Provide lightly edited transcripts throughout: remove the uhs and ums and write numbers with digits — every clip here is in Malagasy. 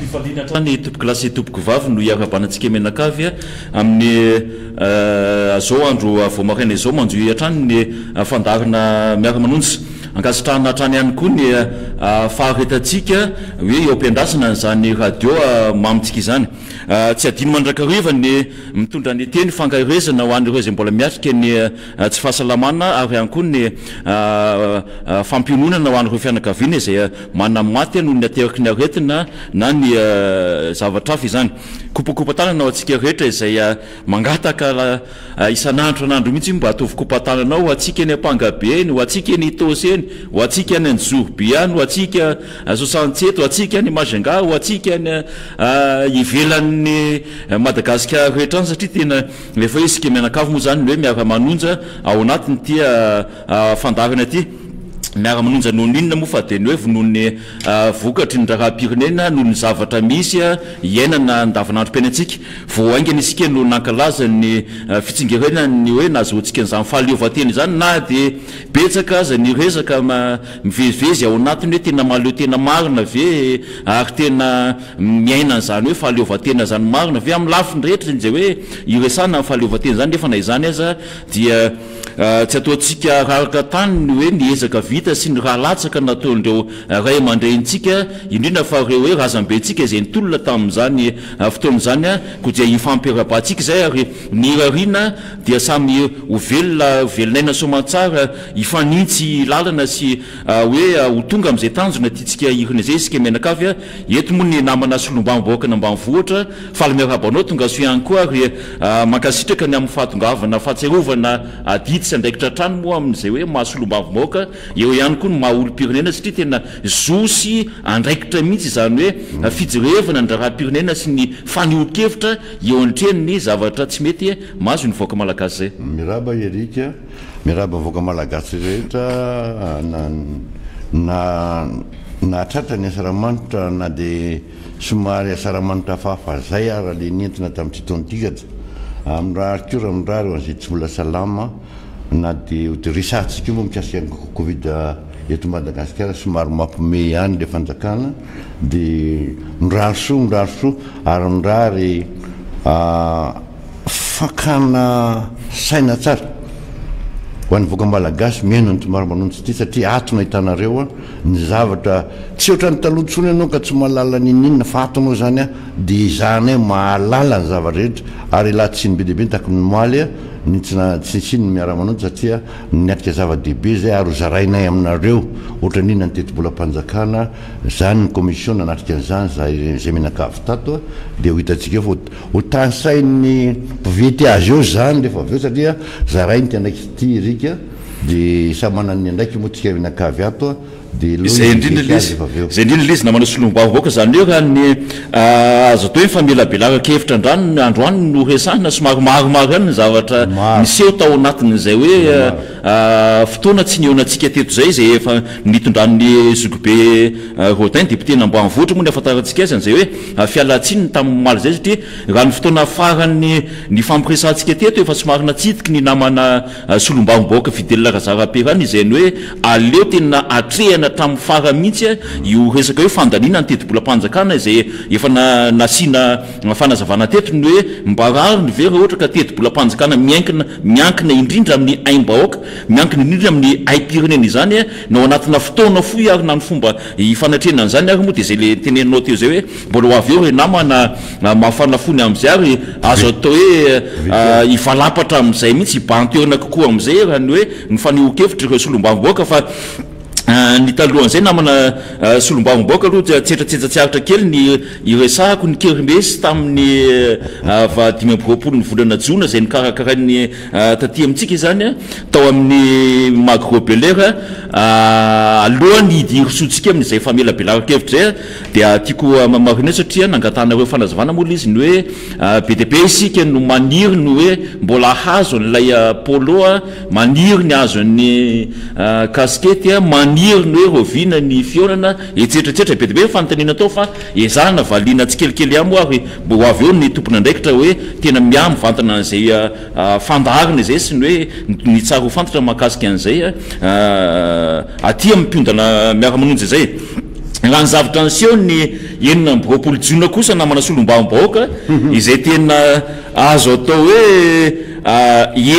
Ny tompoko lasy tompoko vavy no iarabanantsika menakavy amin'ny zao andro voamaraina izao manjo hatrany ny fandarina miara-manonjy ankasitrahana hatrany ihany koa ny faharetatsika hoe eo am-piandrasana zany radio mamitsika izany tsy adino mandrakariva ny mitondra ny teny fankairezana ho an'ireo izay mbola miatrika ny tsy fahasalamana ary ihany koa ny fampiononana ho an'ireo fianakaviana izay manana maty noho ny ateraky ny aretina na ny zavatra hafa izany kopakopatanana ho antsika rehetra izay mangataka isan'andro an'andro mihitsy mba ataovy kopatanana ho antsika ny ampangabe eny ho antsika ny itosy eny ho antsika ny anjoby any ho antsika sosantsety ho antsika ny Majunga ho antsika ny ivelan'ny Madagasikara rehetra any satria tena rehefa isika mianakavy moa zany hoe miara-manonja ao anatiny ty fandarana ty miara-manonja noho ninona moa fa teny hoe vonohony vokatry ny rahapirenena noho ny zavatra misy iainana andavanandrom-piainantsika voaingana isika no nankalaza ny fitsingerenana ny hoe nahazoantsika n'izany fahaleovan-tena izany na dia betsaka aza ny resaka mivezivezy ao anatiny hoe tena mahaleo tena marina ve ary tena miaina an'izany hoe fahaleovan-tena zany marina ve amin'ny lafiny rehetra izay hoe iresana amin'ny fahaleovan-tena zany nefa na izany aza dia tsy ataontsika raraka tany ny hoe niezaka vita sy ny raha latsaka nataondreo ray aman-drenitsika indrindra fa reo hoe razambentsika izay nitolona tamin'izany fotoan'izany koa dia ifampiarabantsika izay ary ny rarina dia samy ovelonaina soamantsara ifanintsy lalana sy hoe ho tonga amin'izay tanjona tiatsika irina izay isika mianakavy eto moa ny namana solombamboakana ambanivohitra fa miarabanao tonga so ihany koa ary mankasitraka ny amin'ny fahatongavana fahatserovana aditsy andraikitra trano moa amin'izay hoe mahasolombamboaka eo ihany koa ny mahaolo-pirenena satria tena zosy andraikitra mihitsy izany hoe fijerevana ny raha-pirenena sy ny faneho-kevitra eo antreny ny zavatra tsy mety mahazo ny voaka malagasy zay miraba erika miraba voaka malagasy rehetra na tratra ny asaramanitra na dia somary asaramanitra fahafa zay ara le nentina tamin'ity taontikatra amin'ny raha arkora amin'ny raha reo an'izay tsy mbola salama na dia risatsika io moa mikasiky covid eto Madagasikara somary mampime ihany le fanjakana dia mirarosoa ary mirary fakana saina tsara ho an'ny voaka malagasy miaina ny tomary manontsy ity satria atona hitanareo ny zavatra tsy ohatrany talohantsony ianao ka tsy mahalala ninina fa atonao zany dia izany mahalala ny zavatra rehetra ary laha tsy ny be dehibe nitako ny maly tsy siny miara-manonjy satria niatrika zava-dehibe zay ary zarainay aminareo ohatra ninona ny teti-bolam-panjakana zany ny commission nanatrika an'izany zay menakavy tato dia ho hitantsika eo fa ho tansain'ny mpivety azy eo zany rehefa avy eo satria zarainy tiandraiky ity rika dia sa manany andraiky moa tsika menakavy ato zay indrindra lizy namana solombavoaka zany hoe raha ny azo atao hoe famelabelaraka hevitra andrano androany no resahina somary maromaro ihany ny zavatra miseho tao anatin'izay hoe fotoana tsy ny eonantsika teto zay zay efa nitondran'ny zogobe Rodin député n'Ambanivohitra moa ny afantarantsika azany zay hoe fialatsininy tamin'ny maly zay satria raha ny fotoana farany ny fampiresantsika teto efa somary natsitiky ny namana solombavoaka Fidèle Razaraperany izay ny hoe aleo tena atrehana tamin'ny fara mihitsy io resaka hoe fandaniana ny teti-bolam-panjakana izay efa nasiana fanazavana teto ny hoe mba rariny ve raha ohatra ka teti-bolam-panjakana miankina indrindra amin'ny aim-bahoaka miankina indrindra amin'ny aim-pirenena izany nao anatina fotoana foy ary na ny fomba ifanatrena an'izany ary moa dia zay le teneninao teo zay hoe mbola ho avy eo hoe namana mahafanafony amin'izay ary azo atao hoe ivalapatra amin'izay mihitsy ibantoerana kokoa amin'izay raha ny hoe ny faneho-kevitra ireo solombavomboaka fa ny talohan'izay namana solombavomboaka aloha tsetratsetsatsiaritra kely ny iresahako ny kerimesy tamin'ny dimy amby roapolo ny volana jona zay nikarakarain'ny taty amintsika izany tao amin'ny Magrobelaire alohany irosotsika amin'izay famelabelaraka-kevitra zay dia tiako mamarina satria nangatanareo fanazavana moa izy ny hoe be dia be isika no maniry ny hoe mbola hazo n'ilay polo maniry ny azon'ny kaskety maniry ny hoe rovina ny fionana etsetratsetra be dia be fanontaniana tao fa ezahana valiana tsikelikely ihany moa ary mbo ho avy eo ny tompona andraikitra hoe tena miamy vantana an'izay fandaharina izay sy ny hoe ny tsara ho fantatra mahakasika an'izay aty amin'ny mpiondana miara-manonjy izay Lany zavatra anseho ny enina amby-roapolo jiona kosa namana solombavam-bahoaka izay tena azo atao hoe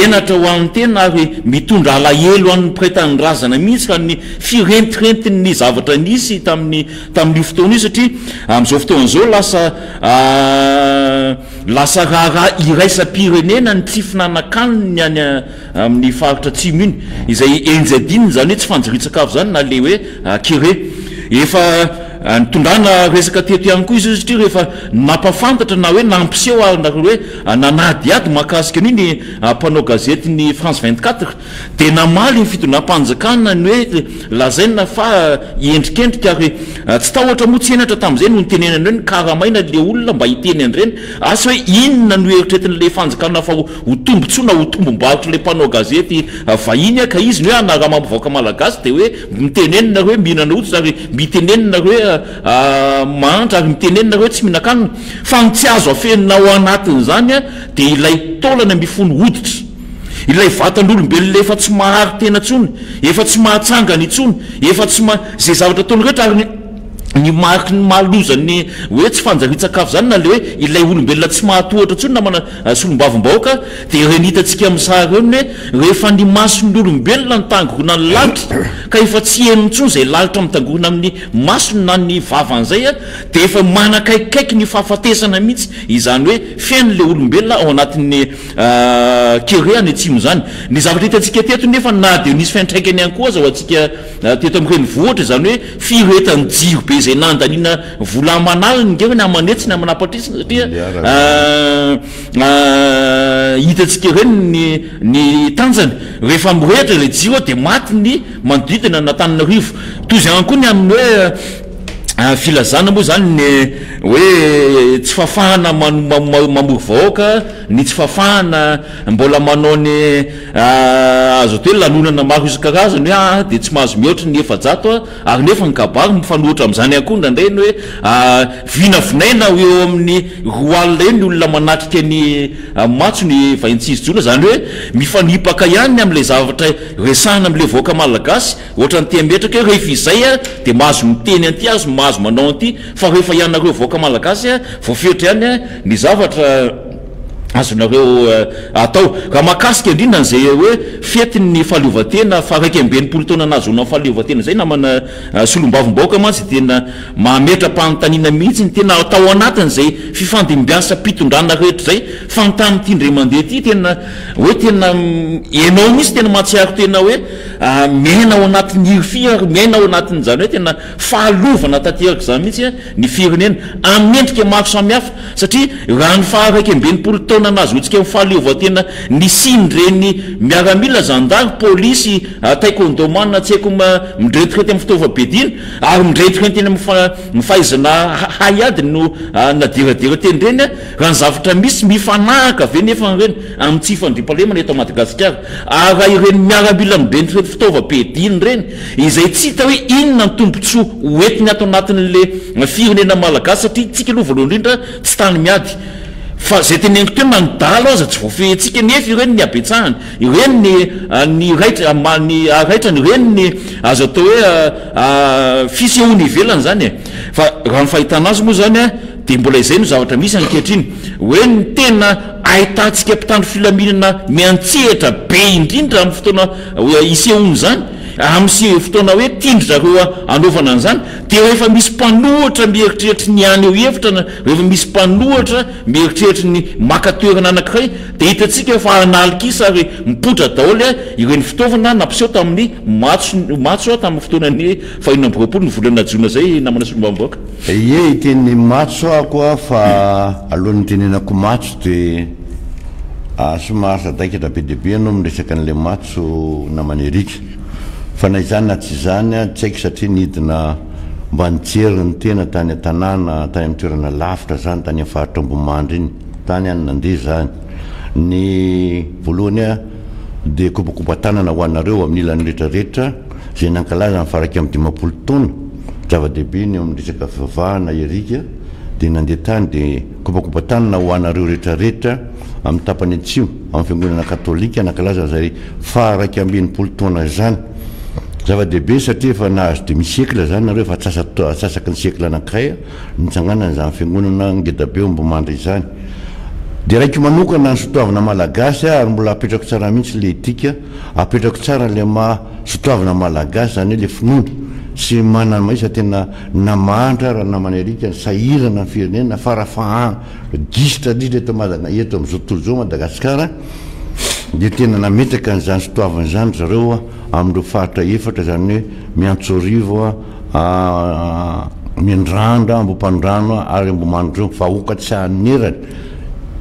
enatra ho an'ny tena ary mitondra alahelo an'ny mpiretany razana mihitsy ka ny firentirentiny zavatra nisy tamin'io fotoana io satria amin'izao fotoan'izao lasa raha iraisam-pirenena ny tsy finanankaniny any amin'ny faritra atsimo iny izay enjadininy zany hoe tsy fanjiritsakafo zany na le hoe kire efa nitondrana resaka teto ihany koa izy satria rehefa napafantatra na hoe nampiseho na hoe nanadiady mahakasika an'iny mpanao gazety ny France 24 de namaly ny fitondram-panjakana ny hoe lazaina fa endrikendrika ary tsy tahotra moa tsy enatra tamin'izay no nitenenany hoe karamaina le olona mba hiteny an'ireny asa hoe inona no eritretin'le fanjakana fa ho tombontsoa na ho tombom-barotra le mpanao gazety vahiny ka izy ny hoe anaramampivaoaka malagasy de hoe mitenenina hoe mihinana otsy ary mitenenina hoe mahantra ary mitenenina hoe tsy mihinan-kanina fa ny tsy azo afenina ao anatiny zany de ilay taolana mifono hoditra ilay vatan'olombelona efa tsy mahary tena tsony efa tsy mahatsangany itsony efa tsy zay zavatra ataony rehetra ary ny mariky ny mahalozany hoe tsy fanjaritsakafo zany na le hoe ilay olombelona tsy mahatohatra tsony namana solombavam-bahoaka de reny hitantsika amin'sary eo ny hoe rehefa ny mason'ny olombelona ny tangorona ny lalitra ka efa tsy enontsony zay lalitra mitangorona amin'ny masony na ny vavan'izay de efa manakaikikaiky ny fahafatesana mihitsy izany hoe fiain'le olombelona ao anatin'ny kere any atsimo zany ny zavatra hitantsika teto nefa na de nisy fiantraikany ihany koa zao atsika teto amin'ireny vohatra zany hoe firetany jiro be zay nandanina vola manaliny nge hoe ny amanetsiny amanapatrisina satria hitantsika reny ny tanjany rehefa mirehatra le jiro de maty ny manodidina natanina rivo toy zay ihany koa ny amin'ny hoe filazana moa zany ny hoe tsy fafahana mamory vahoaka ny tsy fafahana mbola manao ny azo atao hoe lanonana maro isan-karazany hoe de tsy mahazo mihoatra ny efajato ary nefa ny kabary mifanohitra amin'izany ihany koa ndraindray ny hoe vinavinaina eo amin'ny roa alina eny ny olona manatrika ny matso ny vahintsisy jona zany hoe mifanipaka ihany amin'le zavatra resahana amin'le vahoaka malagasy ohatra ny teametraka hoe rehefa izay de mahazo miteny anty azo mahazo manao anty fa rehefa ianareo vahoaka malagasy voafetra ihany ny zavatra azonareo atao raha mahakasika indrindra n'izay hoe fetiny fahaleovatena fa raiky ambenipolo taona nazona fahaleovatena zay namana solombavam-bahoaka mantsy tena mametra-panontaniana mihitsy ny tena atao anatin'izay fifandimbiasa mpitondrana rehetra zay fantany tindre mandeha ty tena hoe tena enao misy tena mahatsiaro tena hoe miaina ao anatin'ny irify ary miaina ao anatin' zany hoe tena fahalovana tateraka zany mihitsy ny firenena amendrika maro samihafa satria raha ny faharaiky ambenipolo taona nazotsika fahaleovatena ny sindreny miaramila zandary polisy taekwondo-mana tsy haiko midretirety amin'ny fitaova-bedina ary midretirety eny mifahaizana hay ady no nadiradira teny reny raha ny zavatra misy mifanahaka ave nefa reny amin'ny tsy fandripalemana eto Madagasikara ary raha ireny miaramila midretirety fitaova-bedina reny izay tsy hita hoe inona ny tombontsoa hoentiny ato anatin'le firenena malagasy satria tsika aloha voalohany indrindra tsy tany miady fa zay teneniko teo manodalo aza tsy voafehintsika nefa ireny ny abetsahany ireny ny raitra ny araitrany ireny ny azo atao hoe fisehoana ivelany zany fa raha ny fahitana azy moa zany de mbola izay no zavatra misy ankehitriny hoe ny tena ahitantsika mpitandro filaminana miantsehatra be indrindra amin'ny fotoana isehoany zany amin'ny fotoana hoe tindrozareo anaovana an'izany de rehefa misy mpanohatra mieritreritra ny any eo hevitra rehefa misy mpanohatra mieritreritra ny makatoerana anankiray de hitantsika efa analikisa ary mipotra daholy ireny fitaovana nampiseho tamin'ny matso tamin'ny fotoanany fahinona amby roapolo ny volana jona zay namana solombavam-bahoaka ie iteny matso akoa fa alohan'ny tenenako matso de somary sadaikatra be deabe anao miresaka an'le matso namanyrika fa na izany na tsy zany tsy haiko satria nidina mba nitseriny tena tany an-tanàna tany amin'ny toerana lavitra zany tany amin'ny faritra Ambomandry iny tany any nandeha zany ny voalohany de kobakoba-tanana ho anareo amin'ny ilany rehetrarehetra zay nankalaza mifaraky amin'ny 20 taona zava-dehibe ny amin'ny resaka fivavahana erika de nandeha tany de kobakoba-tanana ho anareo rehetrarehetra amin'ny tapany atsio amin'ny fiangonana katolika nankalaza zay faharaiky ambin'ny 20 taona zany zava-dehibe satria efa nahazo demi siècle zany nareo efa atsasaky ny siècle anankiray nitsanganana zany fiangonana ngedabe mbo mandry izany dia raiky manokana ny sotoavana malagasy ary mbola apetrako tsara mihitsy le etika apetrako tsara le sotoavana malagasy zany hoe le finoana sy manana maisa tena namahantra raha namanarika sahirana ny firenena farafahana gisitra indrindra eto amin'izao tontolo zao Madagasikara dia tena nametraka n'izany sotoavana zany zareo amin'ireo faritra efatra zany hoe Miantsorivo Mindrandra Ambopandrano ary Ambomandreo vahoakatsy anerany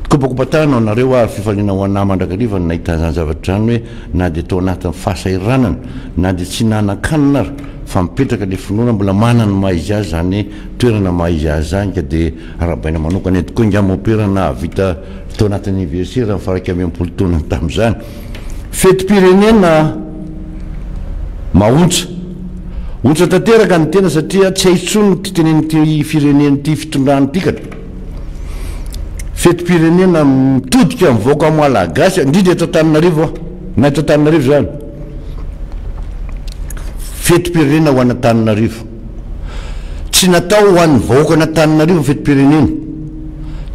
kopakopatanao nareo ary fifanena ho anah mandrakariva nahita zany zavatra zany hoe na dia tao anatin'ny fahasairanana na dia tsy nanan-kanina ary fa mipetraka le finoana mbola manana maizy azy zany toerana maizy azy zany ka dia arabaina manokana ety koa ingamopera vita tao anatin'ny université raha mifaraka am'polo taona tamin'izany fety-pirenena ontsa tanteraka ny tena satria tsy haitsony ty tenen'ity firenena ty fitondrano tikatra fety-pirenena mitodika mivoaka malagasy indrindra eto Antananarivo na eto Antananarivo zany fety-pirenena ho an'Antananarivo tsy natao ho an'ny vahoaka an'Antananarivo fety-pirenena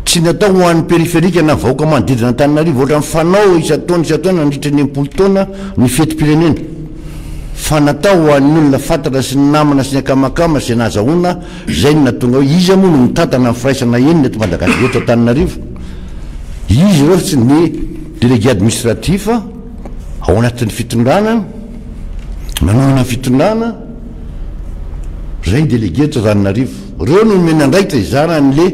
tsy natao ho an'ny périphérique na vahoaka manodidina Antananarivo ohatra mifanao isataona nandritra ny 10 taona ny fety-pirenena fa natao ho an'ny olona fantatra sy ny namana sy ny akamakama sy nazahoana zay ny natonga hoe izy moa no mitantana ny firaisana enina eto Madagasikara eto Antananarivo izy reo tsy ny délégué administratif ao anatin'ny fitondrana nanonana fitondrana zay délégué eto Antananarivo reo no mena ndraikitra izara an'le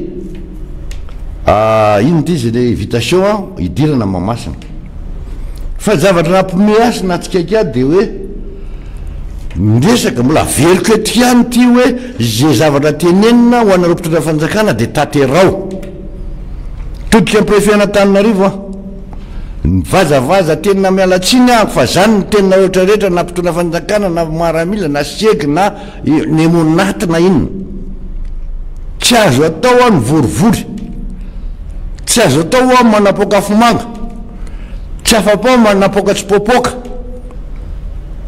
ino ty izy le invitation hidirana Mahamasina fa zavatra nampome asy na tsikaiky dia hoe miresaka mbola averiko ety ihany ty hoe zay zavatra tenenina ho anareo mpitondra fanjakana dia taterao todika préfet Antananarivo mivazavaza tena mialatsiny fa zany ny tena rehetrarehetra na mpitondra fanjakana na maramila na seky na nemonaty na inona tsy azo atao a mivorivory tsy azo atao a manapoka afomanga tsy afa-pao manapoka tsy popoka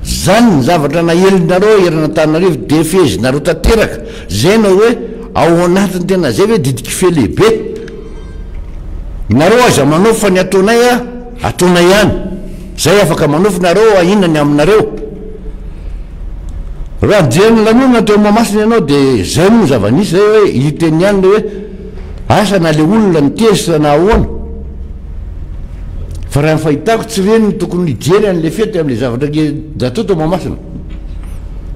zany ny zavatra nahelinareo herana Antananarivo dia fezinareo tanteraka zay nao hoe ao anatiny tena zay hoe didiky fe lehibe nareo aza manofa fa ny ataonay ataonay ihany zay afaka manofa nareo inany aminareo raha diany lanona teo Mahamasina ianao dia zay moa zava-nisy zay hoe hiteny ihany le hoe asa na le olona nitesitra na ahoana fa raha fahitako tsy reny tokony hijery an'le fety amin'le zavatra datao tao Mahamasina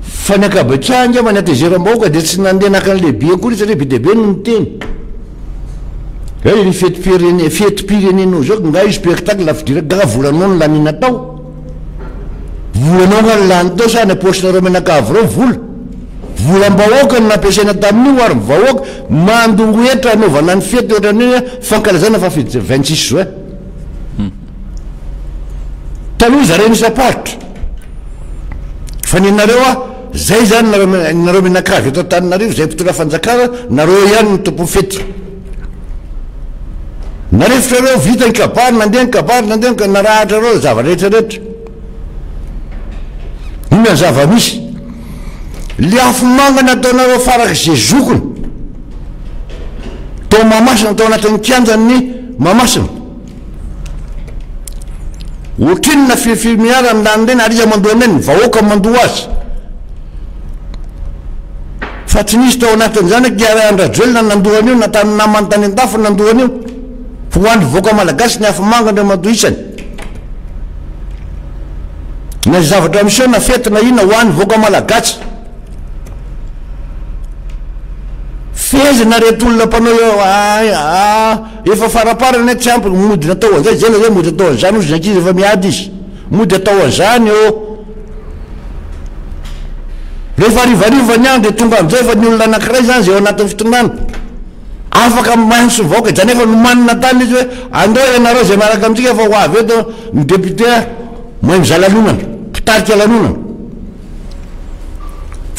fa ny akabatranga ma ny atezeram-bahoaka dia tsy nandeha naka an'lehibe akory satria be dehibe no niteny ny fety-pirenena zao nga io spectacle fidiraka volanao no lanina tao volanao ngany lany tao sa ny aposinareo menakavy reo volam-bahoaka no nampiasaina tamin'io ary mivahoaka mandongo etra anaovana ny fety ohatrany hoe fankalazana fa 26 juin taloha zareo nisapalitra fa ninareo zay zany nareo menakavy eto Antananarivo zay mpitondra fanjakana nareo ihany ny tompo fety narefitra reo vita ny kabary nandeha narahatra reo zava-rehetrarehetra ino ny zava-misy le afomangana ataonareo faraka zay zokony tao Mahamasina tao anatin'ny kianjan'ny Mahamasina ohatrinona fimiara milany reny ariza mandoana eny vahoaka mandoa azy fa tsy nisy tao anatin'izany Andradrelona nandohany io natany namany tany an-dafo nandohany io fa ho andry voaka malagasy ny afomangana mandoa isany na zavatra miseo na fety na ina ho any voaka malagasy fezina reto olona mpanao efa faraparana tsy ampy mody natao an'izay zay zay mody atao an'izany ozy zankizy efa miady izy mody atao an'izany rehefa arivariva ny andro dia tonga amin'izay fa ny olona anankiray zany zay ao anatin'ny fitondrana afaka mahanso vahoaka zany efa nomanina tany izy hoe andeo ianareo zay miaraka amintsika fa ho avy eto ny député moa mizaha lanonana mpitarika lanonana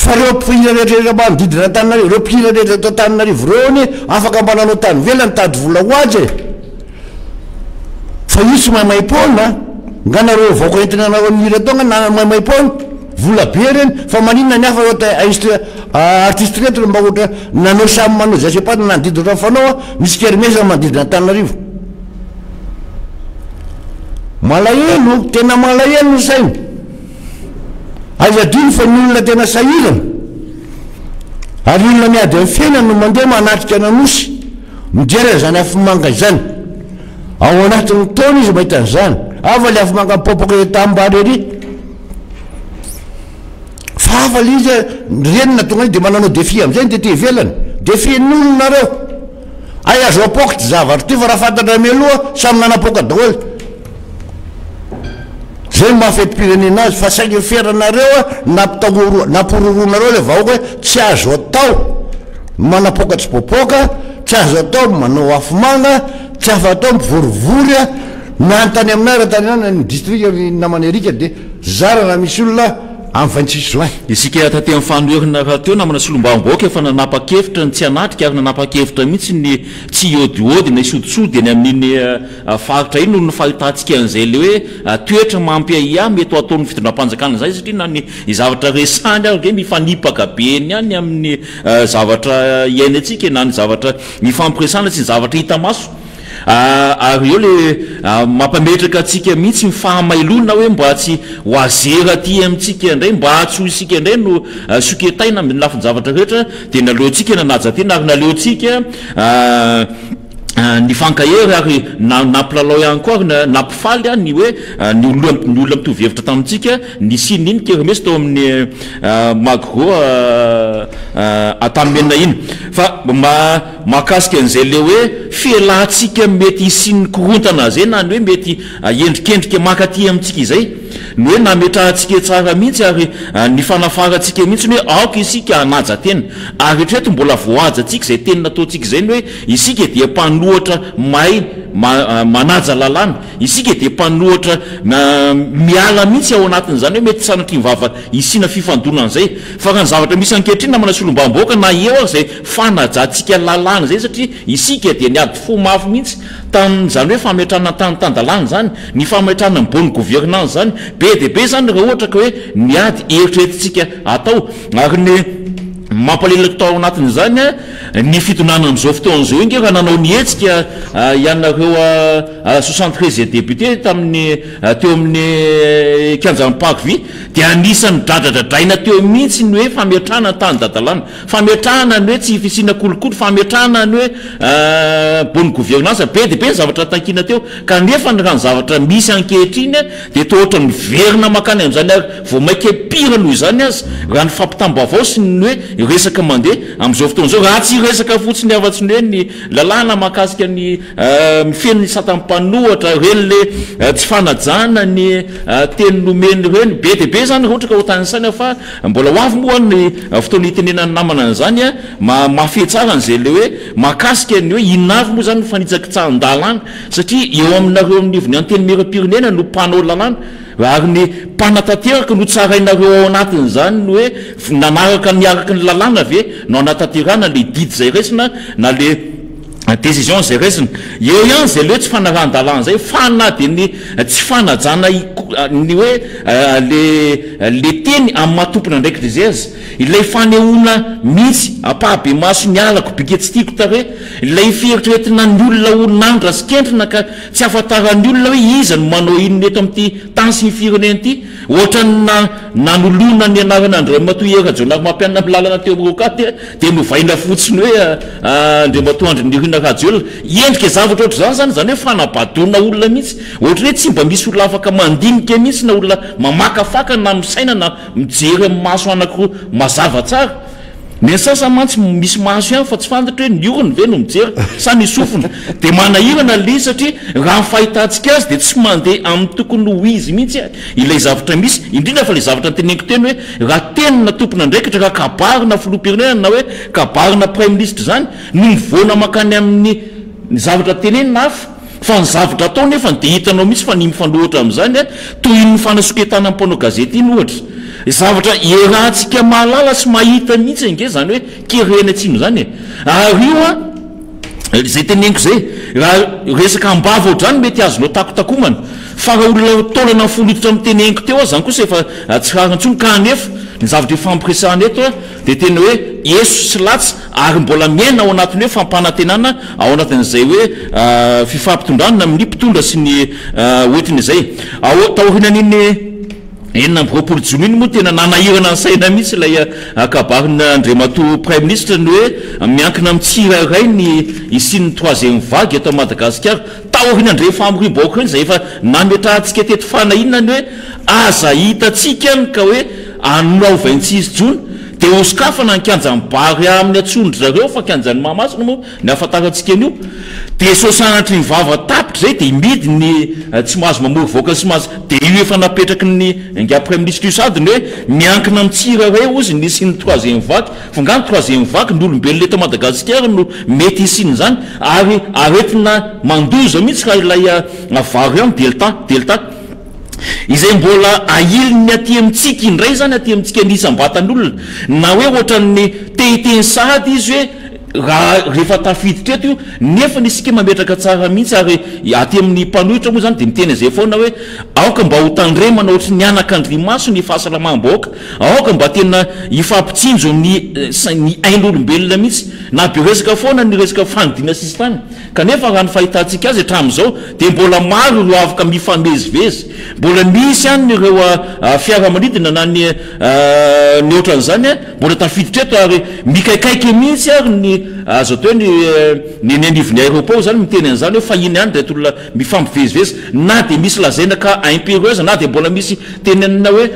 fa reo mpihira rehetrarehetra manodidina Antananarivo reo mpihira rehetra to Antananarivo reo ny afaka mbananao tany vela nitady vola ho azy fa io tsy maimaimpona nga nareo vahoaka entina nareo mihira tao nga na maimaimpona vola be reny fa maninona ny hafa artiste reto mba ohatra nanao samy manao zay sepata nanodiditra fanao misy kermesa manodidina Antananarivo malahelo tena malahelo no sainy azadiny fa ny olona tena sahirana ary olona miady amin'ny fiaina no mandeha manatrika nanosy mijery zany afimanga zany ao anatin'ny taona izy mahita an'izany ava le afimanga mipopaka etambary ery fa ava le izy renina tonga i de mananao défi am'izay de te ivelany défi n'olonareo ay azo apoka ty zavatra ty fa raha fantatra mialoha samy nanapoka daholo zay mahafetim-pirenena azy fa saingy feranareo nampiroroanareo le vahoaka hoe tsy azo atao manapoka tsy popoka tsy azo atao manao afomanga tsy afa atao mivorivory na antany aminay raha tany any ny district namany erika de zarana misy olona amin'ny 26 juin isika taty amin'ny fanoherina raha teo namana solombavam-bahoaka efa nanapa-kevitra ny tsy anatrika ary nanapa-kevitra mihitsy ny tsy iodiody na isotisody eny amin'iny faritra iny no fahitantsika an'izay le hoe toetra mampiaia mety ho ataon'ny fitondram-panjakana zay satria na ny zavatra resany ary ge mifanipaka be ny any amin'ny zavatra iainy atsika na ny zavatra mifampiresana sy ny zavatra hita maso ary eo le mampametraka atsika mihitsy mifahamailona hoe mba tsy hoazera aty amintsika indray mba tsy ho isika indray no soketaina amin'ny lafiny zavatra rehetra dia naleotsika nanajatena ary naleotsika ny fankahery ary nampilalao ihany koa ary nampifaly any hoe ny olona mitovy hevitra tamintsika ny siny iny kermesy tao amin'ny magro ataminena iny fa mahakasika an'izay le hoe fialantsika mety isiny korontana zay na ny hoe mety endrikendrika makaty amintsika izay ny hoe nametrahantsika tsara mihitsy ary ny fanafarantsika mihitsy ny hoe aoka isika anaja tena ary retreto mbola voaja atsika zay teny nataontsika zay ny hoe isika dia mpanohatra mahay manaja lalàna isika dia mpanohatra miala mihitsy ao anatin'izany hoe mety sanatry mivava isina fifandonan'izay fa raha ny zavatra misy ankehitriny namana solombavam-bahoaka na eo ary zay fanajantsika lalàna zay satria isika dia niady fo mafy mihitsy tan'izany hoe fametrana tantandalàna zany ny fametrana mbony gouvernance zany be de be zany raha ohatra ka hoe niady eritreretintsika atao ary ny mampalelaka tao anatin'izany ny fitonana am'izao fotoan'izao inge raha nanao nietsika ianareo 73 député tamin'ny teo amin'ny kianjan'ny-pakivy dia anisan'ny dradradradraina teo mihitsy ny hoe fametrahana tany dadalàna fametrahana ny hoe tsy fisina kolokolo fametrahana ny hoe bonne gouvernance be de be ny zavatra tankina teo kanefa ny raha ny zavatra misy ankehitriny dia toa ohatra ny verina makany amin'izany ary vao maika pira noho izany azy raha ny fampitambavao sy ny hoe resaka mandeha am'izao fotoan'izao raha tsy resaka fotsiny afa-tsy ny hoe ny lalàna mahakasika ny mifeno ny satam-panohatra reny le tsy fanajana ny teny nomeny reny be de be zany raha ohatra ka hotanysany fa mbola ho avy moa ny fotoana hitenenany namana an'izany mafy tsara an'izay le hoe mahakasika ny hoe inavy moa zany fanitsaky tsan-dalàna satria eo aminareo amin'n'ivony anteny miram-pirenena no mpanao lalàna ary ny mpanatanteraka no tsarainareo ao anatin'izany no hoe nanaraka niaraka ny lalàna ave no anatanterana le didy zay resina na le décision zay resina eo ihany zay le hoe tsy fanaran-dalàna zay fana de ny tsy fanajana ny hoe le teny amin'ny matompona ndraiky zay azy ilay fanehoana mihitsy apahabe maso ny alako bike tsy tiako tare ilay fieritreretina ny olona olonandra sikentrina ka tsy afantaran'ny olona hoe iza no manao inona eto amin'ity tany sy ny firenena ity ohatra nanolona ny anarana andriamatoa erajonary mampianina amin'ny lalana teo amin'rokaty dia novaina fotsiny hoe andriamatoa andrinirina rajolona endrika zavatra ohatra zany zany hoe fanabadona olona mihitsy ohatra hoe tsy mba misy olona afaka mandinika mihitsy na olona mamakafaka na misaina na mijery amin'ny maso anankiroa mazava tsara ny sasa mantsy misy maso ihany fa tsy fantatra hoe nioriny ve no mijery sa ny sofina dia manahirana le satria raha nyfahitantsika azy dia tsy mandeha amin'ny tokony ho izy mihitsy ilay zavatra misy indrindra fa le zavatra nyteneniko teny hoe raha tenina tompona ndraikitra raha kabarina filoham-pirenena na hoe kabarina prime ministre zany no mivoana makany amin'ny zavatra tenenina hafa fa ny zavatra atao nefa dia hitanao mihitsy fa ny mifanohitra amin'izany toy ny fanasoketana am'mpanao gazety iny ohatra zavatra erahantsika mahalala sy mahita mihitsy nge zany hoe kerena atsino zany ary io zay teneniko zay raha resaka ambava ohatrany mety azonao takotakomana fa raha olona taolana ny folitotra miteny eniko teo zany kosa efa tsy harantsony kanefa ny zavatra fampiresahana eto dia tena hoe Yesu sy latsy ary mbola miaina ao anatiny hoe fampanantenana ao anatin'izay hoe fifampitondranana amin'ny mpitondra sy ny oetriny izay taorinan'iny enina amby roapolo joliny moa tena nanahirana ny saina mihitsy ilay akabarina Andriamatoa Premier Ministre ny hoe miankina amin'ny tsirairay ny isin'ny troisième vague eto Madagasikara taorinandre famoriboaka reny zay efa nametrahantsika teto fanahinana ny hoe aza hitatsika ka hoe anao 26 jona dia osikafana nykanja mibary amin'ny atsondry zareo fa kianjany mahamasina moa ny ahafantarantsika an'io dia sosanatry ny vava tapitra zay dia imidy ny tsy mahazo mamory voaka sy mahazo dia io efa napetraky ny nga Premier Ministre io sady ny hoe miankina amin'ny tsirairay ozy ny isin'ny troisième vague fa nga ny troisième vague ny olombelona eto Madagasikara no mety isiny zany ary aretina mandoza mihitsy raha ilay variant delta izay mbola ahiliny aty amintsika indray zany aty amintsika nisam-batan'olona na hoe ohatran'ny tehiteny sahady izy hoe raha rehefa tafiditra eto io nefa nisika mametraka tsara mihitsy ary aty amin'ny mpanohitra moa zany dia miteny izay foana hoe aoka mba ho tandremana ohatry ny anak'Andriamaso ny fahasalamam-bahoaka aoka mba tena hifampitsinjo ny ain'olombelona mihitsy na be resaka foana ny resaka fanidina sisy tany kanefa raha ny fahitantsika azy hatramin'izao dia mbola maro ireo afaka mifamezivezy mbola misy any ireo fiaramanidina na ny ohatran'izany mbola tafiditra eto ary mikaikaiky mihitsy ary ny azo atao ny anivony aéroport zany miteny an'izany hoe fahiny any reto olona mifampivezivezy na dia misy lazaina ka impérieuse na dia mbola misy teny anina hoe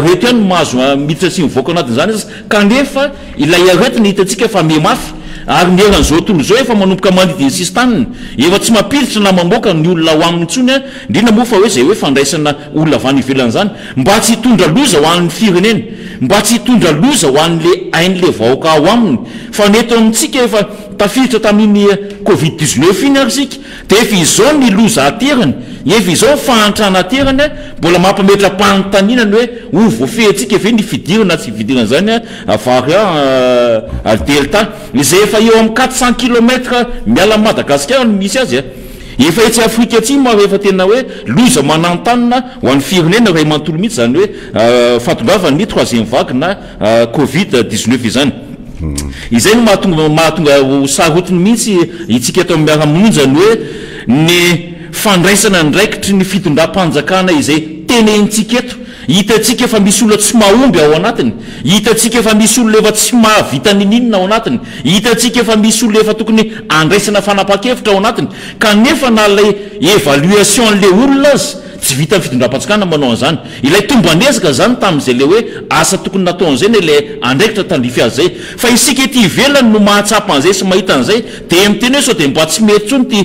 reto ihany mahazo miditra sy mivoaka anatin'izany izy kanefa ilay aretina hitantsika fa mihamafy ary mieran'izao tontolo zao efa manomboka manidiny sisy taniny efa tsy mampilitra na mamoaka ny olona ho aminy ntsony indrindra moa fa hoe zay hoe fandraisana olona avy any ivelan'izany mba tsy hitondra loza ho an'ny firenena mba tsy hitondra loza ho an'le ain'le vahoaka ao aminy fa neto amintsika efa tafiditra tamin'ny Covid-19 iny ary sika dia efa izao ny loza aterany efa izao fahantrana aterany mbola mampametra-panontaniana ny hoe voafehintsika ve ny fidirana tsy fidirana zany variant delta izay efa eo amin'ny 400 km miala Madagasikara no misy azy efa etsy Afrika atsimo ary efa tena hoe loza manantanina ho an'ny firenena ray manontolo mihitsy zany hoe fatongavany ny troisième vague na Covid-19 izany izay no mahatonga ho sarotiny mihitsy itsika eto amin'ny miara-monjany hoe ny fandraisana ndraikitry ny fitondram-panjakana izay tenentsika eto hitatsika efa misy olona tsy mahomby ao anatiny hitatsika efa misy olona efa tsy mahavita nininina ao anatiny hitatsika efa misy olona efa tokony andraisana fanapa-kevitra ao anatiny kanefa na lay évaluation an'le olona azy tsy vita fitondram-panjakana manao an'izany ilay tombanesaka zany tamin'izay le hoe asa tokony nataon'izay ny le andraikitra tandrify azy zay fa isika ety ivelany no mahatsapa an'izay sy mahita an'izay dia miteny hoe sao dia mba tsy mety tsony ty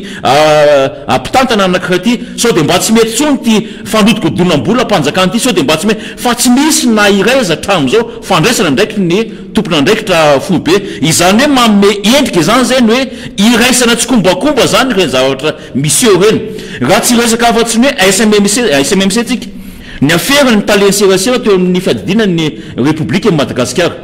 ampitantana anakiraha ty sao dia mba tsy mety tsony ty fandrotokodonam-bola mpanjakana ty sao dia mba tsy mety fa tsy misy na iray aza hatramin'izao fandraisana ndraikitra ny tompona andraikitra foibe izany hoe manome endrika izany zay ny hoe iraisana tsy kombakomba zany reny zavatra misy eo reny raha tsy resaka afa-tsy ny hoe SMMC tsika ny aferany ny talenserasera teo amin'ny fadidinany République Madagasikara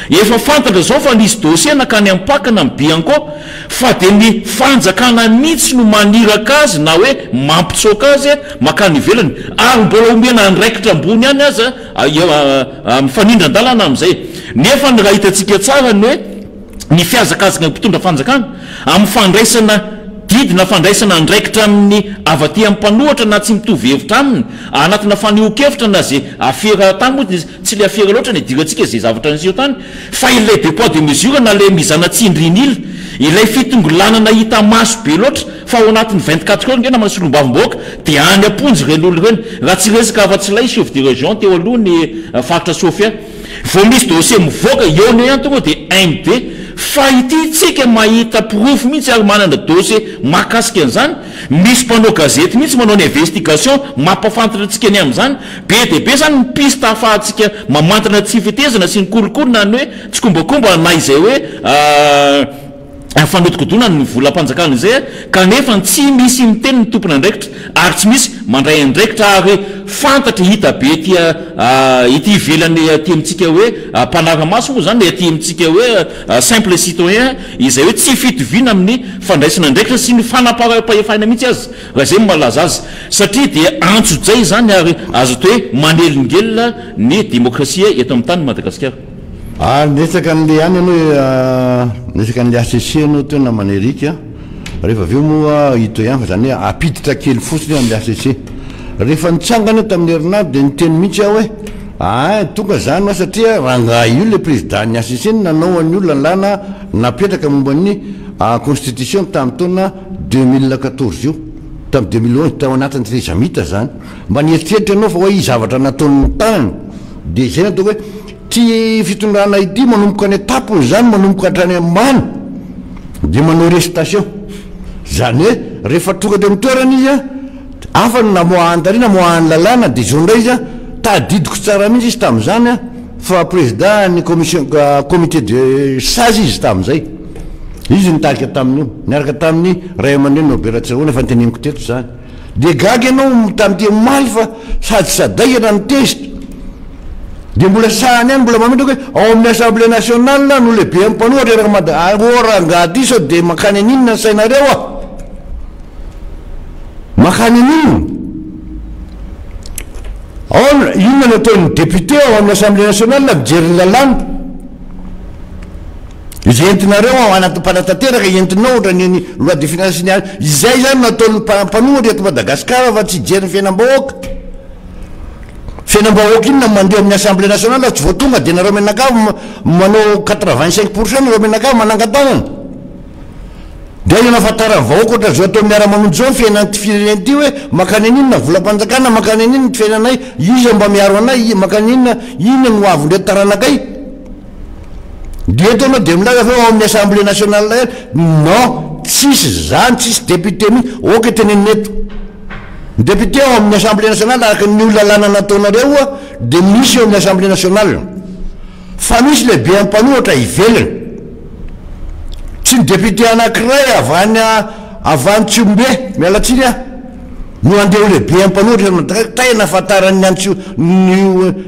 efa fantatra zao fa nisy dossier nakany ampakana amin'ny Bianco fa dia ny fanjakana mihitsy no maniraka azy na hoe mampitsoaka azy makany ivelany ary mbola omena andraikitra ambony any azy mifanindran-dalana amin'izay nefa ny raha hitantsika tsara ny hoe ny fiazakazaka mpitondra fanjakana amin'ny fandraisana didina fandraisana andraikitra amin'ny avaty amin'ny mpanohatra na tsy mitovy hevitra aminy anatina faneho-kevitra na zay afera tany moa tsy le afera loatra ny idirantsika zay zavatra niseo tany fa ilay dépôt de mesure na le mizanatsindrin'ila ilay fitongolanana hita maso be loatra fa ao anatin'ny 24 heures ngena manasolombavim-boaka dia any amponjy reny olo reny raha tsy resaka afa-tsy lay chef de région teo aloha ny faritra Sofia vao misy dossier mivoaka eo ny ihany tonga dia AMD fa ity tsika mahita proof mihitsy ary manana dossier mahakasika an'izany misy mpanao gazety mihitsy manao ny investigation mampafantatra antsika ny amin'izany be dia be zany ny piste ahafahantsika mamantana tsy fitezana sy ny kolokolona ny hoe tsy kombakomba na izay hoe fanotokodona ny volam-panjakana izay kanefa tsy misy miteny ny tompona andraikitra ary tsy misy mandray andraikitra ary fantatra hita be ity ivelany aty amintsika hoe mpanaka maso moa zany aty amintsika hoe simple citoyen izay hoe tsy fitoviana amin'ny fandraisana ndraikitra sy ny fanapahefaina mihitsy azy raha zay malaza azy satria dia antso-jay zany ary azo atao hoe manelingelona ny demokrasia eto amin'ny tany Madagasikara. Nesaka an'le any anao nesaka an'le ACC anao tena manerika rehefa aveo moa hito ihany fa zany hoe apiditra kely fotsiny amin'ny ACC rehefa nitsangana tamin'ny herinandro dia niteny mihitsy aho hoe tonga zany a satria rangaha io le président ny ACC nanao an'ny olona lana napetraka momba ny constitution tamin'ny taona 2014 io tamin'ny 2011 tao anatin'ny Theresa Mita zany mba nieritreritry anao fa hoe i zavatra nataon'ny tany dia zay natao hoe ty fitondrana ity manomboka any etapony zany manomboka hatrany ambany dia manao restation zany hoe rehefa tonga de mitoerana izy afany namoahany namoahany lalàna dia zao ndray izy tadidiko tsara mihitsy izy tamin'izany fa président ny comité de sage izy tamin'izay izy nitarika tamin'io niaraka tamin'ny ray aman-dreny opération efa niteneniko teto zany dia gaga ianao tamin'ity maly fa sady sadaina nitezitra dia mbola sahany any mbola mametraka hoe ao amin'ny assemblée nationale no lehibe amin'ny mpanohatra eraka orangady sao dia makany aninona ny sainareo makany aninona inona no ataon'ny député ao amin'ny assemblée nationale mijery ny lalàna izy entinareo anaty mpanatanteraka entinao ohatrany loi de finance ny izay zany nataon'ny mpanohatra eto Madagasikara fa tsy hijery ny fiainam-bahoaka fiainam-bahoaka iny na mandeha amin'ny assemblée nationale tsy voatonga dia nareo menakavy manao 85% nareo menakavy manangatanana dia io nafatarany vahoaka ohatra zao atao miara-manonjy zao fiainan'ty fireneny ty hoe makany aninona volam-panjakana makany aninona ty fiainanay izy mba miaro anay makany aninona iny no avondre taranakay dia eto anao dia milaza fa ao amin'ny assemblée nationale non tsisy zany tsisy député mihitsy oka teneneto député ao amin'ny assemblée nationale araka ny olona lana nataonareo dia misy eo amin'ny assemblée nationale fa misy lehibe amin'ny mpanohatra ivelany tsy ny député anankiray avany Tsiombe mialatsiny no andeha lehibe amin'ny mpanohatra taina fatarany ny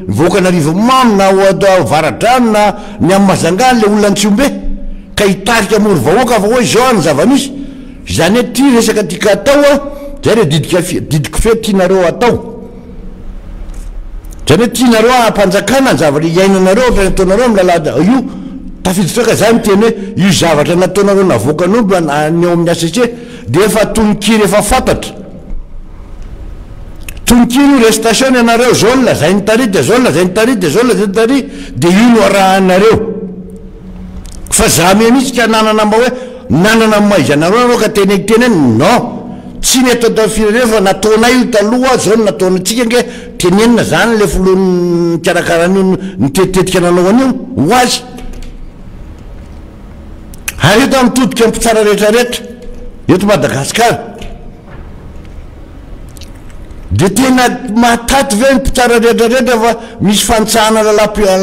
voakanarivo mamy na Varadrano na ny amin'ny Mazangany le olona ny Tsiombe ka hitarika mory vahoaka fa hoe zao any zava-misy zany hoe ty resaka tika atao zay re didiko fe tianareo atao zany hoe tianareo ampanjakana ny zavatra iainanareo ohatra nataonareo milalada io tafiditra zany teny hoe io zavatra nataonareo navoakan'olo ny ao amin'ny ACC dia efa tonkiry efa fantatra tonkiry io restation ianareo zao ny lazay ny tary dia zao ny lazay ny tary dia zao ny lazay ny tary dia io no arahanareo fa za mihitsy ka nanana mba hoe nanana maizanareo anao ka tenekiteny any non tsy mety atao firenena fa nataonay io taloha zao no nataonantsika nge tenenina zany le filohan'ny karakarany nitetetika nanao an'io ho azy ary eto mitodika mpitsara rehetrarehetra eto Madagasikara dia tena mahataty ve mpitsara rehetrarehetra fa misy fantsahana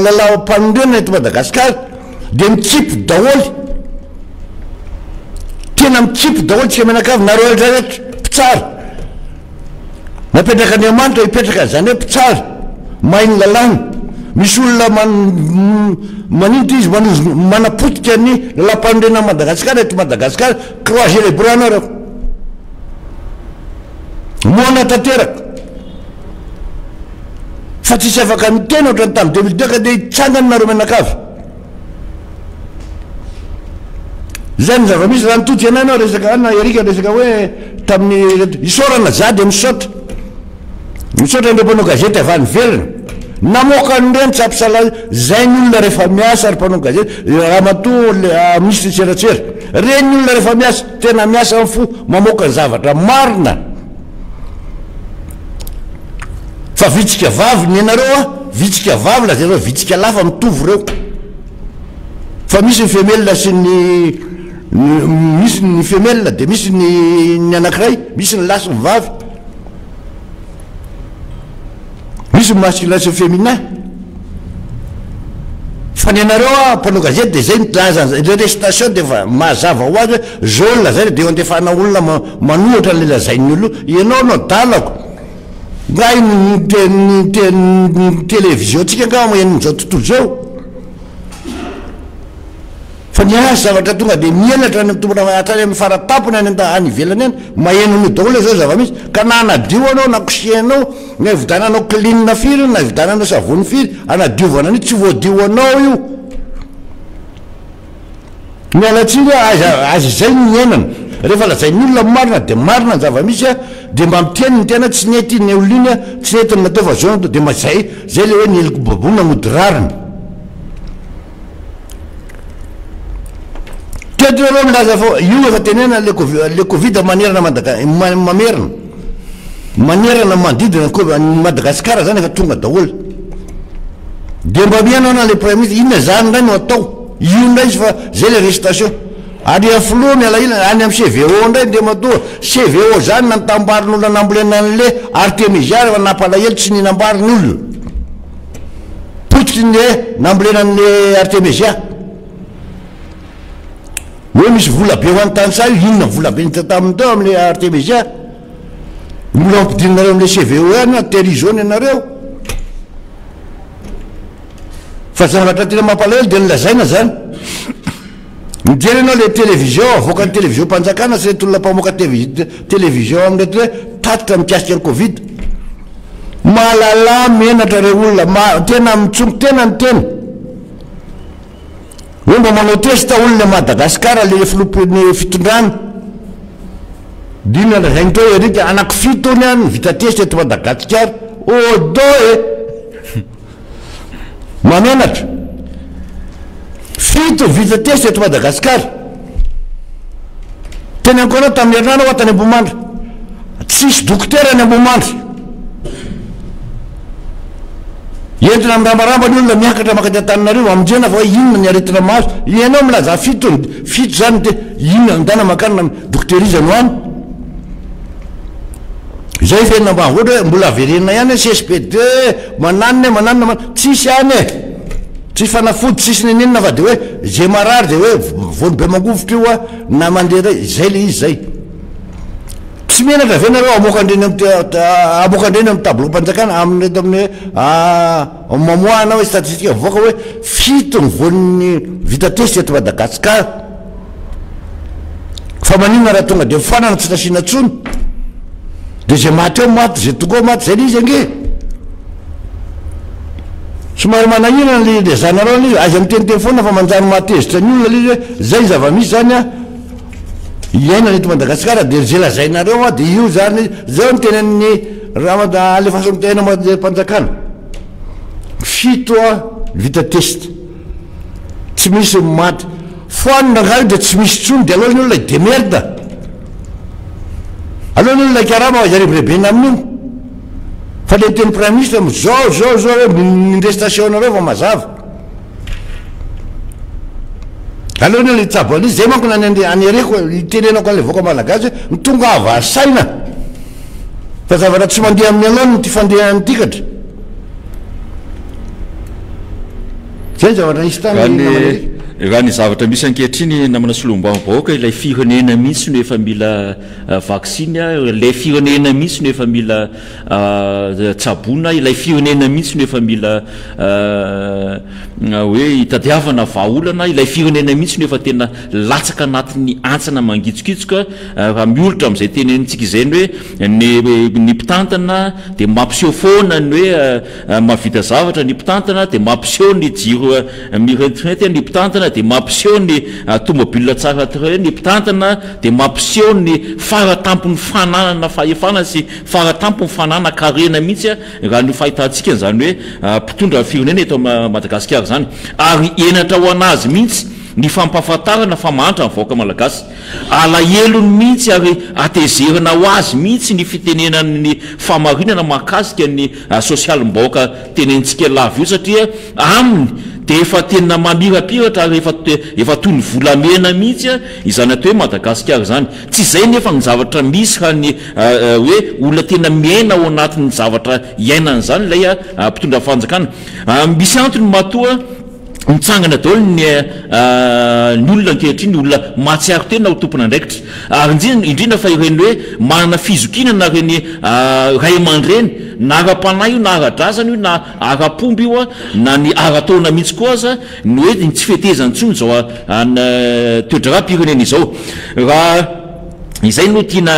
lalaom-panondrena eto Madagasikara dia mitsipo daholy tena mitsipo daholy tsika menakavy nareo rehetrarehetra mpitsara napetraka Andriamanitra hipetraka zany hoe mpitsara mahay ny lalàna misy olona maninitra izy manapotika ny lalam-panondrena Madagasikara eto Madagasikara croiser les bras nareo moana tanteraka fa tsisy afaka mitena ohatrany tamin'ny 2002 ka dia hitsangany nareo menakavy zany zava-misy raha nitoty anay anao resaka ana erika resaka hoe tamin'ny isorana za dia misaotra indreo mpanao gazety avy any velona namoaka an'ireny tsy ampisala zay ny olona rehefa miasa ary mpanao gazety raha matoa misy tseratsera reny olona rehefa miasa tena miasa amin'ny fo mamoaka ny zavatra marina fa vitsika vavy ny anareo vitsika vavy la zareo vitsika lafa mitovy reo fa misy ny femelina sy misy ny femelina dia misy ny anankiray misy ny lasy ny vavy misy ny masculin sy féminin fa ny anareo mpanao gazety dia zay le restation dia fa mazava ho azy hoe zao olona zay dia eo andefana olona manohatra le lazain'ny olo ianao no dalako ngai télévision tsika nga moyen'izao tontolo zao fa niazy zavatra tonga de mienatra any tombonatrany amin'ny faratapony any ivelany any maheno daholo zao zava-misy ka na anadio anao na kosianao na ividananao clean firy na ividananao savony firy anadiovana any tsy voadio anao io mialatsiny azy zay mienana rehefa lazain'olona marina de marina ny zava-misy a de mba miteny ny tena tsy nety ny olony a tsy netiny natao zao de mazay zay le hoe nieliko babona modirariny tetreo milaza fa io efa tenena le covid manerana mamerina manerana mandidina Madagasikara zany efa tonga daholo de mba mianao na le premier ministre inona zany ndray no atao io ndray izy fa zay le arrestation ary aflo mialaila any amin'ny CVO ndray de matoa CVO zany nantambarin'olona nambolena an'le Artemisia rehefa nampalahelo tsy ninambarin'olona potiky ny nambolena an'le Artemisia hoe misy vola be ho any tany sa io inona vola be nita taminy teo amin'le Artemisia mbola ampidinareo amin'le CVO any terizony anareo fa zavatra tena mampalahelo de nilazaina zany mijery anao le télévision avoaka ny télévision mpanjakana sy retolona mpamoaka télévision amrety hoe tatitra mikasika ny covid malala menatra re olona tena mitsongo tena ny tena hoe mba manao testa olona Madagasikara le filopiny fitondrana dina lazainy teo erika anaky fitony any vita testa eto Madagasikara odo mamenatra fito vita testa eto Madagasikara teny ankoanao tamin'ny herinana ho atany Ambomandry tsisy dokotera any Ambomandry entina mirambaramba ny olona miakatra makady an-taninareo aminjena fa hoe inona ny aretina mahazo ianao milaza fito zany de inona ndana makanina dokterizany any zay fenina mba ohatra hoe mbola averenina ihany CSPD mananina tsisy any tsy fanafody tsisy ninina fa de hoe zay marary de hoe vony be mangovitra io a na mandeha zay le izy zay tsy menatra venareo amokandreny amin'ny tableau mpanjakana amin'reto amin'ny mamoahana hoe statistique avoaka hoe fito ny voniny vita testa eto Madagasikara fa maninona raha tonga de mifanana tsy nasina tsony de zay maty eo maty zay tonga maty zay le izy ange somary manahirana le zanareo izy azy amin'ny teniteny foana fa manjary mahatezitra ny olona le izy hoe zay zava-misy zany a iaina eto Madagasikara de zay lazainareo a de io zany zao ny tenen'ny raha alefasony tena mpanjakana fito a vita test tsy misy maty foanina ngaio de tsy misy tsony de aloha ny olona demerda aloha ny olona karama zarebirebena amin'io fa le teny premier ministre zao hoe mindre station nareo fa mazava aloha ny olona tsabo an'izy zay manko anyareko itenenako an'le voaka malagasy hoe mitonga ava saina fa zavatra tsy mandeha amin'ny alony ty fandehanany tikatra zay zavatra nisy tany raha ny zavatra misy ankehitriny namana solombavam-bahoaka ilay firenena mihitsy no efa mila vaksiny ilay firenena mihitsy no efa mila tsabona ilay firenena mihitsy no efa mila hoe hitadiavana vaolana ilay firenena mihitsy no efa tena latsaka anatin'ny antsana mangitsokitsoka raha miolotra amin'izay tenenitsika izany hoe ny mpitantana de mampiseho foana ny hoe mavita zavatra ny mpitantana de mampiseho ny jiro miretrety ny mpitantana de mampiseho ny tomobile tsara train ny mpitantana de mampiseho ny faratampony fananana fahefana sy faratampony fanana karena mihitsy raha ny fahitantsika zany hoe mpitondra firenena eto Madagasikara zany ary enatra ho anazy mihitsy ny fampahafantarana fa mahantra ny vahoaka malagasy alahelo mihitsy ary atezerina ho azy mihitsy ny fitenenany famarinana mahakasika ny sosialim-bahoaka tenentsika lava io satria aminy de efa tena mamirapiratra ary efa toy ny volamena mihitsy izany atao hoe Madagasikara zany tsy zay nefa ny zavatra misy raha ny hoe olona tena miaina ao anatin'ny zavatra iainana zany ilay mpitondra fanjakana misy antony matoa mitsangana daholo ny olona ankehitriny olona mahatsiaro tena ho tompona andraikitra ary indrindra fa ireny hoe manana fizokinana reny ray aman-dreny na ara-panahy io na ara-drazana io na ara-pomby io na ny ara-taona mihitsy koa aza ny hoe tsy fetezany tsony zao toedraram-pirenena izao raha izay no tiana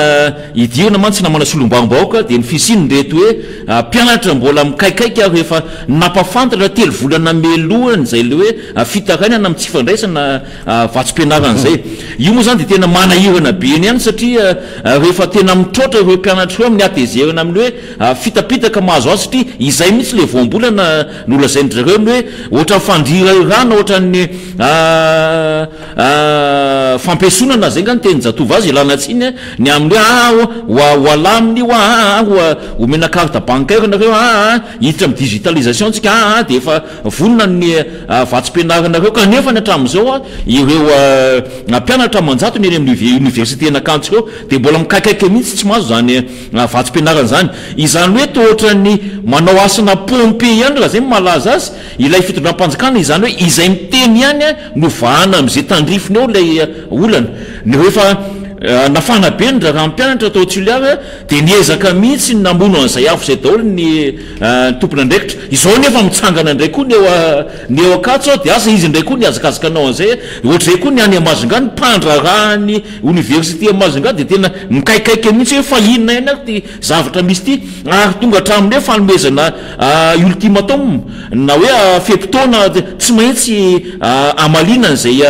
idirina mantsy namana solombaombaoka dia ny fisiny reto hoe mpianatra mbola mikaikaiky ary rehefa napafantatra telo volana melohany zay le hoe fitarainana amin'ny tsy fandraisana vatsom-pianarana zay io moa zany dia tena manahirana be eny ihany satria rehefa tena mitroatra ireo mpianatra ireo amin'ny atezerana amin'ny hoe fitapitaka mahazo azy satria izay mihitsy le voambolana nolazaindrareo ny hoe ohatra fandirirana ohatra ny fampiasonana zay ngany teny jatova azy ilana tsiny ny amin'ny hoe hoalaminy omena carte bancaire nareo hiditra amin'ny digitalisation tsika dia efa vonona ny vatsom-pianaranareo kanefa ny hatramin'izao ireo mpianatra manjato ny eny amin'ny université nakanto ireo dia mbola mikaikaiky mihitsy tsy mahazo zany vatsom-pianarana zany izany hoe tohatra ny manao asana pompe ihany raha zay malaza azy ilay fitondram-panjakana izany hoe izay miteny ihany no vahana am'izay tandrifiny eo ilay olana ny rehefa nafana be ndra raha mpianatra atao tsiliary dia niezaka mihitsy namono an'izay afo zay daholo ny tompona andraikitra izao nefa mitsangana ndray koa ny eo akatso dia asa izy ndray koa ny azakazaka anao an'izay ohatr'izay koa ny any Amazonga ny mpandrarahany université Amazonga dia tena mikaikaiky mihitsy hoe fa inona ihany ary ty zavatra misy ty ary tonga hatramin'ny hoe fanomezana ultimatum na hoe fepitaona tsy maintsy amalinana zay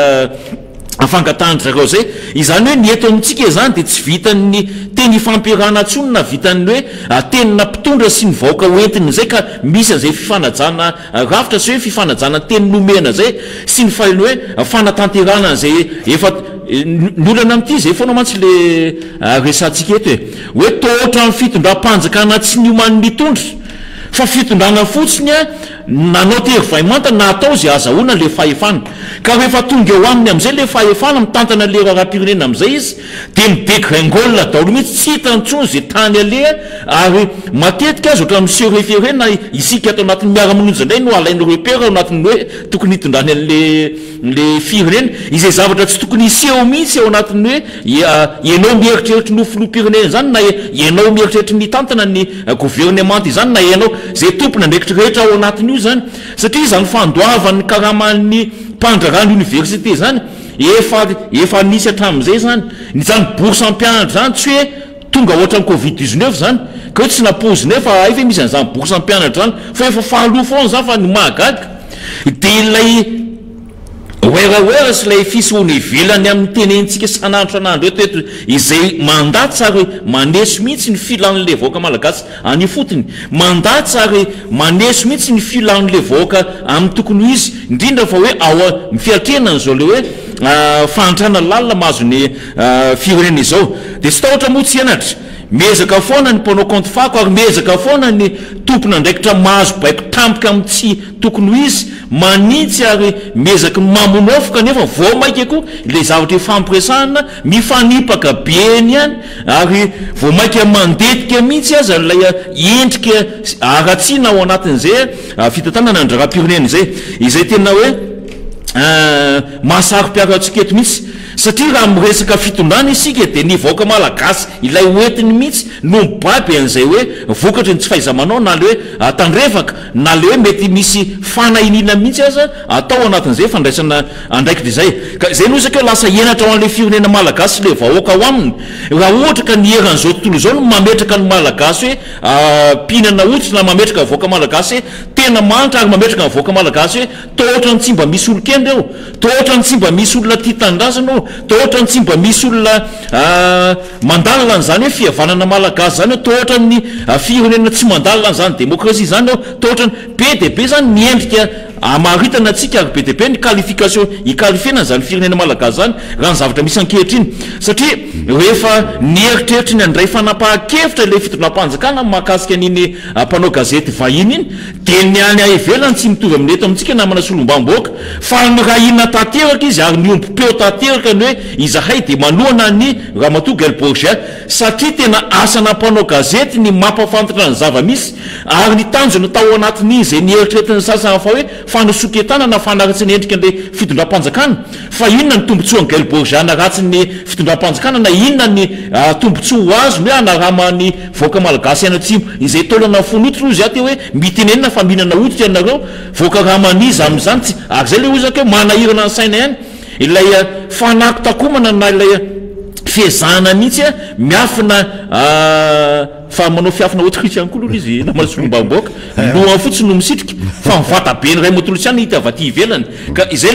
afangatahanyzareo zay izany hoe ny eto amintsika zany dia tsy vitany teny fampiarana tsony na vitany hoe tenina mpitondra sy ny vahoaka hoentiny zay ka misy an'izay fifanajana rafitra sy hoe fifanajana teny nomena zay sy ny fainy hoe fanatanterana zay efa ny olana am'ty zay foana mantsy le resantsika eto hoe tohatra amin'ny fitondram-panjakana tsy ny omany mitondra fa fitondrana fotsiny nanao teryvaimanta na atao zay azahoana le fahefana ka rehefa tonga eo aminy am'izay le fahefana mitantana le raha-pirenena am'izay izy dia midegringolna daholo mihitsy tsy hitantsony zay tany ale ary matetika azy ohatra monsieur référé na isika atao anatin'ny miara-mononja indray no alainy repère ao anatin'ny hoe tokony hitondrany an'le firenena izay zavatra tsy tokony iseho mihitsy ao anatin'ny hoe ianao mieritreritra nofinom-pirenena zany na ianao mieritreritra ny tantana ny gouvernement izany na ianao zay tompona ndraikitra rehetra ao anatiny io zany satria zany fandoavan'ny karaman'ny mpandrarany université zany efa nisy hatramin'izay zany bourse ampianatra zany tsy hoe tonga ohatra ny covid-19 zany ka hoe tsy napozina fa efa misy an'izany bourse ampianatra zany fa efa fahaloa foana zany fa ny mahagaga dia ilay oeraoera sy lay fisohony ivelany amin'ny tenentsika sanandro sanandro eto izay mandatsy ary maneso mihitsy ny filan'le vahoaka malagasy any fotony mandatsy ary maneso mihitsy ny filan'le vahoaka amin'ny tokony izy indrindra fa hoe ao mifiatrenany zao le hoe fahantrana lalina mahazo ny firenena izao dia tsy tahotra moa tsy ianatra miezaka foana ny mpanao compte fako ary miezaka foana ny tompona ndraikitra mahazo baiko tampoka amin'ny tsy tokony ho izy manitsy ary miezaka mamonofoka nefa vao maika koa le zavatra fampiresahana mifanipaka beny ihany ary vao maika mandetika mihitsy azy lay endrika aratsiana ao anatin'izay fitantanana andrara-pirenena izay tena hoe mahasary mpiara-tsika eto mihitsy satria raha miresaka fitondrana isika dia ny vahoaka malagasy ilay hoentiny mihitsy no mibaby an'izay hoe vokatra ny tsy fahaiza-manao na le hoe tandrefaka na le hoe mety misy fanahinina mihitsy aza atao anatin'izay fandraisana andraikitra izay ka zay no isaka hoe lasa enatra ao an'le firenena malagasy le vahoaka ao aminy raha ohatra ka ny eran'izao tontolo izao no mametraka ny malagasy hoe mpihinana oditra na mametraka vahoaka malagasy hoe tena manitra ary mametraka ny vahoaka malagasy hoe tohatra ny tsy mba misy olo-kendre eo tohatra ny tsy mba misy olona tia tandrazana eo tohatra ny tsy mba misy olona mandalina n'izany hoe fihavanana malagasy zany eo tohatra ny firenena tsy mandalina n'izany démocratie zany eo tohatra ny be dia be zany miendrika amaritana atsika ary be dia be ny qualification iqualifiena zany firenena malagasy zany raha ny zavatra misy ankehitriny satria rehefa nieritreritra ny andray fanapahan-kevitra le fitondram-panjakana mahakasika an'iny mpanao gazety vahiny iny dia ny any ivelany tsy mitovy amin'ny eto amintsika namana solom-bamboaka fa ny raha inona tanteraka izy ary ny ombi-peo tanteraka ny hoe izahay dia manoana ny ramatoa Gelborgia satria tena asana mpanao gazety ny mampafantatra ny zava-misy ary ny tanjona tao anatin'iny zay nieritreritra ny sasany fa hoe fanosoketana na fanaratsy ny endrika an'le fitondram-panjakana fa inona ny tombotsoa ny Gailbourg anaratsy ny fitondram-panjakana na inona ny tombotsoa ho azo hoe anaramany voaka malagasy any atsimo izay taolana fonotro izy aty hoe mitenenina fa mihinana oditra ianareo voaka ramaniza amin'izany tsy ary zay le ozaka hoe manahirana ny saina ihany ilay fanako takomana na ilay fiezahana mihitsy miafina fa manao fiafina otrikitra ihany koa aloha izy namasolombamboaka lohany fotsiny no misitrika fa mivata be ny ray amatolotsy any hita avaty ivelany ka izay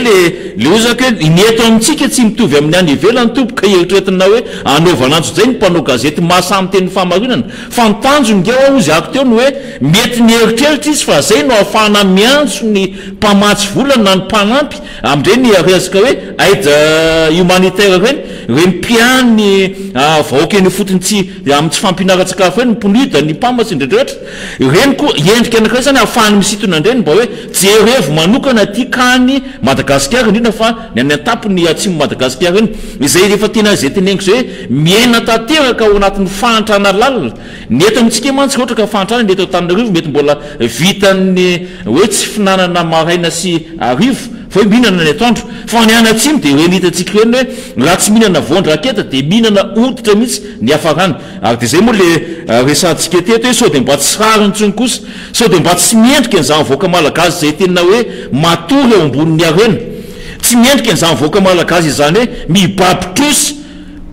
le ozaka hoe ny eto amintsika tsy mitovy amin'ny any ivelany tompoka eritreretina hoe anaovananjo zay ny mpanao gazety mahasamy teny famarinana fa nitanjony ao izy ako teo no hoe mety ny eritreritra izy fa zay no ahafahana miantso ny mpamatsy volana na ny mpanampy amindreny resaka hoe aide humanitaire reny mpiany vahoaka eny fotony tsy amin'ny tsy fampinaratsakafo eny mponida ny mpamatsy ndretrrehetra reny koa endrika anak'iray zany ahafahany misitona andreny mba hoe jerevo manokana ty kany Madagasikara indrindra fa ny any antapony atsimo Madagasikara eny izay rehefa tena zay teneniko zay hoe miaina tanteraka ao anatin'ny fahantrana lalina ny eto amintsika mantsy ohatra ka fahantrana ny eto Antananarivo mety mbola vitany hoe tsy finanana maraina sy arivo fa hoe mihinana ny atoandro fa ny any atsimo dia reny hitantsika reny hoe raha tsy mihinana voandry raketa dia mihinana oditra mihitsy ny hafarany ary dia zay moa le resantsika teto hoe sao dia mba tsy rariny ntsony kosa sao dia mba tsy miendrika n'izany voaka malagasy zay tena hoe matory eo ambonin'ny arena tsy miendrika n'izany voaka malagasy izany hoe mibaby-tosy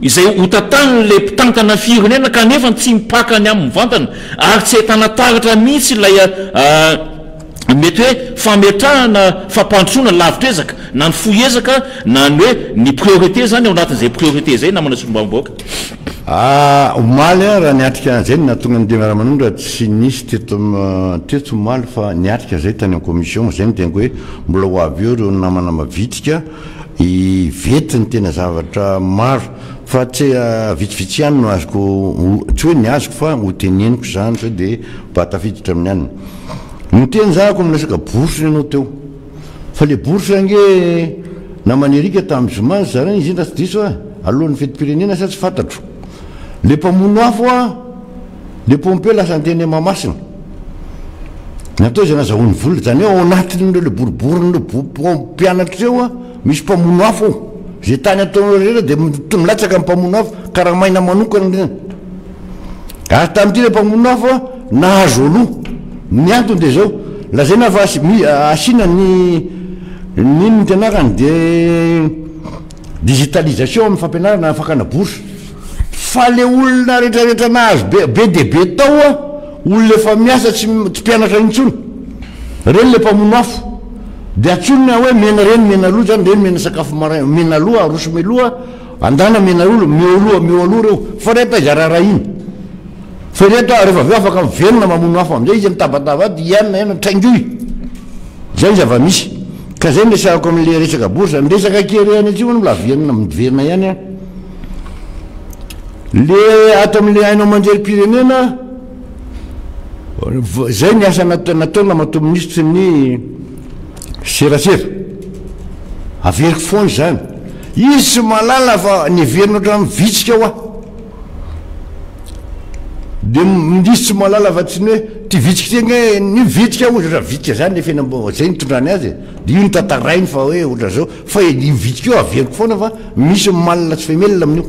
izay hotantanyle mpitantana firenena kanefa tsy mipakany amin'ny vantana ary tsy ahitana taratra mihitsy ilay mety hoe fametrahana fampandrosoana lavitrezaka na ny foezaka na ny hoe ny priorité zany ao anatin'izay priorité zay namana solombamboaka omaly raha niatrika zay natonga ny demaramanondra tsy nisy teto omaly fa niatrika zay tany commission zay nitengo hoe mbola ho avy eo reo namana mavitrika ivetiny tena zavatra maro fa tsy vitsivitsy ihany no azoko tsy hoe ny azoko fa hoteneniko zany sao dia mba tafiditra amin'ny aniny niteny zahako miresaka bourse ianao teo fa le bourse ange namanirika tamin'ny zoma zareny izy indra tsy diso alohan'ny fetim-pirenena sa tsy fantatro le mpamono afo le pompe lasa anteny mamasina natao zay nazahony vola zany hoe ao anatin'ireo le boriborin'ireo mpianatra reo misy mpamono afo zay tany ataonao rehetra dia milatsaka mpamono afo karaha maina manokana reny ary tamin'ity le mpamono afo nahazo aloha ny antony dia zao lazaina fa asina nynny tenakany dia digitalisation amin'ny fampianarana fakana bourse fa le olona rehetrarehetra nahazo be dia be tao olona efa miasa tsy mpianatra intsony reny le mpamono afo dia atsonona hoe mena reny mena loha zany reny mena sakafo maraina mena loha aroso meloha andana mena olo meo aloha reo fa rehetra izarara iny fa reheto rehefa aveo afaka miverina mamono afo amizay izy mitabataba dy ianina ena traingoy zay zava-misy ka zay resako am'le resaka bourse nresaka kereny atsio no mbola verina miverina ihany le ato am'le ainao manjery pirenena zay ny asa nataona mato ministre ny serasera averiko foany zany izy sy malala fa nyverina oatra mivitsika ao dia misy tsy malala fa tsy ny hoe ty vitsika teny nivitrika oatra vitrika zany nefa zay nitondrany azy dia io nitantarainy fa hoe oatra zao fa nivitrika eo averiko foana fa misy malala tsy femelona amin'io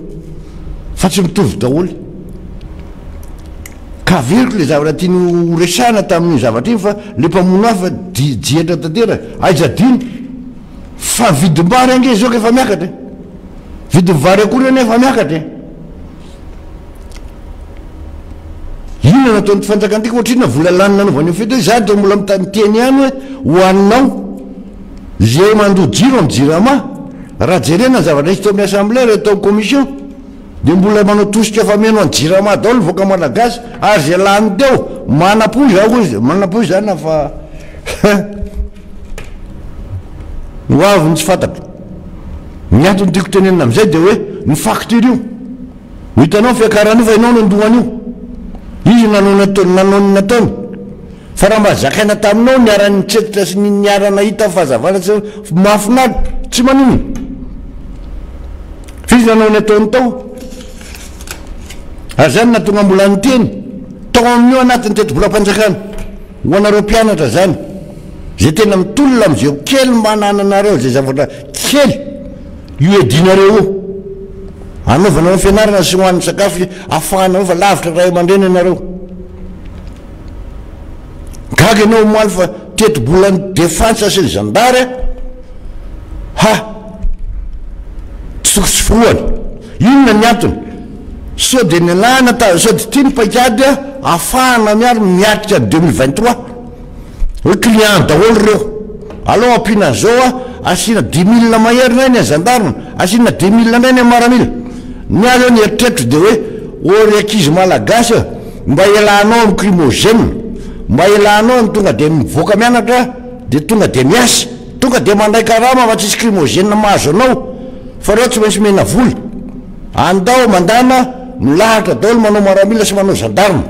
fa tsy mitovy daholy ka averiko le zavatra tiany resana tamin'ny zavatra iny fa le mpamono afa diedra tantera aizadiny fa vidim-bary ange zao ka efa miakatra vidim-vary akory ane efa miakatra inona nataony fanjakantika ohatrina vola lanina anaovany fety za to mbola miteny ihany hoe hoaninao zay mandoa jiro amin'ny jirama raha jerena zavatra izy tao amin'ny assemblée re tao commission dia mbola manao tosika fa meno any jirama daolo voaka malagasy ary zay lany teo manapoy zao izy manapoy zany fa hoavy ny tsy fantatro ny antony tiako tenenina amizay dia hoe ny facture io hitanao fiakarana io fa ianao no andohany io izy nanony nataony fa raha mba zakaina taminao niarany tsetitra sy niarana hita fahazavana tsy mahafinaritra tsy manino fizy nanony ataony tao ary zany natonga mbola nyteny tao amin'io anatiny teto mbola mpanjakana ho anareo mpianatra zany zay tena mitolona am'izay kely manananareo zay zavatra kely io edinareo anaovana ny fianarana sy hoan'ny sakafo ahafahana fa lavitra ray aman-dreny ianareo gaga ianao moaly fa tetobolany défense sy ny zandary ha tsy foany inona ny antony sao de ny alana sao de tia ny paikady ahafahana miaro miatrika 2023 hoe client daholo reo aloha ampiana zao asina 10 000 maherina iny zandarina asina 10 000 ndray ny amaramila ny azo ny eritreritro de hoe ory akizy malagasy mba ialanao amin'ny crimogène mba ialanao ny tonga de mivoaka mianatra de tonga de miasa tonga de mandray karama fa tsisy crimogène mahazo anao fa reo tsy maintsy mena vola andao mandana milahatra daholo manao maramila sy manao zandarina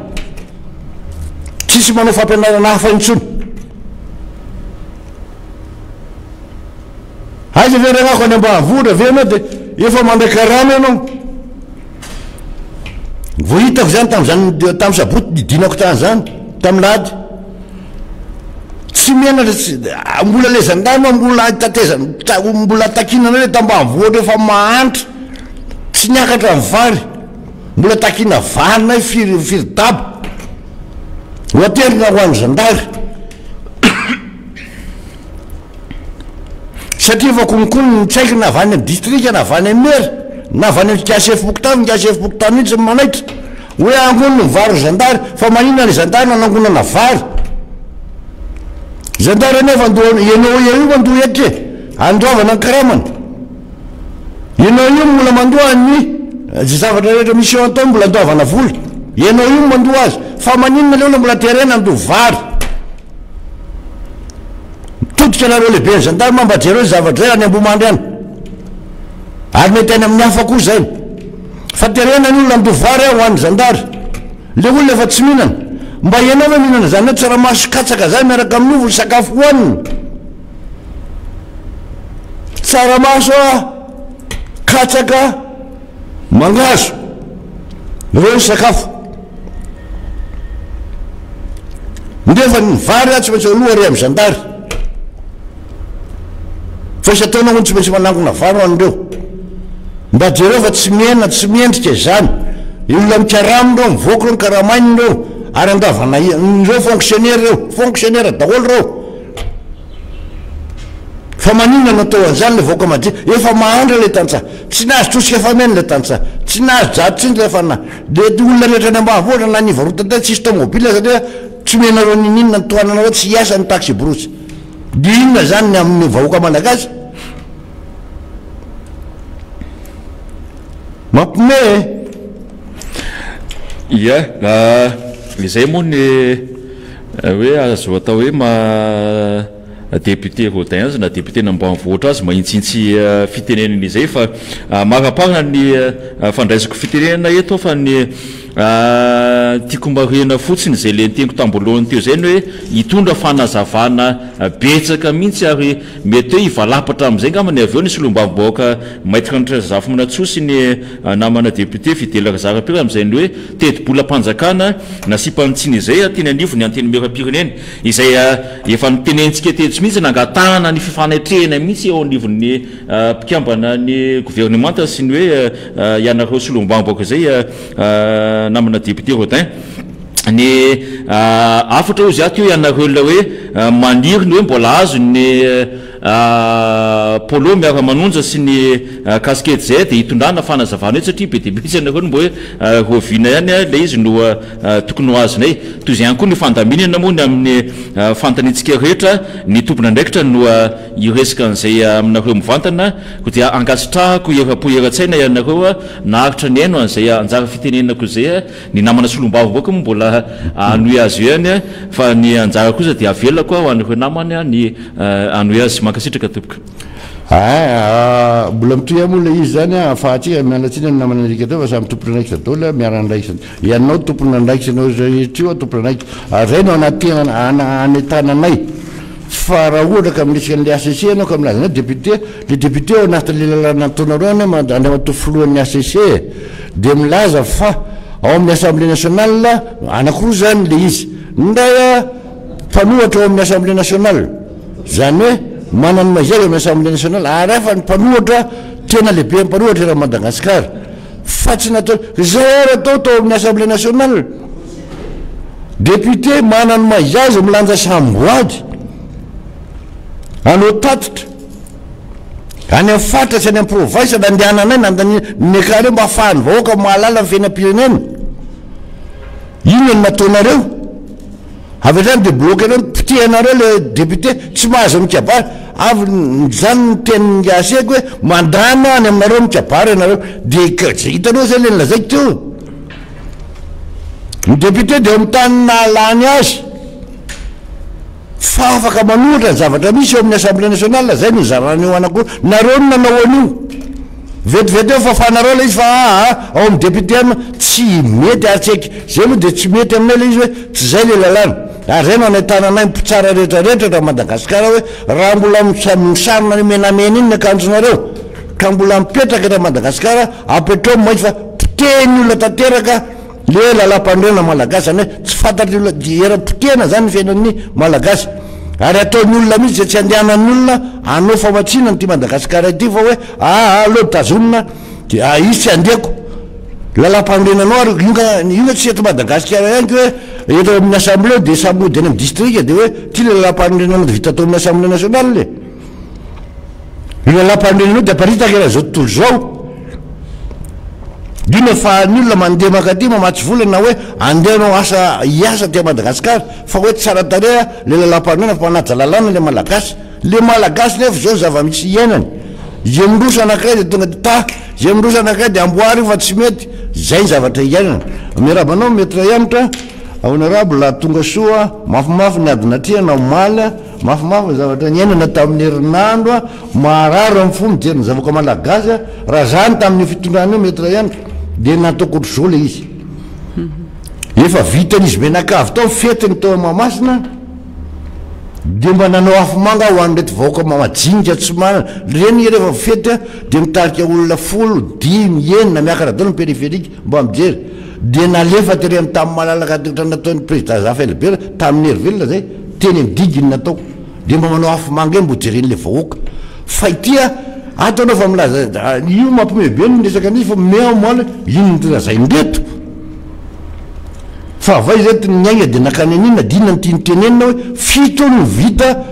tsisy manao fampianarana hafa intsony aiza ve regnako any ambanivohitra ve anao de efa mandray karama ianao vo hitako zany tam'y saboty didinako tany zany tamy lady tsy mianatra mbola le zandarina mbola tatezana mbola takinana le tambanivohitra efa mahantra tsy niakatra ny vary mbola takina valina firidabo hoaterina ho an'ny zandary satria fa konikono ny tsaiky navany amin'ny distrika navany amin'ny maire navany amin'ny kasef bokotany ny kasef bokotany mihitsy manaitra hoe angono ny vary zandary fa manina ny zandary nanangonana vary zandary anefa ianao io mandoa eke androvana ny karamana ianao io mbola mandoa ny zavatra rehetra mission atao mbola andovana vola ianao io mandoa azy fa maninona leona mbola terena ando vary todika anareo lehibe ny zandary mamba jereo zavatra zay any ambomandry any ary mety any amin'ny hafa koa zay fa terena ny olona ando vary ho an'ny zandary le olona efa tsy mihinana mba ianao ve mihinana zany hoe tsaramaso katsaka zay miaraka amin'ny ovo ny sakafo hoanina tsaramaso katsaka mangazo reo ny sakafo ndefa ny vary tsy maintsy aloha re amin'ny zandary fa isy ataonao ho tsy maintsy manangona vary hoan'ireo mba jereo fa tsy miena tsy miendrika zany olona mikaramindreo mivoaka reo mikaramainy reo ary andavana reo fonctionnaire daholo reo fa maninona natao an'izany le voaka madri efa mahandra le tantsa tsy nahazo trosika efa mena le tantsa tsy nahazo jato tsiny le fana le olona rehetra ny ambanivohitra na nivarotata tsisy tomobile satria tsy menareo ninina ny toananareo tsy hiasa ny taxi brosy de inona zany ny amin'ny vahoaka malagasy mampime ia izay moa ny hoe azo atao hoe député Rodin azy na député n'ambanivohitra azy mahitsitsy fitenenana izay fa marapahana ny fandraisako fitenenana eto fa ny tiako marena fotsiny zay le nteniko tambolohany teo zay ny hoe hitondra fanazavana betsaka mihitsy ary mety hoe hivalapatra am'izay ngamany avy eo nisy olombavy-baoaka maître Nitrazafy Minatsosy ny namana député Fidèle Razarapira am'izay ny hoe teti-bolam-panjakana nasipamitsiny izay teny anivony anteny miram-pirenena izay efa nitenentsika tetsy mihitsy nangatahana ny fifanaitrehana mihitsy eo anivon'ny mpikambana ny gouvernemanta sy ny hoe ianareo sy olombavy-baoaka zay namana député Rodin ny afatra ozy aty eo ianareo la hoe maniry ny hoe mbola azo ny polo miara-manonja sy ny casquette zay de hitondrana fanazavana hoe satria be dia be izy ianareo mbo hoe rovina ihany le izy no tokony ho azonay toy izay ihany koa ny fandaminana moa ny amin'ny fantanitsika rehetra ny tompona andraikitra no iresaka an'izay aminareo mivantana ko dia angasitrahako erapo-eratsaina ianareo naharitra ny aino an'izay anjara fitenenako zay ny namana solombavo boaka moa mbola anoe azy eo ihany fa ny anjara kosa dia avelako ho anareo namany ny anoe azy mankasitraka topoka mbola mitoy moa le izy zany afahatsika mialatsina ny namana anarika teo fa samy tompona andraikitra daholo miara-andraikitra ianao tompona andraikitra anao rehetra io tompona andraikitra zay no anatena anetananay fa raha ohatra ka miresaka n'le ACC anao ka milaza député le député ao anaty le lalana nataonareo any andray matofolohan'ny ACC de milaza fa ao amin'ny assemblée nationale anakiroa zany le izy ndray mpanohatra ao amin'ny assemblée nationale zany hoe manany mazay amin'ny assemblée nationale ary afa ny mpanohatra tena lehibe mpanohatra raha Madagasikara fa tsy natao zay ary atao tao amin'ny assemblée nationale député manany mazazy milanja samboady anao tatitra any amin'ny fatratsy any amin'ny province na andehananay nandanyekare mba ahafahany vahoaka mahalala ny fiainam-pirenena ino ny nataonareo avy zany de bloqué anao pitianareo le député tsy mahazo mikabary avy zany ny tenin'ny ngaseko hoe mandana any aminareo mikabary anareo de hitanao zay le nilazaiko teo ny député de mitany nalany azy fa afaka manohatra ny zavatra misy eo amin'ny assemblée nationale zay nizarany eo anako nareo no nanao an'io vetivety eo fafanareo le izy fa ao amin'ny député any tsy mety ary tsaiky zay aloha de tsy mety aminay le izy hoe tsy zay le lalàna ary zay no anahitana anay mpitsara rehetrarehetra raha Madagasikara hoe raha mbola misarona menamena iny ny akanjonareo ka mbola mipetraka raha Madagasikara apetreo maintsy fa piteny olona tanteraka le lalam-pandrena malagasy zany hoe tsy fantatry olona era-potena zany ny fiainan'ny malagasy ary ataon'ny olona mihitsy zay tsy andehanan'ny olona anao famatsinany ty Madagasikara ity fa hoe aloha tazonina de izy tsy andeko lalam-pandrenanao ary ina tsy eto Madagasikara ihany ko hoe eto amin'ny assemblée de samody any amin'ny district de hoe ty le lalam-pandrenanao de vita tao amin'ny assemblée nationale le lalam-pandrenanao de aparitaka raha zao tontolo zao dina fa ny olona mandeha makaty mamatsy volana hoe andehanao asa hiasa ty Madagasikara fa hoe tsara tareha le lalam-pandrena fa manaja lalàna le malagasy nefa zao zava-misy iainany zay miroso anankiray de tonga de zay miroso anankiray de amboary fa tsy mety zay ny zavatra iainana mirabanao mety raha ianatra honorable la tonga soa mafimafy ny adinatria na maly mafimafy zavatra nyainana tamin'ny herinandro mararo amin'ny fo mijery ny zavoka malagasy raha zany tamin'ny fitondrana io mety raha ianatra de nataoko zao le izy efa vitan'izy menakavy tao fetiny tao Mahamasina de mba nanao afomanga ho an'rety vahoaka mamajinika tsy manana reny rehefa fety de mitarika olona 10 miaka radona périphérique mba mijery de nalefa tery amin'ny tamin'ny malalaka tetra nataon'ny président Raphaël Bera tamin'ny Herville zay teny midiginy natao de mba manao afomanga mbo jereny le vahoaka fa itya ataonao fa milaza io mampimebe ny resaka an'izy fa mea moala ino tena zay ndeto fa vai zay niaina de nakanenina dina ny tiany tenenina hoe fito no vita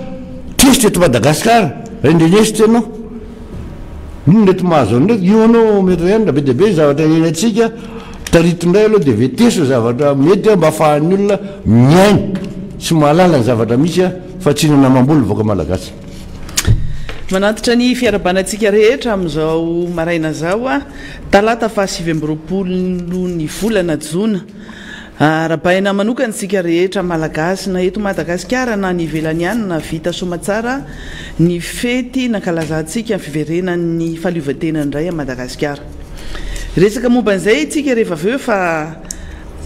testy eto Madagasikara indrenesy tenao ino reto mahazo ndraiky io anao mety ihany be de be zavatra nena atsika taritindray aloha de veteso zavatra mety mba afahan'ny olona miaina tsy mahalala ny zavatra misy fa tsy hinana mamboly voaka malagasy manatitra ny fiarabanantsika rehetra amin'izao maraina zao talata fa 7 ny volana jona rahabaina manokanytsika rehetra malagasy na eto Madagasikara na ny ivelany ihany na vita somatsara ny fety nankalazantsika fiverenan'ny fahaleovan-tena ndray a Madagasikara resaka momban'izay tsika rehefa aveo fa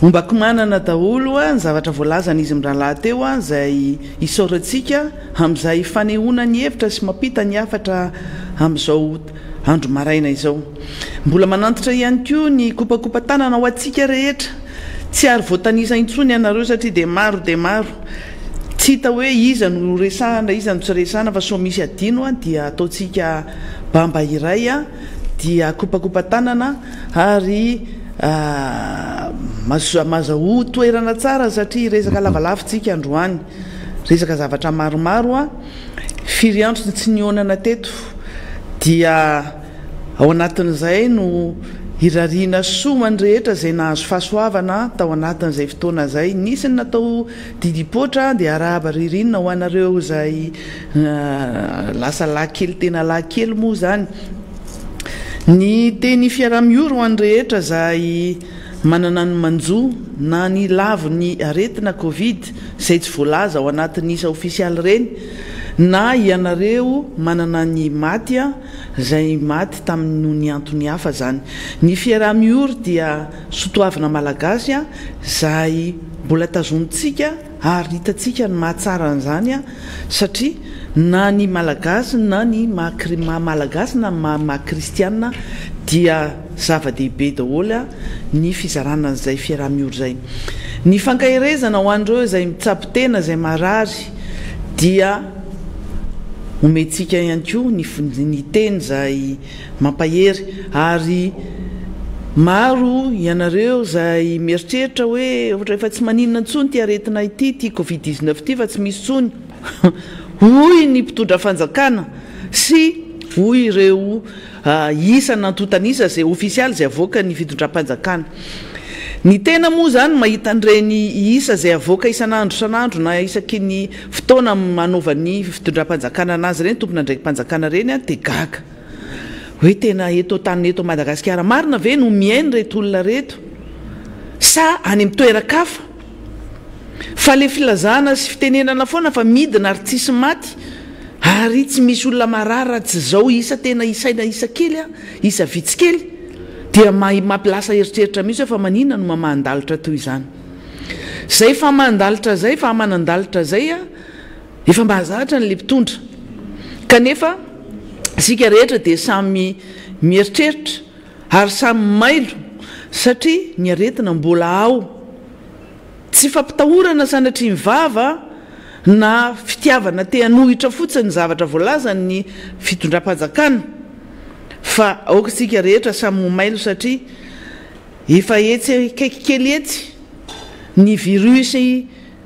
ombako manana daholo ny zavatra voalazan'izy mirahalahy teo zay isaorantsika amin'izay fanehoana ny hevitra sy mampita ny hafatra amin'izao andro maraina izao mbola manantitra ihany koa ny kopakopa-tanana ho antsika rehetra tsy ary voatanisa intsony ianareo satria de maro tsy hita hoe iza no resahana iza no tsy resahana fa so misy adino dia ataotsika bamba iray dia kopakopa-tanana ary mazaho toerana tsara satria resaka lavalavitsika androany resaka zavatra maromaro firiantro tsy nionana teto dia ao anatin'izay no irariana somany rehetra zay nahazo fahasoavana tao anatin'izay fotoana zay nisy ny natao didipotra dia arahaba ririnina ho anareo zay lasa lahy kely tena lahy kely moa zany ny teny fiara-mioro ho any rehetra zay manana ny manjo na ny lavo ny aretina covid zay tsy voalaza ao anatin'isa ofisialy reny na ianareo manana ny maty zay maty tamin'ny ny antony hafa zany ny fiara-mioro dia sotoavina malagasy zay mbola tazonitsika ary hitatsika ny mahatsara an'izany satria na ny malagasy na ny malagasy na mahakristiana dia zava-dehibe daholo ny fizarana an'izay fiara-mioro zay ny fankahirezana ho andreo zay mitsapy tena zay marary dia omentsika ihany koa ny teny zay mampahery ary maro ianareo zay mieritreritra hoe ohatra efa tsy maninona ntsony ty aretina ity covid-19 ty fa tsy misy tsony hoy ny mpitondra fanjakana sy hoy ireo isa nantotanisa zay ofisialy zay avoaka ny fitondram-panjakana. Ny tena moa zany mahita an'ireny isa zay avoaka isan'andro na isaky ny fotoana manaovany fitondram-panjakana anazy reny tompona ndraiky mpanjakana reny de gaga hoe tena eto tany eto Madagasikara marina ve no miainy reto olona reto sa any amin'ny toerakafa fa le filazana sy fitenenana foana fa midina ary tsisy maty ary tsy misy olona marara tsy zao isa tena isaina isa kely isa vitsikely dia mampilasa eritreritra mihitsy fa manina no mamandalitra toy izany zay fa mandalitra zay fa manandalitra zay efa mahazatra n'le mpitondra kanefa sika rehetra dia samy mieritreritra ary samy mailo satria ny aretina mbola ao tsy fampitahorana sanatria mivava na fitiavana te hanohitra fotsiny zavatra voalaza ny fitondram-panjakana fa aoka sika rehetra samy mailo satria efa etsy kaikykely etsy ny virus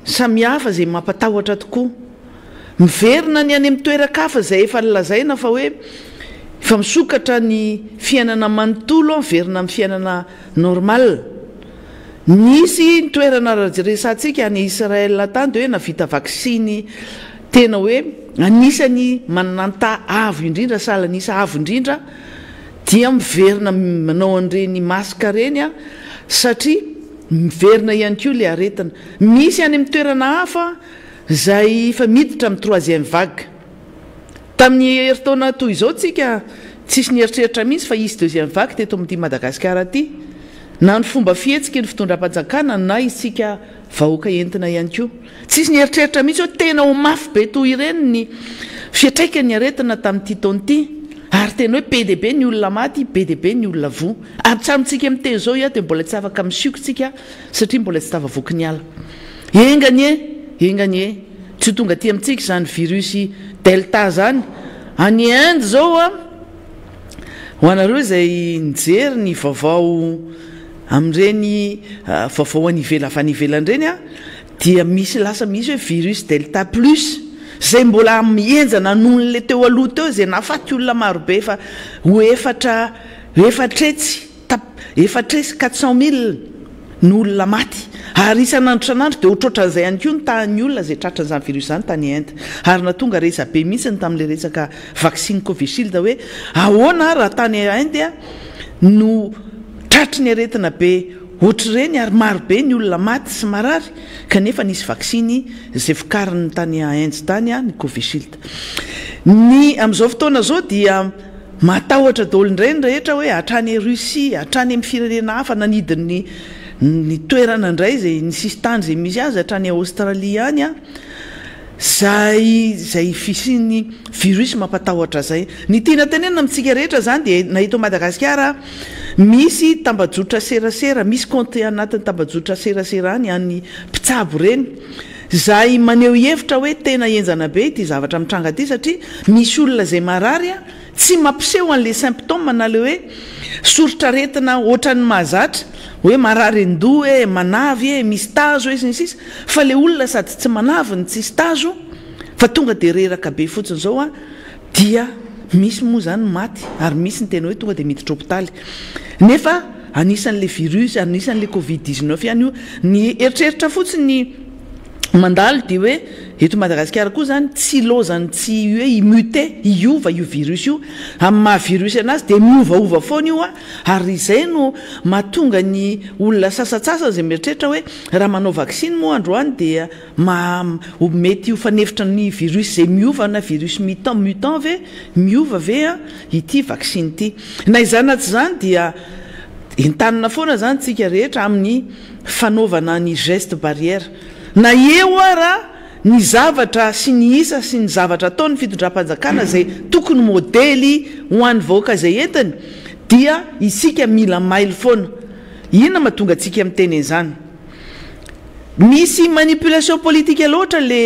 samihafa zay mampatahotra tokoa miverina ny any amin'ny toerakafa zay efa lazaina fa hoe efa misokatra ny fiainana manontolo miverina amin'ny fiainana normal. Nisy ny toerana resantsika any Israel tany de hoe navita vaksiny tena hoe anisany mananta avo indrindra salanisa avo indrindra dia miverina manao an'ireny masika reny satria miverina ihany koa le aretina. Misy any amin'ny toerana hafa zay efa miditra amin'ny 3e vague tamin'ny heritaona toy izao tsika tsisy ny eritreritra mihitsy fa isy 2e vague teto amin'ity Madagasikara ty na ny fomba fihetsika ny fitondram-panjakana na isika vahoaka entina ihany koa tsisy ny eritreritra mihitsy hoe tena ho mafy be toy ireny ny fiatraikany aretina tamin'ity taona ity ary tena hoe be de be ny olona maty be de be ny olona vo ary tsamintsika amin'teny zao dia mbola tsy afaka misiokitsika satria mbola tsy tavavoky ny ala enganye tsy tonga ty amintsika zany virus delta zany any Inde zao ho anareo zay nijery ny vaovao amin'ireny vaovao anivela fa nivelan'ireny dia misy lasa misy hoe virus delta plus zay mbola mienjana nohon'le teo aloha teo zay nafaty olona marobe fa ho efatretsy 400,000 ny olona maty ary isan'andro san'andro dia ohatroatran'izay ihany koa ny tahan'ny olona zay tratran'izany virus zany tany Inde ary natonga resa be mihitsy ny tamin'le resaka vaksiny Covishield hoe ahoana raha tany Inde no tratry ny aretina be ohatr'ireny ary marobe ny olona maty sy marary kanefa nisy vaksiny zay vokariny tany Inde tany ny Covishield. Ny amin'izao fotoana zao dia matahotra daholo indray ny rehetra hoe hatrany Russia hatrany amin'ny firenena hafa nanidiny ny toerana indray zay ny sisy tany zay misy azy hatrany Australia any zay fisiny virus mampatahotra zay. Ny tiana tenenina amintsika rehetra zany dia na eto Madagasikara misy tambajotra serasera misy compte anatin'ny tambajotra serasera any mpitsabo reny zay maneho hevitra hoe tena enjana be ity zavatra mitranga ty satria misy olona zay marary tsy mampiseho an'le symptôme na le hoe sorotra retina ohatran'ny mahazatra hoe marary ndoa hoe manavy misy tazo hoe sisy fa le olona sady tsy manavy ny tsisy tazo fa tonga de reraka be fotsiny zao dia misy moa zany maty ary misy ny tena hoe tonga de miditra hôpitaly nefa anisan'le virus anisan'le covid-19 ihany io ny eritreritra fotsiny mandalo dia hoe eto Madagasikara koa zany tsy lozany tsy hoe immuté iova io virus io amin'ny maha virus anazy dia miovaova foana io ary izay no mahatonga ny olona sasatsasa zay mieritreritra hoe raha manao vaksiny moa androany dia mety ho fanefitra ny virus zay miova na virus mutant ve miova ve ity vaksiny ity na izany tsy zany dia entanina foana zany tsika rehetra amin'ny fanaovana ny geste barrière na eo raha ny zavatra sy ny isa sy ny zavatra ataony fitondram-panjakana zay tokony modely ho an'ny vahoaka zay entiny dia isika mila mailo foana. Inona mahatonga antsika amin'ny teny izany? Misy manipulation politique loatra le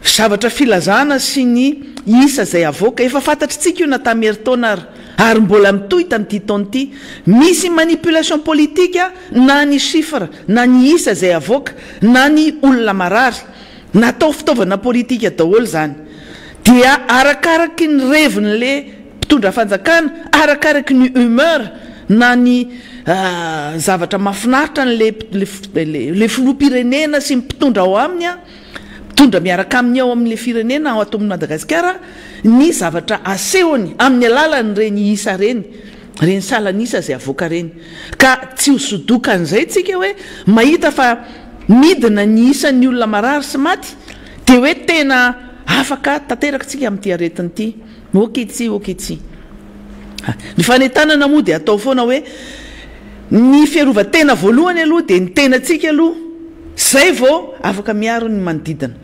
zavatra filazana sy ny isa zay avoaka efa fantatritsika io natamerytaona ary mbola mitoy tam'ty taonyity misy manipulation politika na ny chiffre na ny isa zay avoaka na ny olona marary natao fitaovana politika daholo zany dia arakaraky ny revin'le mpitondra fanjakana arakaraky ny humeur na ny zavatra mahafinaritra nle filoam-pirenena sy mpitondra ao aminy a mpitondra miaraka aminy ao amin'le firenena ao ato Madagasikara ny zavatra asehony amin'ny alalany reny isa reny salanisa zay avoaka reny ka tsy hosodoka an'izay tsika hoe mahita fa midina ny isan'ny olona marary sy maty de hoe tena afaka tanteraka tsika amin'ity aretiny ity oketsy ny fanentanana moa de atao foana hoe ny fiarovatena voalohany aloha de ny tenatsika aloha zay vao afaka miaro ny manodidina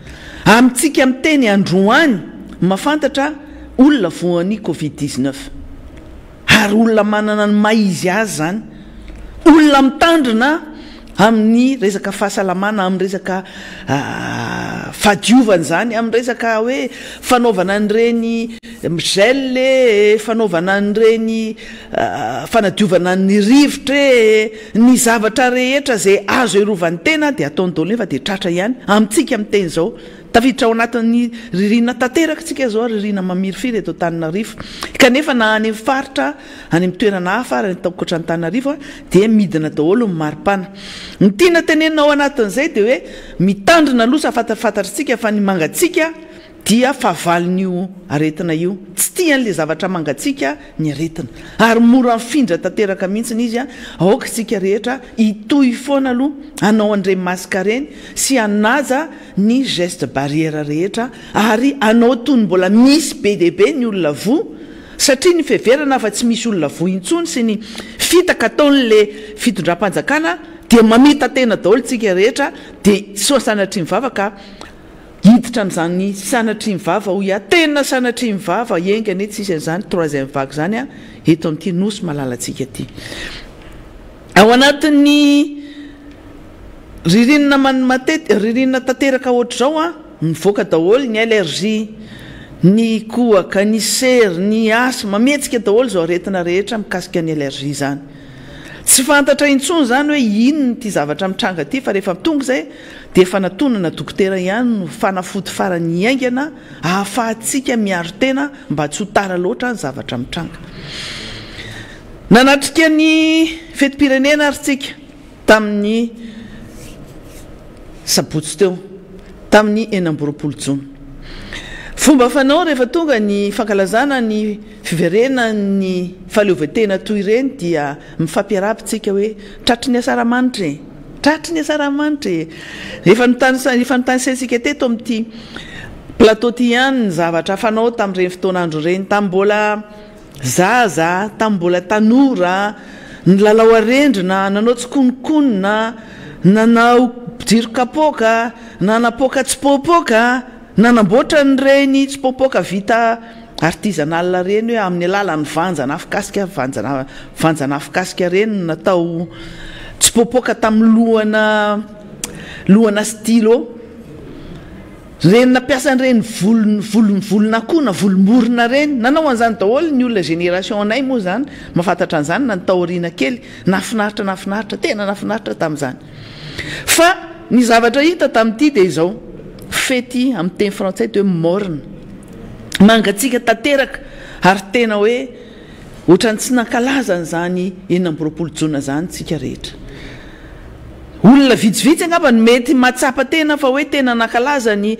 amintsika miteny androany mafantatra olona voan'ny Covid-19 ary olona manana ny maizy azy zany olona mitandrina amin'ny resaka fahasalamana amin'ny resaka fadiovana zany amin'ny resaka hoe fanaovana an'ireny gel fanaovana an'ireny fanadiovana ny rivotra ny zavatra rehetra zay azo irovan'ny tena de ataony daholo nefa de tratra ihany amintsika miteny zao tafiditra ao anatin'ny ririna tanteraka tsika zao ririna mamiry firy eto Antananarivo kanefa na any faritra any amin'ny toerana hafa ary ankoatra ny Antananarivo de midina daholo ny maripana ny tiana tenenina ao anatin'izay de hoe mitandrina aloha sa fantatritsika fa ny mangatsika dia fahavalon'io aretina io tsy tian'le zavatra mangatsika ny aretina ary mora mifindra tanteraka mihitsiny izy a aoka tsika rehetra itoy foana aloha anao andre masika reny sy anaja ny geste barrière rehetra ary anao tony mbola misy be deaibe ny olona vo satria ny fiheverana fa tsy misy olona vo intsony sy ny fitaka ataon'le fitondram-panjakana de mamita tena daholo tsika rehetra de soa sanatry mivavaka hiditra n'zany sanatry mivava ho ia tena sanatry mivava engany tsisy an'izany troisième vague zany a eto amin'ity nosy malalatsika ty ao anatin'ny ririnina ririnina tanteraka ohatra zao a mivoaka daholo ny allergie ny kohaka ny sery ny asma mihetsika daholo zao aretina rehetra mikasika ny allergie zany tsy fantatra intsony zany hoe inony ty zavatra mitranga ty fa rehefa mitonga zay de efa natonana dokotera ihany no fanafody farany aingana ahafahatsika miaro tena mba tsy ho tara loatra ny zavatra mitranga nanatrika ny fetim-pirenena ary tsika tamin'ny sabotsy teo tamin'ny 9 jona fomba fanao rehefa tonga ny fankalazana ny fiverena ny fahaleovan-tena toy ireny dia mifampiarapitsika hoe tratry ny asaramanitra tratry ny asaramanitra rehefa notanysaitsika teto amin'ity plateau ty ihany ny zavatra fanao tamin'ireny fotoanandro ireny tambola zaza tambola tanora ny lalao arendrina nanao tsikonokonona nanao jirokapoka nanapoka tsipopoka nanamboatra ny reny tsipopoka vita artisanal reny hoe amin'ny alalan'ny vanjana afikasika reny natao tsipopoka tamin'ny lohana stylo reny nampiasan'ireny volona koa na volomborona reny nanao an'izany daholo ny olona génération anay moa zany mahafantatra an'izany na nytao oriana kely nafinaritra tena nafinaritra tamin'izany fa ny zavatra hita tamin'ity de izao fety amin'ny teny frantsay de morne mangatsika tanteraka ary tena hoe ohatrany tsy nankalaza n'izany 9 jona zany tsika rehetra olona vitsivitsy angamba ny mety matsapa tena fa hoe tena nankalaza ny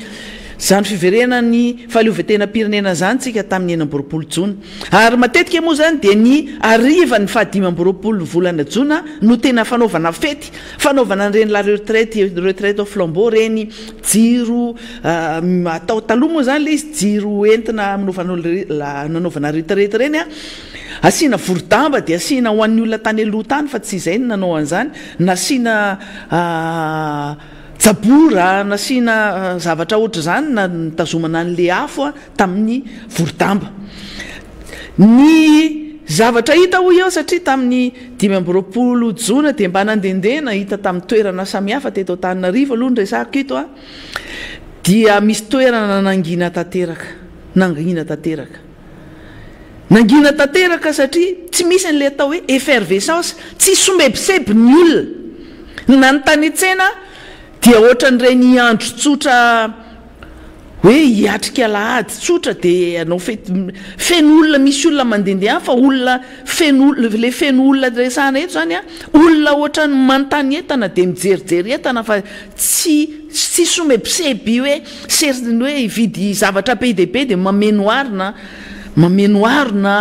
zany fiverena ny fahaleovan-tena pirenena zany tsika tamin'ny 9 jona ary matetika moa zany de ny ariva ny 15 volana jona no tena fanaovana fety fanaovana an'ireny la retraite au flambeau reny jiro atao taloha moa zany le izy jiro entina nanaovana retraite reny a asina vorodamba de asina ho an'ny olona tany aloha tany fa tsy izay ny nanao an'izany nasina jabora nasina zavatra ohatra zany na nitazomana an'le afo a tamin'ny vorodamba ny zavatra hita ho eo satria tamin'ny 15 jona de mba nandendena hita tamin'ny toerana samihafa teto Antananarivo aloha ny resako ito a dia misy toerana nangina tanteraka nangina tanteraka satria tsy misy an'le atao hoe effervescence tsy sombebiseby ny olona na ny tany an-tsena dia ohatran'ireny andro tsotra hoe hiatrika lahady tsotra dia anao feno olona misy olona mandendeha fa olona le feno olona resahana eto zany a olona ohatrany manontany entana dia mijerijery entana fa tsy somebiseby hoe seriny hoe hividy zavatra be dia be dia mamenoarina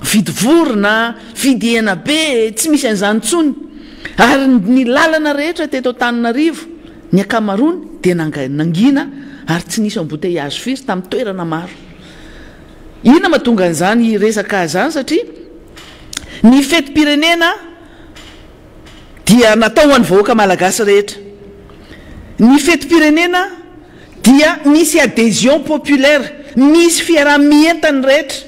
vidy vorona vidy hena be tsy misy an'izany tsony ary ny lalana rehetra teto Antananarivo ny akamarony dia nangina ary tsy nisy embouteillage firy tamin'ny toerana maro. Ina mahatonga an'izany resaka zany satria ny fetim-pirenena dia natao ho an'ny vahoaka malagasy rehetra. Ny fetim-pirenena dia misy adhésion populaire, misy fiarahamientany rehetra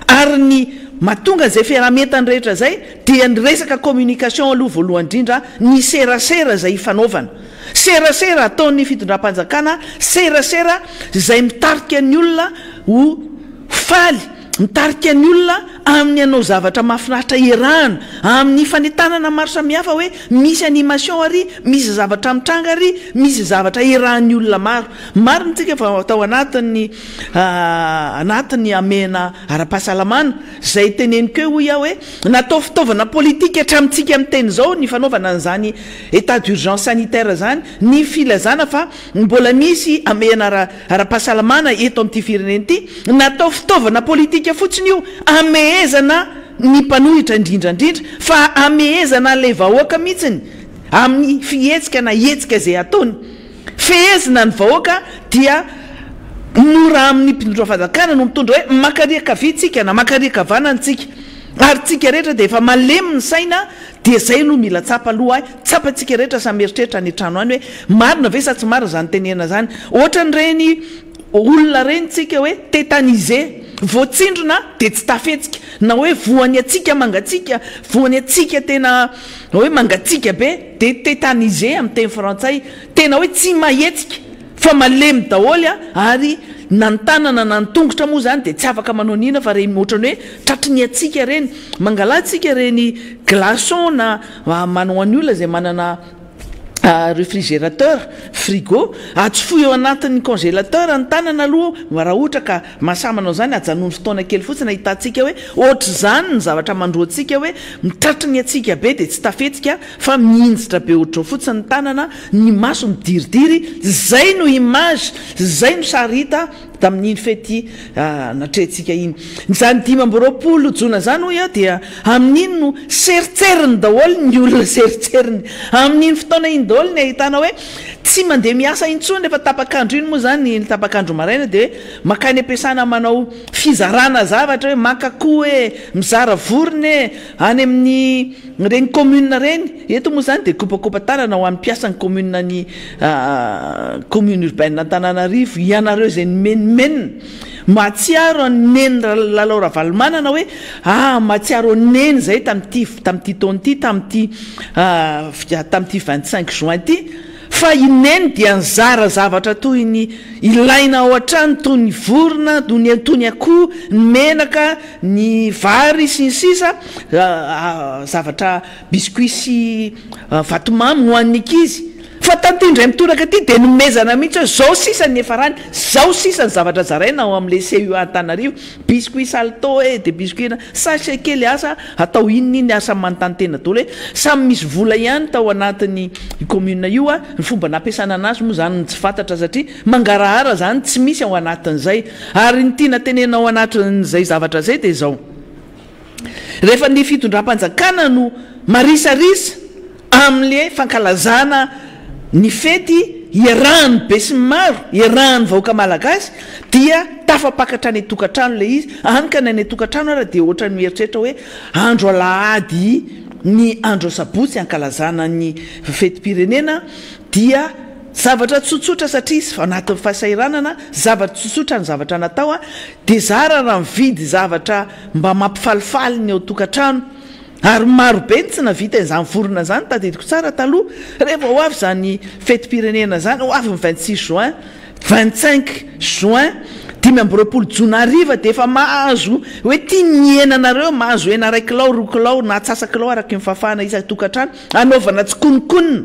ary ny mahatonga izay fiarahamientany rehetra zay dia ny resaka communication aloha voalohany indrindra ny serasera zay ifanaovana. Serasera ataon'ny fitondram-panjakana, serasera izay mitarika ny olona ho faly, mitarika ny olona amin'ny anao zavatra mahafinaritra iarahana, amin'ny fanentanana maro samihafa hoe misy animation ary, misy zavatra mitranga ary, misy zavatra iarahan'ny olona maro. Maro ntsika fa atao anatin'ny amena ara-pahasalamana izay teneniko eo ia hoe natao fitaovana politika hatramintsika amin'ny teny izao ny fanaovana an'izany état d'urgence sanitaire zany, ny filazana fa mbola misy amena ara-pahasalamana eto amin'ity firenena ity, natao fitaovana politika fotsiny io amehezana ny mpanohitra indrindrandrindra fa amehezana le vahoaka mihitsiny amin'ny fihetsika na hetsika zay ataony. Fehezina ny vahoaka dia mora amin'ny mpitondram-panjakana no mitondra hoe makariaka vitsika na makariaka vanantsika ary tsika rehetra dia efa malemy ny saina dia zay no mila tsapa aloha tsapantsika rehetra sameritreritra ny trano any hoe marina ve sa tsy marina zany tenena zany. Ohatran'ireny olona reny tsika hoe tétanisé voatsindrona dia tsy tafetsika na hoe voany atsika mangatsika, voany atsika tena hoe mangatsika be dia tétanisé amin'ny teny frantsay, tena hoe tsy mahetsika fa malemy daholo ary na ny tanana na ny tongotra moa zany dia tsy afaka manao nina fa reny ohatrany hoe tratriny atsika reny mangalatsika reny glaçon na manao an'ny olona zay manana réfrigérateur, frigo, atsofoy eo anatin'ny congélateur ny tanana aloha raha ohatra ka mahasamanao zany ajanony fotoana kely fotsiny hitantsika hoe ohatra zany ny zavatra mandroantsika hoe mitratriny atsika be dia tsy tafetsika fa mihinjitra be ohatra fotsiny ny tanana, ny maso midiridiry. Zay no image, zay no sary hita tamin'iny fety natrehantsika iny. Zany 5 jona zany hoy dia amin'iny no seritseriny daholo ny olona seritseriny amin'iny fotoana iny daholo ny ahitana hoe tsy mandeha miasa intsony rehefa tapakandro iny moa zany ny tapakandro maraina dia makany ampiasana manao fizarana zavatra hoe makakoho hoe mizara vorony any amin'ny reny commune reny eto moa zany dia kopakopa tanana ho amin'ny mpiasany commune ny commune urbaine Antananarivo ianareo zay menimena mahatsiaro neny lalao ravalomanana hoe mahatsiaro neny zay tamin'ity taona ity tamin'ity 25 juin ity fa ineny dia nizara zavatra toy ny ilaina ao an-trano toy ny vorona toy ny akoho, ny menaka, ny vary sy ny sisa, zavatra biscuit sy vatomamy ho an'ny ankizy. Fa tantindray mitoraka aty dia nomezana mihitsy hoe zao sisa ny efa rany, zao sisa ny zavatra zaraina ao amin'le CUA Antananarivo, biscuit salto dia biscuit sachet kely asa atao inoniny asa manontany tena daholo hoe samy misy vola ihany tao anatin'ny commune io ny fomba nampiasana anazy moa zany tsy fantatra satria mangarahara zany tsy misy ao anatin'izay. Ary ny tiana tenena ao anatin'izay zavatra zay dia zao rehefa ny fitondram-panjakana no marisarisa amin'le fankalazana ny fety iarahany be sy maro, iarahany vahoaka malagasy dia tafapakatra any tokantrano le izy ankana any tokantrano ara dia ohatra ny mieritreritra hoe andro alahady ny andro sabotsy ankalazana ny fetim-pirenena dia zavatra tsotsotra satria anatin'ny fahasairanana zavatra tsotsotra ny zavatra natao dia zara raha mividy zavatra mba mampifalifaly ny ao tokantrano ary maro be tsy navita izany vorona zany tadidiko tsara taloha rehefa ho avy zany fetim-pirenena zany ho avy ny 26 juin 25 juin 5 jonariva de efa mahazo hoe tia nienanareo mahazo ena ray kilao 2 kilao na atsasa kilao araky mifafahana isa-tokantrano anaovana tsy konikonina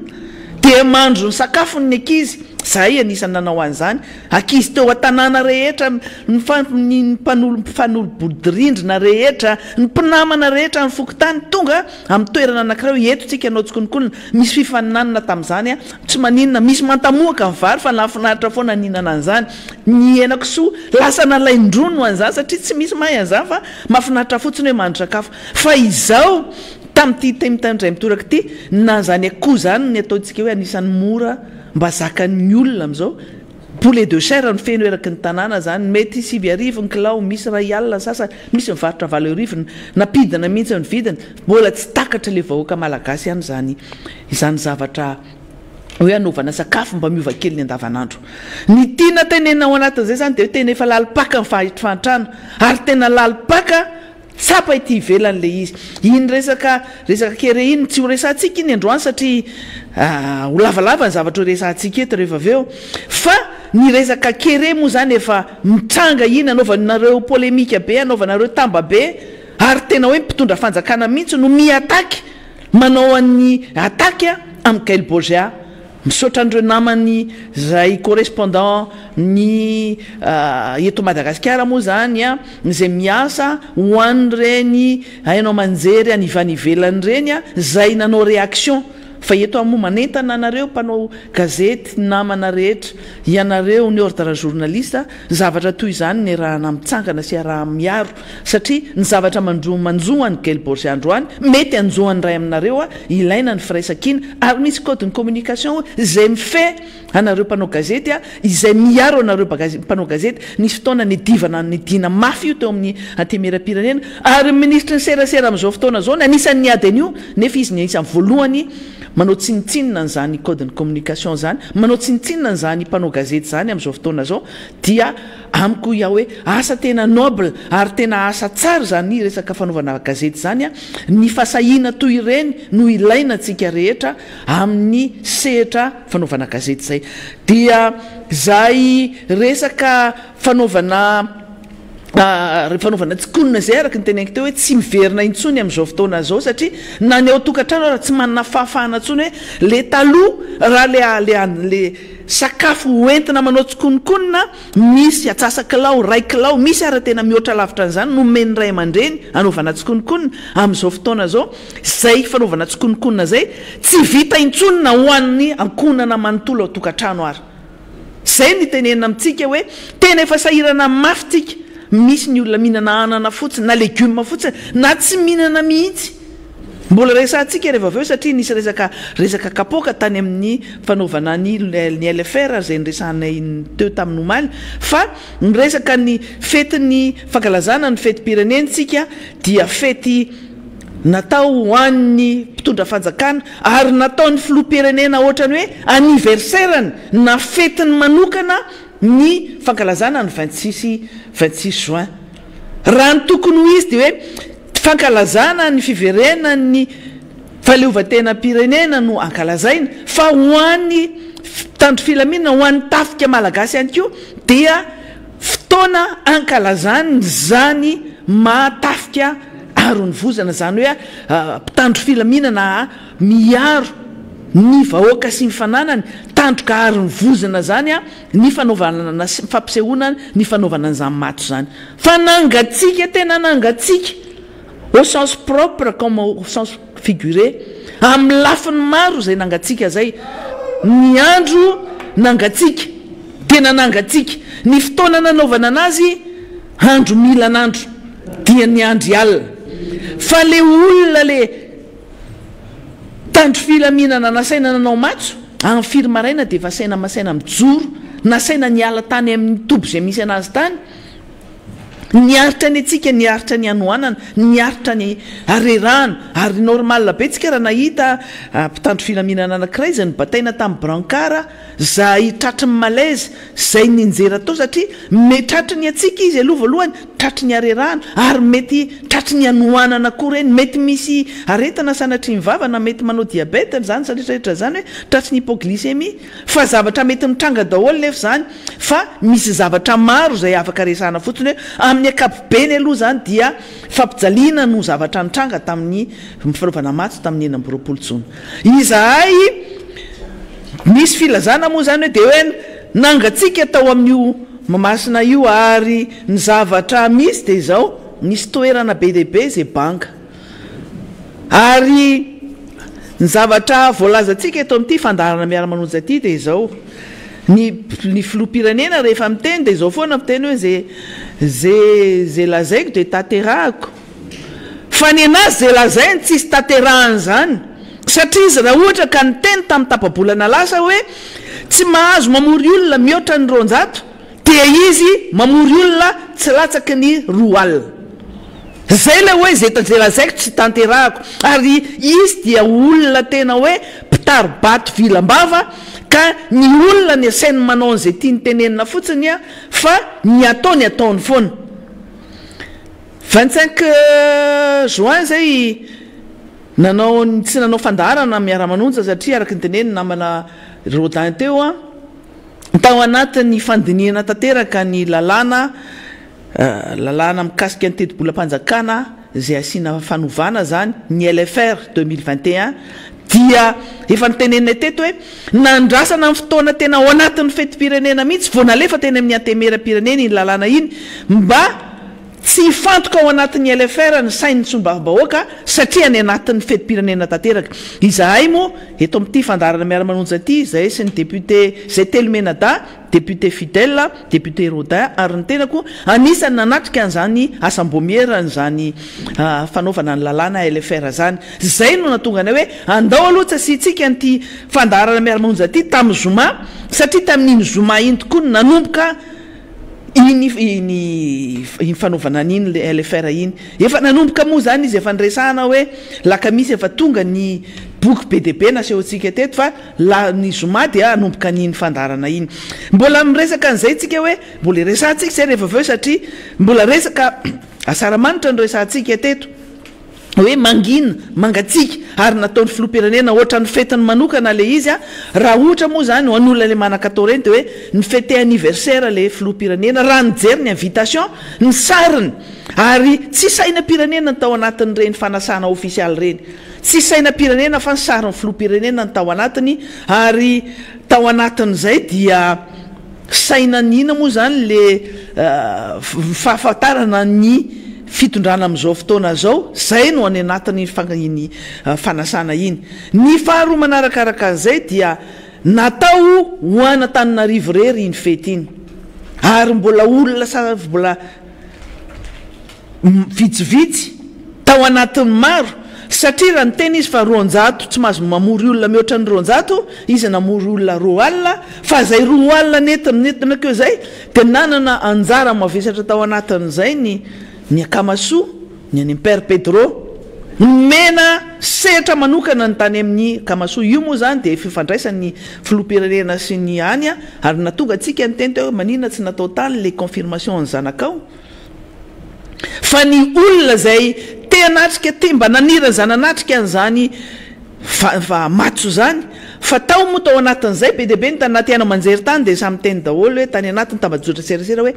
de mandro ny sakafony ny ankizy zahay anisany nanao an'izany ankizy teo an-tanàna rehetra ny mfanolobodirindrina rehetra ny mpinamana rehetra ny fokotany tonga amin'ny toerana anankiray eto tsika anao tsy konikonina misy fifaninanina tamin'izany a tsy maninona misy mantamoaka ny vary fa nafinaritra foana ninana an'izany ny enako soa lasa nalaindrono an'izany satria tsy misy mahay an'izany fa mafinaritra fotsiny hoe mandro sakafo fa izao tamin'ity temitandray mitoraka ity na zany akoho zany ny ataontsika hoe anisan'ny mora mba zakan'ny olona am'izao poulet de chair ny feno eraky ny tanàna zany mety 7 ny kilao misy ray alina sasa misy mivarotra 7 napidina mihitsy ny vidiny mbola tsy takatra le vahoaka malagasy ihany izany zavatra hoe anaovana sakafo mba miova kely ny andavanandro ny tiana tenena ao anatin'izay zany de hoe tena efa lalipaka ny fahitrano ary tena lalipaka tsapa ity ivelan'le izy iny resaka kere iny tsy ho resantsika iny androany satria ho lavalava ny zavatra ho resantsika eto rehefa aveo fa ny resaka kere moa zany efa mitranga iny anaovanareo polemika be anaovanareo tamba be ary tena hoe mpitondra fanjakana mihitsy no miataky manao an'ny ataky amin'ny Gaël Borgia misaotra andreo namany zay correspondant ny eto Madagasikara moa zany a zay miasa ho any reny hainao manjery anivanivelany reny a zay nanao réaction fa eto amoa manentana anareo mpanao gazety namana rehetra ianareo ny ordre journaliste zavatra toy izany ny raha namitsangana sy raha miaro satria ny zavatra manjoany Gaël Borgia androany mety anjoany ray aminareo a ilaina ny firaisakina ary misy code de communication zay mife anareo mpanao gazety a izay miaro anareo mpanao gazety nisy fotoana ny divana ny dina mafy io teo amin'ny antemera-pirenena ary ministre ny serasera amin'izao fotoana zao anisan'ny niady an'io nefa izy ny isan'ny voalohany manao tsinitsinina n'izany code de communication zany manao tsinitsinina n'izany mpanao gazety zany amin'izao fotoana zao dia amiko ia hoe asa tena noble ary tena asa tsara zany resaka fanaovana gazety zany a ny fasahina toy ireny no ilaina antsika rehetra amin'ny sehatra fanaovana gazety zay dia zay resaka fanaovana tsikonina zay araky ny teneniko teo hoe tsy miverina intsony amin'izao fotoana zao satria na ny ao tokantrano raha tsy manana fahafahana ntsony hoe le taloha raha le sakafo hoentina manao tsikonikonina misy atsasa kilao ray kilao misy ara tena mihoatra lavitra an'izany nomeny ray aman-dreny anaovana tsikonikonina amin'izao fotoana zao zay fanaovana tsikonikonina zay tsy vita intsonina ho an'ny ankonana manontolo ao tokantrano ary zay ny tenena amintsika hoe tena efa sahirana mafytsika misy ny olona mihinana anana fotsiny na legioma fotsiny na tsy mihinana mihitsy mbola resantsika rehefa aveo satria nisy resaka kapoka tany amin'ny fanaovana ny LFR zay nyresanay teo tamin'ny omaly fa nyresaka ny fetiny fankalazana ny fety-pirenentsika dia fety natao ho an'ny mpitondra fanjakana ary natao ny filoha-pirenena ohatrany hoe anniversairany na fetiny manokana ny fankalazana ny 26 juin raha ny tokony ho izy de hoe fankalazana ny fiverena ny faleovan-tena-pirenena no ankalazaina fa ho an'ny tandro filaminana ho an'ny tafika malagasy ihany koa dia fotoana ankalazany zany mahatafika arony vozana zany hoe mpitandro filaminana miaro ny vahoaka sy mifananany tandroka arony vozana zany a ny fanaovana fampisehoana ny fanaovana an'izany mato zany fa nangatsika tena nangatsika au sens propre comme au sens figuré amin'ny lafiny maro zay nangatsika zay ny andro nangatsika tena nangatsika ny fotoana nanaovana anazy andro milan'andro dia ny andro alina fa le olona le tandro filaminana nasaina nanao matso amin'ny firmaraina dia efa saina masaina mijoro nasaina niala tany amin'ny tobo zay misy anazy tany niaritra ny atsika niaritra ny anoanana niaritra ny arerahana ary normal be tsika raha nahita mpitandro filaminana anankiray zay nybataina tamin'ny brankara zay tratry ny malaise zay ninjera tao satria metratra ny atsika izy aloha voalohany tratry ny arerahana ary mety tratry ny anohanana koa reny mety misy aretana sanatry mivavana mety manao diabeta zany saretrarehetra zany hoe tratry ny hypoglycémie fa zavatra mety mitranga daholo nefa zany fa misy zavatra maro zay afaka resahana fotsiny hoe amin'ny akapobeny aloha zany dia fampijaliana no zavatra mitranga tamin'ny fanaovana matso tamin'ny 9 jona izahay misy filazana moa zany hoe de hoe nangatsika tao amin'io mamasina io ary ny zavatra misy de zao nisy toerana be dehibe zay banka ary ny zavatra voalazantsika eto amin'ity fandarana miara-manonjy aty de zao ny filopirenena rehefa miteny de zao foana miteny hoe zay lazaiko de taterahako fa ny anazy zay lazainy tsisy taterahany zany satria izy raha ohatra ka ny teny tamin'ny tapabolana lasa hoe tsy mahazo mamory olona mihoatra ny 200 dia izy mamory olona tsy latsaky ny 2 alina zay le hoe zay lazaiko tsy tanterahako ary izy dia olona tena hoe mpitarobato vilambava ka ny olona ny asainy manao an'izay tiany tenenina fotsiny a fa ny ataony foana 25 juin zay tsy nanao fandarana miara-manonja satria araky ny teneniny namana Rodin teo a tao anatin'ny fandinihana tanteraka ny lalàna mikasika ny teti-bolam-panjakana zay asiana fanovana zany ny LFR 2021 dia efa nitenenina teto hoe nandrasana amin'ny fotoana tena ao anatin'ny fetim-pirenena mihitsy vao nalefa teny amin'ny antemera-pirenena iny lalàna iny mba tsy fantoka ao anatin'ny LFR ny sainy tsombabahoaka satria ny anatin'ny fetim-pirenena tanteraka izahay moa eto amin'ity fandarana miara-manonjy aty zay sy ny député zay telo menada député Fidèle député Rodin ary ny tenako anisany nanatrika an'izany asambomierany zany fanaovana ny lalàna LFR zany zay no natonga anay hoe andao aloha tsy asiantsika nyity fandarana miara-manonjy aty tamin'ny zoma satria tamin'iny zoma iny tokoa no nanomboka iny fanaovana an'iny le LFR iny efa nanomboka moa zany izy efa niresahana hoe lakamisy efa tonga ny boky BDP nasehoantsika teto fa ny zoma dia anomboka n'iny fandarana iny mbola miresaka an'izay tsika hoe mbola resahantsika zay rehefa aveo satria mbola resaka asaramanitra ny resahantsika teto hoe mangina mangatsika ary nataon'ny filopirenena ohatra ny fetiny manokana le izy a raha ohatra moa zany ho an'olona le manakatao reny de hoe ny fete anniversaire le filopirenena raha nijery ny invitation ny sariny ary tsy sainam-pirenena ny tao anatin'ny reny fanasana ofisialy reny tsy sainam-pirenena fa ny sarin'ny filopirenena ny tao anatiny ary tao anatin'izay dia sainan'ina moa zany le fahafantarana ny fitondrana amin'izao fotoana zao zay no any anatin'ny fangahiny fanasana iny ny faharoa manarakaraka an'izay dia natao ho ana Antananarivo rery iny fety iny ary mbola olona mbola vitsivitsy tao anatin'ny maro satria raha ny tena izy fa 200 tsy mahazo mamory olona mihoatra ny 200 izy namory olona 2 alina fa zay 2 alina nentina keo zay de nanana anjara mavesatra tao anatin'izay ny akamasoa ny any Père Pedro mena sehatra manokana ny tany amin'ny akamasoa io moa zany de fifandraisan'ny filopirenena sy ny any ary natonga atsika ny teny teo manina tsy natao tany le confirmation ny zanakao fa ny olona zay te anatrika te mba nanirany zananatrika an'izany fa matso zany fa tao moa tao anatin'izay be dehibe ny tany natiana manjery tany de samy teny daholo hoe tany anatiny tambajotra serasera hoe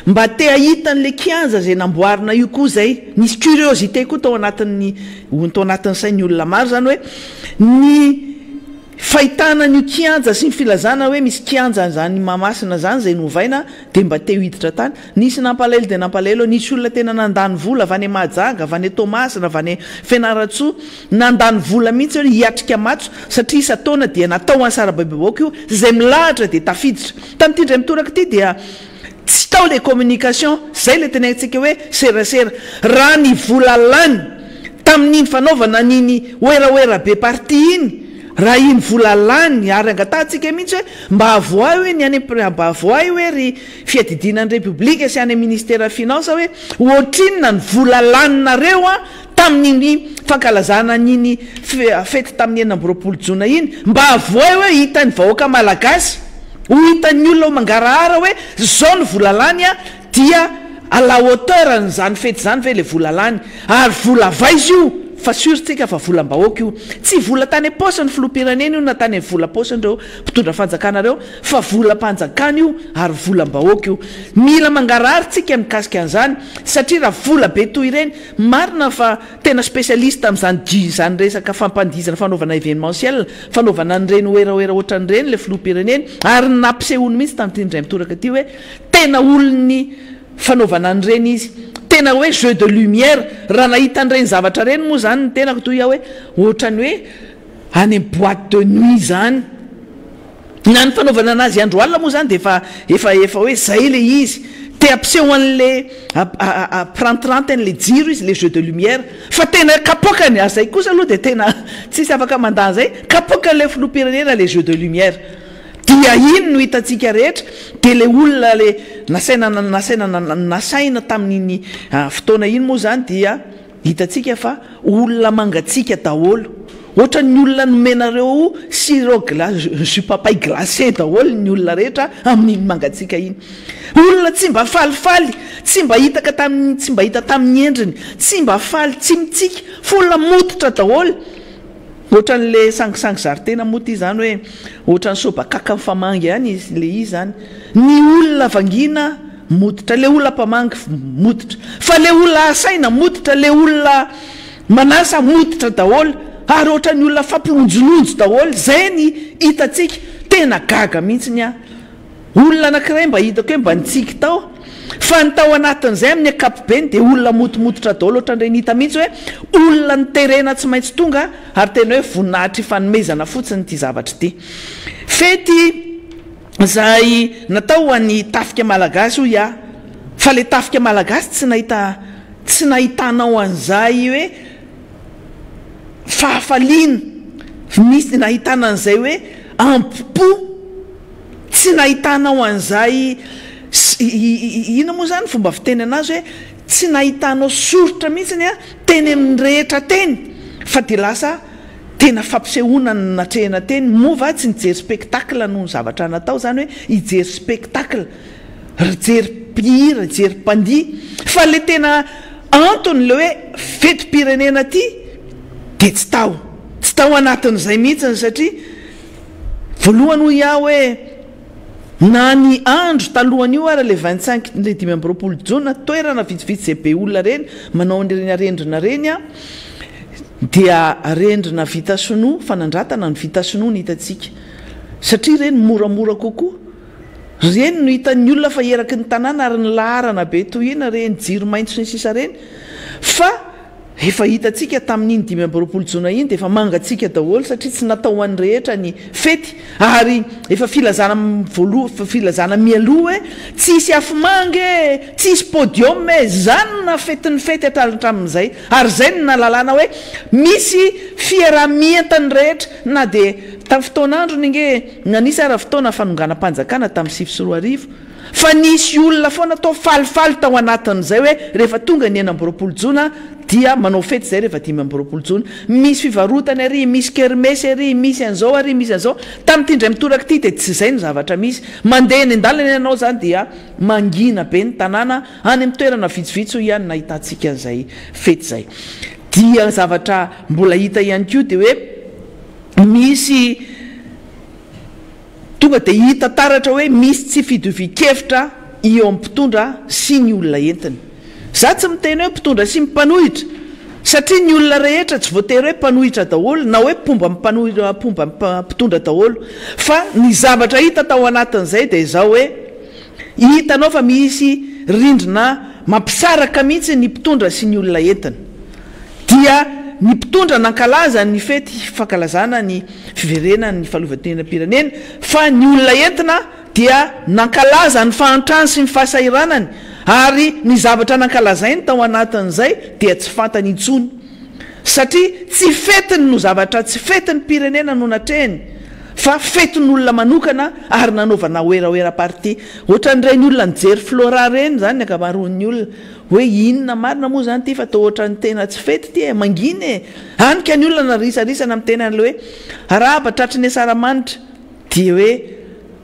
mba te ahitan'le kianja zay namboarina io koa zay nisy curiosité koa tao anatin'ny sainy olona maro zany hoe ny fahitana ny kianja sy ny filazana hoe misy kianja zany mamasina zany zay novaina de mba te hiditra tany nisy nampalelo de nampalelo nisy olona tena nandany vola avany Mahajanga avany Tomasina avany Fianaratsoa nandany vola mihitsy hoe hiatrika matso satria isataona dia natao ansarababebaoko io zay milahatra de tafiditra tamin'ity ndray mitoraka ity dia tsy tao le communication zay le tenaitsika hoe serasera raha ny vola lany tamin'iny fanaovana niny oeraoera be parti iny raha iny vola lany ary angatatsika mihitsy hoe mba avoay hoe ny any mba avoay hoe ry fiadidinan'ny république sy any ministère finance hoe ohatrinona ny vola laninareo a tamin'iny fankalazana nyny fety tamin'ny 9 jona iny mba avoay hoe hitany vahoaka malagasy ho hitan'ny olona mangarahara hoe zao ny vola lany a dia à la hauteur n'izany fety zany ve le vola lany ary vola vaizy io fa sursika fa volam-bahoaka io tsy vola tany am-paosiny filoham-pirenena io na tany amin'ny volam-paosiny reo mpitondra fanjakana reo fa volam-panjakana io ary volam-bahoaka io mila mangarary tsika mikasika an'izany satria raha vola be toy ireny marina fa tena spécialiste amin'izany di zany resaka fampandizana fanaovana événementiel fanaovana an'ireny oeraoera ohatra n'ireny le filoham-pirenena ary nampisehoany mihitsy tamin'ity ndray mitoraka ty hoe tena olony fanaovana an'ireny izy tena hoe jeu de lumière raha nahita an'ireny zavatra reny moa zany ny tenako toy ia hoe ohatrany hoe any boîte de nuit zany na ny fanaovana anazy andro alina moa zany de efa hoe zay le izy te ampiseho an'le prantranteny le jiro izy le jeu de lumière fa tena kapokany azay kosa aloha de tena tsisy afaka mandany zay kapokan'le filoham-pirenena le jeu de lumière dia iny no hitantsika rehetra de le olona le nasaina tamin'iny fotoana iny moa zany dia hitantsika fa olona mangatsika daholo ohatra ny olona nomenareo sirop jupapay glacé daholo ny olona rehetra amin'iny mangatsika iny olona tsy mba falifaly tsy mba hita tamin'ny endriny tsy mba faly tsy mitsika folona mototra daholo ohatran'le sangisangy zaritena moa ty zany hoe ohatran'ny sobakaka mifamangy any izy le izy zany ny olona vangina mototra le olona mpamangy mototra fa le olona asaina mototra le olona manasa mototra daholo ary ohatran'ny olona fampilonjononjo daholo zay ny hitatsika tena gaga mihitsy ny a olona anankiray mba hitako hoe mba nitsiky tao fa ny tao anatin'izay amin'ny akapobeny de olona motomototra daholo ohatran'ireny hita mihitsy hoe olona nyterena tsy maintsy tonga ary tena hoe voninahitra ifanomezana fotsiny ty zavatra ty fety zay natao any tafika malagasy io ia fa le tafika malagasy tsy nahitanao an'izay hoe fahafaliana misy nahitana an'izay hoe ampopo tsy nahitanao an'izay ina moa zany fomba fiteny anazy hoe tsy nahitanao sorotra mihitsiny a teny amin'ny rehetra teny fa de lasa tena fampisehoana ny natrehana teny mova tsy nijery spectacle noho ny zavatra natao zany hoe hijery spectacle rijery mpihira hijery mpandia fa le tena antony le hoe fetim-pirenena ty de tsy tao anatin'izay mihitsiny satria voalohany ho ia hoe na ny andro talohany io ara le 25 le 5 jona toerana vitsivitsy zay be olona reny manao nyreny arendrina reny a dia arendrina vita sonoa fanandratana ny vita sonoa ny hitatsika satria reny moramora kokoa reny no hitan'ny olona fa eraky ny tanàna ary ny laharana be toy ina reny jiro maintso ny sisa reny fa efa hitatsika tamin'iny 5 jona iny de efa mangatsika daholo satria tsy natao any rehetra ny fety ary efa filazana filazana mialoha hoe tsisy afimangy tsisy podium zany na fetin'ny fety hatramin'izay ary zay ny nalalana hoe misy fiarah-mientany rehetra na de tamin'ny fotoanandro ninge nanisy ara fotoana fanonganam-panjakana tamin'ny 7 fa nisy olona foana tao falifaly tao anatin'izay hoe rehefa tonga ny 9 jona dia manao fety zay rehefa 10 jona misy fivarotany ary misy kermesy ary misy an'izao ary misy an'izao tamin'ity ndray mitoraka ty de tsy zay ny zavatra misy mandeha ny andalana ianao zany dia mangina be ny tanàna any amin'ny toerana vitsivitsy ho ihany nahitantsika an'izay fety zay dia zavatra mbola hita ihany koa de hoe misy tonga de hita taratra hoe misy tsy fidovikevitra eo amin'ny mpitondra sy ny olona entiny za tsy miteny hoe mpitondra sy mipanohitra satria ny olona rehetra tsy voatery hoe mpanohitra daholo na hoe pomba mpitondra daholo fa ny zavatra hita tao anatin'izay de zao hoe hitanao fa misy rindrina mampisaraka mihitsy ny mpitondra sy ny olona entiny dia ny mpitondra nankalaza ny fety fankalazana ny fiverena ny fahaleovantenam-pirenena fa ny olona entina dia nankalaza ny fahantrany sy ny fahasairanany ary ny zavatra nankalazainy tao anatin'izay dia tsy fantany intsony satria tsy fetiny no zavatra tsy fetiny pirenena no natrehany fa fetin'olona manokana ary nanaovana oeraoera parti ohatran'ireny olona nijery flora reny zany ny akamaroan'ny olona hoe inona marina moa zany ty fa to ohatran'ny tena tsy fety ty manginy anika ny olona narisarisa-na amin'ny tena an'le hoe arahaba tratry ny asaramanitra dia hoe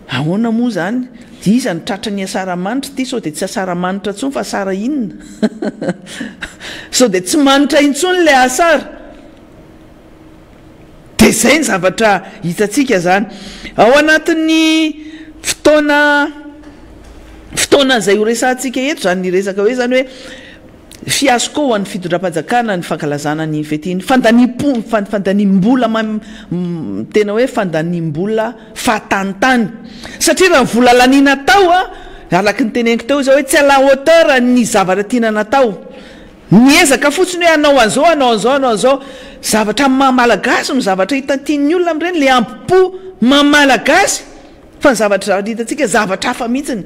ahoana moa zany iza ny tratra ny asaramanitra ty sao de tsy asaramanitra ntsony fa asara inona sao de tsy manitra intsony le asara de zay ny zavatra hitatsika zany ao anatin'ny fotoana zay ho resantsika eto zany ny resaka hoe zany hoe fiasco ho an'ny fitondram-panjakana ny fankalazana ny fetiny fandanimbola tena hoe fandanimbola fahatanitany satria raha vola lanina tao alaky ny teneniko teo zao hoe tsy ala hauteur ny zavatra tiana natao niezaka fotsiny hoe anao an'zao zavatra mamalagasy no zavatra hitatian'ny olona am'ireny le ampo mamalagasy fa ny zavatra hitatsika zavatra hafa mihitsiny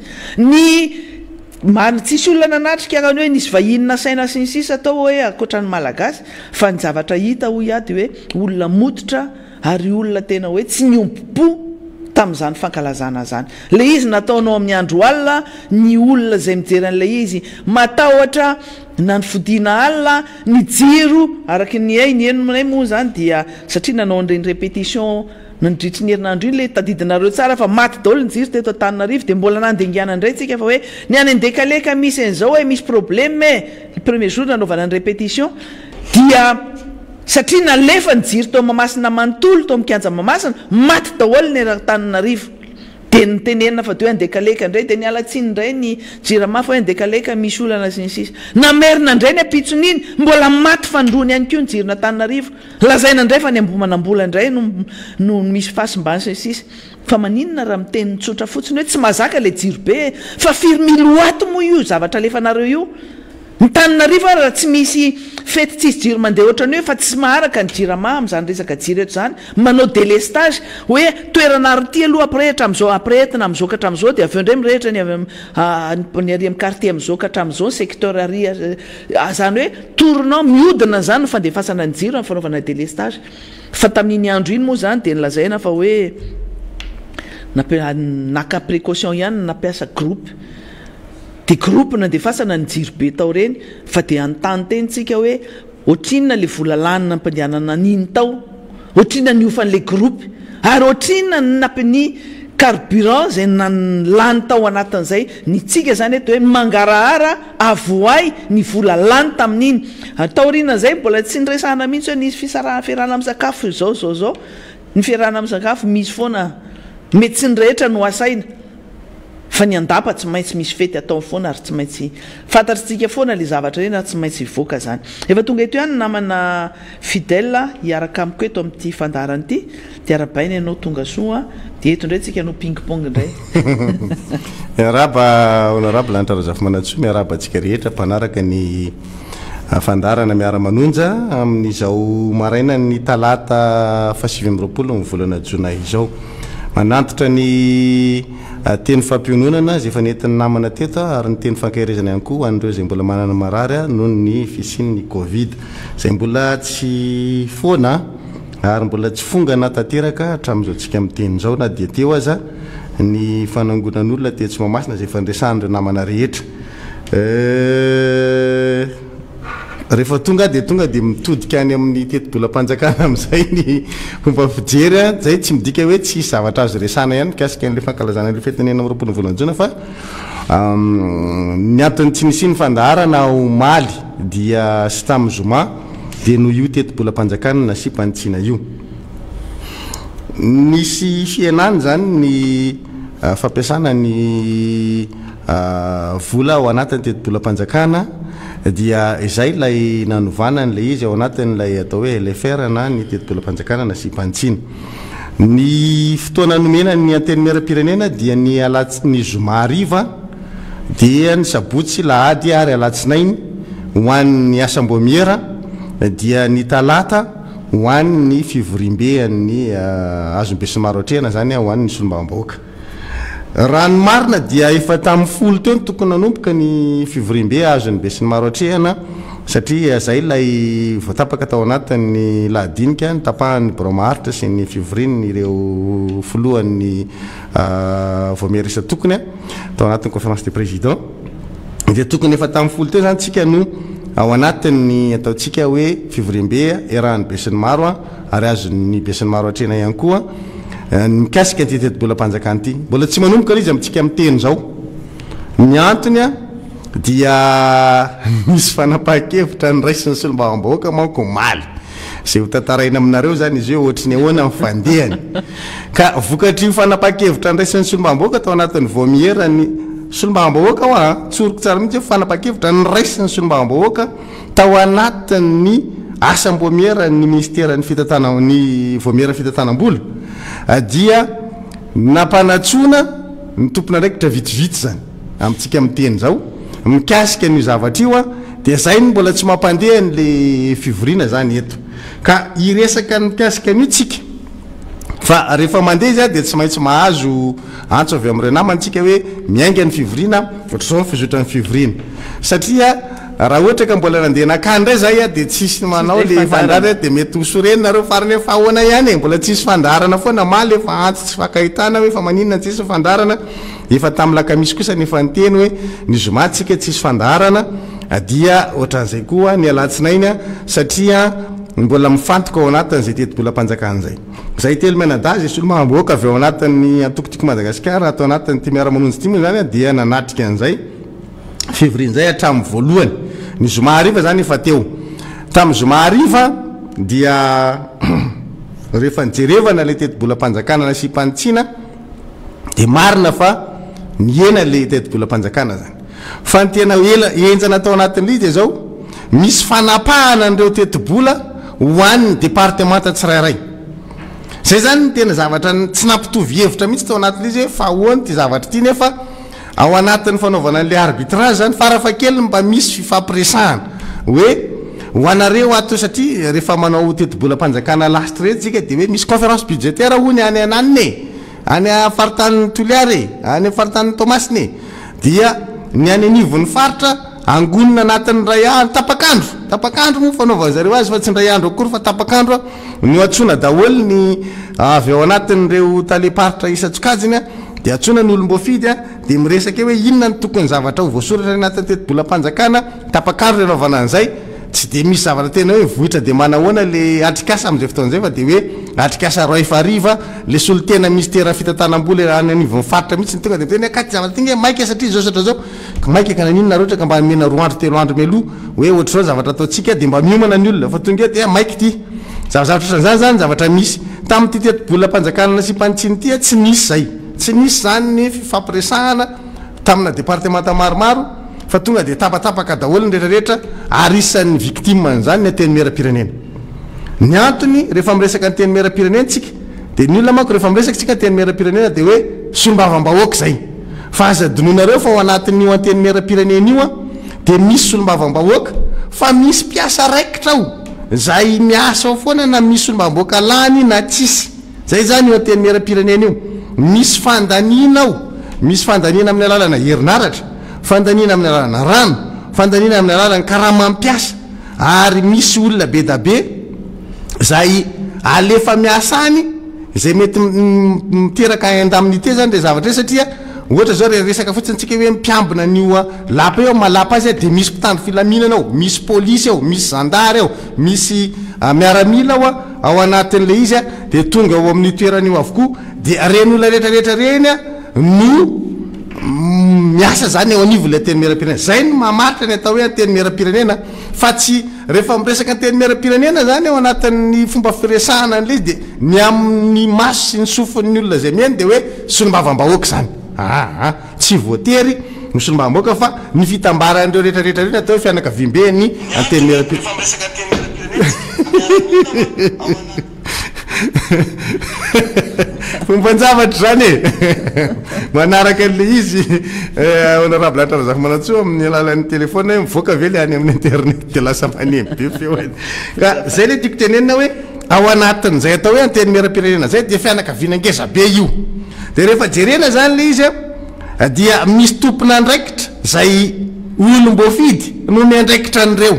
tsisy olona nanatrika ny hoe nisy vahinina saina sy ny sisa atao hoe akoatrany malagasy fa ny zavatra hita ho iady hoe olona mototra ary olona tena hoe tsy niompo tamin'izany fankalazana zany le izy nataonao amin'ny andro alina ny olona zay mijery an'ilay izy matahotra na ny fodiana alina ny jiro araky ny enonay moa zany dia satria nanao an'ireny répétition nandritry ny herinandro iny le tadidinareo tsara fa maty daolo ny jiro teto Antananarivo de mbola nandengiana indray tsika fa hoe ny any andekaleka misy an'izao hoe misy problème le premier jour nanaovana ny répétition dia satria nalefa ny jiro tao Mamasina manontolo tao Mikanja Mamasina maty daolo ny Antananarivo de nitenenina fa de hoe andekaleka indray de nialatsiny indray ny jirama fa hoe andekaleka misy olana sy ny sisa namerina indray ny apitsony iny mbola maty fandrony ihany koa ny jirona Antananarivo lazaina indray fa ny ambomanambola indray no misy fasimbany sy ny sisa fa maninona raha miteny tsotra fotsiny hoe tsy mazaka le jiro be fa firy miloato moa io zavatra alefanareo io ny Antananarivo raha tsy misy fety tsisy jiro mandeha ohatrany hoe fa tsy maharaka ny jirama am'zany resaka jiro eto zany manao délestage hoe toerana arity aloha aprehitra am'zao aprehetina am'zao ka hatram'zao de aveo indray mirehitra ny ary amin'ny quartier am'zao ka hatram'zao secteur ary zany hoe tournant miodina zany no fandefasana ny jiro amin'ny fanaovana délestage fa tamin'iny andro iny moa zany de nilazaina fa hoe naka précaution ihany nampiasa groupe de groupe nandefasana ny jiro be tao reny fa de antany tentsika hoe ohatrinona le vola lanina mpandehanana niny tao ohatrinona ny ofan'le groupe ary ohatrinona ny napiny carburant zay lany tao anatin'izay nitsika zany eto hoe mangarahara avoay ny vola lany tamin'iny taoriana zay mbola tsy nyresahana mihitsy hoe nisy fiarahana amin'ny sakafo zao ny fiarahana amin'ny sakafo misy foana mety tsy ny rehetra no asaina fa ny andapa tsy maintsy misy fety atao foana ary tsy maintsy fantatritsika foana le zavatra reny ary tsy maintsy ivoaka zany efa tonga eto ihany namana fidèle hiaraka amiko eto amin'ity fandarana ity de arabaina ianao tonga soa de eto indray tsika anao ping-pong indray miaraba honorable Antrarazafy Manatsoa miaraba atsika rehetra mpanaraka ny fandarana miara-manonja amin'izao maraina ny talata 7 ny volana Jolay izao manantitra ny teny fampiononana zay efa nentin'ny namana teto ary ny teny fankahirezana ihany koa an'ireo zay mbola manana marary noho ny fisian'ny Covid zay mbola tsy foana ary mbola tsy fongana tanteraka hatramin'izao tsika miteny zao na dia teo aza ny fanangonan'olona tetsy Mahamasina zay fandraisan'ireo namana rehetra rehefa tonga de mitodika any amin'ny teti-bolam-panjakana amin'izay ny fomba fijery zay tsy midika hoe tsy zavatra azo resana ihany mikasika an'le fankalazana le fety ny 9 volana Jona fa ny antony tsy nisy ny fandaharana ao Maly dia sy tamin'ny Zoma de no io teti-bolam-panjakana na sipanitsina io nisy fienany zany ny fampiasana ny vola ao anatin'ny teti-bolam-panjakana dia izay lay nanovana n'lay izy ao anatin'lay atao hoe LFR na ny teti-bolam-panjakana na sipantsina ny fotoana nomena ny anteny miaram-pirenena dia ny alatsiny Zoma hariva dia ny sabotsy lahady ary alatsinainy ho an'ny asam-boamiera dia ny talata ho an'ny fivorimbean'ny azombe sy maro atrehana zany ho an'ny solombavam-bahoaka raha ny marina dia efa tamin'ny folo teo ny tokony nanomboka ny fivorimbe azony be sy ny maro atrehana satria zay lay voatapaka tao anatin'ny lahadinika ny tapahan'ny bromaharitra sy ny fivoriany ireo folohan'ny voamiera isa tokony tao anatin'ny conférence de président dia tokony efa tamin'ny folo teo zany tsika no ao anatin'ny ataotsika hoe fivorimbe erahan'ny be sy ny maro ary azony be sy ny maro atrehana ihany koa mikasika ty teti-bolam-panjakana ty mbola tsy manomboka izy amintsika miteny zao ny antony a dia misy fanapahan-kevitra ny raisiny solombavam-bahoaka manko maly zay ho tantaraina aminareo zany izy hoe ohatrany ahoana mifandehany ka vokatry fanapahan-kevitra ny raisiny solombavam-bahoaka tao anatin'ny voamierany solombavam-bahoaka hoa tsoroko tsara mihitsy hoe fanapahan-kevitra ny raisiny solombavam-bahoaka tao anatin'ny asam-boamierany ministerany fitatana ny voamierany fitatanam-bola dia nampanatsona ny tompona ndraikitra vitivity zany amintsika miteny zao mikasika ny zavatra io a dia zay ny mbola tsy mampandeha n'le fivoriana zany eto ka iresaka ny mikasika an'io tsika fa rehefa mandeha izy a dia tsy maintsy mahazo antso avy amin'ireo namantsika hoe miainga ny fivoriana ohatr'izao ny fizotra ny fivoriana satria raha ohatra ka mbola nandeha nakany ray zay a dia tsisy manao le fandarana dia mety hosoreninareo farany efa ahoana ihany e mbola tsisy fandarana foana maly efa antso tsy fakahitana hoe fa maninona tsisy fandarana efa tamin'ny lakamisy kosa nefa nyteny hoe ny zomatsika tsisy fandarana dia ohatran'izay koa ny alatsinainy a satria mbola mifantoka ao anatin'izay teti-bolam-panjakana zay zay telo menadazy solombavam-bahoaka avy ao anatin'ny atokotiko Madagasikara atao anatin'ny ty miara-manonjy ty moa zany a dia nanatrika an'izay fevrian'izay hatramin'ny voalohany ny zoma hariva zany efa teo tamin'ny zoma hariva dia rehefa nijerevana le teti-bolam-panjakana na simpanitsina dia marina fa miena le teti-bolam-panjakana zany fa ny tena enjana tao anatin'le izy zao misy fanapahana an'ireo teti-bola ho an'ny departemanta tsirairay zay zany ny tena zavatra tsy nampitovy hevitra mihitsy tao anatin'le izy hoe fa ahoany ty zavatra ty nefa ao anatin'ny fanaovana an'le arbitrage zany farafakely mba misy fifampiresahana hoe ho anareo ato satria rehefa manao teti-bolam-panjakana lasitra reto tsika dia hoe misy conférence budgétaire hony any ananiny any faritany Toliary any faritany Tomasiny dia ny any anivon'ny faritra angonina anatin'ny ray andro tapakandro moa fanaovana zareo azy fa tsy ndray andro akory fa tapakandro ny atsona daholo ny avy ao anatin'ireo taleparitra isa-tsokajiny a dia atsona ny olom-boafidy a dia miresaka hoe inona ny tokony zavatra ho voasoratra anatin'ny teti-bolam-panjakana tapakandro le anaovana an'izay tsy dia misy zavatra tena hoe vohitra dia manahoana le atrikasa amin'izay fotoan'izay fa dia hoe atrikasa roa efariva le solitena mistera fitatanam-bola any anivon'ny faritra mihitsy ny tonga dia miteny akaty zavatra tingna maika satria zao satra zao maika ka naninona roatra ka mba mena 2 andro 3 andro mialoha hoe ohatr'izao zavatra ataontsika dia mba miomana ny olona fa tonga dia maika ty zavatra ohatran'izany zany zavatra misy tamin'ity teti-bolam-panjakana sy mpanitsiny ty tsy misy zay tsy misy zany ny fifampiresahana tamina departemanta maromaro fa tonga dia tapatapaka daholo ny rehetrarehetra arisan'ny victime zany ny ateny miara-pirenena ny antony rehefa miresaka ny teny miara-pirenena tsika dia ny olona manko rehefa miresaka tsika teny miara-pirenena dia hoe solombavam-bahoaka zay fa aza dinonareo fa ao anatin'io anteny miara-pirenena io a dia misy solombavam-bahoaka fa misy mpiasa raikitra ao zay miasa ao foana na misy solombavam-bahoaka lany na tsisy zay zany io anteny miara-pirenena io misy fandaniana ao misy fandaniana amin'ny alalana herinaratra fandaniana amin'ny alalana rano fandaniana amin'ny alalana karamampiasa ary misy olona be da be zay alefa miasa any zay mety miteraka indamnité zany le zavatra e satria ohatra zao resaka fotsiny tsika hoe mpiambina nioa lapa eo malapa azy dia misy mpitandro filaminana ao misy polisy ao misy zandary ao misy miaramila ao anatin'le izy a dia tonga ao amin'ny toeran'io avokoa dia reny olona rehetrarehetra reny a no miasa zany eo anivo le teny miara-pirenena zay no mamaritra ny atao hoe anteny miara-pirenena fa tsy rehefa miresaka anteny miara-pirenena zany ao anatin'ny fomba firesahana an'le izy dia ny amin'ny maso sy ny sofon'ny olona zay mieny dia hoe solombavam-bahoaka zany tsy voatery ny solombavam-bahoaka fa ny fitambaran'ireo rehetrarehetra reny atao hoe fianakaviambe ny anteny miara-pirenena fombanjavatra zany e manaraka an'le izy honorable Antarazafy Manantsoa amin'ny alalan'ny telefona mivoaka vely any amin'ny internet dia lasa manemy be feo ka zay le tiako tenenina hoe ao anatin'izay atao hoe anteny miara-pirenena zay dia fianakaviana ngeza be io dia rehefa jerena zany le izy a dia misy tompona andraikitra zay olom-boafidy no miandraikitra an'ireo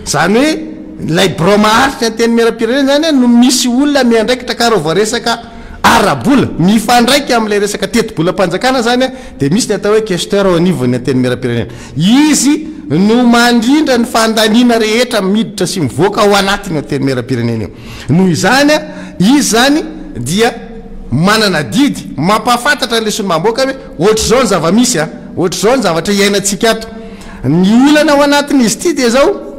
zany hoe lay bro maharitra anteny miara-pirenena zany no misy olona miandraikitra ka raha voaresaka arabola mifandraiky amin'ilay resaka teti-bolam-panjakana zany a dia misy ny atao hoe questeur ao anivon'ny anteny miara-pirenena izy no mandrindra ny fandaniana rehetra miditra sy mivoaka ao anatiny anteny miara-pirenena io noho izany a izy zany dia manana didy mampafantatra le solomamboka hoe ohatra zao ny zava-misy a ohatra zao ny zavatra iainantsika ato ny olana ao anatin'izy ity de zao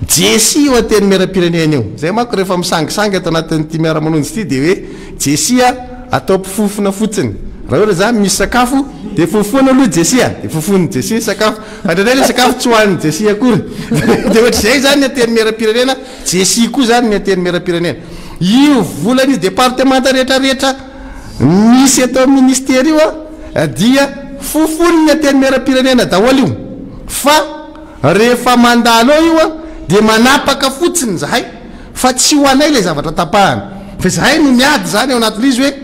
jesy eo ateny miara-pirenena eo zay manko rehefa misangisangy ato anatin'ity miara-manonjy ity de hoe jesia atao mpifofona fotsiny raha ohatra zany misy sakafo de fofona aloha jesia de fofony jesia sakafo fandraindray le sakafo tsy hoan'ny jesia akory de ohatra zay zany ny ateny miara-pirenena jesia koa zany ny ateny miara-pirenena io volany départementa rehetrarehetra misy atao ministère io a dia fofony ny ateny miara-pirenena daholo io fa rehefa mandalo io a de manapaka fotsiny zahay fa tsy ho anay le zavatra tapahana fa zahay no miady zany ao anatin'izy hoe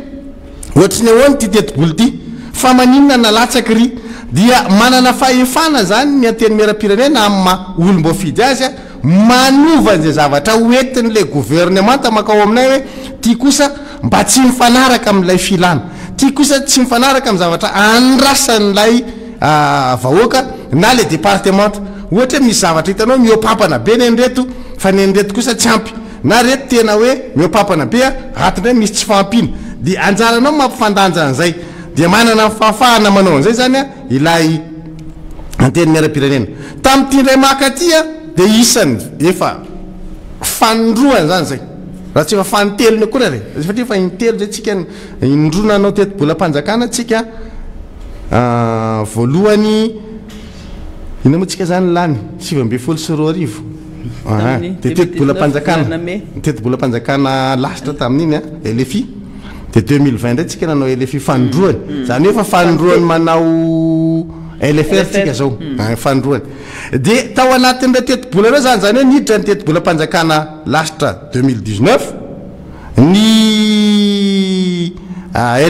ohatrany ahoany ty teti-bolo ty fa maninona nalatsaky ry dia manana fahefana zany ny ateny miara-pirenena amin'ny olombo fidy azy a manovany zavatra hoentin'le gouvernemanta makao aminay hoe ty kosa mba tsy mifanaraka amin'ilay filana ty kosa tsy mifanaraka amin'ny zavatra andrasan'lay vahoaka na le départementa ohatra hoe misy zavatra hitanao miopapana be ny andreto fa ny andreto kosa tsy ampy na reto tena hoe miopapana be a atindray misy tsy fampina de anjaranao mampifandanja an'izay de manana fahafahana manao an'izay zany a ilay anteny miara-pirenena tamin'ity ndray makaty a de isany efa fanondroany zany zay raha tsy efa fanotelony akory re satria efa intelo zay tsika indrona anao teti-bolam-panjakana tsika voalohany ina moa tsika zany lany 724 de teti-bolam-panjakana teti-bolam-panjakana lasitra tamin'iny a LFI de 2020 ndray tsika nanao LFI fanondroany zany hoe fa fanondroany manao LFR tsika zao fanondroany de tao anatin'ilay teti-bola ireo zany hoe niditra ny teti-bolam-panjakana lasitra 2019 ny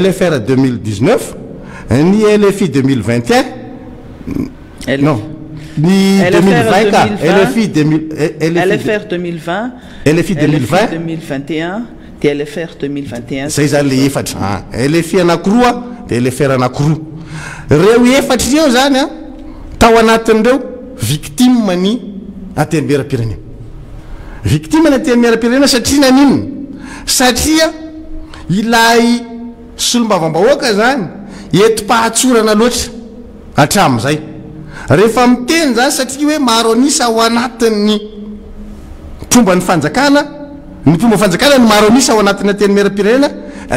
LFR 2019 ny LFI 2021 non ni 2020 ka LFI 2000 LFR 2020 LFI 2020 2021 de LFR 2021 zay zany le efatra LFI anakoroa de LFR anakoroa reo efatra reo zany a tao anatin'ireo victime ny ateny miara-pirenena victime ny ateny miara-pirenena satria naninona satria ilay solombavambahoaka zany enti-pahatsorana loatra hatramin'izay rehefa miteny zany satria hoe maro anisa ao anatin'ny fomba ny fanjakana ny fomba fanjakana ny maro anisa ao anatin'ny ateny miara-pirenena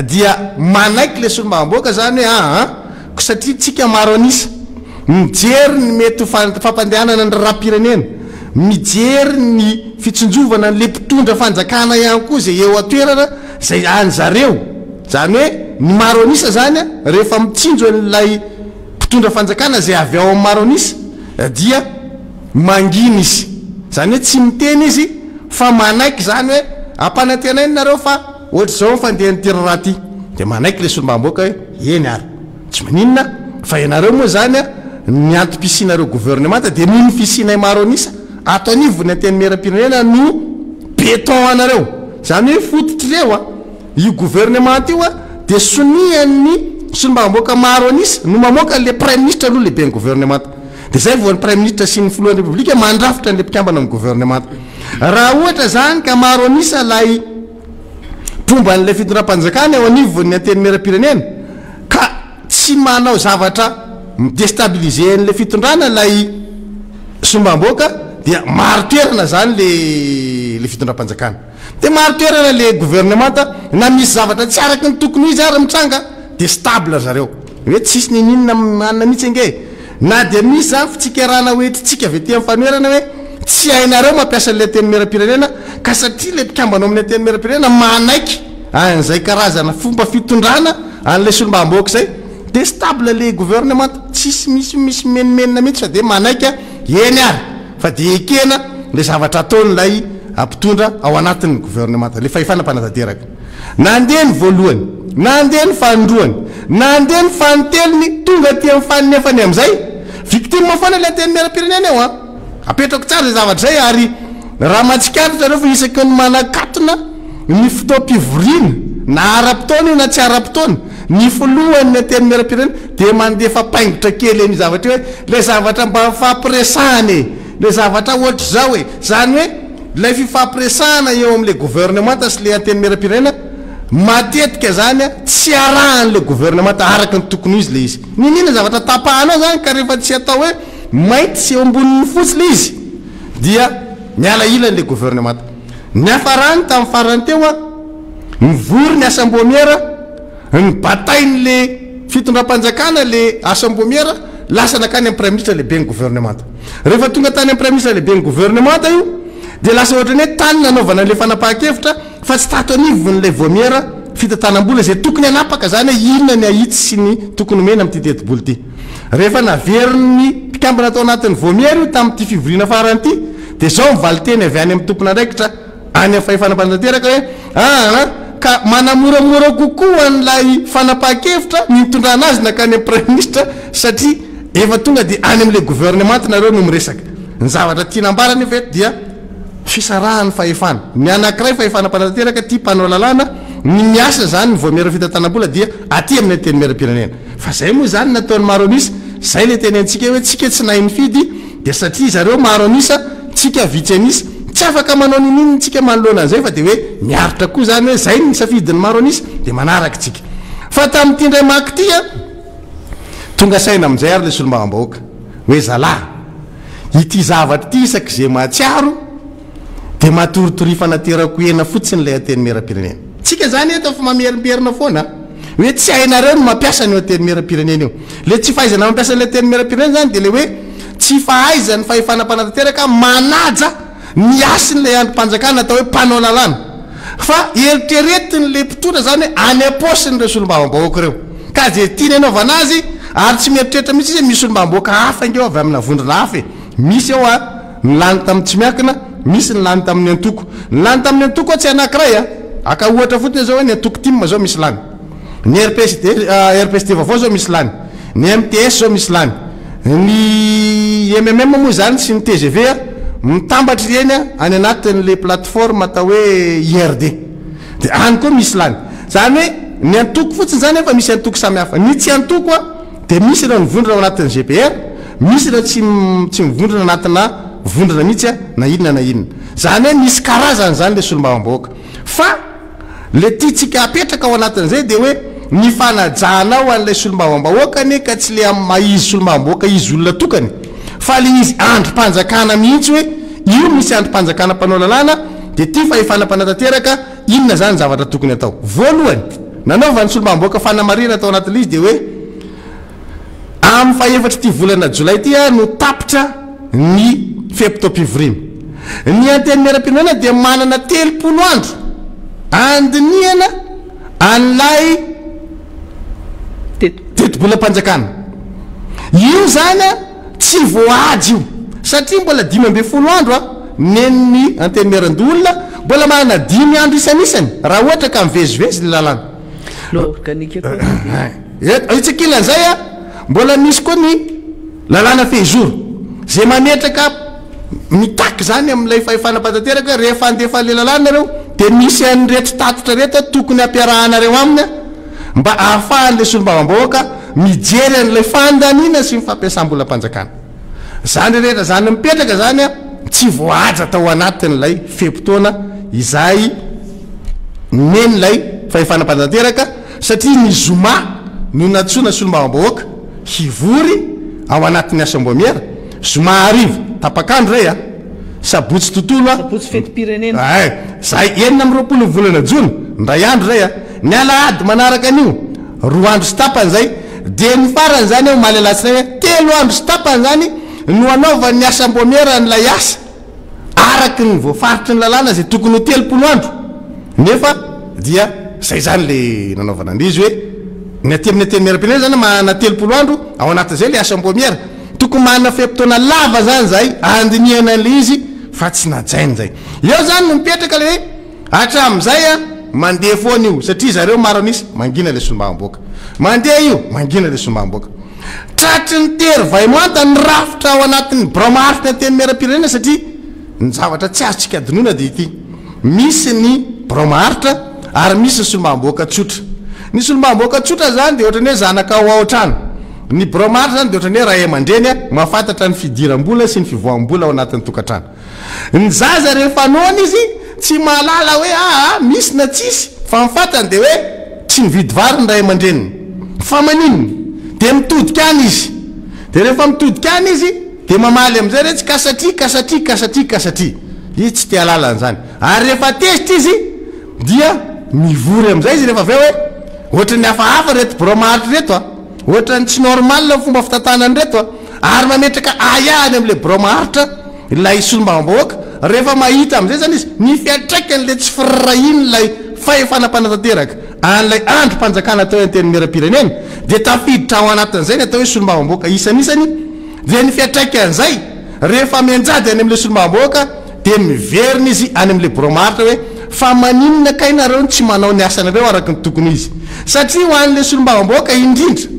dia manaiky le solombavambahoaka zany hoe satria tsika maro anisa mijery ny mety fampandehanana ny raha-pirenena mijery ny fitsonjovana n'le mpitondra fanjakana ihany koa zay eo atoerana zay anyzareo zany hoe ny maro anisa zany a rehefa mitsinjo n'lay mpitondra fanjakana zay avy ao amin'ny maro anisa dia mangina izy zany hoe tsy miteny izy fa manaiky zany hoe ampanantenainy nareo fa ohatra zao fandehan'ny tiraraha ty de manaiky le solombavambahoaka hoe eny ary tsy maninona fa ianareo moa zany a ny antom-pisinareo gouvernemanta de noho ny fisinay maro anisa ato anivony ateny miara-pirenena no beton anareo zany hoe fototr'ireo a io gouvernemanta io a de sonian'ny solombavambahoaka maro anisa no mamoaka le prime ministre aloha lehibe ny gouvernemanta de zay voan'ny prime ministre sy ny filohan'ny republika mandrafitra n'le mpikambana amin'ny gouvernemanta raha ohatra zany ka maro anisa lay fomba n'lay fitondram-panjakana eo anivony ateny miara-pirenena ka tsy manao zavatra midestabiliser n'le fitondrana lay solombavambahoaka dia maro toerana zany le fitondram-panjakana de maro toerana le gouvernemanta na misy zavatra tsy araky ny tokony izy ary mitranga de stable zareo hoe tsisy nininona manina mihitsy ange na de misy zany fitsikirana hoetritsika avy aty amin'ny fanoerana hoe tsy hainareo mampiasa le ateny miara-pirenena ka satria le mpikambana amin'ny ateny miara-pirenena manaiky an'izay karazana fomba fitondrana an'le solombavambahoaka zay de stable le gouvernemanta tsisy misy menimenina mihitsy fa de manaiky eny ary fa de ekena le zavatra ataon'lay ampitondra ao anatin'ny gouvernemanta le fahefanam-panatateraka nandeha ny voalohany nandeha ny fanondroany nandeha ny fanotelony tonga ty amin'ny fanonefany amin'izay victime foana le ateny miara-pirenena eo a apetrako tsara zay zavatra zay ary raha matsikaritra reo fa isaky ny manakatona ny fotoam-pivoriana na ara-pitaona io na tsy ara-pitaona ny filohany ny ateny miara-pirenena de mandefa paingotra kely eny zavatra hoe le zavatra mba fampiresahany le zavatra ohatra zao hoe zany hoe lay fifampiresahana eo amin'le gouvernemanta sy le ateny miara-pirenena matetika zany tsy arahan'le gouvernement araka ny tokony izy le izy ninina zavatra tapahanao zany ka rehefa tsy atao hoe mainty sy eo ambonin'ny fotsy le izy dia miala ilan'le gouvernement ny afarany tamin'ny farany teo a mivory ny assemblée ny batain'le fitondram-panjakana le assemblée lasa nakany amin'ny premier ministre lehibe ny gouvernement rehefa tonga tany amin'ny premier ministre lehibe ny gouvernement io dia lasa ohatra ny hoe tany nanaovana le fanapahan-kevitra fa tsy tato anivon'le vomiera fitantanam-bola zay tokony anapaka zany hoe inona ny ahitsy sy ny tokony mena amin'ity teti-boly ity rehefa naveriny mpikambana atao anatin'ny vomiera io tamin'ity fivoriana farany ity dia zao mivaly teny avy any amin'ny tompona andraikitra any amin'ny fahefana-panatanteraka hoe ka manamoramora kokoa an'ilay fanapahan-kevitra nitondrana azy nakany amin'ny premier ministre satria efa tonga dia any amin'le gouvernement nareo no miresaka ny zavatra tianambarany efa eto dia fisarahan'ny fahefana ny anankiray fahefana-panatanteraka ty mpanao lalàna ny miasa zany ny voamiera fitantanam-bola dia aty amin'ny teny miara-pirenena fa zay moa zany nataon'ny maronisa zay le teny antsika hoe tsika tsy nahy ny fidy dia satria zareo maronisa tsika vitsy anisa tsy afaka manao nininy tsika manoloana an'izay fa dia hoe miaritra koa zany hoe zay ny safidiny maronisa dia manaraka tsika fa tamin'ity ndray maky ty a tonga saina amin'izay ary le solombavam-bahoaka hoe zalahy ity zavatra ity isak'izay mahatsiaro dia matoritori fanaterako ena fotsiny lay ateny miara-pirenena tsika zany eto fa mamerimberina foana hoe tsy hainareo no mampiasa ny ateny miara-pirenena io le tsy fahaizana mampiasa le teny miara-pirenena zany dia le hoe tsy fahaizany fahefana-panatanteraka manaja ny asin'lay androm-panjakana atao hoe mpanao lalàna fa eritreretin'le mpitondra zany hoe any aposiny solombavam-bahoaka reo ka zay tiany anaovana azy ary tsy mieritreritra mihitsy izy misy solombavam-bahoaka hafa ingeo avy amina vondrona hafa misy ao a ny lany tamin'ny tsy miakina misy ny lany tamin'ny antoko ny lany tamin'ny antoko a tsy anankiray a aka ohatra fotiny zao hoe ny antoko tim zao misy lany ny rpsd vaovao zao misy lany ny mts zao misy lany ny mmm moa zany sy ny tgv a mitambatry eny a any anatin'le plateforme atao hoe ird dia any koa misy lany zany hoe ny antoko fotsiny zany efa misy antoko samihafa ny tsy antoko a dia misy ireo nivondrona ao anatin'ny gpr misy ireo tsy mivondrona anatina vondrona mihitsy a na inona na inona zany hoe misy karazany zany le solombavam-bahoaka fa le tiatsika apetraka ao anatin'izay dia hoe ny fanajanao an'ilay solombavam-bahoakany ka tsy le maizy solombavam-bahoaka izy olona tokany fa le izy androm-panjakana mihitsy hoe io misy androm-panjakana mpanao lalàna dia ty fahefana-panatanteraka inona zany zavatra tokony atao voalohany nanaovany solombavam-bahoaka fanamarina atao anatin'le izy dia hoe amin'ny faefatra ty volana jolay ty a no tapitra ny feptompivorina ny anteny miara-pirenena dia manana 30 andro andiniana an'lay tetibolam-panjakana io zany a tsy voady io satria mbola 12 andro a nen'ny anteny miaran-dolona mbola manana 5 andro isanisany raha ohatra ka mivezivezy le lalàna itsakilan'izay a mbola misy koa ny lalàna fehizoro zay mametraka mitaky zany amin'ilay fahefana-panatanteraka rehefa andefa le lalàna nareo dia misy an'rehetra tatotra reta tokony ampiarahanareo aminy a mba ahafahan'le solombavam-bahoaka mijery an'ilay fandaniana sy mifampiasam-bolam-panjakana zany rehetra zany mipetraka zany a tsy voaja tao anatin'ilay fempotoana izay nen'ilay fahefana-panatanteraka satria ny zoma no natsoana solombavam-bahoaka hivory ao anatin'ny assemblée zoma arivo tapakandro ray a sabotsy tontolo a zay 9 volana jona ndray andro ray a ny alahady manaraka an'io 2 andro sy tapany zay dia ny farany zany ao malalatsina hoe 3 andro sy tapany zany no anaovan'ny assemblée n'lay asa araky ny voafaritry ny lalàna zay tokony ho 30 andro nefa dia zay zany le nanaovana an'izy hoe ny aty amin'ny teny miara-pirenena zany manana 30 andro ao anatin'izay le assemblée tokony manana fepotona lava zany zay andiniana an'le izy fa tsy najainy zay eo zany no mipetraka le hoe hatramin'izay a mandeha foana io satria zareo maronisa mangina le solombavam-bahoaka mandeha io mangina le solombavam-bahoaka tratry ny tery vaimoanta ny rafitra ao anatin'ny bromaharitra ny teny miara-pirenena satria ny zavatra tsy azotsika adinoina dia ity misy ny bromaharitra ary misy ny solombavam-bahoaka tsotra ny solombavam-bahoaka tsotra zany dia ohatrany hoe zanaka ao ao-trano ny bromaharitra zany dia ohatrany hoe raha aman-dreny a mahafantatra ny fidiram-bola sy ny fivoam-bola ao anatin'ny tokantrano ny zaza rehefa anoana izy tsy mahalala hoe misy na tsisy fa mifatany de hoe tsy mividy vary ny ray aman-dreniny fa maninony de mitodika any izy de rehefa mitodika any izy de mamaly am'izay retsy kasatria izy tsy te alalan'zany ary rehefa tezitra izy dia mivory am'izay izy rehefa aveo hoe ohatrany hafahafa reto bromaritra reto ohatrany tsy normal fomba fitantanany reto ary mametraka ayahany am'le bromaritra ilay solombavam-bahoaka rehefa mahita am'izay zany izy ny fiatraikany le tsy firahiny lay fahefanam-panatanteraka an'lay androm-panjakana atao anteny miram-pirenena de tafiditra ao anatin'izay ny atao hoe solombavam-bahoaka isanisany de ny fiatraika an'izay rehefa mianjady any am'le solombavam-bahoaka de miverina izy any am'le bromaritra hoe fa maninona kainareo ny tsy manao ny asanareo araky ny tokony izy satria ho an'le solombavam-bahoaka indrindra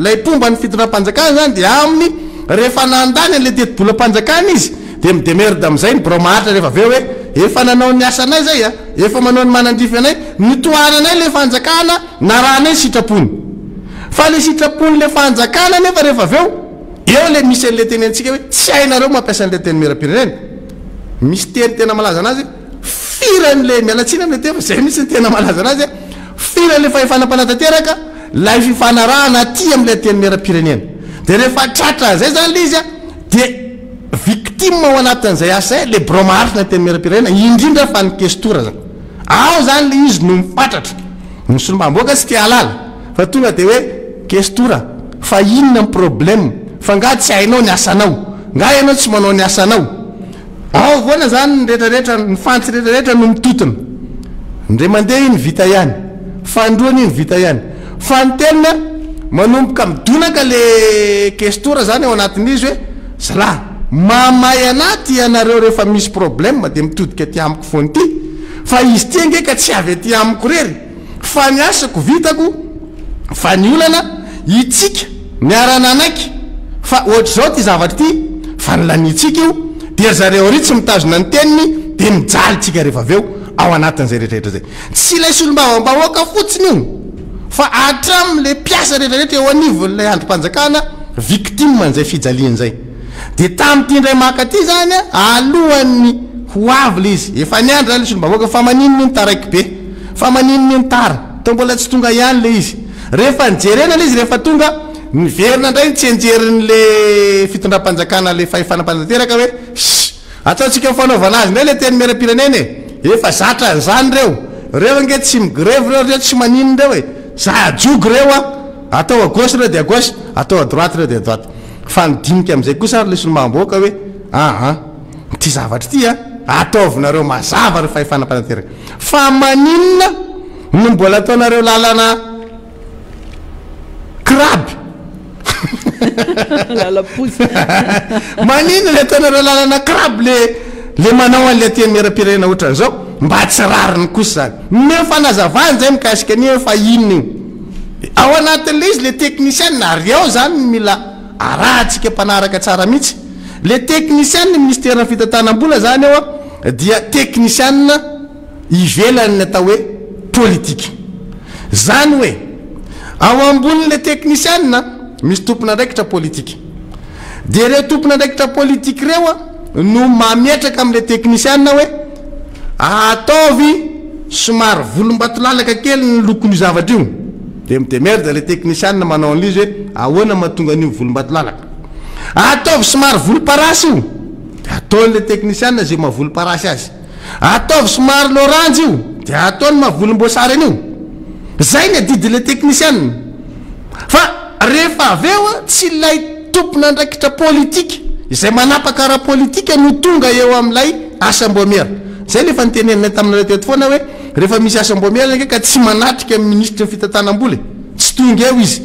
lay pomba ny fitondram-panjakana zany de aminy rehefa nandany an'le tetibolam-panjakana izy de midemerde am'izay ny bromaritra rehefa aveo hoe efa nanao ny asanay zay efa manao ny manandrify anay nitoananay le fanjakana na rahanay sitrapony fa le sitrapony le fanjakana nefa rehefa aveo eo le misy an'le teny antsika hoe tsy hainareo mampiasa an'le teny miram-pirenena misy teny tena malaza anazy firan'le mialatsina am'le teny zay misy ny tena malaza anazy firan'le fahefanam-panatanteraka lay fifanarahana aty am'le teny miram-pirenena de rehefa tratra zay zany le izy de victime ao anatin'izay asa le bromaritra na teny miram-pirenena indrindra fa ny kestora zany ao zany le izy no mifatratra ny solombavam-bahoaka tsy te halala fa tonga de hoe kestora fa inona ny problème fa nga tsy hainao ny asanao nga ianao tsy manao ny asanao ao voana zany ny rehetrarehetra ny fantsy rehetrarehetra no mitotona ndre mandeha iny vita ihany fandroany iny vita ihany fa ny telona manomboka midonaka le kestora zany ao anatin'izy hoe zala mamay anaty ianareo rehefa misy problème de mitodika ty amiko foany ty fa izy ty ngeka tsy avy ty amiko rery fa ny asako vitako fa ny olana itsika miarana anaiky fa ohatra zao ty zavatra ty fa nylanyitsika io de zareo ry tsy mitazona ny teniny de mijaly tsika rehefa aveo ao anatin'izay rehetrarehetra zay tsy ilay solombavam-bahoaka fotsiny io fa atram'le piasa rehetrarehetra eo anivon'lay androm-panjakana victime an'izay fijaliany zay de tam'ty indray maka ty zany alohan'ny ho avy le izy efa niandra zany le solombavam-bahoaka fa maninony ny taraiky be fa maninony ny tara to mbola tsy tonga ihany le izy rehefa nijerena le izy rehefa tonga niverina ndray tsy enjerin'le fitondram-panjakana le fahefanam-panatanteraka hoe ataotsika fanaovana azy ndray le teny miram-pirenena efa zatra n'zany reo nge tsy migreve reo tsy maninony reo za ajogy reo atao à gauche reo de à gauche atao à droite reo de à droite fa nidinika am'izay kosa ary le solombavam-bahoaka hoe ty zavatra ty ataovinareo mazava reo fahefanam-panatanteraka fa maninona no mbola ataonareo lalana kraby maninona le ataonareo lalana kraby le manao an'le teny miram-pirenena ohatran'izao mba tsy rariny kosa zany nefa nazavany zay mikasika any hoe fa inona io ao anatin'le izy le technicien ary ao zany mila arahantsika mpanaraka tsara mihitsy le technicien ny ministère fitantanam-bola zany ao dia technicien ivelany atao hoe politique zany hoe ao ambonin'le technicien misy tompona ndraikitra politique de reo tompona ndraikitra politique reo no mametraka am'le technicien hoe ataovy somary volombatolalaka kely ny lokony zavatra io de midemerde le technicien manao an'izy hoe ahoana mahatonga an'io volombatolalaka ataovy somary volomparasy io de ataon'le technicien zay mahavolomparasy azy ataovy somary loranjy io de ataony mahavolomboasary an'io zay ny adidile technicien fa rehefa aveo tsy lay tompona ndraikitra politika izay manapaka raha politika no tonga eo am'lay asam-bomiera zay lefa nitenenina taminareo teto foana hoe rehefa misy asam-bomiera ka tsy manatrika amin'ny ministre ny fitantanam-bola tsy tonga eo izy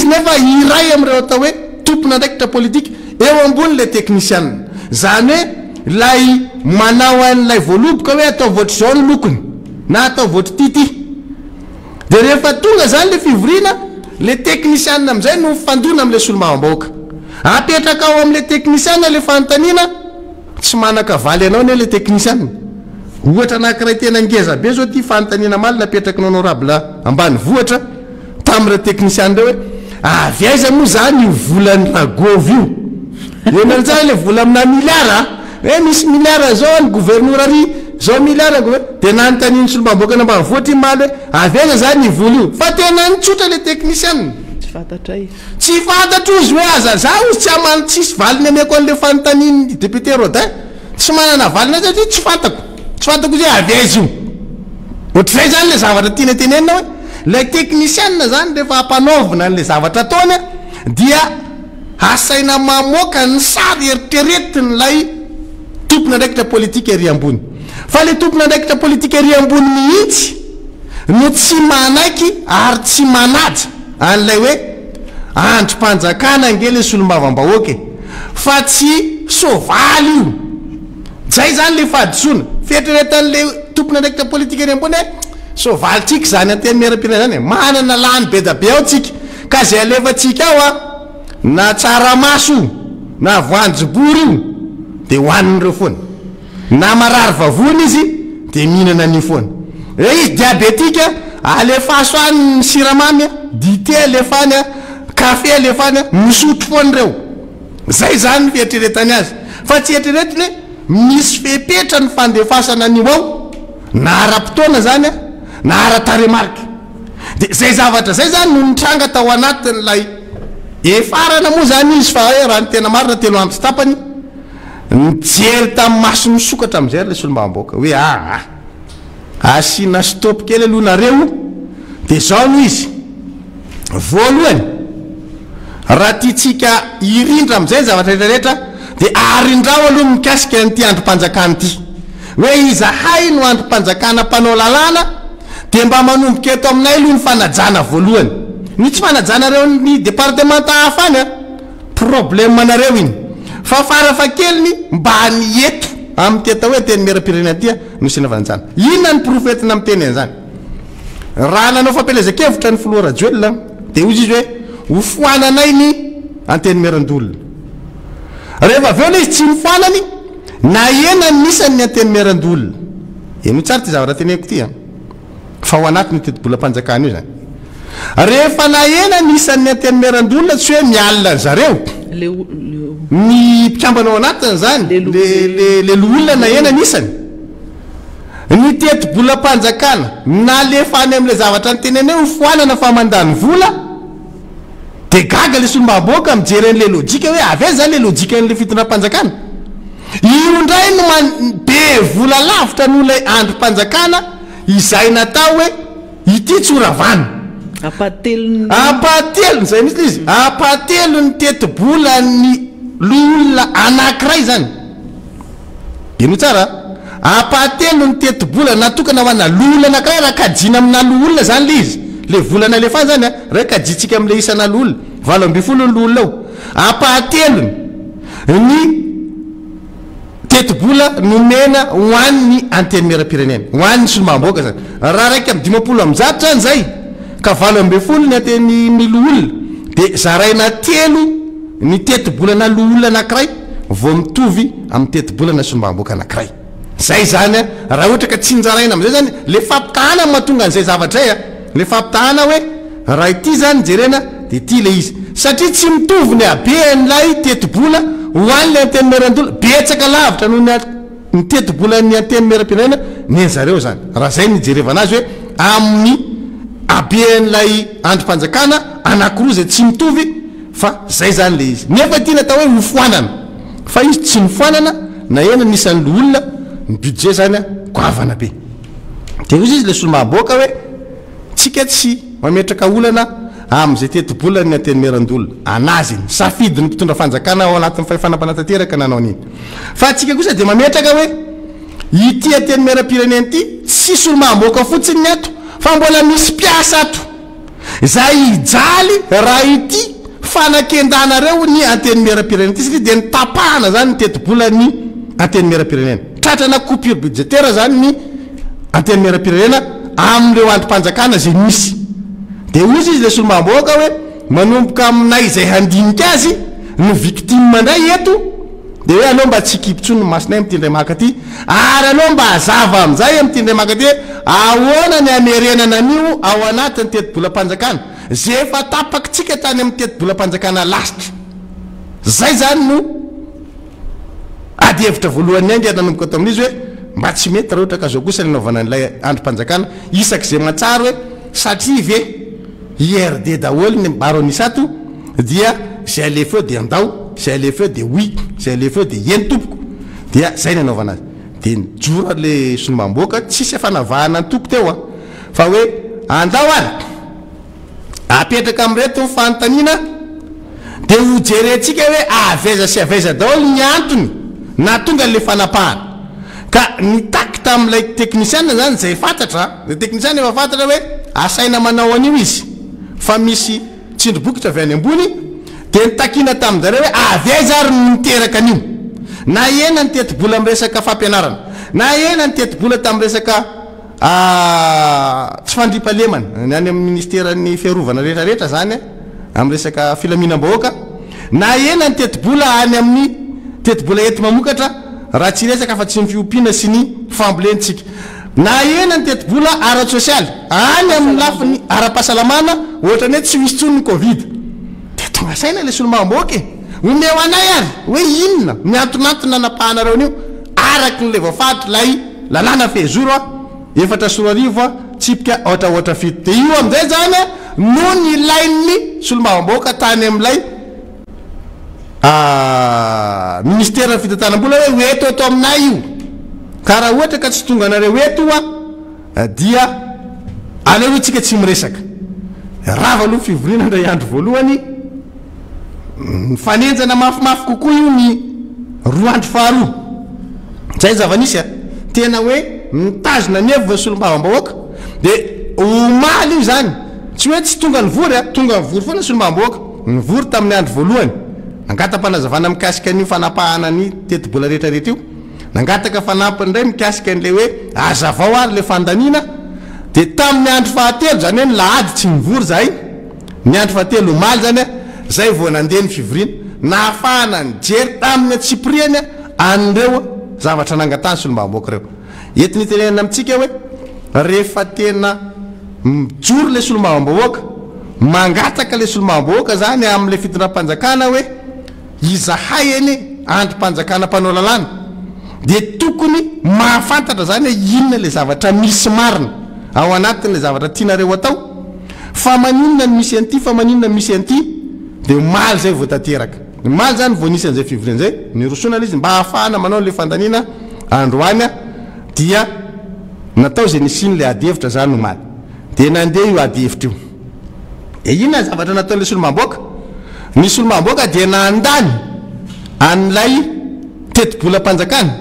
nefa iray am'ireo atao hoe tompona ndraikitra politika eo ambony le technicien zany hoe lay manao an'lay voaloboka hoe atao voatra zao ny lokony na atao voatra tity de rehefa tonga zany le fivoriana le technicien am'izay no fandona am'le solombavam-bahoaka apetraka ao am'le technicien le fanontaniana tsy manaka valy anao ne le technicien ohatra anakiray tena ngeza be zao ty fanontaniana maly napetraky ny honorable ambany vohatra tam're technicien reo hoe avy aiza moa zany io volany ragovy io enazany le vola amina miliara hoe misy miliara zao ny gouverneur ary zao miliarako hoe de nanotaniny solombaboaka na mbavoatra maly hoe aveza zany vola io fa tena nitsotra le technician tsy fantatro izy hoe azaza izy tsy amany tsisy valiny ameko an'le fanotaniny député Rodin tsy manana valina satria tsy fantako zay aveza io ohatr'izay zany le zavatra tiana tenenina hoe le technician zany rehefa hampanaovina n'le zavatra ataony dia asaina mamoaka ny sary eritreretiny lay tompona ndraikitra politika ery ambony fa le tompona ndraikitra politika ery ambony mihitsy no tsy manaiky ary tsy manaja an'ilay hoe androm-panjakana angely solombavam-bahoaka fa tsy sovaly io zay zany le fahadisoana fieritreretan'le tompona ndraikitra politika ery ambony sovaly tsika zany anteny miaram-pirenena zany manana lany be da be ao tsika ka zay alefatsika ao na tsaramaso na voanjobory io de hoanin'ireo foana na marary vavony izy de mihinana ny foana izy diabetika alefaso any siramamy dité alefany kafe alefany misotro foan'ireo zay zany fietreretany azy fa tsy etreretiny misy fepetra ny fandefasana anio ao na ara-potoana zany na ara-taremarika de zay zavatra zay zany no nitranga tao anatin'lay efarana moa zany izy fa hoe raha ny tena marina telo andro tapany nijery tamin'ny maso misokatra am'izay le solombavam-bahoaka hoe asina stop kely aloha nareo de zao no izy voalohany raha tiatsika irindra am'izay zavatra rehetrarehetra de arindrao aloha mikasika an'ity androm-panjakana ity hoe iza hay no androm-panjakana mpanao lalàna de mba manomboka eto aminay aloha ny fanajana voalohany ny tsy fanajanareo ny départementa hafany problème manareo iny fa farafa keliny mba ny eto amin'ny teta hoe teny miara-pirenena tya no sina fanajana inona ny profetina amin'ny teny zany raha nanao fampelezakevitra ny filoha rajoelona de ozy izy hoe hofoananay ny anteny miarandolona rehefa aveo le izy tsy nifoanany na ena nisany ny anteny miarandolona eno tsara ty zavatra teneko ty fa ho anatiny tetobolam-panjakana io zany rehefa na ena nisan'ny anteny miarandolona tsy hoe mialina zareo ny mpikambanao anatiny zany le loolona na ena nisany ny tetobolam-panjakana na lefany am'le zavatra ny tenene ho foanana fa mandany vola de gaga le solombaboaka mijery an'le lojika hoe avy zany le lojika n'le fitondram-panjakana io ndray no be vola lavitra no lay androm-panjakana izay natao hoe ity tsoravany apatelony zay misy izy apatelo ny tetibola ny loolona anankiray zany ino tsara apatelo ny tetibola natokana hoana loolona anankiray raha kajina amina loolona zany le izy le volana alefany zany raha kajitsika am'le isana loolona 20 ny loolona ao apatelony ny tetibola nomena hoan'ny anteny miara-pirenena hoan'ny solombavam-bahoaka zany raha raiky am 50 am'zato zany zay ka 20 ny anteny ny loolona de zaraina telo ny tetibolana loolona anankiray vao mitovy amin'ny tetibolana solombavam-bahoaka anankiray zay zany raha ohatra ka tsy njaraina am'izay zany le fampitahana mahatonga an'izay zavatra zay le fampitahana hoe raha ity zany jerena de ty le izy satria tsy mitovy ny aben'lay tetibola hoan'le anteny miarandola betsaka lavitra no ny tetibola ny anteny miaram-pirenena ny zareo zany raha zay nijerevana azy hoe amin'ny aben'lay androm-panjakana anankiroa zay tsy mitovy fa zay zany le izy nefa ty natao hoe hofoanana fa izy tsy nifoanana na ena nisan'ny loolona ny budget zany goavana be de ozy izy le solombavam-bahoaka hoe tsika tsy mametraka olana am'izay tetibola ny anteny miarandolona anazy safidy ny mpitondra fanjakana ao anatin'ny fahefanam-panatanteraka nanao an'iny fa tsika kosa de mametraka hoe ity anteny miaram-pirenena ity tsy solombavam-bahoaka fotsiny ny ato fa mbola misy mpiasa ato zay ijaly raha ity fanakendanareo ny anteny miaram-pirenena ity satria de nitapahana zany ny tetibola ny anteny miaram-pirenena tratrana coupure budgétaire zany ny anteny miaram-pirenena am'ireo androm-panjakana zay misy de ozy izy le solombavam-bahoaka hoe manomboka aminay zay handinika azy ny victime ndray eto de hoe anao mba tsy kipitsony ny masinay am'tindray maka ty ary anao mba azava am'izay am'tindray maka ty ahoana ny amerenana an'io ao anatin'ny tetibolam-panjakana zay efa tapakitsika tany amin'ny tetibolam-panjakana lasitra zay zany no ady hevitra voalohany angy nanomboka ato amin'izy hoe mba tsy mety raha ohatra ka zao kosa ny naovana n'ilay androm-panjakana isak'izay matsara hoe satria ve IRD daholo ny baronissato dia zay le feo de andao zay le feo de oui zay le feo de eny tompoko dia zay ny anaovana azy de nijora le solomamboaka tsisy fanavahana ny toko teo a fa hoe andao ary apetraka amreto fanontaniana de ho jerentsika hoe aveza sy aveza daholo ny antony na tonga le fanapahana ka nitaky tam'ilay teknisiana zany zay fantatra le teknisiana efa fantatra hoe asaina manao an'io izy fa misy tsindrobokitra avy any ambony de nitakina tamin'zareo hoe aveza ary niteraka an'io na ena ny teti-bola amresaka fampianarana na ena ny teti-bola tamin'ny resaka tsy fandripalemana ny any amin'ny ministeran'ny fiarovana rehetrarehetra zany amin'ny resaka filaminam-bahoaka na ena ny teti-bola any amin'ny teti-bola ety mamokatra raha tsy resaka fa tsy ny fiompiana sy ny fambolentsika na ena ny teti-bola ara-sosialy any amin'ny lafiny ara-pahasalamana ohatra ny hoe tsy misy tsony ny covid de tonga saina le solomam-boaka omeo anay ary hoe inona miantonantona napahanareo an'io araky n'le voafatra lay lalàna fehizoro a 4 a tsipika ohatraohatra fito de io am'izay zany no ny ilain'ny solomam-boaka tany am'ilay ministera ny fitantanam-bola hoe eto eto aminay io ka raha ohatra ka tsy tonga anareo eto a dia aleo hoe tsika tsy miresaka rava aloha fivorina ndray andro voalohany fanenjana mafimafy kokoa io ny 2 andro faharoa zay zava-nisy a tena hoe mitazona ny evy solomam-bahoaka de omaly io zany tsy hoe tsy tonga ny vory a tonga ny vory foana solomam-bahoaka ny vory tamin'ny andro voalohany nangata-panazavana mikasika an'io fanapahana ny teti-bola rehetrarehetra io nangataka fanampiny indray mikasika an'le hoe azavao ary le fandaniana de tamin'ny andro fahatelo zany hoe ny lahady tsy mivory zay ny andro fahatelo omaly zany a zay vao nandeha ny fivorina nahafahana ny jery tamin'ny atsipriany an'ireo zavatra nangatany solomam-boaka reo entiny tenenana amitsika hoe rehefa tena mijoro le solomam-bahoaka mangataka le solomam-bahoaka zany am'le fitondram-panjakana hoe izahay eny androm-panjakana mpanao lalàna de tokony mahafantatra zany hoe inona le zavatra misy marina ao anatin'le zavatra tianareo atao fa maninona ny misy an'ity fa maninona ny misy an'ity de maly zay vao tanteraka maly zany vao nisy an'izay fivorina zay nyrosona le izy mba hahafahana manao le fandaniana androany a dia natao zay nisiny le adihevitra zany no maly de nandeha io adihevitra io e inona zavatra nataon'le solomam-boaka ny solomam-boaka dia nandany an'ilay teti-bolam-panjakana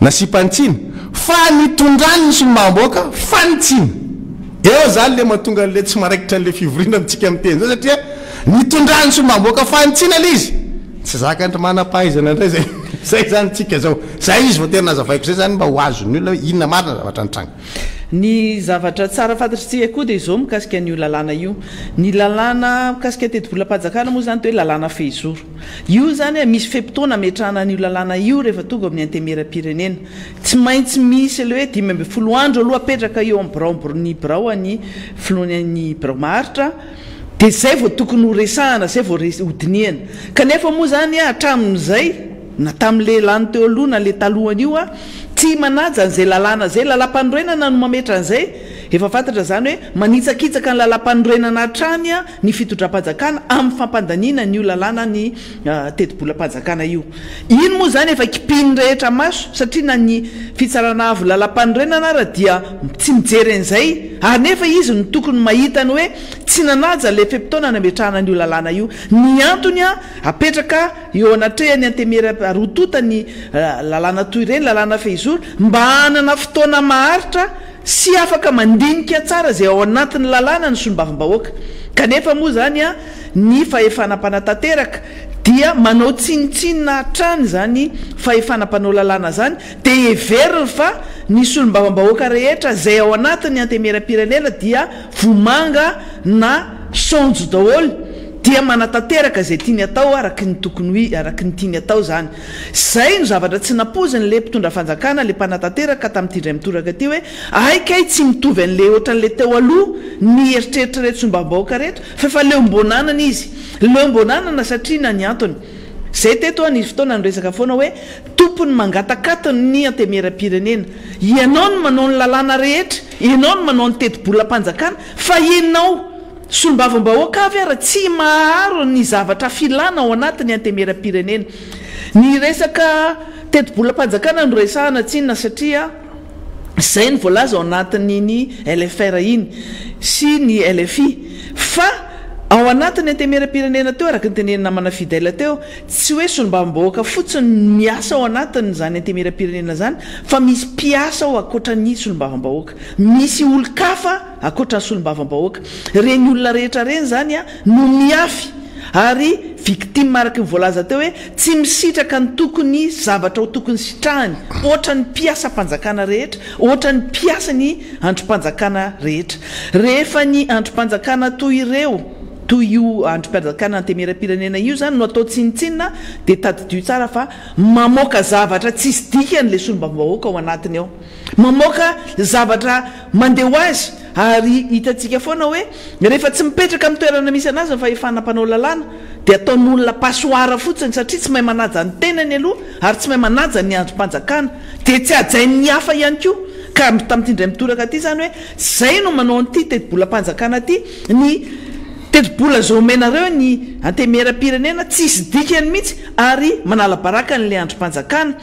nasipantsina fa nitondrany ny solomam-boaka fanitsina eo zany le mahatonga n'le tsy maraikitra n'le fivorina amitsika am'teny zao satria nitondrany ny solomam-boaka fanitsina le izy tsy zaka andry manam-pahaizana indray zay zay zany tsika zao zay izy vao tena nazavaiko zay zany mba ho azony olona hoe inona marina zavatra nitranga ny zavatra tsara fantatritsika koa dia izao mikasika an'io lalàna io ny lalàna mikasika teti-bolam-panjakana moa zany to hoe lalàna fehizoro io zany misy fepotona metrahana an'io lalàna io rehefa tonga amin'ny antemera-pirenena tsy maintsy misy le hoe 10 andro aloha apetraka eo amin'ny brao ny filohan'ny brao maharitra de zay vao tokony ho resahana zay vao hodiniana kanefa moa zany hatramin'izay na tamin'le lany teo aloha na le talohany io a tsy manaja an'izay lalàna zay lalam-panorenana no mametra an'izay efa fantatra zany hoe manitsakitsaka ny lalam-panorenana hatrany a ny fitondram-panjakana amin'ny fampandaniana n'io lalàna ny teti-bolam-panjakana io ino moa zany efa kipiny rehetra maso satria na ny fitsarana avo lalam-panorenana raha dia tsy mijery an'izay ary nefa izy no tokony mahitany hoe tsy nanaja le fepotona nametrahana n'io lalàna io ny antony a apetraka eo anatrehany antemera rotota ny lalàna toy ireny lalàna fehizoro mba hanana fotoana maharitra sy afaka mandinika tsara zay ao anatin'ny lalàna ny solombavam-bahoaka kanefa moa zany a ny fahefanam-panatanteraka dia manao tsinitsinina hatrany zany fahefanam-panao lalàna zany de everiny fa ny solombavam-bahoaka rehetra zay ao anatin'ny antemera-pirenena dia vomanga na sonjo daholo dia manatanteraka zay tiany atao araky ny tokony araky ny tiany atao zany zay no zavatra tsy napoziny le mpitondra fanjakana le mpanatanteraka tamin'ity ndray mitoraka ty hoe aikay tsy mitovy an'le ohatran'le teo aloha ny eritreritra rehetra sombam-bahoaka rehetra fa efa leo mbonanana izy leo mbonanana satria na ny antony zay teto a nisy fotoana ny resaka foana hoe tompony mangatakatony ny antemeram-pirenena ianao no manao ny lalàna rehetra ianao no manao ny teti-bolam-panjakana fa inao solombavam-bahoaka avy ara tsy maharo ny zavatra filana ao anatiny antemeram-pirenena ny resaka teti-bolam-panjakana no resahana tsinona satria zay ny voalaza ao anatin'ny LFR iny sy ny LFI fa ao anatin'ny antemeram-pirenena teo araka ny tenenina namana fidèle teo tsy hoe solombavam-bahoaka fotsiny miasa ao anatiny zany antemeram-pirenena zany fa misy mpiasa ao akoatra ny solombavam-bahoaka misy olo-kafa akoatra ny solombavam-bahoaka reny olona rehetra reny zany a no miafy ary victime araka ny voalaza teo hoe tsy misitraka ny tokony zavatra ho tokony sitrahany ohatra ny mpiasa mpanjakana rehetra ohatra ny mpiasa ny androm-panjakana rehetra rehefa ny androm-panjakana toy ireo toy io androm-panjakana antemeram-pirenena io zany no atao tsinitsinina dia tadidio tsara fa mamoaka zavatra tsisy dikany le solombavam-bahoaka ao anatiny ao mamoaka zavatra mandeha ho azy ary hitantsika foana hoe rehefa tsy mipetraka amin'ny toerana misy anazy fa efanampanao lalàna dia ataon'olona pasoara fotsiny satria tsy mahay manaja ny tenany aloha ary tsy mahay manaja ny androm-panjakana dia tsy ajain'ny hafa ihany koa ka tamin'ity indray mitoraka aty zany hoe zay no manao an'ity teti-bolam-panjakana ty ny teti-bola zao omenareo ny antemeram-pirenena tsisy dikany mihitsy ary manala baraka n'le androm-panjakana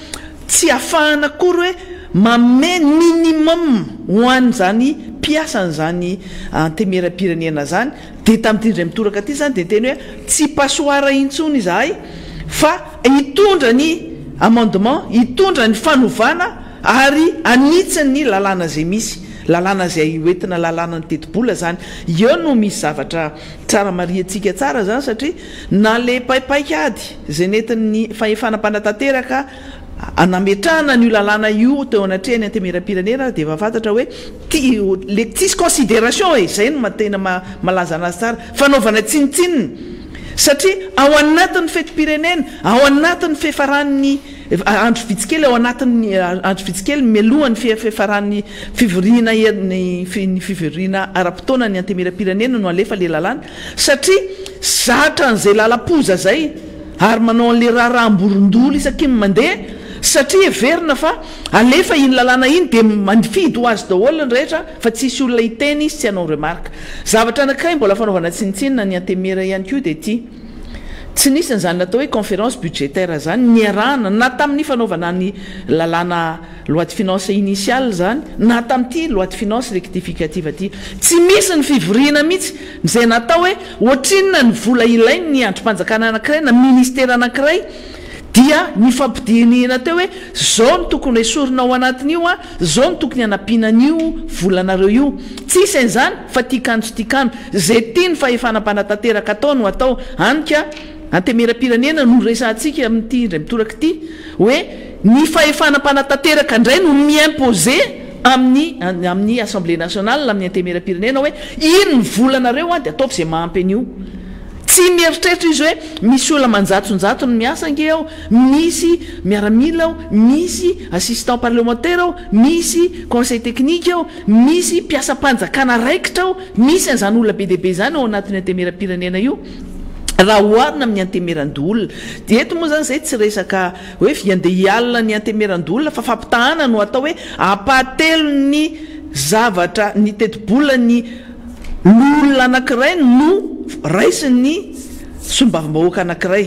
tsy ahafahana kory hoe mame minimum ho an'zany mpiasan'zany antemeram-pirenena zany dia tamin'ity indray mitoraka aty zany dia teny hoe tsy pasoara intsony izahay fa hitondra ny amendement hitondra ny fanovana ary anitsany lalàna zay misy lalàna zay hoentina lalàna ny teti-bola zany eo no misy zavatra tsara mariatsika tsara zany satria na le paipaikady zay nentin'ny fahefanam-panatanteraka anametrahana n'io lalàna io teo anatrehany antemeram-pirenena dia efa fantatra hoe le tsisy considération e zay no matena malaza anazy tsara fanaovana tsinitsinina satria ao anatin'ny fetim-pirenena ao anatin'ny fefaran'ny andro vitsikely ao anatin'ny andro vitsikely melohan'ny fefaran'ny fivoriana ny fivoriana ara-potoana ny antemeram-pirenena no alefa le lalàna satria zatra n'izay lala-poza zay ary manao an'le raha-rahamborondolo isaky mandeha satria everina fa alefa iny lalàna iny dia manfidy ho azy daholo ny rehetra fa tsisy olona hiteny izy tsy hanao remarka zavatra anankiray mbola fanaovana tsinitsinina ny antemera ihany koa dia ty tsy nisy n'izany natao hoe conférence budgétaire zany niarahana na tamin'ny fanaovana ny lalàna loi de finance initiale zany na tamin'ity loi de finance rectificative aty tsy misy ny fivoriana mihitsy zay natao hoe ohatrinona ny vola ilainy ny androm-panjakana anankiray na ministera anankiray dia ny fampidinina teo hoe zao no tokony esorina ao anatin'io a zao no tokony hanampianan'io volanareo io tsisy an'izany fa tiakano tsy tiakano zay tia ny fahefanam-panatanteraka atao no atao anika antemeram-pirenena no resantsika amin'ity indray mitoraka ity hoe ny fahefanam-panatanteraka indray no miimpose amin'ny assemblée nationale amin'ny antemeram-pirenena hoe ino ny volanareo a dia ataovy zay mahampy an'io tsy mieritreritra izy hoe misy olona manjatsonjato ny miasa nge ao misy miaramila ao misy assistant parlementaire ao misy conseil technique ao misy mpiasa-panjakana raikitra ao misy an'izany olona be deaibe zany ao anatin'ny antemeram-pirenena io raha oharina amin'ny antemeran-dolona dia eto moa zany zay tsy resaka hoe viandeha hialina ny antemeran-dolona fa fampitahana no atao hoe apahatelo ny zavatra ny teti-bola ny l'olona anankiray no raisiny solombavam-bahoaka anankiray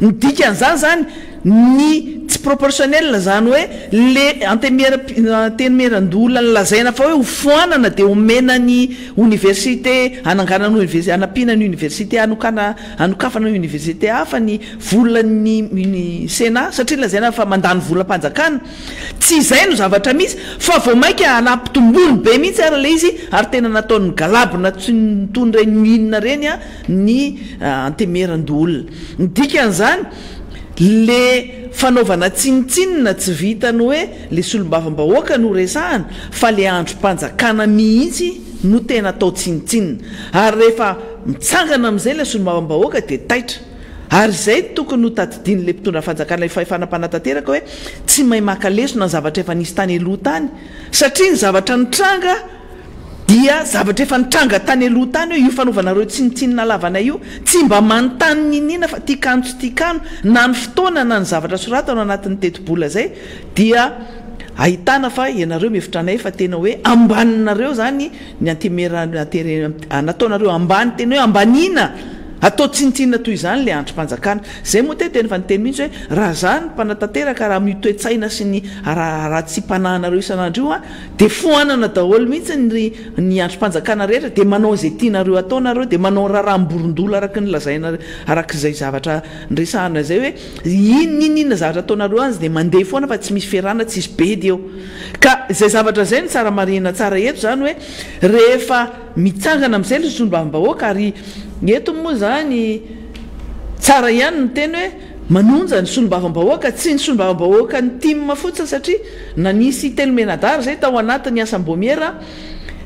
ny dikan'izany zany ny tsy proportionnel zany hoe le antemeran-dola lazaina fa hoe hofoanana dia omena ny université ananganana université anampiana ny université anokafana ny université hafa ny volan'ny sénat satria lazaina fa mandany volam-panjakana tsy izay no zavatra misy fa vao mainka anampitombolony be mihitsy ara le izy ary tena nataon'ny galabina tsy nitondra minina reny a ny antemeran-dola ny dikan'izany le fanaovana tsinitsinina tsy vitany hoe le solombavam-bahoaka no resahana fa le androm-panjakana mihitsy no tena atao tsinitsinina ary rehefa mitsangana amin'izay le solombavam-bahoaka dia taitra ary zay tokony ho tadidiny le mpitondra fanjakana le fahefanam-panatanteraka hoe tsy mahay maka lesona ny zavatra efa nisy tany aloha tany satria ny zavatra nitranga dia zavatra efa nitranga tany aloha tany hoe io fanaovanareo tsinitsinina lavana io tsy mba manontany ninina fa tiakano tsy tiakano na ny fotoana na ny zavatra soratana anatin'ny teti-bola zay dia ahitana fa ianareo mihevitranay fa tena hoe ambaninareo zany ny antemera nataonareo ambany tena hoe ambanina atao tsinitsinina toy izany le androm-panjakana zay moa tena fa niteny mihitsy hoe raha zany mpanatanteraka raha mitoetsaina sy ny raha tsy mpananareo isan'andro io a de foanana daholo mihitsy ny androm-panjakana rehetra de manao zay tianareo ataonareo de manao raharamborondolo araky ny lazaina arak'izay zavatra nresahana zay hoe ininina zavatra ataonareo azy de mandeha foana fa tsy misy fiarana tsisy bedy eo ka zay zavatra zay ny tsara marina tsara eto zany hoe rehefa mitsangana am'izay le solombavam-bahoaka ary eto moa zany tsara ihany ny teny hoe manonja ny solombavam-bahoaka tsy ny solombavam-bahoaka ny timma fotsiny satria nanisy telomenadara zay tao anatin'ny asam-bomiera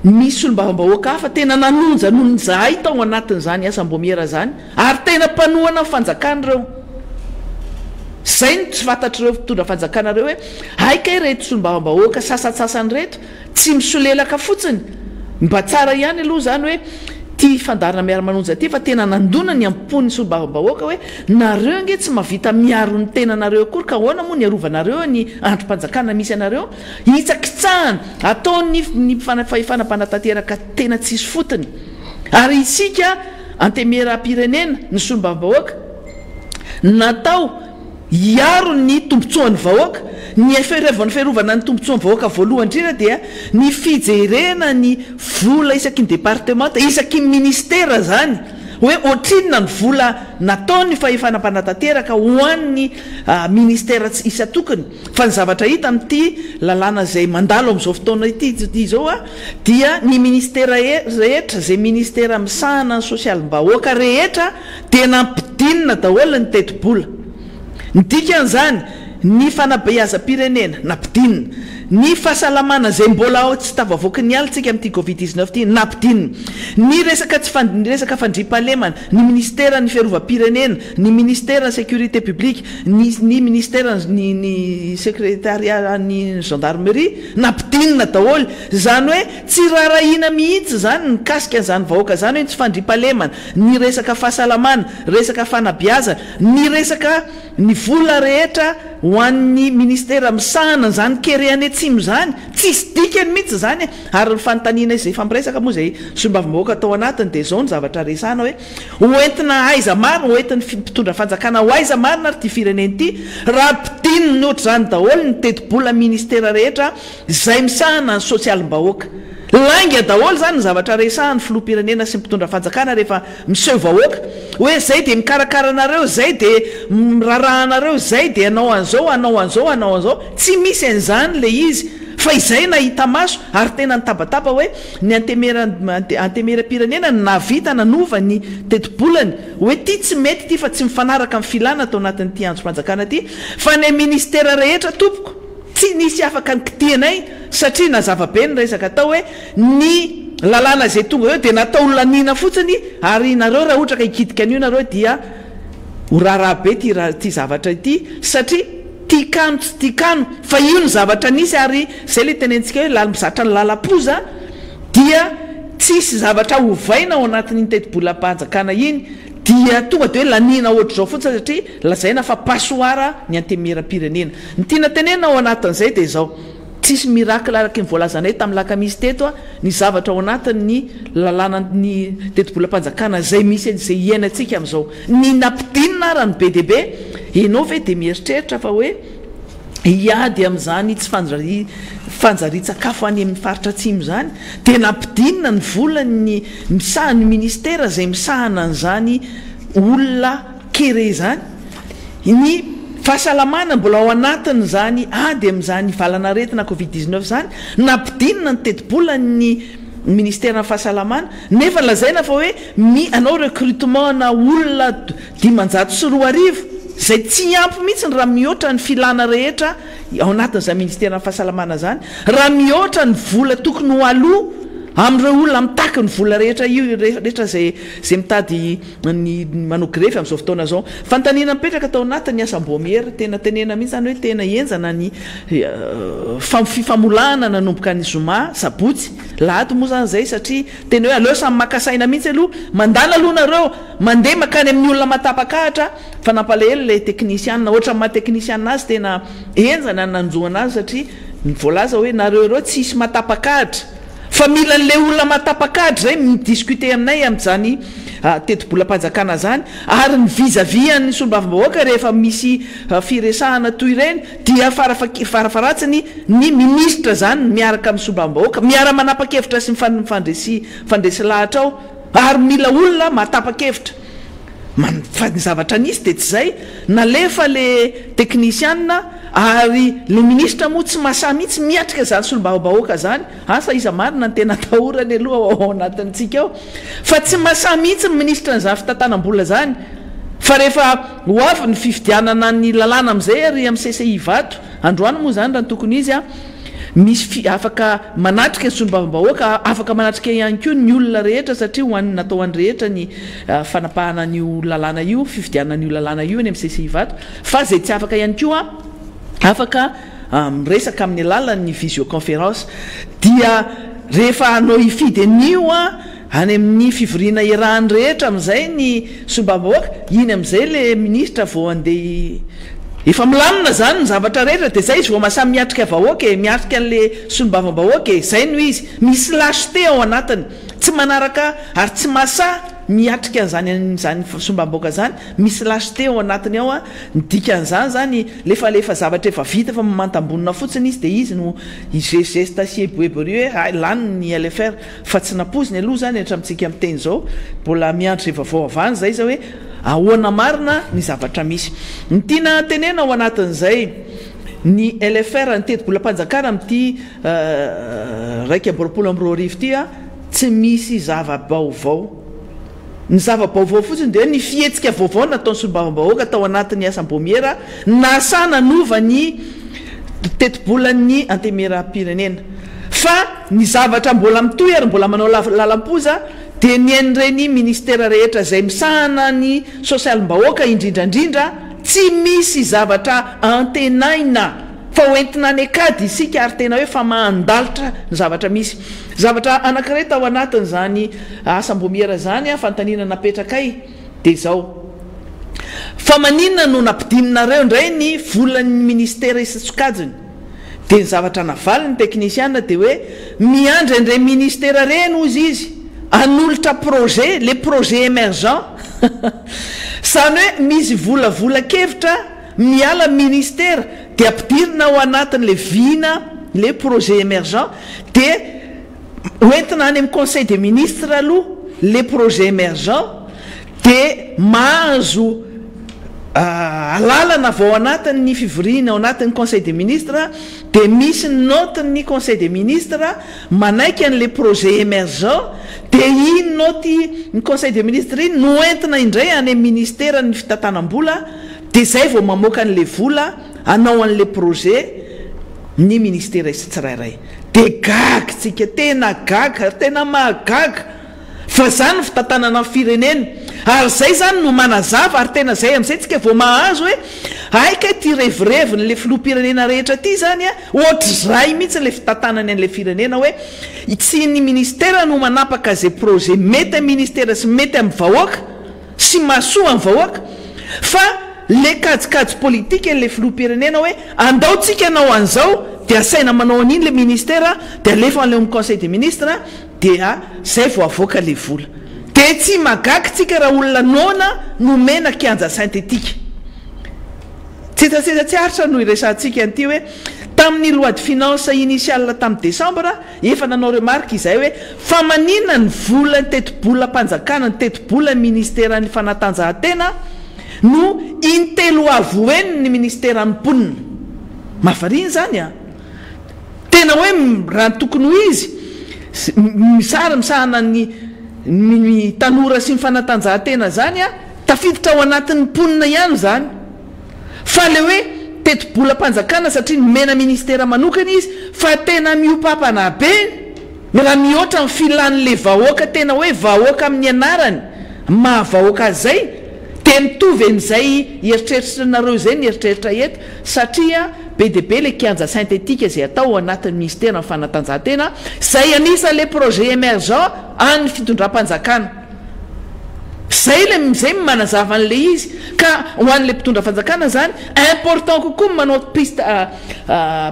misy solombavam-bahoaka hafa tena nanonja noho ny zahay tao anatin'izany asam-bomiera zany ary tena mpanohana ny fanjakana reo zay ny tsy fantatr'ireo fitondra fanjakana reo hoe aika ireto solombavam-bahoaka sasatsasany reto tsy misolelaka fotsiny mba tsara ihany aloha zany hoe ty fandarina miara-manonja ty fa tena nandona ny ampony solombavam-bahoaka hoe nareo nge tsy mavita miaro ny tenanareo akory ka hoana moa ny arovanareo ny androm-panjakana misy anareo hitsakitsahana atao ny fahefana-panatanteraka tena tsisy fotony ary isika antemera-pirenena ny solombavam-bahoaka natao iaro ny tombotsoan'ny vahoaka ny fiarovana ny tombotsoan'ny vahoaka voalohany indrindra dia ny fijerena ny vola isaky ny departemanta isaky ny ministera zany hoe ohatrinona ny vola nataony fahefana-panatanteraka ho an'ny ministera tsy isatokony fa ny zavatra hita am'ty lalàna zay mandalo am'izao fotoana ity zao a dia ny ministera rehetra zay ministera misahana ny sosialim-bahoaka rehetra dia nampidinina daholo ny teti-bola ny dikan'izany ny fanabeazam-pirenena nampidinina ny fahasalamana zay mbola tsy tavavoaka ny alitsika amin'ity covid-19 ty nampidinina ny resaka fandriam-pahalemana ny ministera ny fiarova-pirenena ny ministera ny sécurité publique ny ministera ny secrétariat ny gendarmerie nampidinina daholo zany hoe tsy rarahina mihitsy zany ny kasika an'izany vahoaka zany hoe tsy fandriam-pahalemana ny resaka fahasalamana resaka fanabeazana ny resaka ny vola rehetra ho an'ny ministera misahana zany kerehany atsimo zany tsisy dikany mihitsy zany ary ny fanontaniana izay fampiresaka moa zay solombavam-bahoaka atao anatiny de zao ny zavatra resana hoe hoentina aiza marina hoentin'ny mpitondra fanjakana ho aiza marina ary ty fireneny ity raha mpidininy ohatra zany daholo ny teti-bola ministera rehetra zay misahana ny sosialim-bahoaka lainga daholo zany ny zavatra resahan'ny filoha-pirenena sy mpitondra fanjakana rehefa miseho vahoaka hoe zay de mikarakara anareo zay de mirarahanareo zay de anao an'izao anao an'izao anao an'izao tsy misy an'izany le izy fa izay nahita maso ary tena nitabataba hoe ny antemera-pirenena navita nanova ny teti-bolany hoe ty tsy mety ty fa tsy mifanaraka amin'ny filana atao anatin'ity androm-panjakana ty fa ny ministera rehetra tompoko tsy nisy afaka ny kitianay satria nazava-be ny resaka atao hoe ny lalàna zay tonga eo de natao lanina fotsiny ary nareo raha ohatra ka hikitika an'io nareo dia horarabe ty zavatra ity satria tikano tsy tikano fa io ny zavatra nisy ary zay le tenentsika hoe mizatra ny lalapoza dia tsisy zavatra hovaina ao anatin'iny teti-bolam-panjakana iny dia tonga de hoe lanina ohatra zao fotsiny satria lazaina fa pasoara ny antemera-pirenena ny tiana tenena ao anatin'izay de zao tsisy miracle araky ny voalazanay tamin'ny lakamisy teto a ny zavatra ao anatin'ny lalàna ny teti-bolam-panjakana zay misy zay iainantsika am'izao ny nampidinina raha ny be debe ianao ve de mieritreritra fa hoe iady am'izany tsy fanjari-tsakafo any amin'ny faritra atsimo zany de nampidinina ny volany misahany ministera zay misahana an'izany olona kere zany ny fahasalamana mbola ao anatiny zany ady am'izany valana retina covid-19 zany nampidinina ny teti-bola ny ministera ny fahasalamana nefa lazaina fa hoe anao recrutement na olona 510 zay tsy ampy mihitsy raha mihoatra ny filana rehetra ao anatin'izany ministera ny fahasalamana zany raha mihoatra ny vola tokony ho aloha am'ireo olona mitaka ny vola rehetra io rehetra zay mitady ny manogrefy am'izao fotoana zao fantanina mipetraka tao anatiny asam-boamiera tena tenena mihitsy zany hoe tena enjana ny fifamolana nanomboka ny zoma sabotsy lahato moa zany zay satria tena hoe aleo samy makasaina mihitsy aloha mandana aloha nareo mandeha makany amin'ny olona matapakahatra fa nampalahelo le teknisianna ohatra mahateknisianna azy tena enjana nanjoana azy satria voalaza hoe nareoireo tsisy matapakahatra fa mila n'le olona matapakahatra zay midiscuter aminay am'zany tetibolam-panjakana zany ary ny vizavian'ny solombavam-bahoaka rehefa misy firesahana toy ireny dia farafaratsiny ny ministra zany miaraka amin'ny solombavam-bahoaka miara-manapa-kevitra sy fandresy lahatra ao ary mila olona matapa-kevitra fa ny zavatra nisy de tsy zay nalefa le teknisianna ary le ministra moa tsy mahasahy mihitsy miatrika zany solombavam-bahoaka zany asa iza marina ny tena tahorany aloha ao anatintsika ao fa tsy mahasahy mihitsy ny ministra nyzany fitantanam-bola zany fa rehefa ho avy ny fifidianana ny lalàna am'izay ary amin'ny CCI vato androany moa zany raha ny tokony izy a misy afaka manatrika ny solombavam-bahoaka afaka manatrika ihany koa ny olona rehetra satria hoan'ny natao any rehetra ny fanapahana n'io lalàna io fifidianana n'io lalàna io any amin'ny CCI vato fa zay tsy afaka ihany koa afaka miresaka amin'ny alalan'ny visioconférence dia rehefa anao ifidy an'io any amin'ny fivoriana irahany rehetra am'izay ny solombavam-bahoaka iny am'izay le ministra vao andeha efa milamina zany ny zavatra rehetra de zay izy vao mahasamy miatrika vahoaka miatrika an'le solombavam-bahoaka zay no izy misy lâcheté ao anatiny tsy manaraka ary tsy mahasa miatrika an'zany solombavam-bahoaka zany misy lâcheté ao anatiny ao ny dikan'izany zany lefa zavatra efa vita fa mantambonina fotsiny izy de izy no geste asieboeborio hoe lany ny LFR fa tsy napoziny aloha zany hatramitsika miteny zao mbola miandry vavao avany zay za hoe ahoana marina ny zavatra misy ny tiana tenena ao anatin'izay ny LFR ny tetibolam-panjakana am'ty raiky amborapolo am'roa arivo ty tsy misy zava-baovao ny zava-baovao fotsiny de ny fietsika vaovao nataony solombavam-bahoaka tao anatin'ny asam-boamiera nasana nova ny tetibolan'ny antemera-pirenena fa ny zavatra mbola mitoy ary mbola manao lalam-poza de ny en'ireny ministera rehetra zay misahana ny sosialim-bahoaka indrindrandrindra tsy misy zavatra antenaina fa hoentina any akady isika ary tena hoe fa mandalitra ny zavatra misy zavatra anankiray tao anatin' zany asam-boamiera zany fantanina napetrakay de zao fa maninona no nampidininareo indray ny volan'ny ministera isatsokajiny de ny zavatra navaly ny teknisiana de hoe miandry an'ireny ministera reny ozy izy anolotra projet les projets émergents zany hoe misy volavolan-kevitra miala ministera de ampidirina ao anatin'le vina les projets émergents de hoentina any amin'ny conseil des ministres aloha les projets émergents de mahazo alalana vao anatin'ny fivoriana ao anatin'ny conseil des ministres de misy noten'ny conseil des ministres manaiky an'le projet émergent de iny noty ny conseil des ministres iny no entina indray any amin'ny ministera ny fitantanam-bola de zay vao mamoaka an'le vola anao an'le projet ny ministera isy tsirairay de gaga tsika tena gaga tena mahagaga fa zany fitantanana firenena ary zay zany no manazava ary tena zay am'izay tsika vao mahazo hoe aika ty revireviny le filoham-pirenena rehetra ty zany ohatra zay mihitsy le fitantanany an'le firenena hoe tsy ny ministera no manapaka zay projet mety amin'ny ministera sy mety amin'ny vahoaka sy mahasoa amin'ny vahoaka fa le kajikajy politika le filoham-pirenena hoe andaotsika anao an'izao de asaina manao an'iny le ministera de alefa an'le amin'ny conseil des ministres dia zay vao avoaka le vola de tsy magaky tsika raha olona nona no mena kianja syntétique tsy aritra no iresantsika an'ity hoe tamin'ny loi de finance initiale tamin'ny décembre efa nanao remarque izay hoe fa maninona ny vola ny tetibolam-panjakana ny tetibola ministera ny fanatanjahantena no intelo avo eny ny ministera ny mponina mafariny zany tena hoe raha tokony ho izy misahana ny tanora sy ny fanatanjahantena zany tafiditra ao anatin'ny mponina ihany zany fa le hoe tetibolam-panjakana satria ny mena ministera manokana izy fa tena miopapana be raha mihoatra ny filan'le vahoaka tena hoe vahoaka amin'ny anarany mahavahoaka zay de mitovy an'izay eritreritrnareo zay ny eritreritra eto satria be de be le kianja synthétique zay atao anatin'ny ministère ny fanatanjahantena zay anisan'le projet émergent any fitondram-panjakana zay manazava an'le izy ka ho an'le mpitondra fanjakana zany important kokoa manao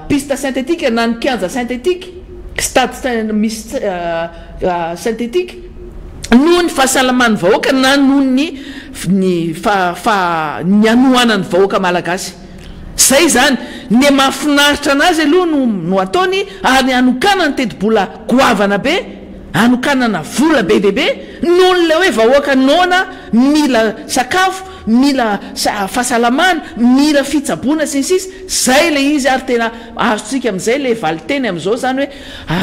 piste synthétique na ny kianja synthétique stade misy synthétique noho ny fahasalamany vahoaka na noho ny anohanany vahoaka malagasy zay zany ny mahafinaritra anazy aloha no ataony ary anokanany teti-bola goavana be anokanana vola be debe noho le hoe vahoaka nona mila sakafo mila fahasalamana mila fitsaboana sy ny sisy zay le izy ary tena azotsika am'izay le valiteny am'izao zany hoe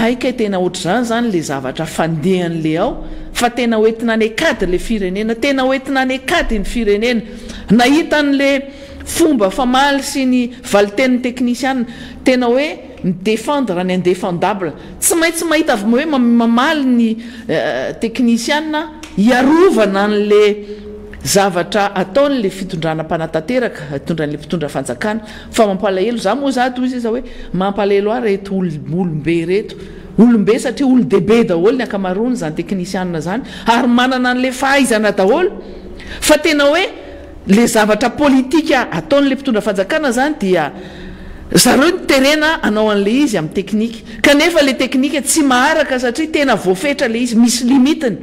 aika tena ohatr'zany zany le zavatra fandehan'le ao fa tena hoentina any akady le firenena tena hoentina any akady ny firenena nahitan'le fomba famaly sy ny valiten'ny techniciane tena hoe midéfendre ny indéfendable tsy maintsy mahita hoe mamaly ny techniciane iarovana an'le zavatra ataon'le fitondrana mpanatateraka hitondran'le mpitondra fanjakana fa mampalahelo za moa za toy izy za hoe mampalahelo ary reto olombe reto olombe satria olo debe daholo ny akamarony zany techniciane zany ary manana an'le fahaizana daholo fa tena hoe le zavatra politika ataon'le mpitondra fanjakana zany dia zareo ny terena anao an'le izy amin'ny teknika kanefa le teknika tsy maharaka satria tena voafetra le izy misy limitiny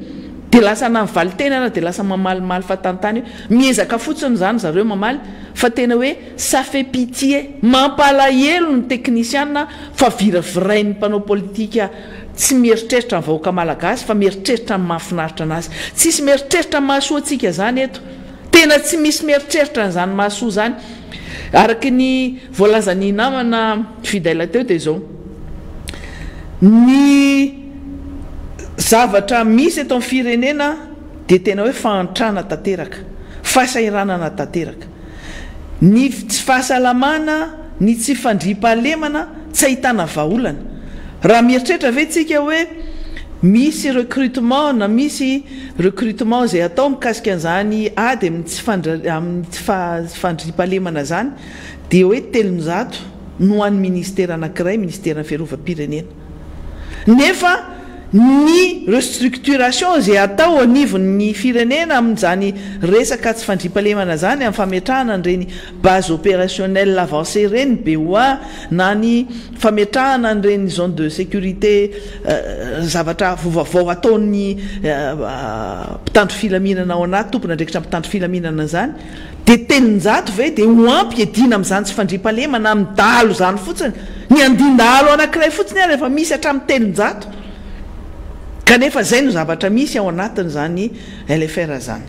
de lasa na mivaly tena de lasa mamalimaly fa tantany miezaka fotsiny zany zareo mamaly fa tena hoe ça fait pitié mampalahelo ny techniciane fa viravirain'ny mpanao politika tsy mieritreritra ny vahoaka malagasy fa mieritreritra ny mahafinaritra anazy tsisy mieritreritra ny mahasoa atsika zany eto tena tsy misy mieritreritra n'zany mahasoa zany araky ny voalazany namana fidèle teo de zao ny zavatra misy eto amin'ny firenena de tena hoe fahantrana tanteraka fahasairanana tanteraka ny tsy fahasalamana ny tsy fandriam-pahalemana tsy ahitana vahaolana raha mieritreritra ve tsika hoe misy recrutement na misy recrutement zay atao mikasika an'izany ady amin'ny tsy fandriam-pahalemana zany de hoe telonjato no an'ny ministère anankiray ministère ny fiarovam-pirenena nefa ny restructuration zay atao anivon'ny firenena amin'izany resaka tsy fandriam-pahalemana zany amin'ny fametrahana an'ireny base opérationnelle avancée reny BOA na ny fametrahana an'ireny zone de sécurité zavatra vaovao ataon'ny mpitandro filaminana ao anaty tompona andraikitra mpitandro filaminana zany de telonjato ve de ho ampy edina amin'izany tsy fandriam-pahalemana amin'ny dahalo zany fotsiny ny andin-dahalo anankiray fotsiny ary efa misy hatramin'ny telonjato kanefa zay no zavatra misy ao anatiny zany LFR zany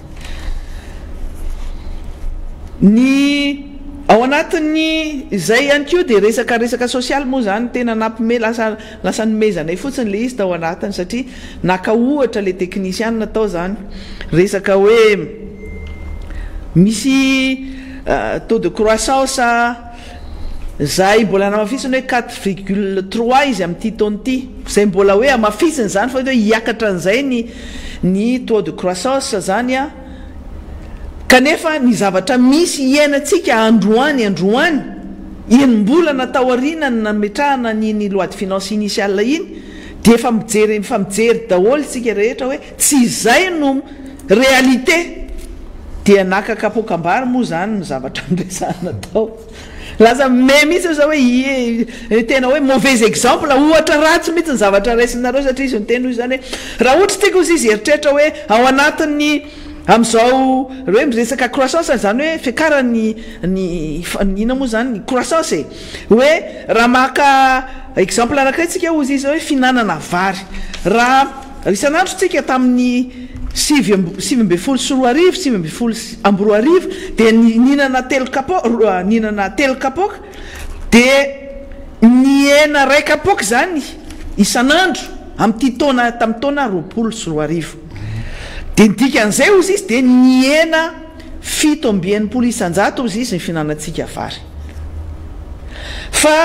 ny ao anatiny zay ihany koa de resaka sosialy moa zany tena nampime lasa nomezanay fotsiny le izy tao anatiny satria naka ohatra le techniciane atao zany resaka hoe misy taux de croissance zay mbola namafisiny hoe 4,3 izy amin'ity taona ity zay mbola hoe amafisiny zany fa hoe hiakatra an'izay ny taux de croissance zany a kanefa ny zavatra misy iainantsika androany enim-bola natao arinany nametrahana ny loi de finance initiale iny de efa mijery daholo tsika rehetra hoe tsy zay no réalité dia nakakapokambary moa zany ny zavatra ndresana tao laza me misy za hoe tena hoe mauvais exemple ohatra ratsy mihitsy ny zavatra raisinareo satria izy nyteny hoe zany hoe raha ohatra tiako izy eritreritra hoe ao anatiny am'izao hoe miresaka croissance zany hoe fiakara ny ina moa zany ny croissance hoe raha maka exemple anakiray tsika ozy izy hoe finanana vary raha isan'andro tsika tamin'ny 7 sy roa arivo 7 amby roa arivo de ninana telo kapoka de ny ena ray kapoka zany isan'andro amin'ity taona tamin'ny taona 20 sy roa arivo de nidika an'izay ozy izy de ny ena 7 isan-jato ozy izy ny finanantsika vary fa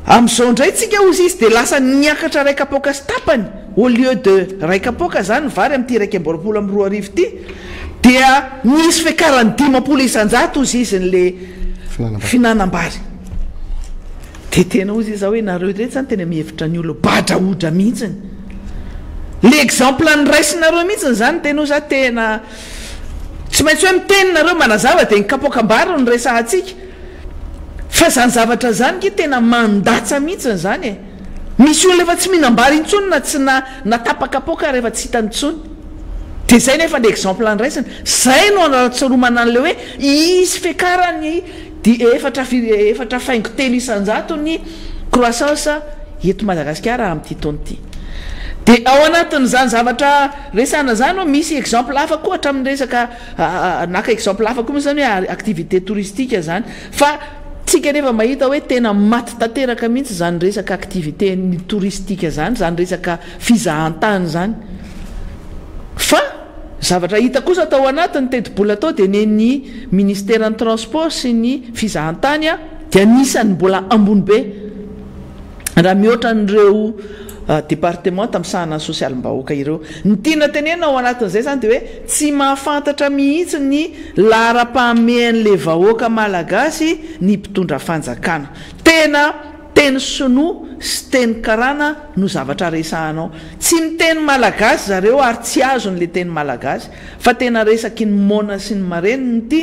amin'izao indray tsika ozy izy dia lasa niakatra raikapoka sy tapany au lieu de raikapoka zany vary amin'ity raika amboropolo amin'ny 2 arivo ity dia nisy fekarany 5 isan-jato ozy izy n'le finanam-bary dia tena ozy izy hoe nareo rehetra zany tena mihevitra ny olo badraodra mihitsiny l'exemple nyraisinareo mihitsiny zany tena oza tena tsy maintsy hoe miteninareo manazava dia nykapokam-bary ny resahantsika fa zany zavatra zany ke tena mandatsa mihitsiny zany e misy olona efa tsy mihinam-bary intsony na tsy natapakapoka rehefa tsy hitany tsony dia zay nefa le exemple nraisiny zay no anatsaromana an'le hoe isy fekarany efatra faingo telo isan-jato ny croissance eto Madagasikara amin'ity taona ity dia ao anatin'izany zavatra resana zany misy exemple hafa koa hatramin'ny resaka naka exemple hafa koa moa zany hoe activité touristique zany fa tsika nefa mahita hoe tena maty tanteraka mihitsy zany resaka activité ny touristique zany resaka fizahantany zany fa zavatra hita kosa atao anatiny teti-bola atao dia ny ministère ny transport sy ny fizahantany dia anisany mbola ambony be raha mihoatra n'ireo département tam'sahana sosialim-bahoaka ireo ny tiana tenena ao anatin'izay zany dia hoe tsy mahafantatra mihitsy ny lara-pamehan'le vahoaka malagasy ny mpitondra fanjakana tena teny sinoa sy teny karana no zavatra resahanao tsy miteny malagasy zareo ary tsy azo n'le teny malagasy fa tena resaky ny mona sy ny mareniny ity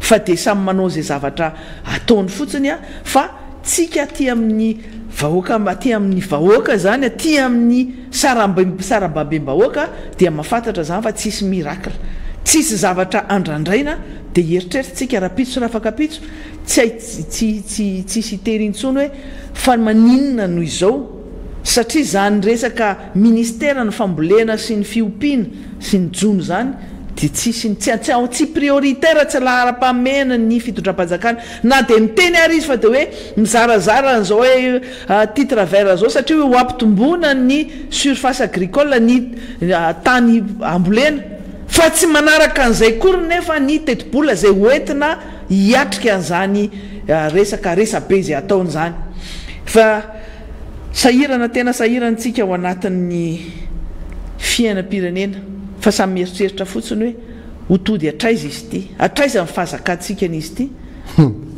fa dia samy manao zay zavatra ataony fotsiny fa tsika ty amin'ny vahoaka zany ty amin'ny sarababem-bahoaka dia mahafantatra zany fa tsisy miracle tsisy zavatra andrandraina dia eritreritsika raha-pitso rafakapitso tsisy itery intsony hoe fa maninona noho izao satria zany resaka ministera ny fambolena sy ny fiompiana sy ny jono zany dia tsy prioritaire tsy lahara-pamena ny fitondram-panjakana na dia miteny ary izy fa dia hoe mizarazara n'izao hoe titre vert zao satria hoe ho ampitomboana ny surface agricole ny tany ambolena fa tsy manaraka an'izay kory nefa ny teti-bola zay hoentina hiatrika an'izany resaka resabe zay ataony zany fa sahirana tena sahirantsika ao anatin'ny fiainam-pirenena fa samy mieritreritra fotsiny hoe hotody atraiza izy ity atraiza ny fahazakantsika n'izy ity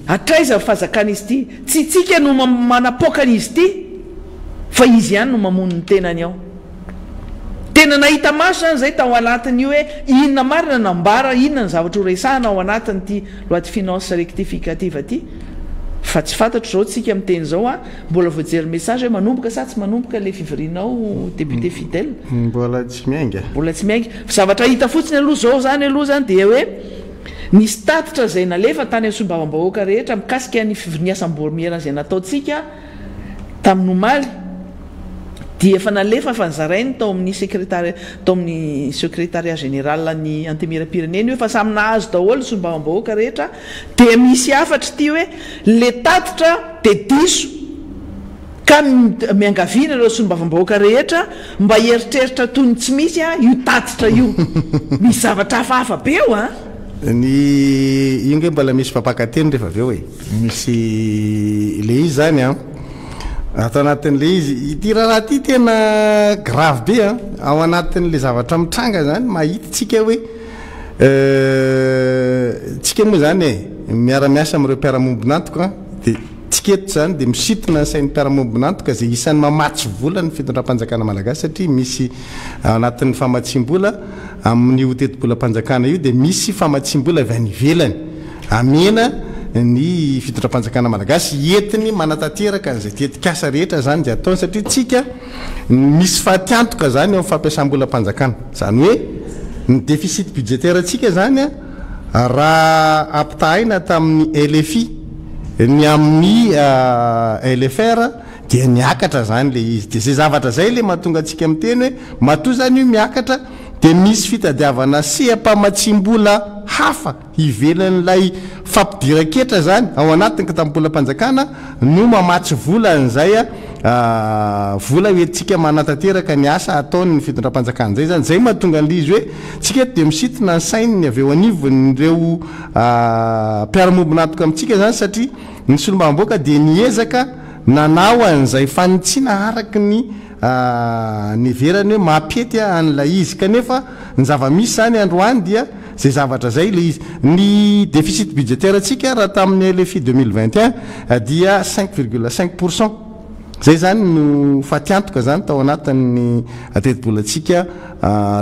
atraiza ny fahazakana izy ity tsy tsika no manapokany izy ity fa izy ihany no mamono ny tenany ao tena nahita maso zany zay tao anatiny io hoe inona marina nambara inona ny zavatra ho resahana ao anatin'ity loi de finance rectificative ty fa tsy fantatro zao tsika miteny zao mbola voajery message hoe manomboka sa tsy manomboka le fivorianao député fidèle mbola tsy miainga zavatra hita fotsiny aloha zany dia hoe nisy tatitra zay nalefa tany amin'ny sombavambahoaka rehetra mikasika ny fivorianiasam-boromierana zay nataotsika tamin'ny omaly dia efa nalefa fanzarainy tao amin'ny secrétariat général ny antemira-pirenena io fa samy nahazo daholo sombavambahoaka rehetra dia misy afatra ty hoe le tatitra dia diso ka miangaviana ireo sombavambahoaka rehetra mba heritreritra toy ny tsy misy io tatitra io misy zavatra hafahafa be eo io nge mbola misy mpampakateny rehefa avy eo e misy le izy zany atao anatin'le izy ity raha ty tena grave be ao anatin'le zavatra mitranga zany mahita tsika hoe tsika moa zany miara-miasa amin'ireo mpiaramombonantoka dia tsika eto zany dia misitona sain'ny mpiaramombonantoka zay isan'ny mamatsy vola ny fitondram-panjakana malagasy satria misy anatin'ny famatsim-bola amin'ny hoteti-bolam-panjakana io dia misy famatsim-bola avy any ivelany amena ny fitondram-panjakana malagasy entiny manatanteraka zay tetikasa rehetra zany zay ataony satria tsika misy fahatiantoka zany eo fampiasam-bolam-panjakana zany hoe ny déficit budgétaire atsika zany raha ampitahaina tamin'ny LFI ny amin'ny LFR dia niakatra zany le izy dia zay zavatra zay le mahatonga atsika miteny hoe matoa zany io miakatra dia misy fitadiavana seha-pamatsim-bola hafa ivelan'ilay fampidiran-ketra zany ao anatiny ka tamin'ny bolam-panjakana no mamatsy vola n'izay vola hoentsika manatanteraka ny asa ataony ny fitondram-panjakana zay zany zay mahatonga an'le izy hoe tsika eto dia misitona ny saininy avy eo anivon'ireo mpiaramombonantoka amintsika zany satria ny solombavamboaka dia niezaka nanao an'izay fanitsiana araky ny verany hoe mampety an'lay izy kanefa ny zava-misy zany androany dia zay zavatra zay le izy ny déficit budgétaire atsika raha tamin'ny LFI 2021 dia 5,5%. zay zany no fatiantoka zany tao anatin'ny tetibolatsika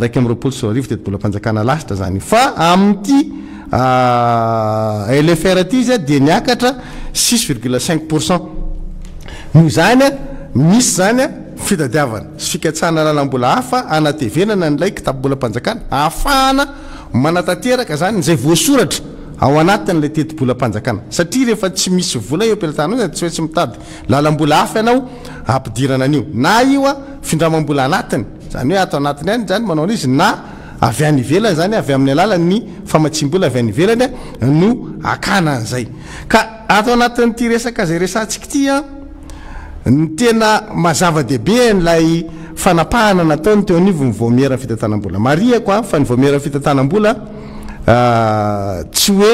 raiky amby roapolo sy roa arivo tetibolapanjakana lasitra zany fa amin'ity LFR ty izy dia niakatra 6,5%. noho zany misy zany fitadiavana sy fikatsahana lalam-bola hafa anatevenana nylay kitabobolam-panjakana ahafahana manatanteraka zany zay voasoratra ao anatin'la tetibolam-panjakana satria rehefa tsy misy vola eo ampelatana tsy hoe tsy mitady lalam-bola hafa ianao ampidirana an'io na io a findramam-bola anatiny zany hoe atao anatiny any zany manao izy na avy any ivelany zany avy amin'ny alalan'ny famatsim-bola avy any ivelany no akana an'izay ka atao anatin'ity resaka zay resantsika ty a ny tena mazava-dehibe n'lay fanapahana nataony teo anivo ny voamiera ny fitantanam-bola mariako a fa ny voamiera ny fitantanam-bola tsy hoe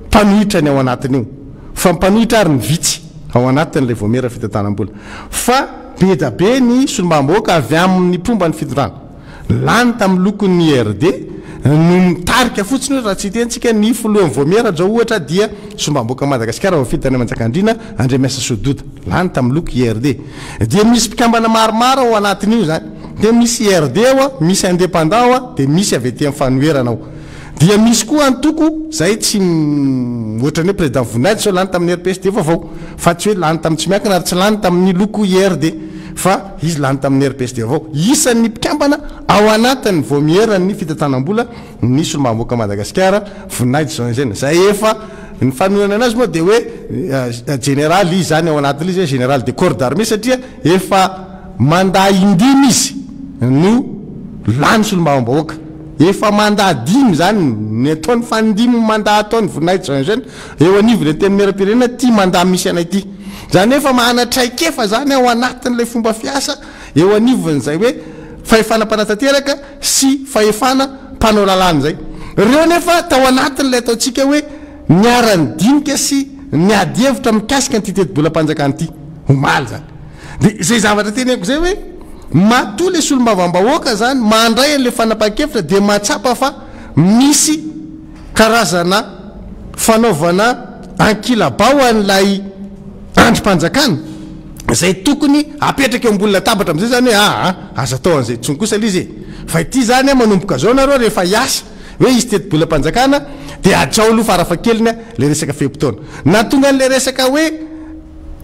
mpanohitra ny ao anatiny io fa mpanohitra ary ny vitsy ao anatin'lay voamiera fitantanam-bola fa be da be ny solombamboaka avy amin'ny pomba ny fitondrana lany tamin'ny lokon'ny RD no mitarika fotsiny hoe raha tsy tentsika ny foloan'ny voamiera zao ohatra dia sombamboaka Madagasikara vafitany Manjakandriana Andremiasa Sododa lany tamin'ny loko IRD dia misy mpikambana maromaro ao anatin'io zany dia misy IRD ao misy indépendant ao dia misy avy etỳ amin'ny fanoherana ao dia misy koa antoko zay tsy ohatrany hoe président Voninahitra sao lany tamin'ny RPSD vaovao fa tsy hoe lany tamin'ny tsy miankina ary tsy lany tamin'ny loko IRD fa izy lany tamin'ny RPSD avao isan'ny mpikambana ao anatin'ny voamierany fitantanam-bola ny solombamboaka Madagasikara Voninahitra zao zay efa ny fanoherana anazy moa dia hoe général izy zany ao anatin'ilay izy hoe général de corps d'armée satria efa mandat indimy izy no lany solombamboaka efa mandat dimy zany ny ataony fandimy mandat ataony Voninahitra zany eo anivony teny miara-pirenena ty mandat misy anay ty zany efa mahanatraikefa zany ao anatin'lay fomba fiasa eo anivon'zay hoe fahefana mpanatanteraka sy fahefana mpanao lalàna zay reo nefa tao anatin'lay ataotsika hoe niarany dinika sy niady hevitra mikasika nyty tetibolam-panjakana ty omaly zany de zay zavatra teny haiko zay hoe mato le solombavambahoaka zany mandray an'le fanapahan-kevitra de matsapa fa misy karazana fanaovana ankilabao an'lay androm-panjakana zay tokony apetraka eo ambony latabatra am'izay zany hoe aza tao an'izay tsony kosa lizy e fa ity zany manomboka zao nareo rehefa hiasa hoe izy tetibolam-panjakana de atrao aloha farafakeliny le resaka fehim-potoana na tonga an'le resaka hoe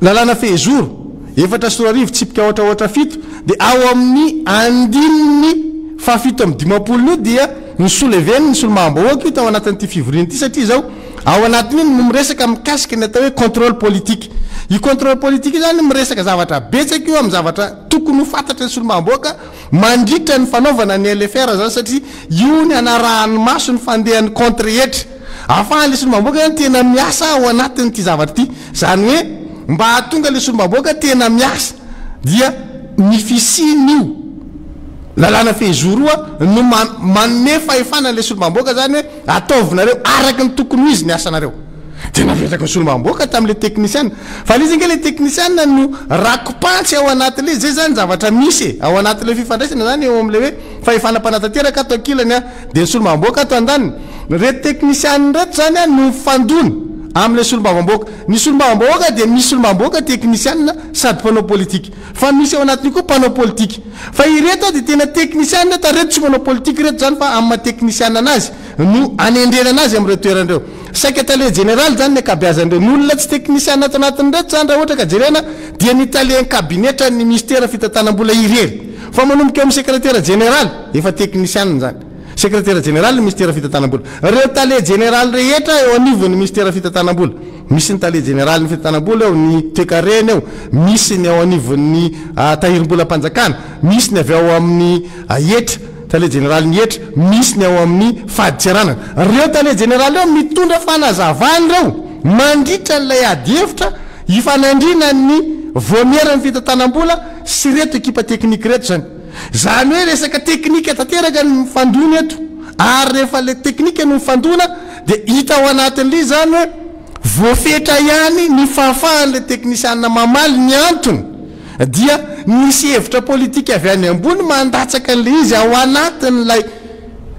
lalàna fehizoro efatra sy roa arivo tsipika ohatraohatra fito de ao amin'ny andininy fahafito amin'ny dimapolo io dia ny soleveny ny solomambahoaka io tao anatin'ity fivoriana ity satria zao ao anatin'iny no miresaka mikasika ny atao hoe contrôle politique i contrôle politique zany miresaka zavatra betsaka io amin'ny zavatra tokony ho fantatra ny solomamboaka mandritra ny fanaovana ny LFR zany satria io ny anarahany maso ny fandehan'ny contre etra ahafahan'le solomamboaka zany tena miasa ao anatin'ity zavatra ity zany hoe mba hatonga le solomamboaka tena miasa dia mifisin'io lalàna fehizoroa no manome fahefana le solomamboaka zany hoe ataovinareo araky ny tokony izy ny asanareo tena vetraka ny solomamboaka tamin'le technicienne fa lizy nge le technicienne no rakopantsy ao anatin'le zay zany zavatra misy ao anatin'le fifandraisana zany eo am'le hoe fahefana mpanatanteraka atao akilany de ny solomamboaka atao andaniny re technicienne reto zany no fandony am'le solombavamboaka ny solombavamboaka de misy solombamboaka technicienne sady mpanao politique fa misy ao anatiny koa mpanao politique fa ireto de tena technicienne ta reto tsy manao politique reto zany fa amin'ny technicienne anazy no anendrena anazy am'ireo toerandreo secrétaire général zany ny akabeazandreo n'olona tsy technicienne ato anatin'ny reto zany raha ohatra ka jerena dia ny italien kabinetra ny ministère fitantanam-bola irery fa manomboka amin'ny secrétaire général efa technicienne zany secrétaire général ny ministère fitantanam-bola reo tale général rehetra eo anivon'ny ministère fitantanam-bola misy ny tale général ny fitantanam-bola eo ny toekareny eo misy ny ao anivon'ny tahirim-bolam-panjakana misy ny avy ao amin'ny etra tale général ny etra misy ny ao amin'ny faditseranana reo tale général eo mitondra fanazavany reo mandritra n'lay ady hevitra hifanandrina ny voamiera ny fitantanam-bola sy reto ekipa teknika reto zany zany hoe resaka teknika tanteraka ny mifandona eto ary rehefa le teknika no mifandona de hita ao anatin'ly zany hoe voafetra ihany ny fahafahan'la teknisianna mamaly ny antony dia nisy hevitra politika avy any ambony mandatsaka n'le izy ao anatin'lay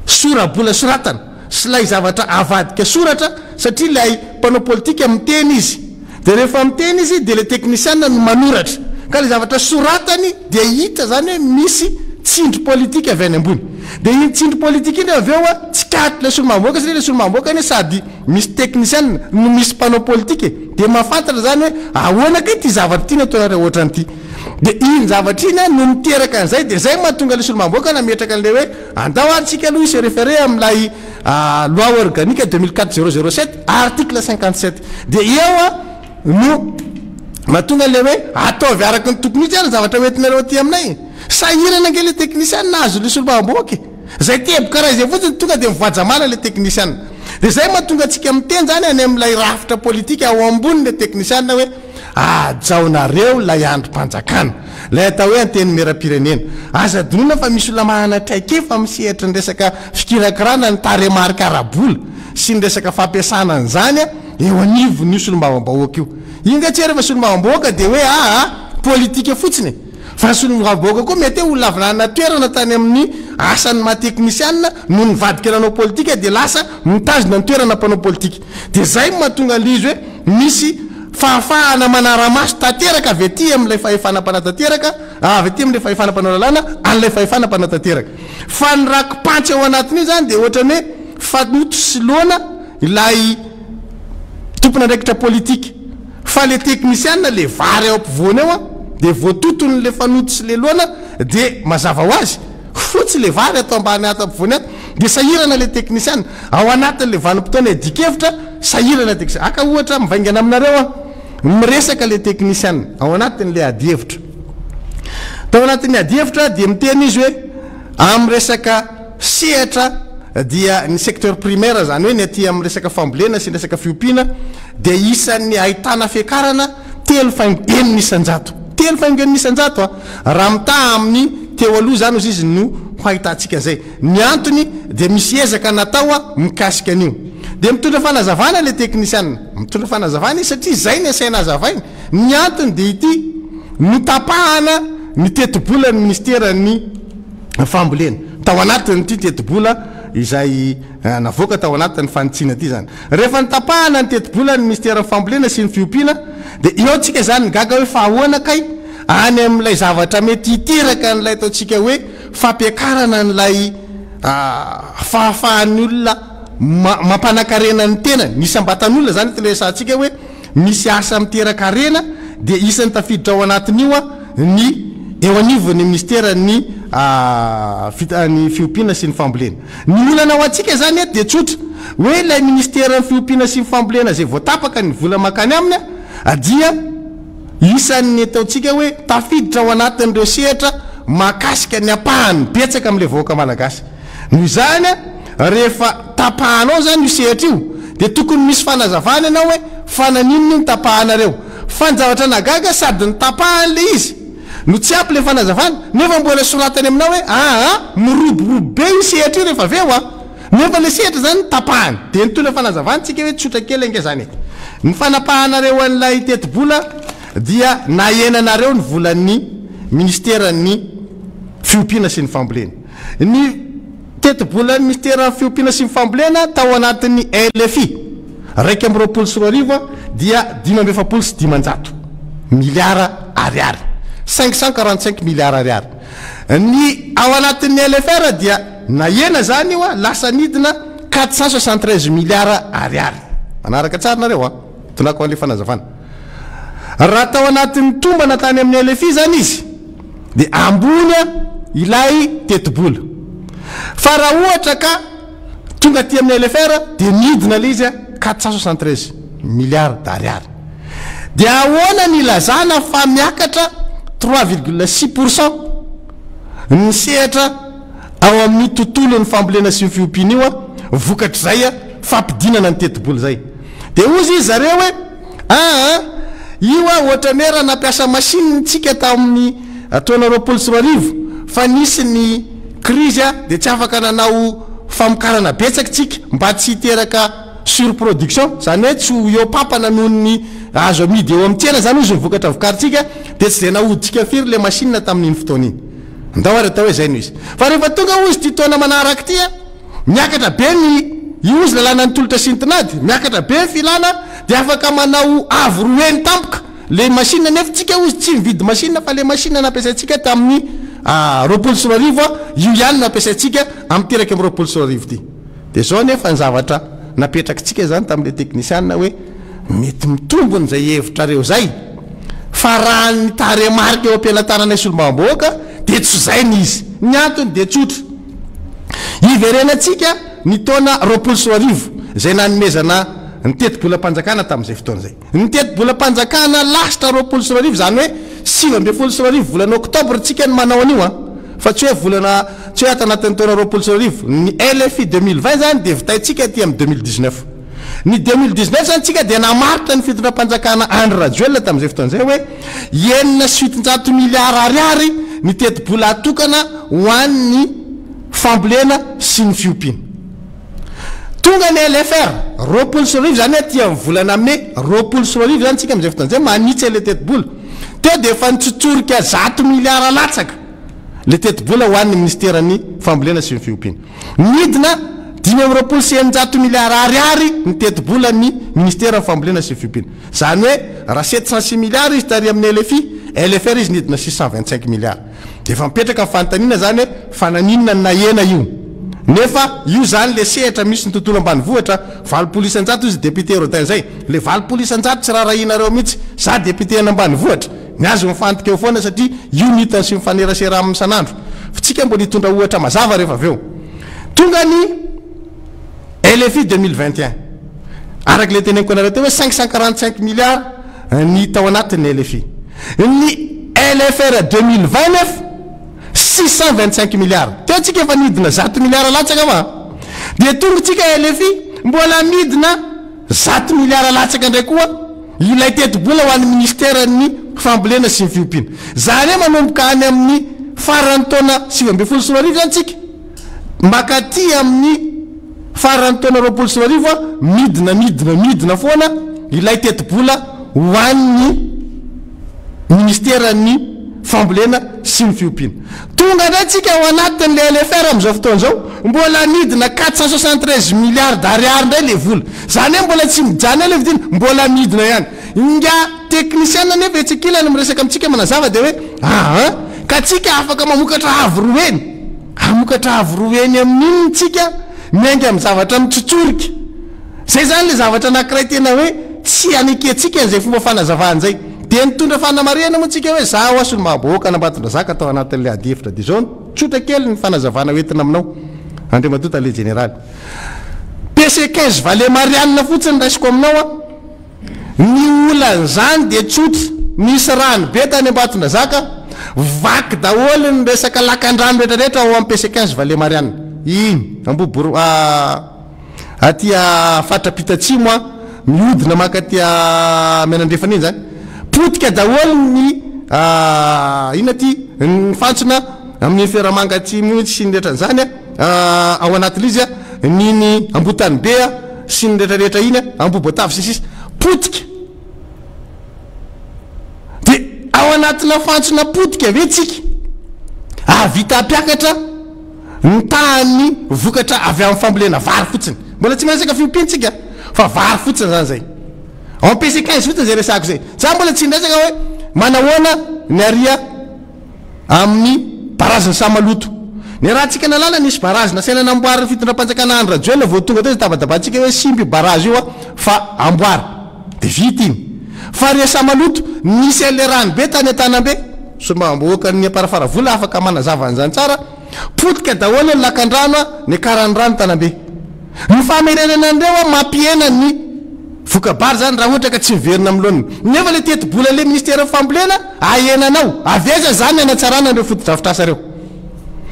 sorabola soratana sy lay zavatra avadika soratra satria lay mpanao politika miteny izy de rehefa miteny izy de le teknisianna no manoratra ka le zavatra soratany de hita zany hoe misy tsindry politika avy any ambony de iny tsindry politika iny avy eo a tsy katy le solomamboaka satria le solomamboaka iny sady misy teknisianna no misy mpanao politika de mahafantatra zany hoe ahoana kay ty zavatra ty nataonareo ohatran'ity de iny zavatra iny no miteraka an'izay de zay mahatonga le solomamboaka nametraka an'le hoe andao antsika aloha isy référé am'lay loi organique 2004-007 article 57 de eo a no mahatonga le hoe ataovy araky ny tokony itsy any zavatra hoentinareo ty aminay sahirana ange le teknisianna azo le solomamboaky zay teboka raha izay fotsiny tonga de mivajamana le teknisianna de zay mahatonga atsika miteny zany any am'lay rafitra politika ao ambony le teknisianna hoe ajaonareo lay androm-panjakana lay atao hoe anteny mera-pirenena aza donona fa misy ola mahanatraike fa misehatra ny resaka fikirakirana ny taremarika arabola sy ny resaka fampiasana an'izany a eo anivo ny solombavam-bahoaka io inga tsy rehefa solombavam-bahoaka de hoe politika fotsiny fa solombavam-bahoaka koa mety hoe olona avinanana toerana tany amin'ny asan'ny mahateknisianna no nivadika nanao politika de lasa mitazona ny toerana mpanao politika de zay mahatonga an'izy hoe misy fahafahana manara-maso tanteraka avy aty am'lay fahefanam-panatanteraka avy aty am'lay fahefanam-panao lalàna an'lay fahefanam-panatanteraka fa ny rakipantsy ao anatin'io zany de ohatrany hoe fanoto sy loana ilay tompona andraikitra politika fa le teknisianna le vary ao ampovoany eo a de voatotony le fanoto sy le loana de mazava ho azy fotsy le vary atao ambany ato ampovoany ato de sahirana le teknisianna ao anatin'le vanim-potoana edikevitra sahirana teknisianna aka ohatra mivaingana aminareo a miresaka le teknisianna ao anatin'le adievitra tao anatin'ny adievitra de miteny izy hoe amresaka sehatra dia ny secteur primaire zany hoe ny aty am resaka fambolena sy ny resaka fiompiana de isan'ny ahitana fiakarana 3.1 isanjato 3.1 isanjato raha mita amin'ny teo aloha zany ozy izy no hoahitantsika zay ny antony de misy ezaka natao a mikasika an'io de mitondra fanazavana le teknisianna mitondra fanazavana izy satria zay ny asaina azavainy ny antony de ity notapahana ny tetibola ny ministerany fambolena tao anatin'ny ty tetibola izay navoaka tao anatin'ny fanitsiana ty zany rehefa nitapahana ny tetibola ny ministerany fambolena sy ny fiompiana de eo tsika zany gaga hoe fahahoana kay any am'lay zavatra mety hiteraka n'lay ataotsika hoe fampiakarana n'lay fahafahan'ny olona mampanankarena ny tena misy ambatan'olona zany tylesantsika hoe misy asa miteraka-rena de isan'ny tafiditra ao anatin'io a ny eo anivony ministerany ny fiompiana sy ny fambolena ny olana ao atsika zany a de tsotra hoe lay ministerany fiompiana sy ny fambolena zay voatapaka ny vola makany aminy a dia isan'ny ataotsika hoe tafiditra ao anatin'ireo sehatra makasika ny apahany betsaka am'le vahoaka malagasy noho zany a rehefa tapahanao zany io sehatra io de tokony misy fanazavana ianao hoe fananinony ny tapahanareo fa ny zavatra nagaga sady ny tapahan'le izy no tsy ampy le fanazavana nefa mbola soratany aminao hoe miroborobo be io sehatra io rehefa aveo a nefa le sehatra zany tapahany de nitole fanazavana tsika hoe tsotra kely ange zany ny fanapahanareo an'lay tetibola dia nahenanareo ny volan'ny ministerany fiompiana sy ny fambolena ny tetibola ny ministerany fiompiana sy ny fambolena tao anatin'ny LFI raiky amby roapolo sy roa arivo dia 570 sy 500 miliara ariary 545 miliara ariary ny ao anatin'ny LFR dia nahena zany io a lasa nidina 473 miliara ariary manaraka tsara nareo tonako an'le fanazavana raha tao anatin'ny tombana tany amin'ny LFI zany izy de ambony ilay tetibola fa raha ohatra ka tonga ty amin'ny LFR de nidina le izy 473 miliara d'ariary de ahoana ny lazana fa miakatra 3,6% ny sehatra ao amin'ny tontolo ny fambolena sy ny fiompiana io a vokatry zay a fampidinana ny tetibola zay de ozy izy zareo hoe io a ohatrany hoe raha nampiasa machine tsika tamin'ny taona roapolo sy roa arivo fa nisy ny krizy a de tsy afaka nanao famokarana betsaky tsika mba tsy hiteraka surproduction zany hoe tsy eo papana noho ny azo amidy eo amin'ny tsena zany izy mivokatra vokaritsika dia tsy zay nahoditsika firy le machine tamin'iny fotoana iny ndao ary atao hoe zay no izy fa rehefa tonga ozy ty taona manaraka tya miakatra be io izy lalàna ny tolotra sintinady miakatra be ny filana dia afaka manao avo roeny tampoka le machine nefa tsika ozy tsy mividy machine fa le machine nampiasaitsika tamin'ny 24 io ihany nampiasaitsika am'teraka am' 24 ty dia zao nefa ny zavatra napetrakitsika zany tamin'le teknisianna hoe mety mitombony zay hevitrareo zay fa raha ny taremarika eo ampianatarana solombaboaka dia tsy zay ny izy ny antony dia tsotra iverenatsika ny taona 24 zay nanomezana ny teti-bolam-panjakana tamin'izay fotoana zay ny teti-bolam-panjakana lasitra 24 zany hoe 7 volana oktobra tsika ny manao an'io fa tsy hoe volana tsy hoe ata anatin'ny taona 24 ny LFI 2020 zany dia vitaitsika ty amin'ny 2019 ny 2019 zany tsika dia namaritra ny fitondram-panjakana Andry Rajoelina tamin'izay fotoana zay hoe 9.8 miliara ariary ny teti-bola atokana ho an'ny fambolena sy ny fiompiana tonga ny LFR 24 zany hoe ty amin'ny volana mai 24 zany tsika amin'izay fotoana zay manitsy le teti-bola teo dia efa nitsotsorika 100 miliara latsaka le teti-bola ho an'ny ministerany fambolena sy ny fiompiana midina 5.9 miliara ariary ny teti-bola ny ministera ny fambolena sy ny fiompiana zany hoe raha 706 miliara izy tary amin'ny LFR izy nidina 625 miliara dia efa mipetraka ny fanontaniana zany hoe fananinona na ena io nefa io zany le sehatra misy ny tontolo ambanivohitra 9 izy député rodin zay le 9 tsy raha rahinareo mihitsy za député ny ambanivohitra ny azo mifantika eo foana satria io nitany sy mifanerasera amin'ny sanandro fa tsika mbola hitondra ohatra mazava rehefa aveo tonga ny LFI 2021 araky le teneniko anareo teo hoe 545 milliards ny tao anatin'ny LFI ny LFR 2029 625 milliards teo tsika efa nidina 100 milliards latsaka fa dia tonga tsika LFI mbola midina 100 milliards latsaka ndray koa ilay teti-bola ho an'ny ministera ny fambolena sy ny fiompiana zany hoe manomboka any amin'ny farany taona 7 zany tsika makaty amin'ny farany taona 24 midina foana ilay teti-bola ho an'ny ministera ny fambolena sy ny fiompiana tonga ndray tsika ao anatin'le LFR amin'izao fotoana zao mbola midina 473 milliards d'ariary ndray le vola zany hoe mbola tsy mijana le vidina mbola midina ihany nga teknisiana nefa etsikilany miresaka amintsika manazava dia hoe ka tsika afaka mamokatra avo roeny amokatra avo roeny amin'iny tsika miainga amin'ny zavatra mitsotsorika zay zany le zavatra anankiray tena hoe tsy aneketsika an'izay fomba fanazavana zay dia nitondra fanamariana moa tsika hoe za oasony mahaboaka nambatondra zaka atao anatin'le adefitra dia zao tsotra kely ny fanazavana hoentina aminao andriamatota le général PC15 vale marianina fotsiny raisiko aminao ny olan'izany dia tsotra misy rano be tany ambatondra zaka vaky daholo ny resaka lakan-drano rehetrarehetra ao amin'ny PC15 vale marianina iny amboboro atya fatrapitatsimo mihodina makatya menandrefana iny zany potika daholo ny ina ty ny fantsona amin'ny feramangatsimo sy ny rehetran'izany ao anatin'le izy niny ambotany bea sy ny rehetrarehetra iny amboboatavy sisisa potika dia ao anatina fantsona potika ave tsika avita ampiakatra ny tany vokatra avy amin'ny fambolena vary fotsiny mbola tsy miresaka fiompiantsika fa vary fotsiny zany zay en PC15 fotsiny zay resako zay za mbola tsy ndrasaka hoe manahoana ny aria amin'ny baraziny samaloto ny raha tsika nalala nisy barazy nasaina namboary fitondram-panjakana Andry Rajoelina vao tonga teo izy tabadabatsika hoe simby barazy io fa amboary dia vita iny fa ria samaloto nisy le rano be tany an-tanambe somamboaka ny aparafaravola afaka manazava an'izany tsara potika daholo ny lakan-drano ny karan'ny rano tanambe ny famerenana andreo mampiena ny vokabary zany raha ohatra ka tsy miverina am'loany nefa le teti-bola le ministera fambolena ahenanao aveza zany anatsarana andreo fotodrafitrasa reo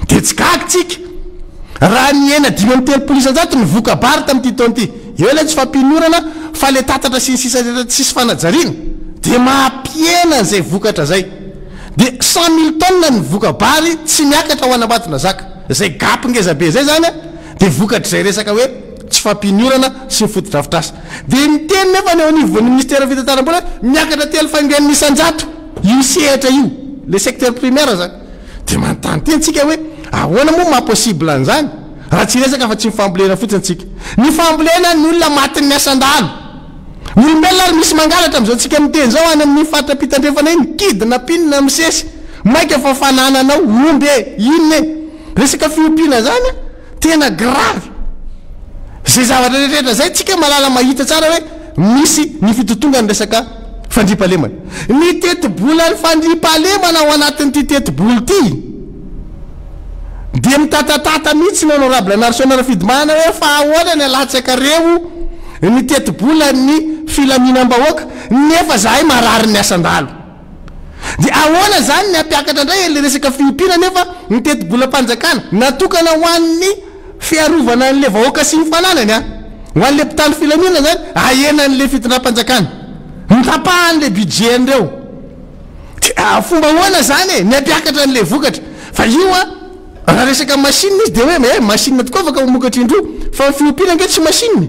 dia tsy gaky tsika raha ny ena 5 ny vokabary tamin'ity taona ity eo le tsy fampinorana fa le tatatra sy ny sisa rehetra tsisy fanajariana dia mampiena an'izay vokatra zay dia 100,000 tonnes ny vokabary tsy miakatra ho anambatona zaka zay gapy ngezabe zay zany dia vokatra zay resaka hoe tsy fampiniorana sy nyfotodrafitrasa de miteny nefa ny anivon'ny ministère fitantaram-bola miakatra telo fangen'ny isanjato io sehatra io le secteur primaire zany de manontany tentsika hoe ahoana moa mahapossible an'izany raha tsy resaka fa tsy mifambolena fotsiny tsika ny fambolena ny olona matin'ny miasan-dalo olombelona ary misy mangalatra am'izao tsika miteny zao any amin'ny fatrapitandrefana iny kidina pinina misesy maika fa fanananao omby inona resaka fiompiana zany tena grave zay zavatra rehetrrehetra zay tsika malala mahita tsara hoe misy ny fitotonga ny resaka fandripahalemana ny tetibola ny fandripahalemana ao anatin'ity tetiboly ty de mitatatata mihitsy ny honorable narsona rafidimana hoe fa ahoana ny alatsaka reo ny tetibola ny filaminam-bahoaka nefa zahay marary ny asan-dalo de ahoana zany ny ampiakatra indray le resaka fiompiana nefa ny tetibolam-panjakana natokana ho an'ny fiarovana an'le vahoaka sy ny fananany ho an'le mpitandro filaminana zany ahenan'le fitondram-panjakana mitapahan'le budget andreo fomba hoana zany ny ampiakatra an'le vokatra fa io raha resaka machine izy de hoe machine tokoa afaka mamokatra indro fa fiompiana nge tsy machine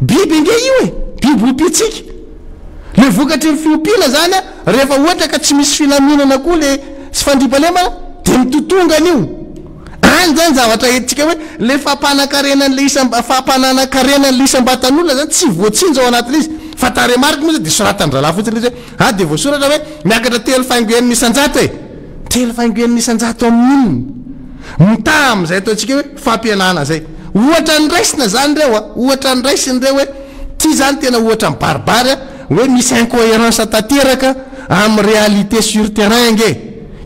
biby nge io biby opitsika le vokatry ny fiompiana zany rehefa ohatra ka tsy misy filaminana koa le sy fandripahalemana de mitotongana io any zany zavatra entsika hoe le fampanakarena fahampananakarenan'le isam-batan'olona zany tsy voatsinja ao anatin'le izy fa taremarika moa zay de soratandrala fotsiny izy hoe de voasoratra hoe miakatra telo faingoen'ny isanjato telo faingoen'ny isanjato amin'inona mita am'izay ataontsika hoe fampianana zay ohatra nraisina zany reo ohatra nraisiny reo hoe ty zany tena ohatra mibaribary hoe misy incohérence tanteraka amin'ny réalité sur terrain nge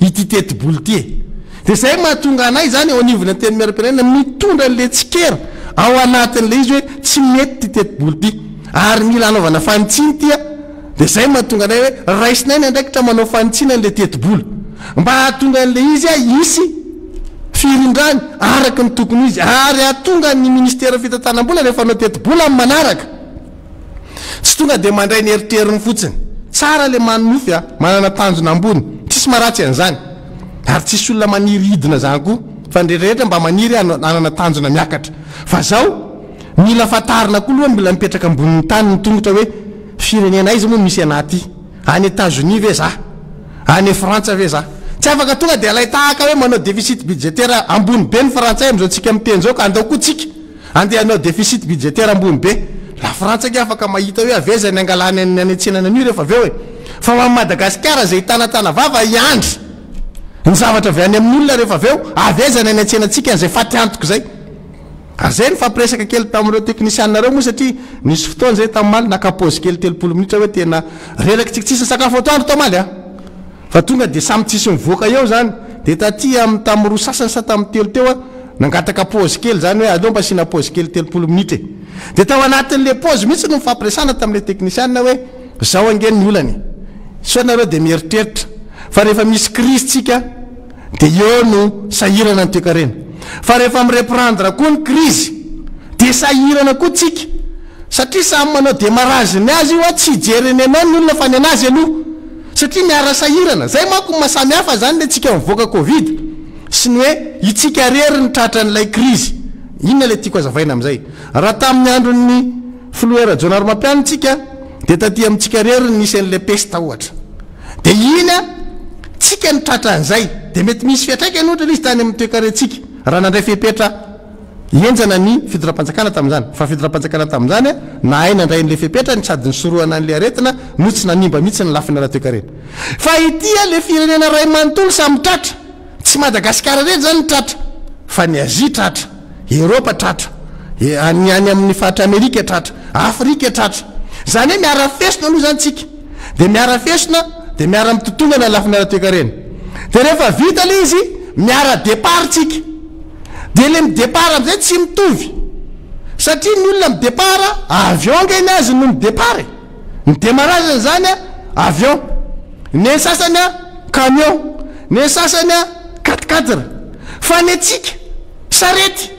ity tetiboly ty de zay mahatonga anay zany ao anivony teny miaram-pirenena mitondra n'le tsikera ao anatin'le izy hoe tsy mety ty tetiboly ty ary mila anaovana fanitsiny tya de zay mahatonga anay hoe raisinay ny andraikitra manao fanitsina n'le tetiboly mba hahatonga an'le izy isy firindrany araky ny tokony izy ary atonga ny ministère fitantanam-bola rehefa anao tetibola amin'ny manaraka tsy tonga de mandray ny eriteriny fotsiny tsara le manofy manana tanjona ambony tsisy maratsy an'izany ary tsisy olona maniry hidina zany koa fa ndrehetrarehetra mba maniry anana tanjona miakatra fa zao mila fatarina koa loha mila mipetraka ambonin'ny tany ny tongotra hoe firenena izy moa misy anaty any États-Unis ve za any Frantsa ve za tsy afaka tonga de alay tahaka hoe manao déficit budgétaire ambony be ny frantsay am'izao tsika miteny zao ka andao koa tsika andeha anao déficit budgétaire ambony be la Frantsa ke afaka mahita hoe avezany angalany any anetsenana an'io rehefa aveo fa amin'ny Madagasikara zay tanatana vava iandry ny zavatra avy any amin'olona rehefa aveo avezany any antsenantsika an'izay faty antoko zay zay ny fampiresaka kely tamin'ireo technicianareo moa satria nisy fotoana zay tamimaly nakapozy kely 30 minitra hoe tena relaky tsika tsisy sakafo atoandro tamaly fa tonga de samy tsisy mivoaka eo zany de taty tamy roa sasany sa tamy telo teo nangataka pause kely zany hoe aleo mba sina pause kely 30 minitra de tao anatin'le pause mihitsy no mifampiresana tam'le technicianna hoe zao angeny ny olany sonareo de mieritreritra fa rehefa misy crise tsika de eo no sahirana ny toekarena fa rehefa mireprendre koa ny crise de sahirana koa tsika satria samy manao démarrage ny azy io tsy jereny anao ny olona fa ny anazy aloha satria miara sahirana zay manko mahasamy hafa zany le tsika mivoaka covid sy ny hoe itsika rery ny tratra n'lay crise inona le tiako azavaina am'izay raha tamin'ny andron'ny flouera jonary mampianitsika de taty amintsika rery nisy an'le pesta ohatra de ina tsika ny tratra an'izay de mety misy fiatraika ny ohatra le izy tany amin'ny toekarentsika raha nandray fepetra enjana ny fidora-panjakana tam'izany fa fidora-panjakana tam'izany na hay nandray n'le fepetra ny sady ny soroana n'le aretina no tsy nanimba mihitsy ny lafina raha toekarena fa itya le firenena ray manontolo samy tratra tsy Madagasikara rery zany ny tratra fa ny Azia tratra Europa tratra any amin'ny fatra Amerika tratra Afrika tratra zany hoe miara fesona aloha zany tsika de miara fesona de miara mitotongana lafina raha toekarena de rehefa vita le izy miara départ tsika de le midépart am'izay tsy mitovy satria ny olona midépart avion ngeny azy no midépart ny démarrage zany avion ny sasany camion ny sasany 4x4 fa ny atsika sarety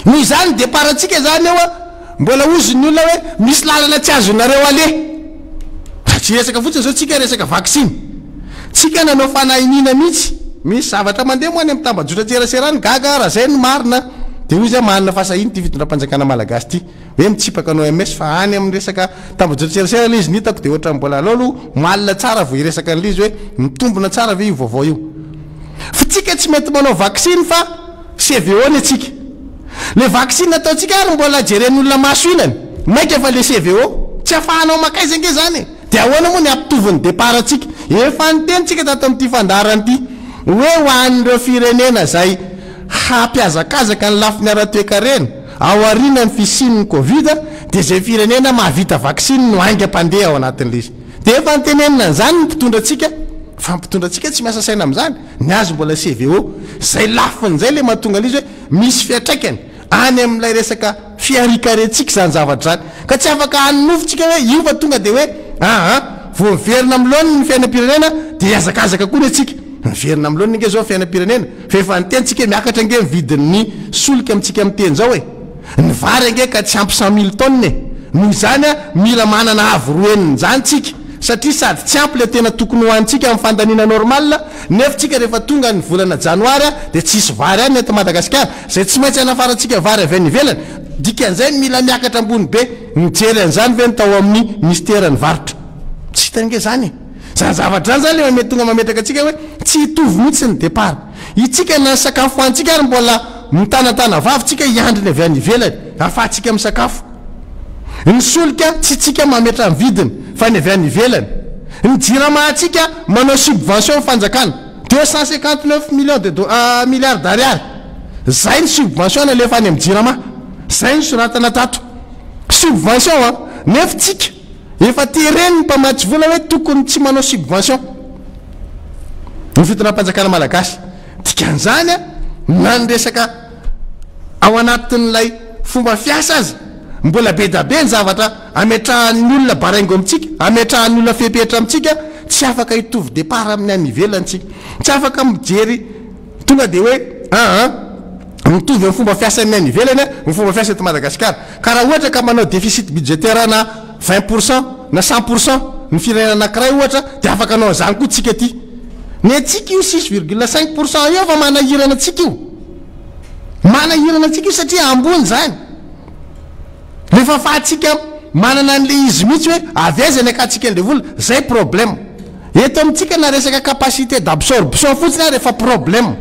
noho izany départ atsika zany eo mbola ozony olona hoe misy lalana tsy azonareo ale tsy resaka fotsiny zao tsika resaka vaccine tsika nanao fanahinina mihitsy misy zavatra mandeha moa any amin'ny tambajotra tserasera ny gaga raha zay ny marina de oy zay manana fahasahiny ty fitondram-panjakana malagasy ty hoe mitsipaka anao ms fa any amin'ny resaka tambojeriserasera l izy nitako de ohatra mbola alolo malina tsara vo iresaka an'le izy hoe mitombona tsara ve io vaovao io fa tsika tsy mety manao vaksiny fa CVO ny atsika le vaksiny ataotsika ary mbola jeren'olona maso inany maika fa le CVO tsy afahanao makaizange zany de ahoana moa ny ampitoviny départ atsika efa nytenitsika tato amin'ity fandarany ity hoe hoan'ireo firenena zay hampiazakazaka ny lafiny ara-toekarena ao arina ny fisin'ny Covid de zay firenena mahavita vaksiny no ainga mpandeha ao anatin'le izy de efa nytenenina zany ny mpitondra atsika fa mpitondra atsika tsy miasa saina am'zany ny azo mbola CVO zay lafin'zay le mahatonga l'izy hoe misy fiatraikany any amin'ilay resaka fiarikarentsika zany zavatra zany ka tsy afaka hanofotsika hoe io fa tonga de hoe vo miverina am'lony ny fiainam-pirenena de iazakazaka koa ny atsika miverina am'lony nge zao fiainam-pirenena fa efa nytentsika miakatra nge mividin'ny solika amitsika am'teny zao hoe ny vary nge ka tsy ampy 100 000 tonnes noho izany a mila manana avoroeniny zany tsika satria sady tsy ampy le tena tokony hoantsika amin'ny fandanina normal nefa tsika rehefa tonga ny volana janoary de tsisy vary any eto Madagasikara zay tsy maintsy anafaratsika vary avy any ivelany dikan'izay mila miakatra ambony be mijery an'izany ve ny tao amin'ny ministera ny varotra tsy hitange zany zany zavatra zany zany le mety tonga mametraka atsika hoe tsy hitovy mihitsy ny départ itsika na sakafo hoantsika ary mbola mitanatana vavitsika iandriny avy any ivelany afahantsika misakafo ny solika tsy tsika mametra vidiny fa ny avy any ivelany ny jirama atsika manao subvention fanjakana 259 millions de milliards d'ariary zay ny subvention alefa any amin'ny jirama zay ny soratana tato subvention nefa tsika efa tereny ny mpamatsy vola hoe tokony tsy manao subvention ny fitondram-panjakana malagasy dikan'izany na ny resaka ao anatin'ilay fomba fiasa azy mbola be da be ny zavatra ametrahan'ny olona baraingo amitsika ametrahan'ny olona fepetra amitsika tsy afaka hitovy départ amin'ny any ivelantsika tsy afaka mijery tonga de hoe mitovy amin'ny fomba fiasa ny any ivelany ny fomba fiasa eto Madagasikara ka raha ohatra ka manao déficit budgétaire na 20% na 100% ny firenena anankiray ohatra de afaka anao zany koa tsika ty ny atsika io 6,5% io fa manahirana atsika io manahirana atsika io satria ambony zany rehefa fahatsika manana an'le izy mihitsy hoe avezany akatsika an'le vola zay problème eto amitsika na resaka capacité d'absorption fotsiny a rehefa problème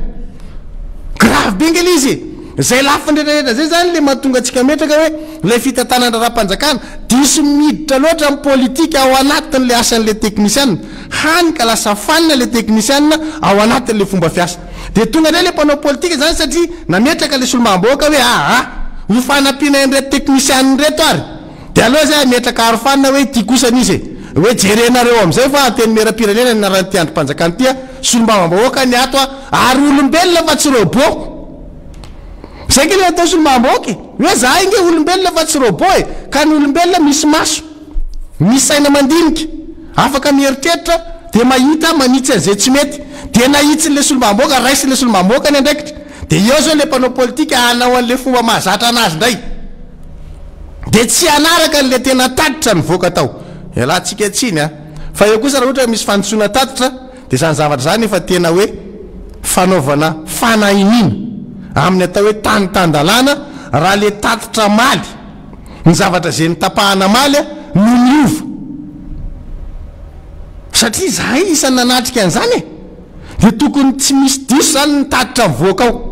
grave be nge le izy zay lafindrehetra zay zany le mahatonga atsika metraka hoe le fitantanana raha-mpanjakana diso miditra loatra amin'ny politika ao anatin'le asan'le technicienne hany ka lasa fanina le technicienne ao anatin'le fomba fiasa de tonga ndray le mpanao politika zany satria nametraka le solomaam-boaka hoe ho fanampiana nreto technicienne reto ary de aloha zay metraka arofanina hoe ty kosan'izy hoe jerenareo am'izay fa teny mera-pirenena ny narany androm-panjakana tya solombamam-bahoaka ny ato ary olombelona fa tsy robot zay nge le atao solombamam-bahoaka hoe za nge olombelona fa tsy robot ka ny olombelona misy maso misy saina mandinika afaka mieritreritra de mahita manitsy an'izay tsy mety de nahitsyn'le solombamam-bahoaka raisin'le solombamam-bahoaka ny andraikitra de eo zao le mpanao politika anao an'le fomba mahazatra anazy ndray de tsy anaraka n'le tena tatitra ny voaka tao ialatsika tsiny fa eo kosa raha ohatra misy fandrosoana tatitra de zany zavatra zany efa tena hoe fanaovana fanahinina amin'ny atao hoe tany-tandalana raha le tatitra maly ny zavatra zay ny tapahana maly no miova satria zahay isany nanatrika an'izany de tokony tsy misy diso zany ny tatitra mivoaka ao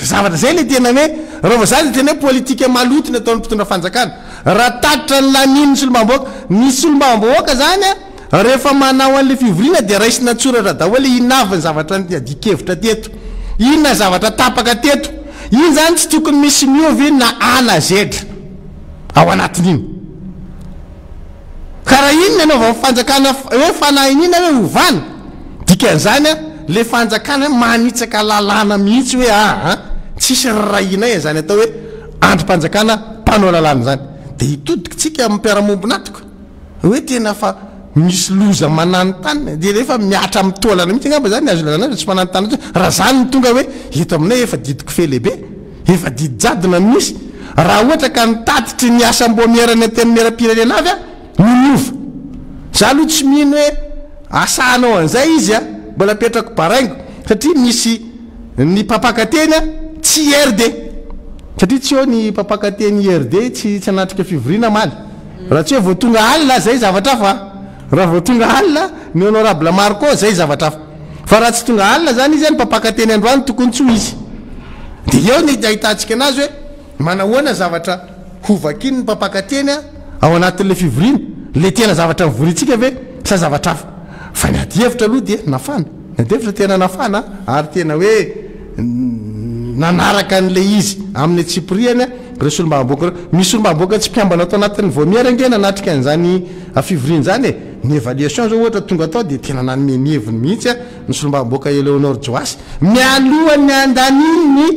zavatra zay le tena hoe raha zany de tena hoe politika malotiny ataon'ny mpitondra fanjakana raha tatitra ny laniny solombamboaka ny solombamboaka zany rehefa manao an'le fivorina de raisina tsoratra daholo inavy ny zavatra adikevitra teto inona zavatra tapaka teto iny zany tsy tokony misy miovy na anazedra ao anatin'iny karaha inona anao fanjakana hoe fanahinina hoe ovana dikan'izany le fanjakana manitsaka lalàna mihitsy hoe tsisy rarahinay zany atao hoe androm-panjakana mpanao lalàna zany de hitodika tsika mpiaramombo natoka hoe tena fa misy loza manany tany de rehefa miatra amin'ny tolana mihitsy ngamba zany azo lalàna tsy manany tany raha zany ny tonga hoe eto aminay efa didiko fe lehibe efa didy jadona misy raha ohatra ka nitatitry ny asa mbo mierany teny mera-pirenena avy no miova za aloha tsy mino hoe asanao an'izay izy mbola petrako baraingo satria misy ny mpapakateny tsy rd satria tsy eo ny mpapakateny rd tsy anatrika fivoriana maly raha tsy hoe voatonga alina zay zavatra fa raha voatonga alina ny honorable marco zay zavatra fa raha tsy tonga alina zany izy ny mpapakateny androany tokony tsy ho izy de eo ny ahitantsika anazy hoe manahoana zavatra hovakiny ny mpapakateny ao anatin'le fivoriana le tena zavatra mivoritsika ve sa zavatra fa ny adihevitra aloha de nafana ny adihevitra tena nafana ary tena hoe nanaraka an'le izy amin'ny tsipriany resy olombaboaka misy olombaboaka tsy mpiambana atao anatin'ny vomiera nge nanatrika an'zany fivoriana zany ny évaluation zao ohatra tonga atao de tena nanome ny heviny mihitsy misy olombaboaka Eleonore Joasy mialohan'ny andaniny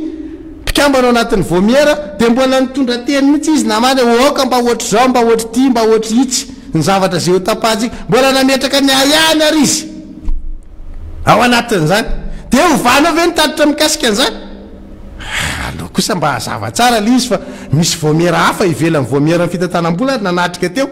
mpikambana anatin'ny vomiera de mbola nitondra teny mihitsy izy namany oka mba ohatry zao mba ohatry ty mba ohatry itsy ny zavatra zay ho tapatsika mbola nametraka ny ayany ary izy ao anatin'zany de hovana ve nitatitra mikasika an'zany aloha kosa mba hazava tsara le izy fa misy vomiera hafa ivelan'ny vomiera ny fitantanam-bola nanatrika teo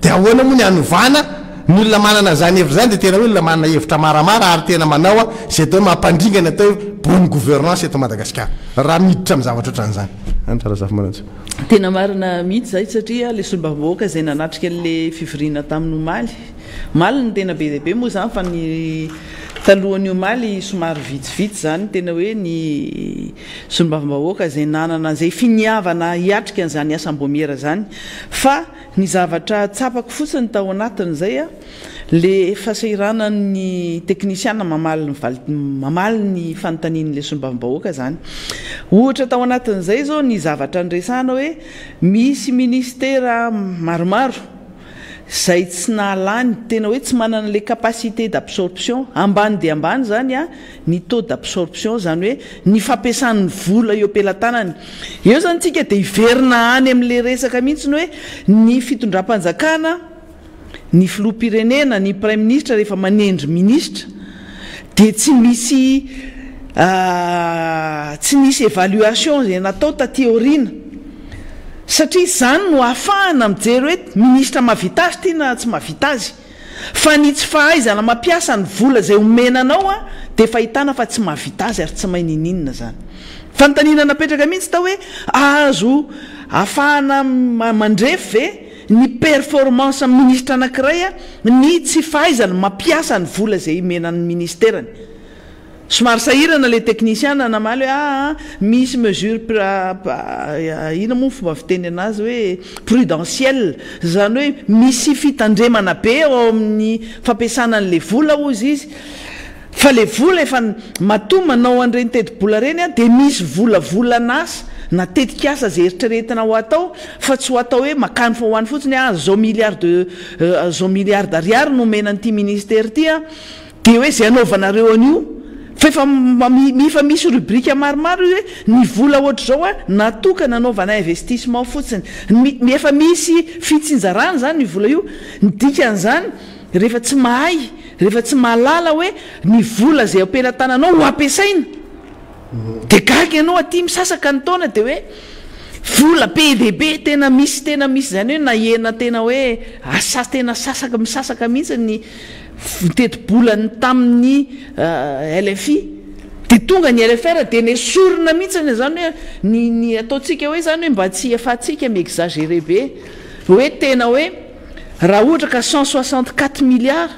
de ahoana moa ny anovana ny olona manana zany hevitra zany de tena hoe olona manana hevitra maramara ary tena manao zay atao mampandringana atao hoe bonne gouvernance eto Madagasikara raha miditra amin'ny zavatra ohatran'zany antarazafamanatso tena marina mihitsy zay satria le solombaboaka zay nanatrika le fivoriana tamin'ny maly ny tena be deaibe moa zany fa ny talohan'io maly somary vitsivitsy zany tena hoe ny solombaboaka zay nanana zay finiavana hiatrika an'zany asam-bomiera zany fa ny zavatra tsapako fotsiny tao anatin'zay le fasahiranany teknisiana mamaly ny fanontanian'le solombavam-bahoaka zany ohatra tao anatin'izay zao ny zavatra nresana hoe misy ministera maromaro zay tsy nalany tena hoe tsy manana le capacité d'absorption ambany de ambany zany ny taux d'absorption zany hoe ny fampiasan'ny vola eo pelatanany eo zany tsika de iverina any am'le resaka mihitsy ny hoe ny fitondram-panjakana ny filoha-pirenena ny prime ministre rehefa manendry ministre de tsy misy évaluation zay natao tateorina satria zany no ahafahana mijery hoe ministra mahavita azy ty na tsy mahavita azy fa ny tsy fahaizana mampiasa ny vola zay omenanao de fahitana fa tsy mahavita azy ary tsy maininina zany fanontaniana napetraka mihitsy tao hoe azo ahafahana mandrefy ve ny performance amin'ny ministra anankiray ny tsy fahaizana mampiasa ny vola zay imenan'ny ministerany somary sahirana le technicien namaly hoe misy mesure ina moa fomba fiteny anazy hoe prudentiel zany hoe misy fitandremana be ao amin'ny fampiasana an'le vola ozy izy fa le vola efa matoa manao an'ireny teti-bola reny de misy volavolana natetika asa zay eritreretina ho atao fa tsy ho atao hoe makany fa hoany fotsiny zao milliard d'ariary no menan'ity ministère ty de hoe zay anaovanareo an'io fa efa misy rubrika maromaro hoe ny vola ohatra zao natoka nanaovana investissement fotsiny efa misy fitsinjarana zany ny vola io ny dikan'zany rehefa tsy mahay rehefa tsy mahalala hoe ny vola zay ampelantananao ho ampiasaina de gaga ianao aty misasaka ny taona de hoe vola be tena misy zany hoe nahena tena hoe tena misasaka mihitsy ny teti-bolany tamin'ny LFI de tonga ny LFR de nesorina mihitsy zany hoe ny ataotsika hoe zany hoe mba tsy efatsika miexagéré be hoe tena hoe raha ohatra ka 164 milliards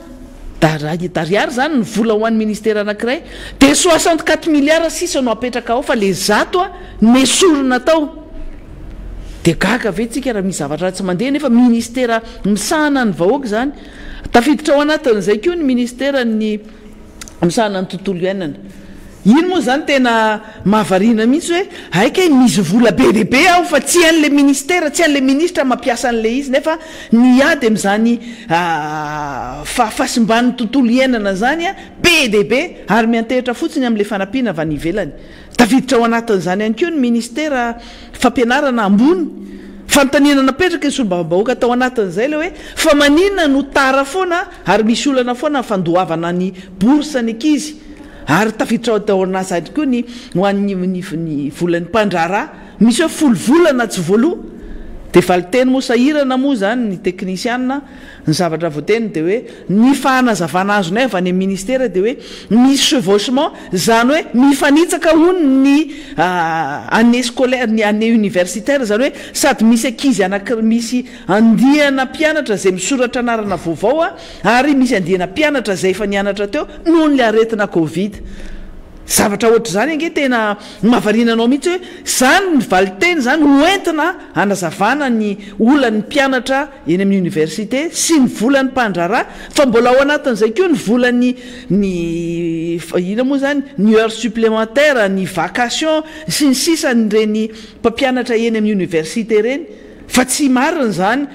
d'ariary zany ny vola ho an'ny ministère anankiray de 64 milliards sisa no apetraka ao fa le zato nesorina tao de gaga ve tsika raha misy zavatra tsy mandeha nefa ministère misahana ny vahoaka zany tafiditra ao anatin'izay koa ny ministère ny misahana ny tontolo iainana iny moa zany tena mahavarina mihitsy hoe aika misy vola be deaibe aho fa tsy an'le ministère tsy an'le ministra mampiasa an'le izy nefa ny ady am'zany fahasimban'ny tontolo iainana zany be deaibe ary miantehitra fotsiny am'le fanampiana avy any ivelany tafiditra ao anatin'izany ihany koa ny ministère fampianarana ambony fanontaniana napetraka ny solombavam-bahoaka tao anatin'izay le hoe fa maninona no tara foana ary misy olana foana fandoavana ny bourse ny ankizy ary tafiditra tao anasady koa ny hoan'ny volan'ny mpandrara misy hoe folo volana tsy voaloha de valiteny moa sahirana moa zany ny teknisiana ny zavatra voateny de hoe ny fahanazavana azonay avy any ministera de hoe misy chevauchement zany hoe mifanitsaka hony ny année scolaire ny année universitaire zany hoe sady misy ankizy misy andihana mpianatra zay misoratra anarana vaovao ary misy andihana mpianatra zay efa nianatra teo noho ny aretina covid zavatra ohatr' zany ange tena mahavarinanao mihitsy hoe zany ny valiteny zany hoentina anazavana ny olan'ny mpianatra eny amin'ny université sy ny volan'ny mpandrara fa mbola ao anatin'izay koa ny volany ina moa zany ny heure supplémentaire ny vacation sy ny sisany reny mpampianatra eny amin'ny université reny fa tsy marina zany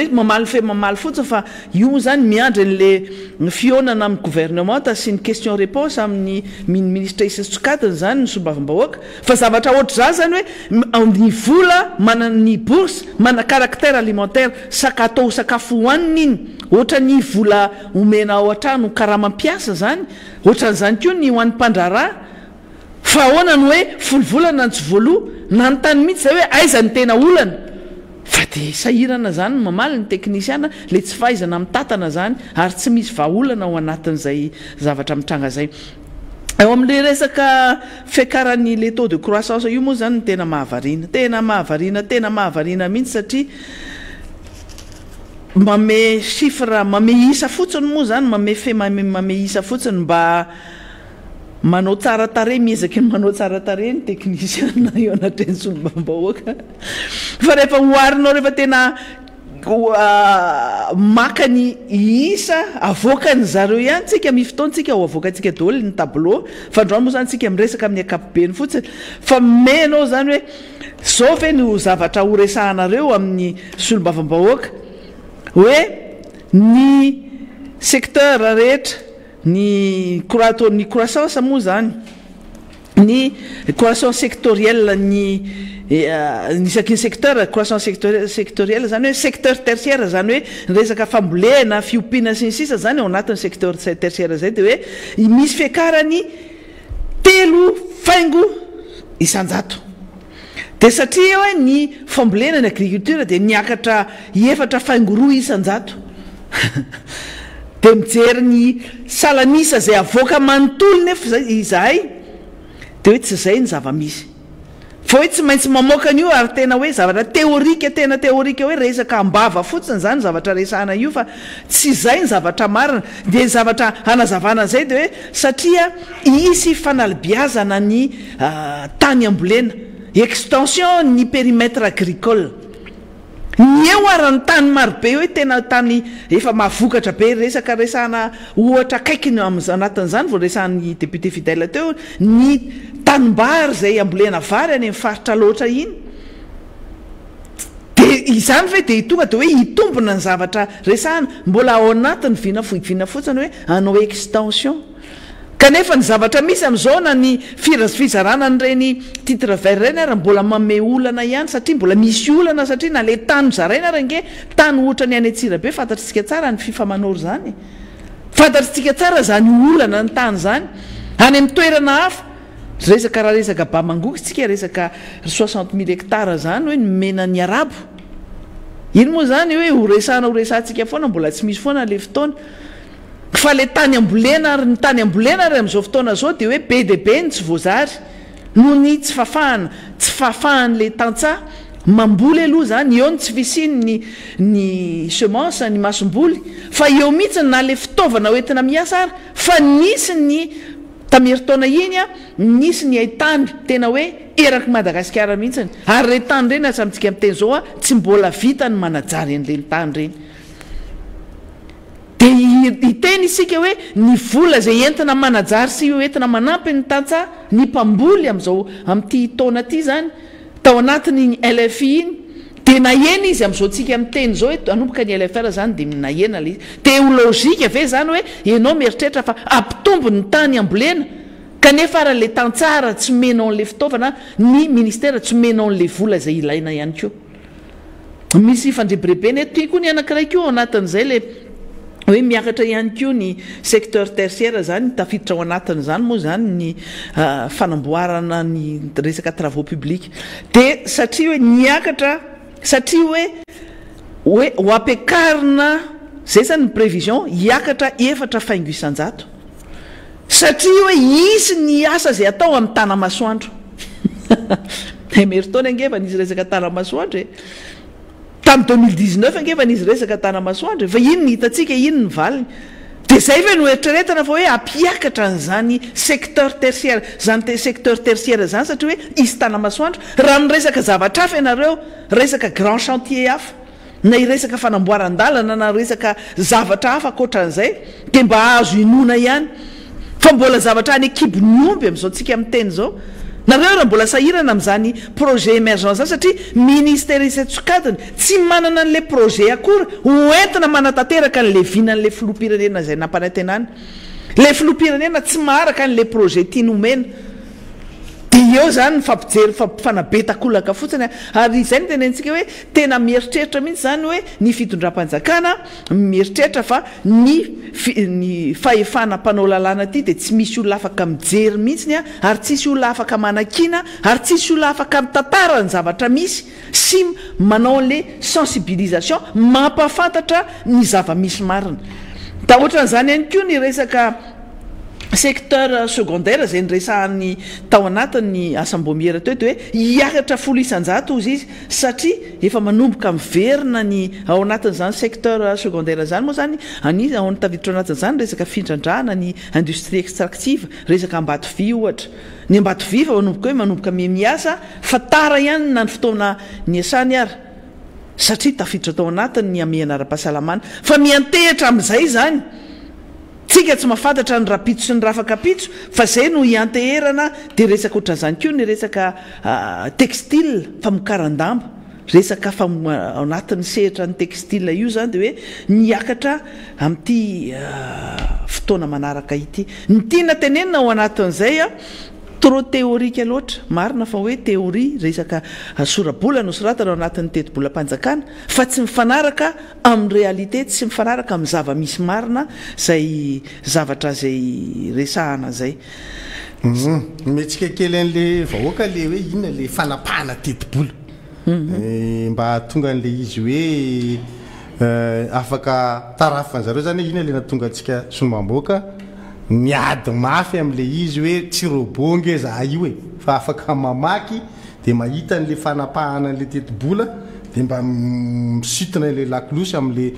hoe mamaly fotsiny fa io moa zany miandry n'le fionana amin'ny gouvernement sy ny question réponse amin'ny ministre isasokatiny zany ny solombavam-bahoaka fa zavatra ohatr' zany hoe ny vola mana ny bourse mana caractère alimentaire atao sakafo hoaniny iny ohatra ny vola omena ao an-trano karamampiasa zany ohatran'izany koa ny hoan'ny mpandrara fa ahoana ny hoe folovolana ny tsy voaloha na ny tany mihitsy zay hoe aiza ny tena olana fa de sahirana zany mamaly ny teknisiana le tsy fahaizana mitatana zany ary tsy misy vahaolana ao anatin'izay zavatra mitranga zay eo amin'le resaka fiakarany le taux de croissance io moa zany tena mahavarina mihitsy satria mame chiffre mame isa fotsiny moa zany mame isa fotsiny mba manao tsara tare miezaky ny manao tsara tare ny teknisiana eo anatreny solombavam-bahoaka fa rehefa hoarinao rehefa tena maka ny isa avoakany zareo ihany tsika mifotoantsika ho avoakantsika daholo ny tableau fa androany moa zany tsika miresaka amin'ny akapobeny fotsiny fa menao zany hoe zao ve no zavatra horesahanareo amin'ny solombavam-bahoaka hoe ny secteur rehetra ny croissance moa zany ny croissance sectorielle isaky ny secteur croissance sectorielle zany hoe secteur tertiaire zany hoe resaka fambolena fiompiana sy ny sisa zany ao anatin'ny secteur tertiaire zay de hoe misy fiakarany 3 isanjato de satria hoe ny fambolena ny agriculture de niakatra 4 isanjato de mijery ny salanisa zay avoaka manontolo nefa izahay de hoe tsy zay ny zava-misy fa hoe tsy maintsy mamoaka an'io ary tena hoe zavatra tena teorika hoe resaka ambava fotsiny zany zavatra resahana io fa tsy zay ny zavatra marina de ny zavatra hanazavana zay de hoe satria isy fanalibiazana ny tany ambolena extension ny périmètre agricole ny eo arany tany marobe hoe tena tany efa mahavokatra be resahana ohatra akaikiny anatin'izany vo resahan'ny député fidèle teo ny tanimbary zay ambolena vary any amin'ny faritra loatra iny de izany ve de tonga de hoe hitombona ny zavatra resahana mbola ao anatiny vina fotsiny hoe anao extension kanefa ny zavatra misy am'izao na ny fizarana nyreny titre vert reny ary mbola mame olana ihany satria mbola misy olana satria na le tany zaraina ary nge tany ohatra ny any Antsirabe fantatritsika tsara ny fifamanoro zany fantatritsika tsara zany olana ny tany zany any amin'ny toerana hafa resaka raha resaka Bamangositsika resaka 60 000 hectares zany hoe mena ny arabo iny moa zany hoe horesahantsika foana mbola tsy misy foana le fotoana fa le tany ambolena ary ny tany ambolena ary am'izao fotoana zao de hoe be de be ny tsy voazary noho ny tsy fafahany le tantsaha mamboly aloha zany eo ny tsy fisiny ny semence ny masomboly fa eo mihitsy na le fitaovana hoentina miasa ary fa nisy ny tameritaona iny nisy ny aitany tena hoe eraky Madagasikara mihitsiny ary le tany reny asamitsika am'teny zao tsy mbola vita ny manajary an'le tany reny de iteny isika hoe ny vola zay entina manajary sy entina manampy ny tantsaha ny mpamboly am'izao am'ty taona ty zany tao anatiny LFI iny de nahena izy am'izao tsika am'teny zao hoe anomboka ny LFR zany de nahena le izy de ho logika ve zany hoe enao mieritreritra fa ampitombo ny tany ambolena kanefa ara le tantsara tsy menao an'le fitaovana ny ministère tsy menao an'le vola zay ilaina ihany koa misy fandrebirebeny ty koa ny anankiray koa anatin'izay le hoe miakatra ihany koa ny secteur tertiaire zany tafiditra ao anatiny zany moa zany ny fanamboarana ny resaka travaux publics de satria hoe niakatra satria hoe ho ampiakarina zay zany ny prévision hiakatra 4 faingo isan-jato satria hoe isy ny asa zay atao amin'ny tanamasoandro meritona angevana izy resaka tanamasoandro e tamin'ny 2019 angevana izy resaka tanamasoandro fa ino ny hitantsika ino ny valiny dia zay ve no eritreretana fa hoe ampiakatra n'izany secteur tertiaire zany secteur tertiaire zany satria hoe isy tanamasoandro raha miresaka zavatra hafa ianareo resaka grand chantier hafa na iresaka fanamboaran-dalana na resaka zavatra hafa akoatran'izay dia mba azo inona ihany fa mbola zavatra any ekibony omby amin'izao tsika amin'ny teny zao nareo raha mbola sahirana amin'izany projet émergence zany satria ministère isetsokadiny tsy manana an'le projet akory hoentina manatanteraka n'le vinan'le filoham-pirenena zay nampanantenany le filoham-pirenena tsy maharaka n'le projet tiany omena dia eo zany ny fampijery fanabetakolaka fotsiny ary izay ny tenentsika hoe tena mieritreritra mihitsy zany hoe ny fitondram-panjakana mieritreritra fa ny fahefana mpanao lalàna aty dia tsy misy olona afaka mijery mihitsiny ary tsisy olona afaka manakina ary tsisy olona afaka mitantara ny zavatra misy sy manao an'le sensibilisation mampafantatra ny zava-misy marina da ohatran'izany ihany koa ny resaka secteur secondaire zay nyresahany tao anatin'ny asambomera teo dia hoe hiakatra 10 isan-jato izy satria efa manomboka miverina ny ao anatin'izany secteur secondaire zany moa zany anizy ao taviditra anatin'izany resaka findrandrana ny industrie extractive resaka ambatovy ohatra ny ambatovy fa manomboka hoe manomboka miasa fa tara ihany na ny fotoana ny asany ary satria tafiditra tao anatiny ny amiana ara-pahasalamana fa miantehitra amin'izay zany tsika tsy mahafantatra ny rapitso sy ny rafakapitso fa zay no hianteherana dia resaka ohatran'izany koa ny resaka textile famokaran-damba resaka ao anatin'ny sehatra ny textile io zany dia hoe niakatra amin'ity fotoana manaraka ity ny tiana tenenina ao anatin'izay trop théorique loatra marina fa hoe théorie resaka sorabola no soratana ao anatin'ny teti-bolam-panjakana fa tsy mifanaraka amin'ny réalité tsy mifanaraka amin'ny zava-misy marina zay zavatra zay resahana zay metsika kely an'le vahoaka le hoe inona le fanapahana teti-bola mba tonga an'le izy hoe afaka tarafan'zareo zany inona le natonga antsika somamboaka miady mafy am'le izy hoe tsy robonge za io e fa afaka mamaky dia mahita n'le fanapahana an'le teti-bola dia mba misitona le lakolosy am'le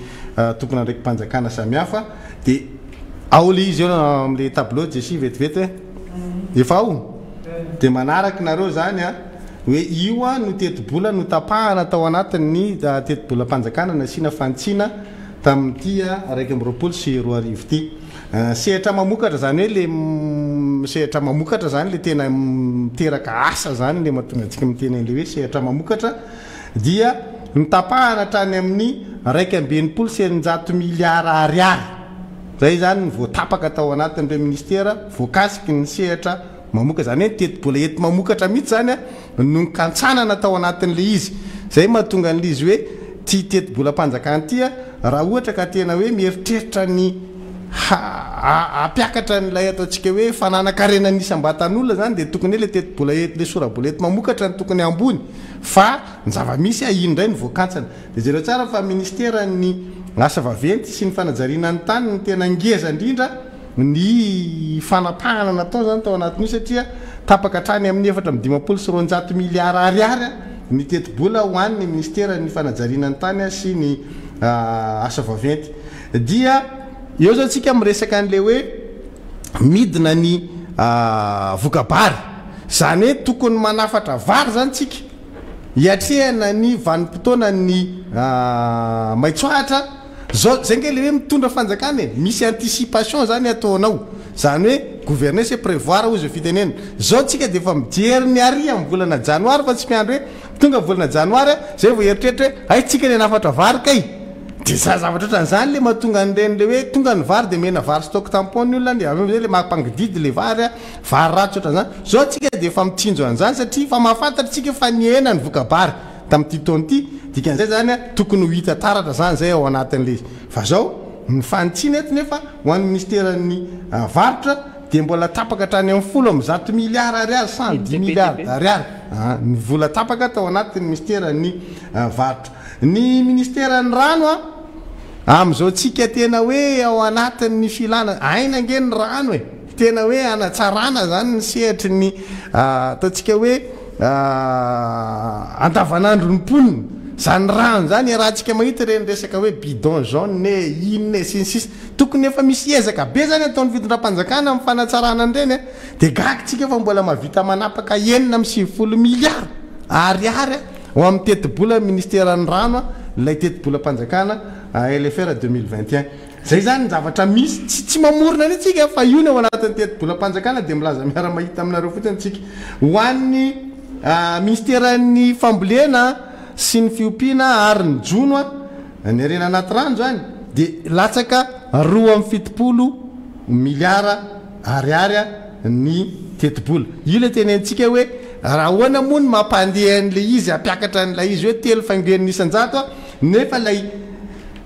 tompona ndraiky mpanjakana samihafa dia ao le izy eo am'le tableau jesy vetivety hoe efa ao dia manaraky nareo zany hoe io no teti-bola no tapahana tao anatin'ny teti-bolam-panjakana nasiana fantsina tamin'ity 120 ty sehatra mamokatra zany hoe le sehatra mamokatra zany le tena miteraka asa zany le mahatonga antsika miteny an'le hoe sehatra mamokatra dia mitapahana hatrany amin'ny 1.9 miliara ariary zay zany voatapaka tao anatin'ireo ministera voakasiky ny sehatra mamokatra zany hoe teti-bola ety mamokatra mihitsy zany no nkantsanana tao anatin'le izy zay mahatonga an'le izy hoe ty teti-bolam-panjakana ty raha ohatra ka tena hoe mieritreritra ny apiakatra n'ilay ataontsika hoe fananakarenana isam-batan'olona zany dia tokony hoe le teti-bola ety le sorabola ety mamokatra ny tokony ambony fa ny zava-misy ino indray ny voakantsana dia zareo tsara fa ministera ny asa vaventy sy ny fanajariana ny tany ny tena ngeza indrindra ny fanapahana natao zany tao anatin'io satria tapaka hatrany amin'ny 4.9 miliara ariary ny teti-bola ho an'ny ministera ny fanajariana ny tany sy ny asa vaventy dia eo zao tsika miresaka an'le hoe midina ny vokabary zany hoe tokony manafatra vary zany tsika hiatrehana ny vanim-potoana ny maitsoahatra zao zay nge le hoe mitondra fanjakana misy anticipation zany ataonao zany hoe gouverner c'est prévoir ozy fitenena zao tsika dia efa mijery ny ary amin'ny volana janoary fa tsy miandro hoe tonga volana janoary zay vao eritreritra hoe ay tsika ny anafatra vary kay dia za zavatra ohatran'izany le mahatonga an'ireny hoe tonga ny vary dia mena vary stock tampon ny olona dia avy le mahampangididy le vary vary ratsy ohatran'izany zao tsika dia efa mitsinjo an'izany satria fa mahafantatra tsika fa niena ny vokabary tamin'ity taona ity dikan'izay zany tokony ho hita taratra zany zay ao anatin'le izy fa zao ny fanitsina eto nefa ho an'ny ministeran'ny varotra dia mbola tapaka hatrany amin'ny 10 miliara ariary 110 miliara ariary ny vola tapaka tao anatin'ny ministera ny varotra. Ny ministera ny rano am'izao tsika tena hoe ao anatin'ny filana aina nge ny rano e tena hoe anatsarana zany ny sehitry ny ataontsika hoe andavanandro ny mponina zany rano zany rahantsika mahita reny resaka hoe bidon jaune inona sinsisy tokony efa misy ezaka be zany ataon'ny fitondram-panjakana amin'ny fanatsarana an'ireny dia gakytsika fa mbola mavita manapaka 970 miliara ariary ho amin'ny teti-bola ministera ny rano ilay teti-bolam-panjakana LFR 2021 zay zany ny zavatra misy tsy mamorona ny tsika fa io ny ao anatin'ny teti-bolam-panjakana dia milaza miara-mahita aminareo fotsiny tsika ho an'ny ministeran'ny fambolena sy ny fiompiana ary ny jono ny arena anaty rano zany dia latsaka 2.70 miliara ariary ny teti-bola. Io le tenentsika hoe raha hoana moa ny mampandeha an'ilay izy ampiakatra n'ilay izy hoe 3 faingoen'ny isan-jato nefa lay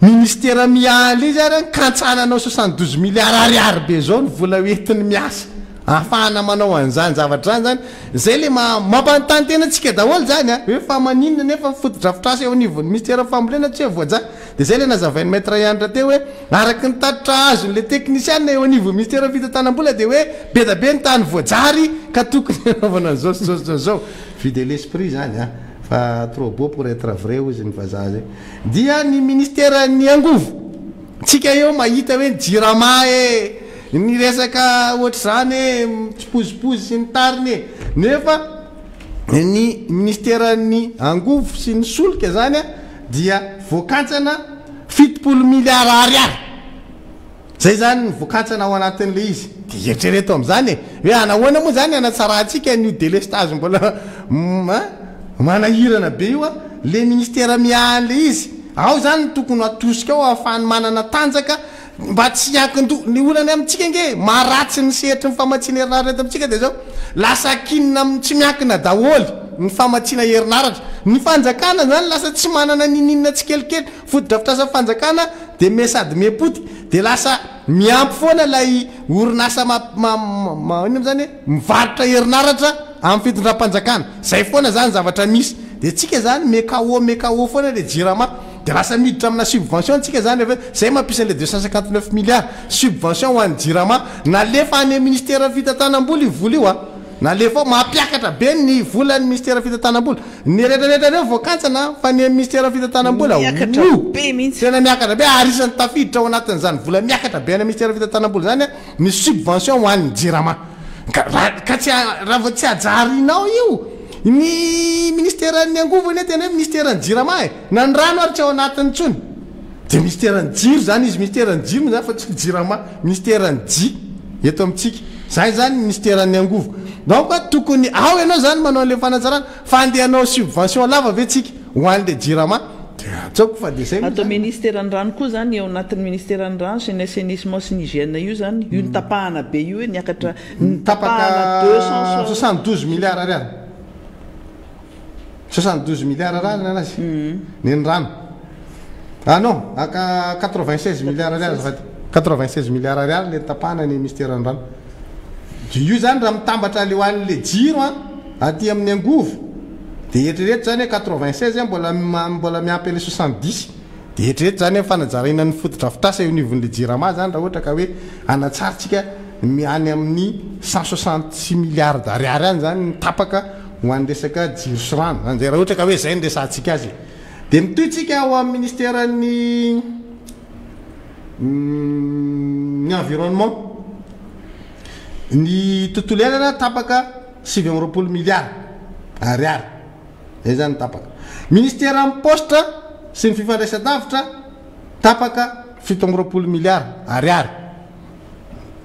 ministera mialy izy ary kantsananao 72 miliara ariary be zao ny vola hoentiny miasa ahafahana manao an'izany zavatra zany zany zay le mampanontany tena tsika daholo zany hoe fa maninona nefa foto-drafitrasa eo anivon'ny ministera fambolena tsy hoe voaja dia zay le nazavain'ny maître Yandra teo hoe araky ny tatitra azon'le teknisiana eo anivon'ny ministera fitantanam-bola dia hoe be da be ny tany voajary ka tokony anaovana zao vue de l'esprit zany fa trop beau pour être vrai ozy ny vazaha zay. Dia ny ministera ny angovo tsika eo mahita hoe jirama ny resaka ohatra zany hoe tsipozipozy sy ny tariny nefa ny ministera ny angovo sy ny solika zany dia voakantsana 70 miliara ariary zay zany ny voakantsana ao anatin'le izy dia eritrereto amin'izany hoe anahoana moa zany anatsarahantsika ny délestage mbola manahirana be io le ministera miahan'le izy ao zany tokony atosika ao ahafahany manana tanjaka mba tsy akinto ny olany amintsika nge maharatsy ny sehitry ny famatsiana herinaratra amintsika dia zao lasa kinina tsy miankina daholy ny famatsiana herinaratra ny fanjakana zany lasa tsy manana nininina tsy kelikely foto-drafitrasa fanjakana dia mesady mepoty dia lasa miampy foana lay orinasa ino zany hoe mivarotra herinaratra amin'ny fitondram-panjakana zay foana zany zavatra misy dia tsika zany mekao foana le jirama dia lasa miditra amina subvention tsika zany zay mampisan'le 259 milliards subvention ho an'ny jirama nalefa any ministera fitantanam-bola io vola io nalefa mampiakatra be ny volan'ny ministera fitantanam-bola ny rehetrarehetra reo voakantsana fa ny ministera fitantanam-bola tena miakatra be ary isan'ny tafiditra ao anatin'izany vola miakatra be any ministera fitantanam-bola zany ny subvention ho an'ny jirama ka tsy raha vao tsy ajarinao io ny ministeran'ny angovo ny tena hoe ministeran'ny jirama na ny rano ary tsy ao anatin'ny tsony dia ministeran'ny jiro zany izy ministeran'ny jiro zany fa tsy jirama ministeran'ny ji eto amintsika zay zany ministeran'ny angovo donc tokony ao ianao zany manao an'le fanatsarana fa andehanao subvention lava ve tsika ho an'le jirama tsoko fa dia zay atao ministeran'ny rano koa zany eo anatin'ny ministeran'ny rano sy ny assainissement sy ny hygiène io zany io ny tapahana be io hoe niakatra tapaka 72 milliards ariary 72 milliards ariary nanazy ny rano non aka 96 milliards ariary zafady 96 milliards ariary le tapahana ny ministeran'ny rano io zany raha mitambatra le hoan'le jiro aty amin'ny angovo dia eritrereto zany hoe 96 mbola miampy le 70 dia eritrereto zany hoe fanajaraina ny foto-drafitrasa eo anivon'le jirama zany raha ohatra ka hoe anatsaritsika any amin'ny 166 milliards d'ariary any zany mitapaka ho an'ny resaka jiro sy rano zany zay raha ohatra ka hoe zay ny resantsika azy dia mitoytsika ao amin'ny ministeran'ny environnement ny tontolo iainana tapaka 720 milliards ariary zay zany tapaka ministera amin'ny poste sy ny fifandraisan-davitra tapaka 720 milliards ariary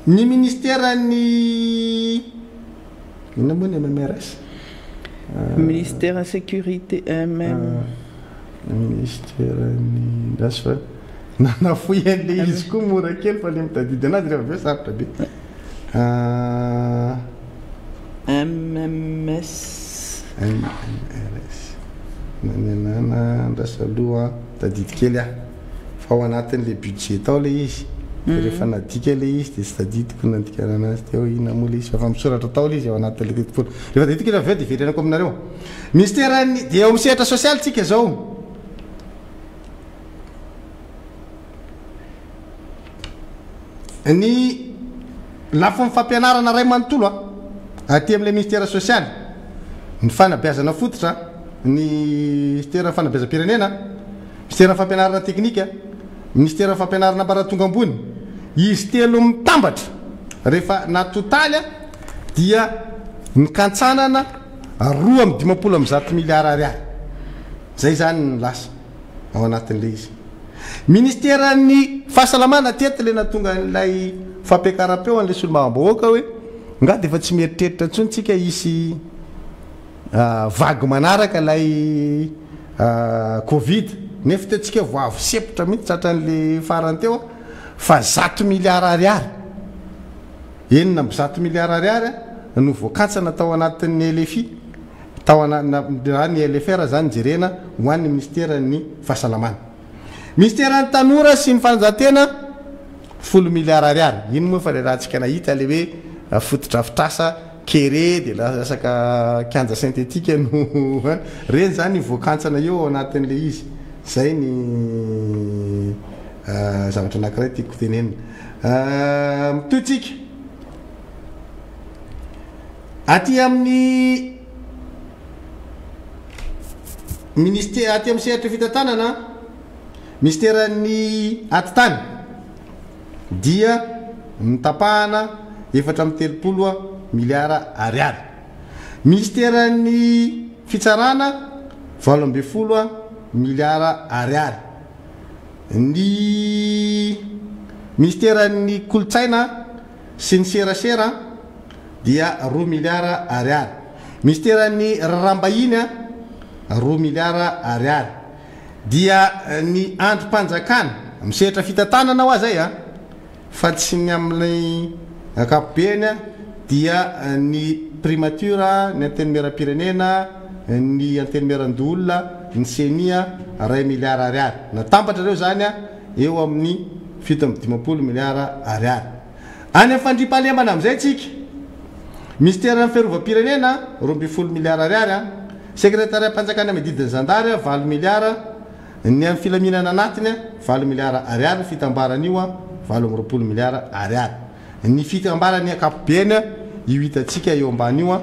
ny ministeran'ny inona moa ny MMRS ministère sécurité ministeran'ny lasfa nanafoy an'le izy koa mora kely fa le mitadidy anazy rehefa be sarotra be MMRS nanana andrasa aloha tadidy kely fa ao anatin'le budget tao le izy rehefa nadika le izy dia sy tadidiko nadikana anazy teo ina moa le izy fa misoratra tao le izy ao anatin'le tetipolo rehefa tadidika avy eo dia verenako aminareo ministèrany dia eo amin'ny sehatra sosialy tsika zao ny lafo mifampianarana ray manontolo aty amin'le ministère sosialy ny fanabeazana fototra ny ministère fanabeazam-pirenena ministère fampianarana teknika ministère fampianarana ambaratonga ambony izy telo mitambatra rehefa natotaly dia nikantsanana 2.20 miliara ariary zay zany ny lasa ao anatin'le izy ministère ny fahasalamana tety le natonga n'ilay fampiakaram-peo an'le solombavam-bahoaka hoe nga dia efa tsy mieritreritra ntsony tsika isy vague manaraka lay covid nefa teotsika voavo sepitra mihitsy tratran'le farany teo fa 100 miliara ariary enina mby 100 miliara ariary no voakantsana tao anatin'ny LFI tao ny LFR zany jerena ho an'ny ministère ny fahasalamana ministère ny tanora sy ny fanajantena 10 miliara ariary ino moa fa le rahantsika nahita le hoe fototra fitrasa kere dia lasaka kanja synthétique no reny zany voakantsana eo ao anatin'le izy zay ny zavatra anankiray tiako tenenina mitoytsika aty amin'ny ministère aty amin'ny sehatra fitantanana ministère ny atitany dia mitapahana 4.30 miliara ariary ministère ny fitsarana 12 miliara ariary ny ministère ny kolotsaina sy ny serasera dia 2 miliara ariary ministère ny rarambahiny 2 miliara ariary dia ny androm-panjakana misehatra fitantanana ho azay fa tsy ny amin'ny akapobeny dia ny primature ny antenimera-pirenena ny antenimera-ndolona ny senia 2 miliara ariary natambatra reo zany eo amin'ny 7.20 miliara ariary any fandrimpahalemana amin'izay tsika ministère ny fiarovam-pirenena 20 miliara ariary secrétaire-mpanjakana amin'ny didiny zandary 4 miliara ny amin'ny filaminana anatiny 4 miliara ariary fitambaran'io 20 miliara ariary ny fitambarany akapobeny io hitatsika eo amban'io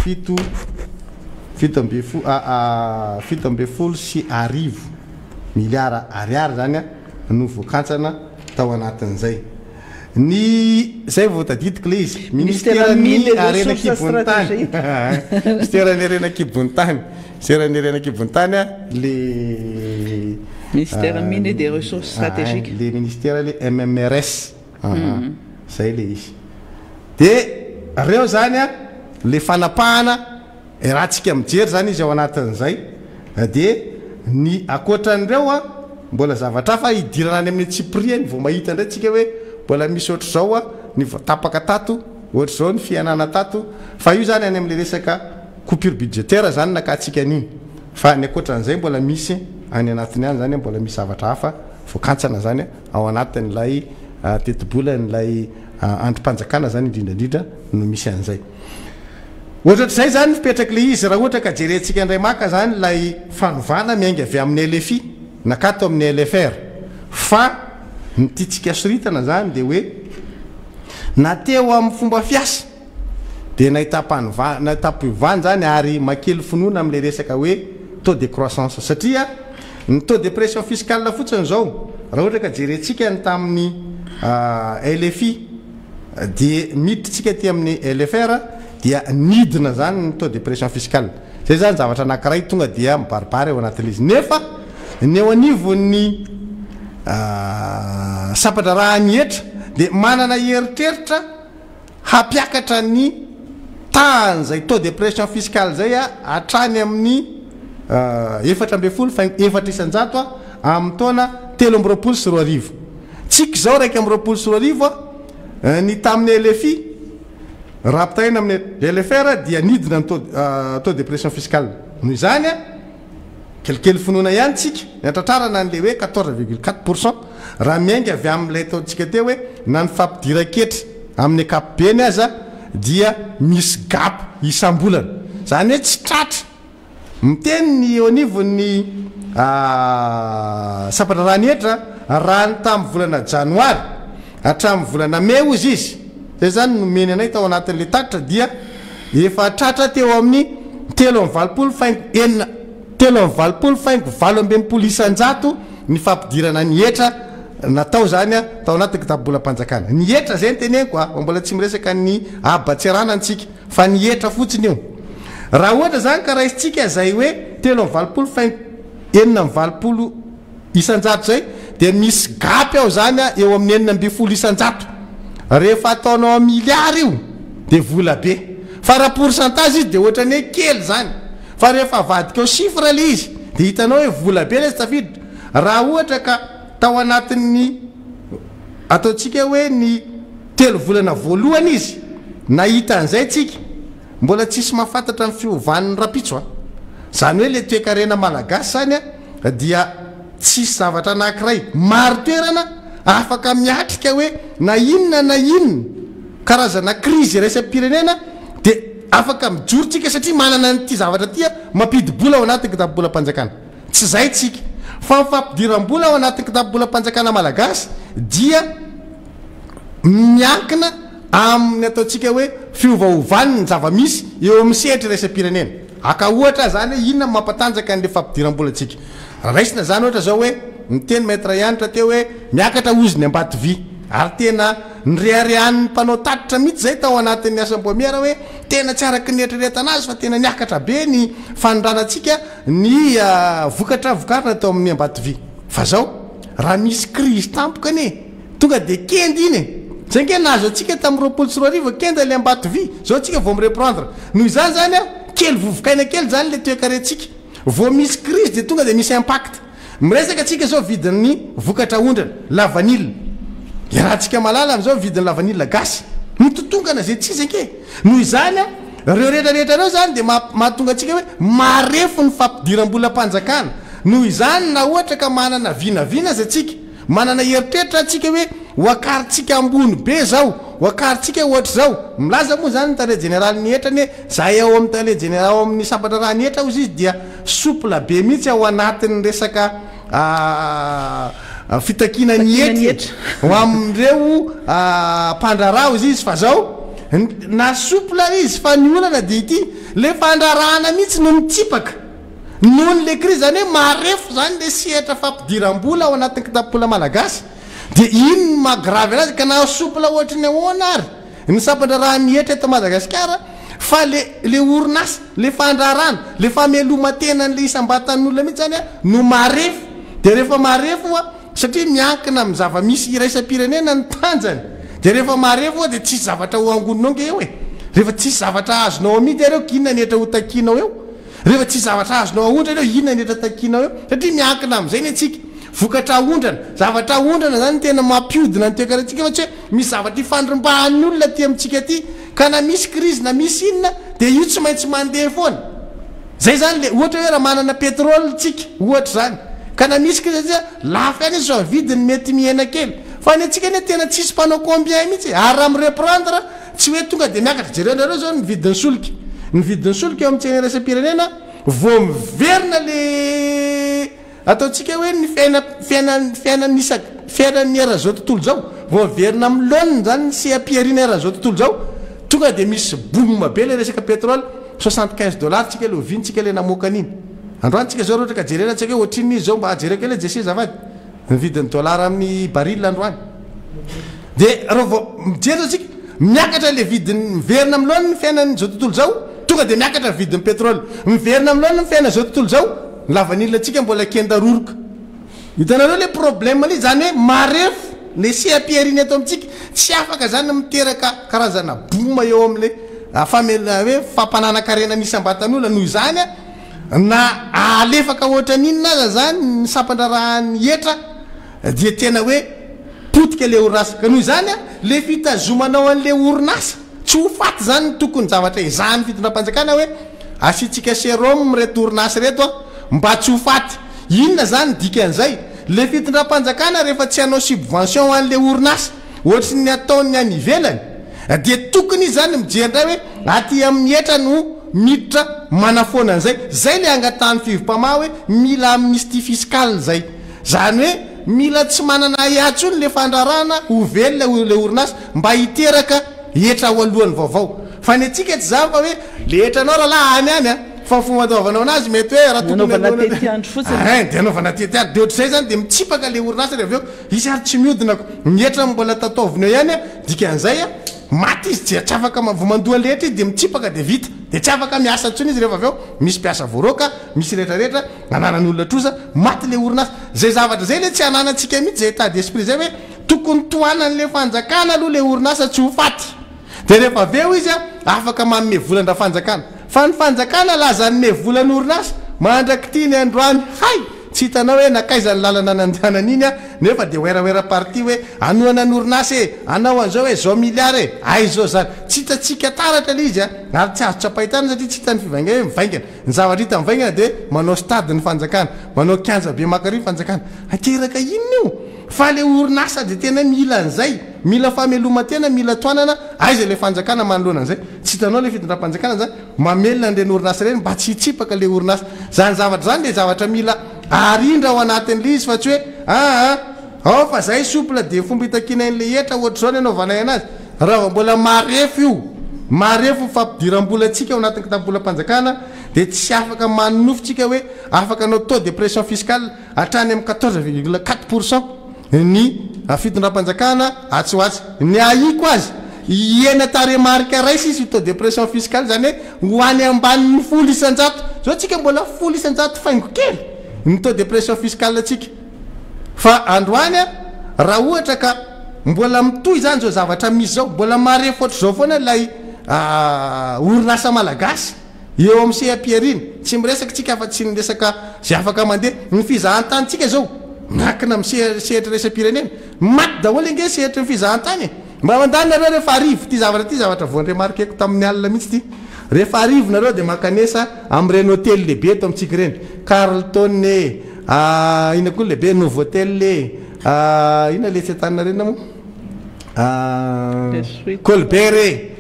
7.10 sy arivo miliara ariary zany no voakantsana tao anatin'izay ny zay vao tadidiko le izy ministère ny arena kibonitany ministère ny arena kibonitany ministère ny arena kibonitany le ministère minier des ressources stratégiques le ministère le MMRS zay le izy de reo zany le fanapahana rahantsika mijery zany izy ao anatin'izay de ny akoatran'ireo mbola zavatra fa hidirana any amin'ny tsiprieny vao mahita indray tsika hoe mbola misy ohatr' zao ny tapaka tato ohatr' zao ny fianana tato fa io zany any amin'le resaka coupure budgétaire zany nakatsika an'iny fa ny akoatran'izay mbola misy any anatiny any zany mbola misy zavatra hafa voakantsana zany ao anatin'lay tetibola n'lay androm-panjakana zany indrindrandrindra no misy an'izay ohatr'zay zany fipetraky le izy raha ohatra ka jerentsika indray maka zany lay fanovana miainga avy amin'ny LFI nakato amin'ny LFR fa nytiatsika soritana zany de hoe nateo amin'ny fomba fiasa de nahitapiovany zany ary makely finoana amin'le resaka hoe taux de croissance satria ny taux de pression fiscale fotsiny zao raha ohatra ka jerentsika ny tamin'ny LFI dia miditra ty amin'ny LFR dia nidina zany ny taux de pression fiscale zay zany zavatra anankiray tonga dia mibaribary eo anatin'le izy nefa ny eo anivon'ny sapatra raha nyetra de manana heritreritra hampiakatra ny tany zay taux de pression fiscale zay hatrany amin'ny 4.10 fa 400 amin'ny taona 3.20 sy 2 arivo tsika zao 2.20 sy 2 arivo ny tamin'ny LFI raha pitaina amin'ny LFR dia nidina ny taux de pression fiscale noho izany kelikely finoana ihany tsika ny atratrarana n'le hoe 14.4% raha miainga avy amin'ilay taontsika teo hoe na ny fampidiraketra amin'ny akapobeny aza dia misy gapo isam-bolana zany hoe tsy tratra miteny ny onivon'ny sapatra ranyetra raha ny tamin'ny volana janoary hatramin'ny volana may ozy izy zay zany nomeny anay tao anatin'le tatitra dia efa tratra teo amin'ny 3 isanjato ny fampidirana ny etra natao zany a tao anaty kitabolam-panjakana ny etra zay ny teneniko mbola tsy miresaka ny abatsirana antsika fa ny etra fotsiny io raha ohatra zany ka raha isytsika zay hoe 3 isanjato zay dia misy gapy ao zany a eo amin'ny 4 isanjato rehefa ataonao miliara io dia vola be fa raha pourcentage izy dia ohatrany hoe kely zany fa rehefa avadika ao chiffre le izy dia hitanao hoe vola be le izy tafiditra raha ohatra ka tao anatin'ny ataontsika hoe ny 3 volana voalohany izy nahita an'izay tsika mbola tsisy mahafantatra ny fiovan'ny rapitso zany hoe le toekarena malagasy zany a dia tsisy zavatra anankiray maro toerana afaka miatrika hoe na inona karazana krizy raisam-pirenena dia afaka mijorotsika satria manana nyty zavatra tia mampidibola ao anatin'ny kitabolam-panjakana tsy zay tsika fa mifampidiram-bola ao anatin'ny kitabolam-panjakana malagasy dia miankina amin'ny ataontsika hoe fiovaovan'ny ny zava-misy eo amin'ny sehatra raisam-pirenena aka ohatra zany hoe inona mampatanjaka n'le fampidiram-bola atsika raisina zany ohatra zao hoe miteny maître ianitra teo hoe miakatra oziny ambaty vy ary tena nyreharehan'ny mpanao tatitra mihitsy zay tao anatin'ny asam-bomiera hoe tena tsy araky nieritreretanazy fa tena niakatra be ny fanondranantsika ny vokatra tao amin'ny ambaty vy fa zao raha misy crise tampoka ane tonga de kendy iny zay nke nazo atsika tamin'ny 24 kenda le ambaty vy zao atsika vao mireprendre noho izany zany a kely vovokaina kely zany le toekarentsika vao misy crise de tonga de misy impact miresaka atsika zao vidin'ny vokatra ondrana lavanile raha tsika malala am'izao vidin'ny lavanile gasy mitotongana zay tsisy nke noho izany a reo rehetrarehetra reo zany de mahatonga atsika hoe marefo ny fampidiram-bolam-panjakana noho izany na ohatra ka manana vinavina zay tsika manana heritreritra atsika hoe hoakaritsika ambony be zao hoakaritsika ohatra zao milaza moa zany ny tale général ny etrany hoe zay ao amin'ny tale général ao amin'ny sabatra raha ny etra ozy izy dia sopla be mihitsy ao anatin'ny resaka fitakina ny ety ho amin'ireo mpandrarah izy izy fa zao na sopla izy fa ny olana de ity le fandrarahana mihitsy no mitsipaka noho ny le crise zany hoe marefo zany le sehatra fampidiram-bola ao anatin'ny kitapola malagasy de ino magrave anazy ka na sopla ohatra ny ahoana ary ny sapandraraha mietra eto Madagasikara fa le orinasa le fandrarana le fameloma-tena n'le isam-batan'olona mihitsy zany a no marefo de rehefa marefo a satria miankina amin'ny zava-misy iraisam-pirenena ny tanjany de rehefa marefo a de tsisy zavatra ho angononao nge eo e rehefa tsisy zavatra azonao amidy areo inona ny etra ho takinao eo rehefa tsisy zavatra azonao aondra areo inona ny etra takinao eo satria miankina amin'izay ny atsika vokatra ondrana zavatra ondrana zany tena mampiodina ny toekarantsika fa tsy hoe misy zavatra ifandrimbahan'ny olona ty amintsika ty ka na misy crise na misy inona de io tsy maintsy mandeha foana zay zany le ohatra hoe raha manana pétrole tsika ohatra zany ka na misy crise zay lafa any izy zao vidiny mety miena kely fa ny atsika ny tena tsisy mpanao combien mihitsy ary raha mireprendre tsy hoe tonga de miakatra jerenareo zao ny vidin'ny solika eo amin'ny tsena raisam-pirenena vao miverina le ataontsika hoe ny fiainan'ny era zao tontolo zao vao miverina amin'ny laoniny zany ny sehampiarina era zao tontolo zao tonga de misy bouma be le resaka pétrole $75 tsika le ovintsika le namoakany iny androantsika zao ohatra ka jerena tsika hoe ohatrin'ny izy zao mba ajereka le jese zavady ny vidin'ny dollar amin'ny baril androany de raha vao mijery atsika miakatra le vidiny miverina amin'ny laoniny fiainany zao tontolo zao tonga de miakatra vidin'ny pétrole miverina amin'ny laoniny fiaina zao tontolo zao lavanila atsika mbola kendaroroka hitanareo le problème ali zany hoe marefo le sehampiariny ato amintsika tsy afaka zany miteraka karazana bouma eo am'le hoe fampananakarena nisy ambatan'olona noho izany a na alefaka ohatra n'inona aza zany ny sampandrarahany etra dia tena hoe potika le orinasa ka noho izany a le fitazomanao an'le orinasa tsy ho faty zany ny tokony zavatra izany fitondram-panjakana hoe asitsika serom reto orinasa reto a mba tsy ho faty inona zany dika an'izay le fitondram-panjakana rehefa tsy hanao subvention an'le orinasa ohatry ny ataony any ivelany dia tokony izy zany mijerindray hoe aty amin'ny etra no miditra manafoana an'izay zay le angatahany fivompama hoe mila amnistie fiscale zay zany hoe mila tsy manana iatsony le fandrarana ho velona le orinasa mba hiteraka etra ho alohany vaovao fa ny atsika tsy zany fa hoe le etranao raha any any a fa fomadaovanao anazy mety hoe raha de anaovana tetiandro de ohatr'izay zany de mitsipaka le orinasa re aveo izy ary tsy miodinako mietra mbola tataovina ihany a dikan'izay a maty izy tsy tsy afaka vomandoha lehetra izy de mitsipaka de vita de tsy afaka miasa ntsony izy rehefa aveo misy mpiasa voaroka misy rehetrarehetra ananan'olona trosa maty le orinasa zay zavatra zay le tsy ananantsika mihitsy zay état d'esprit zay hoe tokony toanan'le fanjakana aloha le orinasa tsy ho faty de rehefa aveo izy a afaka manome volana fanjakana fa ny fanjakana lazanome volany orinasa mandraky ty ny androany hay tsy hitanao hoe nakaizany lalana nandehanan'iny a nefa de oeraoera parti hoe anoana ny orinasa e anao an'izao hoe zao miliara e ay zao zany tsy hitatsika taratra le izy a ary tsy azo tsapahitana satria tsy hitany fivaingana hoe mivaingana ny zavatra hita mivaingana de manao stade ny fanjakana manao kianja be makary fanjakana ateraka inona io fa le orinasa de tena mila an'izay mila fameloma tena mila toanana aiza le fanjakana manoloana an'izay tsy hitanao le fitondram-panjakana zany mamelona an'ireny orinasa reny mba tsy hitsipaka le orinasa zany zavatra zany le zavatra mila arindra ao anatin'le izy fa tsy hoe ao fa zay soupla de fomba hitakinan'le etra ohatr' zao ny anaovanay anazy raha mbola marefo io marefo fampidiram-bola atsika ao anatin'ny kitabolam-panjakana de tsy afaka manonofotsika hoe afaka anao taux de pression fiscale hatrany amin'ny 14,4% ny fitondram-panjakana atsy hoatsy ny aiko azy iena taremarika raisy izy taux de pression fiscale zany hoe hoany ambanin'ny 10 isan-jato zao tsika mbola 10 isan-jato faingo kely ny taux de pression fiscale atsika fa androany a raha ohatra ka mbola mitoy zany zao zavatra misy zao mbola marefo ohatr' zao foana lay orinasa malagasy eo amin'ny CAPR tsy miresaka tsika afa tsy niresaka zay afaka mandeha ny fizahan-tanytsika zao miakina amin'ny sehatra resam-pirenena maty daholo ange sehatra ny fizahan-tany mba mandanareo rehefa arivo ty zavatra voandremarikeko tamin'ny alina mihitsy ty rehefa arivo nareo de makanesa am'ireny hôtely lehibe eto amintsika reny Carlton ina koa lehibe Novotel ina le tsy atanarena mo Colbert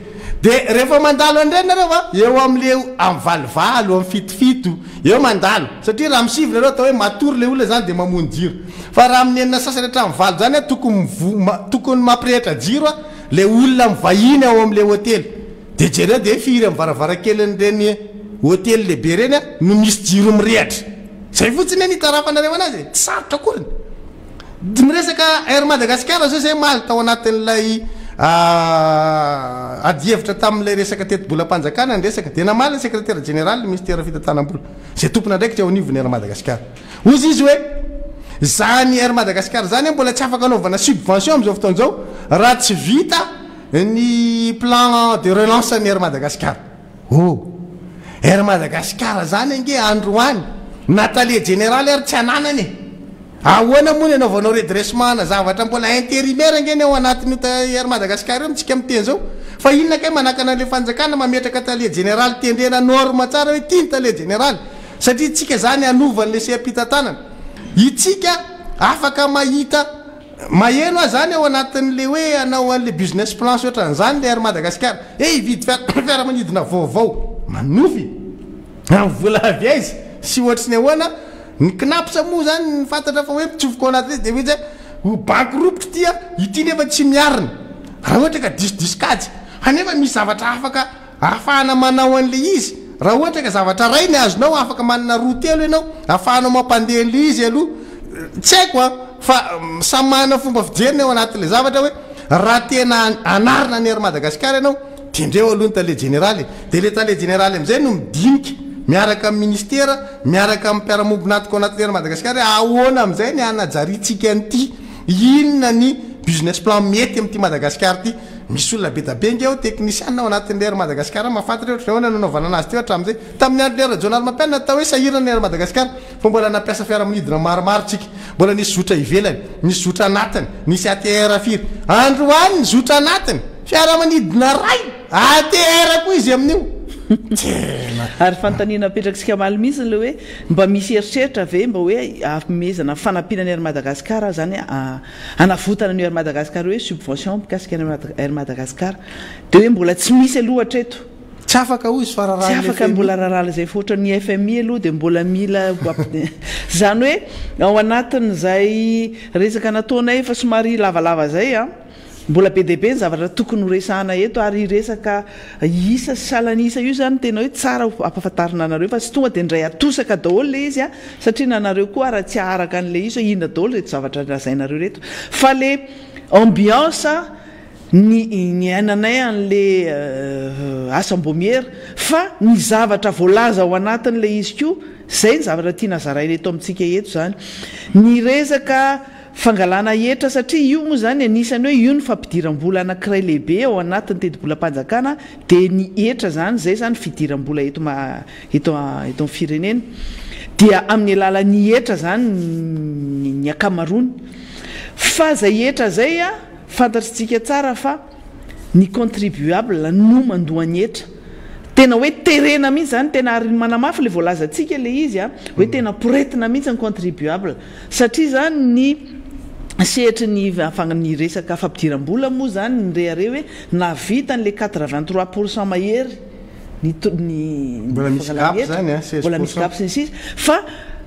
de rehefa mandalo an'ireny nareo a eo am'le am'valivalo am' fitofito eo mandalo satria raha misivy nareo atao hoe matory le olona zany de mamony jiro fa raha amin'ny enina sasany rehetra mivalo zany a tokony mampirehitra jiro a le olona mivahiny ao am'le hôtely de jereo de firy am' varavarakelin'ireny hôtely lehibe reny a no misy jiro mirehatra zay fotsiny ny hitarafanareo anazy tsy sarotra akoriny miresaka Air Madagascar zao zay maly tao anatin'lay adievitra tamin'ilay resaka teti-bolam-panjakana ny resaka de namaly ny secrétaire général ministère fitantanam-bola zay tompona ndraiky ty ao anivony Air Madagascar ozy izy hoe zany Air Madagascar zany mbola tsy afaka anaovana subvention am'izao fotoana zao raha tsy vita ny plan de relance ny Air Madagascar Air Madagascar zany ange androany Nathalie général ary tsy ananany ahoana moa ny anaovanao redressement na zavatra mbola intérimaire angeny ao anatin'ny Air Madagascar io mitsika miteny zao fa inona kay manakana le fanjakana mametraka talie général tendrena norme tsara hoe tiany talie général satria tsika zany anovan'le seapitatanana itsika afaka mahita maheno a zany ao anatin'le hoe anao an'le business plan ohatran'izany le Air Madagascar hividy fiaramanidina vaovao manofy vola avy aizy sy ohatry ny ahoana ny knapsa moa zany ny fantatra fa hoe mpitsofoka ao anaty de hoe ho bankropotry tia ity nefa tsy miarina raha ohatra ka disdiskady anefa misy zavatra afaka ahafahana manao an'le izy raha ohatra ka zavatra ray ny azonao afaka manana roa telo ianao ahafahanao mampandeha an'le izy aloha tsy haiko a fa samy manana fomba fijerina ao anatin'le zavatra hoe raha tena anarina ny Air Madagascar ianao tendreo aloha ny tale généraly de le tale généraly am'izay no midinika miaraka amin'ny ministera miaraka amin'ny mpiara-mombonatiko anatin'Air Madagascar ahoana am'izay ny anajaritsika an'ity inona ny business plan mety amin'ity Madagascar ty misy olona be dabe nge ao technicien ao anatin'le Air Madagascar mahafantatra ohatry ahoana nanaovana anazy ty hatramin'izay tamin'ny andro lera journal mampianina atao hoe sahirana Air Madagascar fa mbola nampiasa fiaramanidina maromaro tsika mbola nisy zotra ivelany nisy zotra anatiny nisy ATR firy androany ny zotra anatiny fiaramanidina ray ATR koa izy amin'io ary fanontaniana apetraksika maly mihitsy le hoe mba misy eritreritra ve mba hoe amezana fanampiana ny ary Madagasikara zany anavotana ny ary Madagasikara hoe subvention mikasika ny ary Madagasikara de hoe mbola tsy misy aloha hatreto tsy afaka hoy izy fa tsy afaka mbola raharala zay foatra ny FMI aloha de mbola mila zany hoe ao anatin'izay resaka nataonay efa somary lavalava zay mbola BDP ny zavatra tokony resahana eto ary resaka isa salanisa io zany tena hoe tsara ampahafantarina anareo fa tsy tonga de ndray atosaka daholo le izy satria nanareo koa raha tsy araka an'le izy hoe inona daholo reto zavatra razainareo reto fa le ambiance ny ainanay an'le asam-bomiera fa ny zavatra voalaza ao anatin'le izy koa zay ny zavatra tia nazaraina eto amintsika eto zany ny resaka fangalana hetra satria io moa zany anisany hoe io ny fampidiram-bola anankiray lehibe ao anatin'ny teti-bolam-panjakana de ny hetra zany zay zany fidiram-bola eto amin'ny firenena dia amin'ny alalan'ny hetra zany ny akamarony fa zay hetra zay fantatritsika tsara fa ny contribuable no mandoany hetra tena hoe terena mihitsy zany tena ary manamafy le voalazantsika le izy hoe tena poretina mihitsy ny contribuable satria zany ny sehitry ny resaka fampidiram-bola moa zany ny rehare hoe navita n'le 83% mahery mbola misy gap zany mbola misy gap sy fa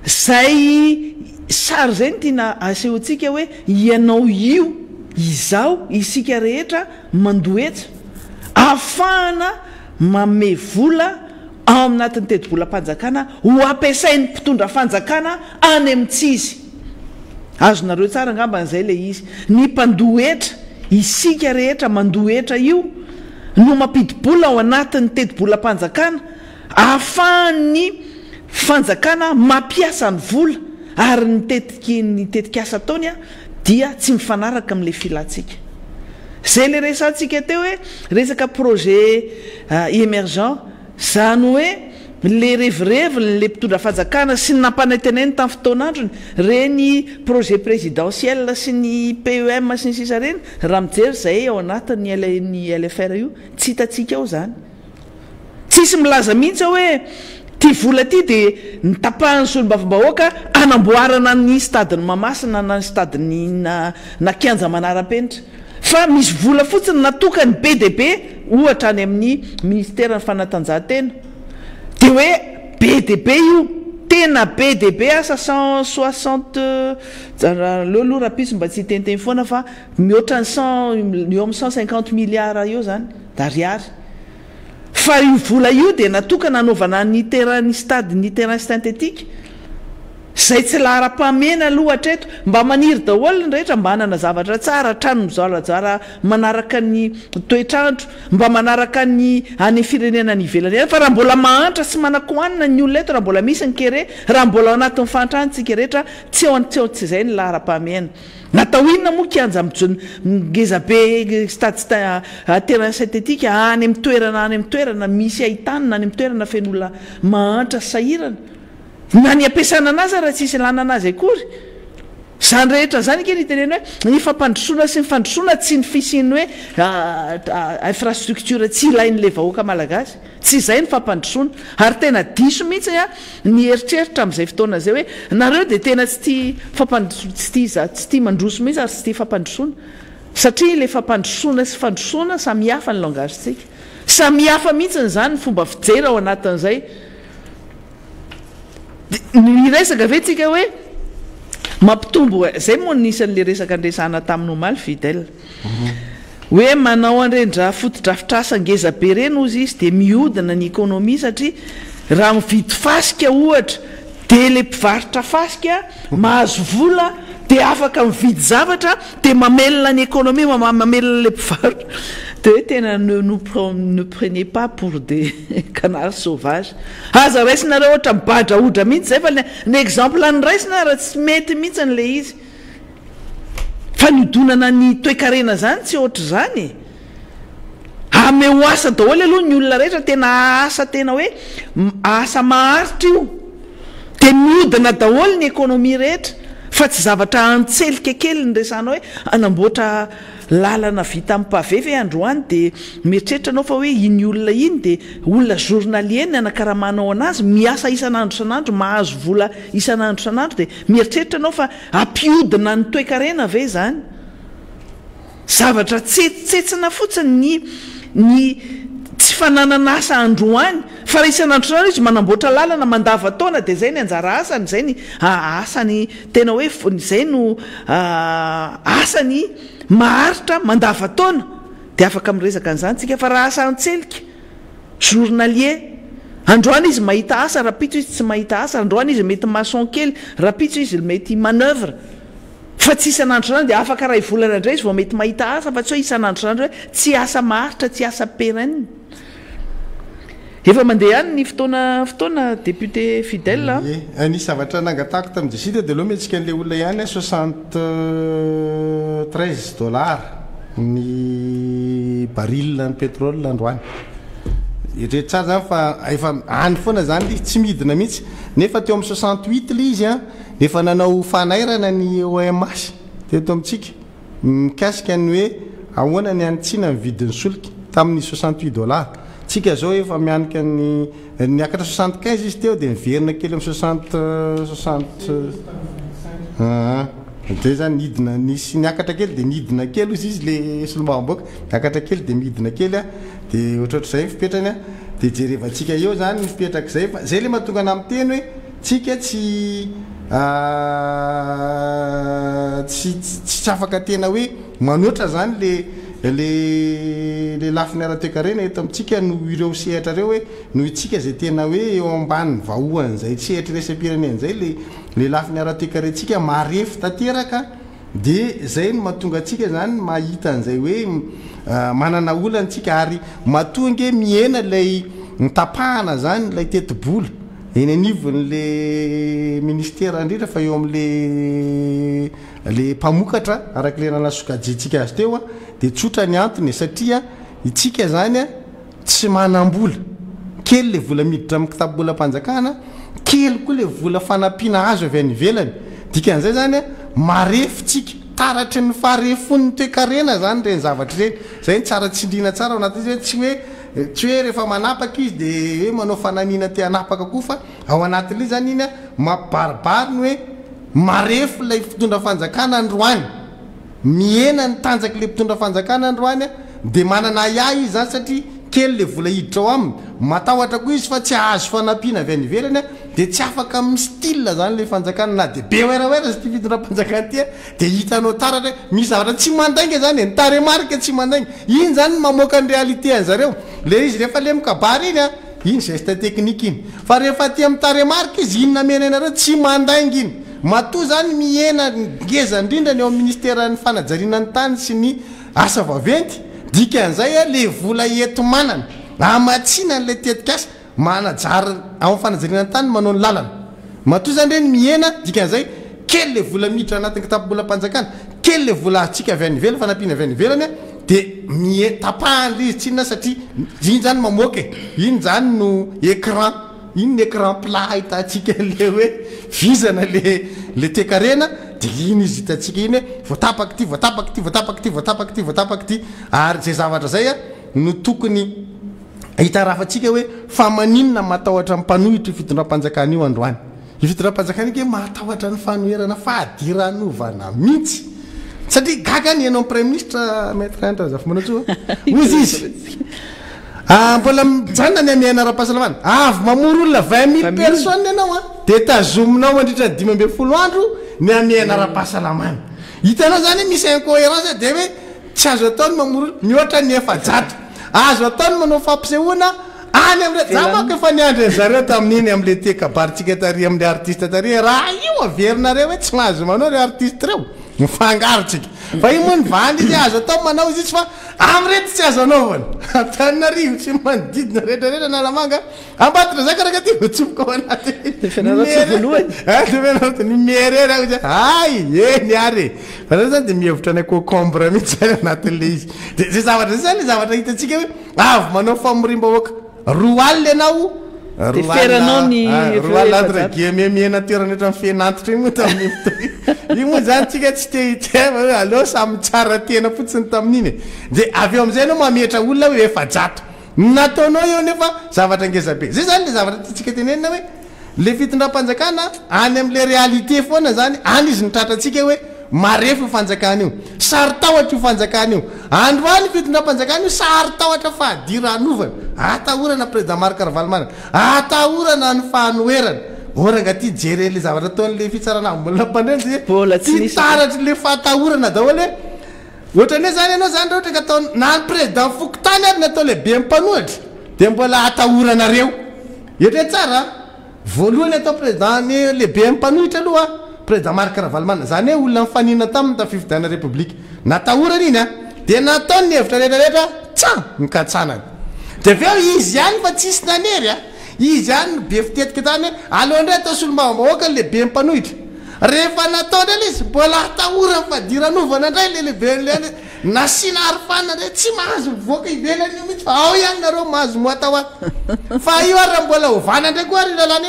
zay sary zay ny tiana asehoantsika hoe ianao io izao isika rehetra mandoetra afahana mame vola ao anatin'ny teti-bolam-panjakana ho ampiasain'ny mpitondra fanjakana any amintsizy azonareo tsara angamba n'izay le izy ny mpandohetra isika rehetra mandohetra io no mampidi-bola ao anatin'ny teti-bolam-panjakana ahafahan'ny fanjakana mampiasa ny vola ary ny tetikasa ataony dia tsy mifanaraka amin'le filatsika zay le resantsika teo hoe resaka projet émergent zany hoe le revireviny le mpitondra fanjakana sy ny nampanantenany tamin'ny fotoanandrony reny projet présidentiel sy ny PEM sy ny sisa reny raha mijery zay ao anatin'ny LFR io tsy hitatsika ao zany tsisy milaza mihitsy hoe ty vola ty de nitapahany solombavam-bahoaka anamboarana ny stadiny Mamasina na ny stadiny na Kianja Manarapenitra fa misy vola fotsiny natokany BDP ohatra any amin'ny ministère ny fanatanjahantena de hoe BDP io tena BDP asa 160 aloha rahapisy mba tsy hitenteny foana fa mihoatra ny eo amin'ny 150 milliards eo zany d'ariary fa io vola io de natokana anaovana ny terrain stade ny terrain synthétique zay tsy lahara-pamena aloha hatreto mba maniry daholo ny rehetra mba hanana zavatra tsara trano mizarajara manaraka ny toetrandro mba manaraka ny any firenena ny ivelany fa raha mbola mahantra sy manakoanina ny olona eto raha mbola misy ny kere raha mbola ao anatin'ny fantranytsika rehetra tsy ao tsy zay ny lahara-pamena natao inona moa kianja ngezabe stade terrain synthétique any amin'ny toerana misy ahitanina any amin'ny toerana feno olona mahantra sahirana na ny ampiasana anazy raha tsisy lana anazy akory zany rehetra zany ke nitenena hoe ny fampandrosoana sy ny fandrosoana tsy ny fisiny hoe infrastructure tsy ilain'le vahoaka malagasy tsy zay ny fampandrosoana ary tena diso mihitsy ny eritreritra amin'izay fotoana zay hoe nareo de tena tsy tia mandroso mihitsy ary tsy tia fampandrosoana satria le fampandrosoana sy fandrosoana samihafa ny langagentsika samihafa mihitsy zany ny fomba fijery ao anatin'izay ny resaka ve tsika hoe mampitombo zay moa nisan'le resaka andresana tamin'ny omaly fidèle hoe manao anrendra fotodrafitrasa ngezabe reny ozy izy de mihodina ny économie satria raha mividy fasika ohatra de le mpivarotra fasika mahazo vola de afaka mividy zavatra de mamelona ny économie mamelona le mpivarotra de hoe tena ne prenez pas pour des canards sauvages aza raisinareo ohatra mibadra odra mihitsy zay fa ny exemple any raisina raha tsy mety mihitsy an'le izy fa nidonana ny toe-karena zany tsy ohatra zany ame ho asa daholo aloha ny olona rehetra tena asa tena hoe asa maharitra io de mihodina daholo ny économie rehetra fa tsy zavatra antselika kely ny resana hoe anamboatra lalana vita amin'ny pavevy androany dia mieritreritra anao fa hoe iny olona iny dia olona journalier ny anakaramanao anazy miasa isan'andro isan'andro mahazo vola isan'andro isan'andro dia mieritreritra anao fa ampiodina ny toe-karena ve zany zavatra tsetsitsetsina fotsiny ny tsy fananana asa androany fa raha isan'andro isan'andro izy manamboatra lalana mandavataona dia zay ny anjara asany zay ny asany tena hoe zay no asany maharitra mandavataona dia afaka miresaka an'izany tsika fa raha asa antselika journalier androany izy mahita asa rapitso izy tsy mahita asa androany izy mety maçon kely rapitso izy mety manœuvre fa tsy isan'andro isan'andro dia afaka raha ivolana indray izy vao mety mahita asa fa tsy hoe isan'andro isan'andro hoe tsy asa maharitra tsy asa pérenne efa mandeha ihany ny fotoana député fidèle ny zavatra nangatahako tamin'ny jesita dia aloha mihetsika an'ilay olona ihany $73 ny baril ny pétrole androany etrety tsara zany fa efa any foana zany le tsy midina mihitsy nefa teo amin'ny 68 le izy a nefa nanao fanairana ny OMS teto amintsika mikasika ny hoe ahoana ny anytsina ny vidin'ny solika tamin'ny $68 tsika zao efa mianika niakatra 75 izy teo dia miverina kely amin'ny 60 dia zany midina nisy niakatra kely dia midina kely izy le solombavam-boaka niakatra kely dia midina kely a dia ohatrohatr'izay fipetrany a dia jereva tsika eo zany ny fipetraka izay fa zay le mahatonga ana amin'ny teny hoe tsika tsy afaka tena hoe manoatra zany le lafiny ara-toe-karena eto amintsika no ireo sehatra reo hoe noho itsika zay tena hoe eo ambany vahoany zay sehatra resam-pirenena zay le lafiny ara-toe-karentsika marefy tanteraka dia zay no mahatonga atsika zany mahita an'izay hoe manana olantsika ary mahatonga miena lay mitapahana zany lay tetibola eny anivon'le ministera indrindra fa eo amin'le mpamokatra arak'le nalasokajentsika azy teo a dia tsotra ny antony satria itsika zany a tsy manam-bola kely le vola miditra amin'ny kitabolam-panjakana kely koa le vola fanampiana azo avy any ivelany dikan'izay zany a marefitsika taratry ny faharefon'ny toe-karena zany reny zavatra reny zay ny tsara tsindriana tsara ao anatin'izy hoe tsy hoe rehefa manapaka izy dia hoe manao fananiana te hanapaka koa fa ao anatin'ilay zany iny a mampibaribary ny hoe marefo ilay mpitondra fanjakana androany miena ny tanjaky le mpitondra fanjakana androany a dia manana ahy izy zany satria kely le vola hiditra ao aminy matahotra koa izy fa tsy ahazo fanampiana avy any ivelany a dia tsy afaka amin'ny style zany le fanjakana na dia be oeraoera zy ty fitondram-panjakana ty a dia hitanao taratra misy zavatra tsy mandainga zany ny taremarika tsy mandainga iny zany mamoaka ny réalité an'zareo le izy rehefa le mikabary iny a iny geste technique iny fa rehefa ty amin'ny taremarika izy iny namena inareo tsy mandainga iny matoa zany miena ngeza indrindra ny eo amin'ny ministèran'ny fanajariana ny tany sy ny asa vaventy dikan'izay a le vola eto manana amatsiana n'lay tetikasa manajary ao amin'ny fanajariana ny tany manao ny lalana matoa zany reny miena dikan'izay kely le vola miditra anatin'ny kitabolam-panjakana kely le vola atsika avy any ivelany fanampiana avy any ivelany a dia tapahan'le izy tsinona satria iny zany mamoaka iny zany no écran iny ny écran plat ahitatsika le hoe vizana le toe-karena dia iny izy hitatsika iny hoe voatapaky ty voatapaky ty voatapaky ty voatapaky ty voatapaky ty ary zay zavatra zay a no tokony hitarafatsika hoe fa maninona matahotra mmpanohitra fitondram-panjakana io androany io fitondram-panjakana ike matahotra ny fanoherana fahadiranovana mihitsy satria gaga ny ianao premier ministre maître Andra Zafimanatsoa ozy izy mbola mijanona ny amiana ara-pahasalamana avy mamory olona 20 000 personnes ianao a dia tazominao mandritra ny 5 andro ny amiana ara-pahasalamana hitanao zany misy incohérence dia hoe tsy azo ataony mamory olona mihoatra ny efajatra azo ataony manao fampisehoana any amin'le zamako efa niandry zareo tamin'iny amin'le tekabaritsika tary amin'le artiste tary raha io averinareo hoe tsy mahazo manao re artiste reo mifangarotsika fa io moa ny vandy izy azo atao manao izy fa am'rety tsy azo anaovana atanynarivo tsy manodidina rehetrarehetra nalamanga ambatitra zay karaka ty voatsofoka ao anaty nimierery ay eny ary fa zany zany dia mihevitra anay concombre mihitsy zany anatin'le izy dia zay zavatra zay zany le zavatra hitatsika hoe avy manao famorim-bahoaka roa alina ianao roaladregemiemiena toerana etra ny fianantitra iny moa tamin'iny iny moa zany tsika tsy aleo samy tsara tena fotsiny tamin'iny de avy eo am'izay anao mametra olona hoe efajato nataonao eo nefa zavatra ngezabe zay zany le zavatra tsika tenenina hoe le fitondram-panjakana any am'le réalité foana zany any izy nitratratsika hoe marefo io fanjakana io sary tahotra io fanjakana io androany fitondram-panjakana io sary tahotra fahadiranovana atahorana président Marc Ravalomanana atahorana ny fanoerana oranga ty jere le zavatra ataon'le fitsarana mbola mpandreny ty taratry le fahatahorana daholo hoe ohatrany hoe zany ianao zany ohatra ka atao na ny président fokotany ary natao lehibe mipanohatra de mbola atahoranareo etra tsara voalohany atao président ny lehibe mipanohitra aloha président Marc Ravalomanana zany hoe olona mifanina taminy ta fifidiana république natahorana iny a de nataony ny hevitra rehetrarehetra tsa mikatsanany de aveo izy ihany fa tsisy nanery a izy ihany be fitetika tany alohandray atao solombavam-bahoaka lehibe mipanohitra rehefa natao ndray le izy mbola atahorana fadiranovana ndray le lehibe nasina arifana ndray tsy mahazo mivoaka ivelany io mihitsy fa ao ihany nareo mahazo moatao fa io ary raha mbola ovana ndray koa ary lalany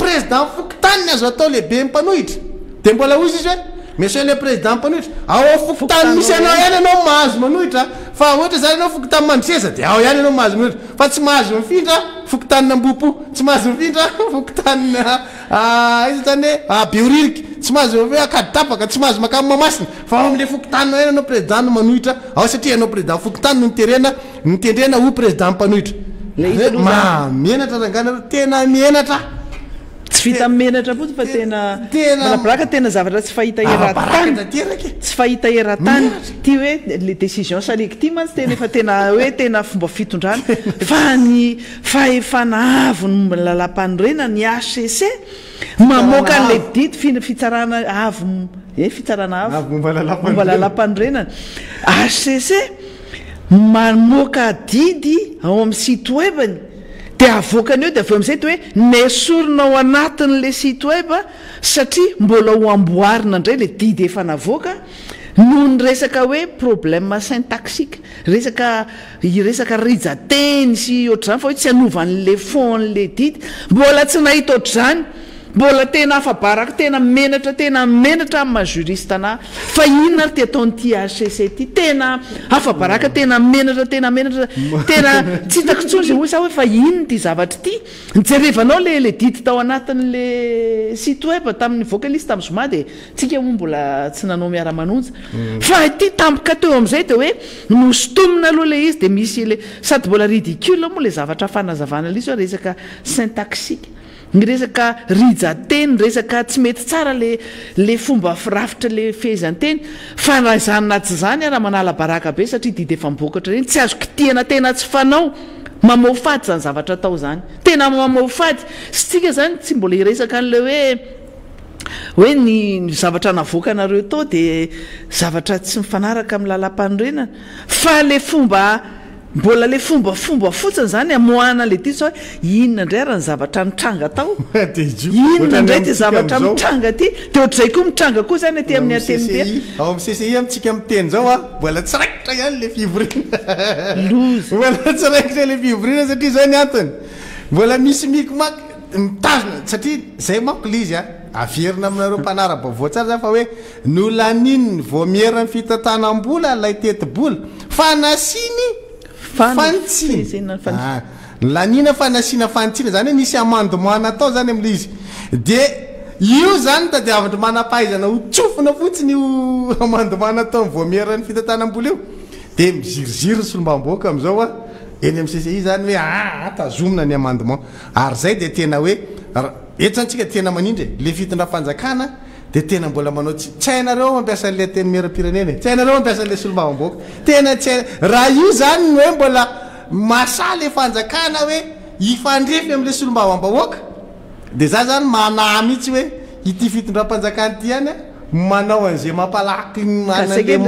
président fokotany azo atao lehibe mipanohitra de mbola ozy izy hoe monsieur le président mipanohitra ao fokotany misy anao ihany anao mahazo manohitra fa ohatra zany anao fokotany mandriseza de ao ihany anao mahazo manohitra fa tsy mahazo mifindra fokotany nambopo tsy mahazo mifindra fokotany izy zany hoe beoririky tsy mahazo hoe akaditapaka tsy mahazo makamy mamasina fa ao am'le fokotany ihany anao président no manohitra ao satria anao président fokotany no nitendrena ho président mipanohitra menatra rangana tena menatra tsy vita menatra fotsy fa tenabraka tena zavatra tsy fahita eratany tsy fahita eratany ty hoe le décision saliky ty mantsy tena efa tena hoe tena fomba fitondrana fa ny fahefana avony momba ny lalam-panorenana ny HCC mamoaka an'le didy fitsarana avo fitsarana avo momba lalam-panorenana HCC mamoaka didy ao amin'ny site webany de avokany eo de aveo am'izay ty hoe nesorina ao anatin'le site web satria mbola ho amboarina indray le didy efa navoaka noho ny resaka hoe problème syntaxique resaka rizateny sy ohatr'izany fa hoe tsy anovan'le fon'le didy mbola tsy nahita ohatr'izany mbola tena afabaraka tena menatra amin'ny majuriste ana fa inona ary ty ataon'ty HCC ty tena afabaraka tena menatra tena tsy hitako tsony zay hoe sa hoe fa inona ty zavatra ty nijerevanao le didy tao anatin'le site web tamin'ny vocaliste tamin'ny zoma de tsika moa mbola tsy nanao miara-manonja fa ty tampoka teo am'izay de hoe nosotomina aloha le izy de misy le sady mbola ridicule moa le zavatra fanazavana le izy hoe resaka syntaxique ny resaka rijateny resaka tsy mety tsara le fomba firafitra le fehezanteny fa raha zany na tsy zany raha manala baraka be satria didy efa mibokatra reny tsy azo kitihana tena tsy fanao mamaofady zany zavatra atao zany tena mamaofady sy tsika zany tsy mbola iresaka an'le hoe ny zavatra navoaka anareo tao de zavatra tsy mifanaraka amin'ny lalam-panorenana fa le fomba mbola le fomba fotsiny zany amoahana le ty sao inona indray raha ny zavatra mitranga tao inona indray ty zavatra mitranga ty de ohatr'izay koa mitranga koa zany aty amin'ny ateny ao amin'ny CCI amitsika miteny zao mbola tsy raikitra ihany le fivorina lozy mbola tsy raikitra le fivorina satria zao ny antony mbola misy mikomaky mitazona satria zay manko le izy averina aminareo mpanarabavao tsara zany fa hoe nolanininy voamierany fitantanam-bola lay teti-bola fanasiny fantsina lanina fanasina fantsina zany hoe nisy amandement natao zany am'le izy de io zany tadiavatra manampahaizana ho tsofina fotsiny io amandement natao voamierany fitantanam-bola io de miziriziry solombam-boaka am'izao eny amin'ny CCI zany hoe tazomina ny amandement ary zay de tena hoe eto zany tsika tena manindry le fitondram-panjakana de tena mbola manao tsy hainareo mampiasa an'le teny mera-pirenena tsy hainareo mampiasa an'le solombam-bahoaka tena tsy raha io zany ny hoe mbola masa le fanjakana hoe ifandrefy am'le solombam-bahoaka de za zany mana mihitsy hoe ity fitondram-panjakana ty ihany manao an'izay mampalaky le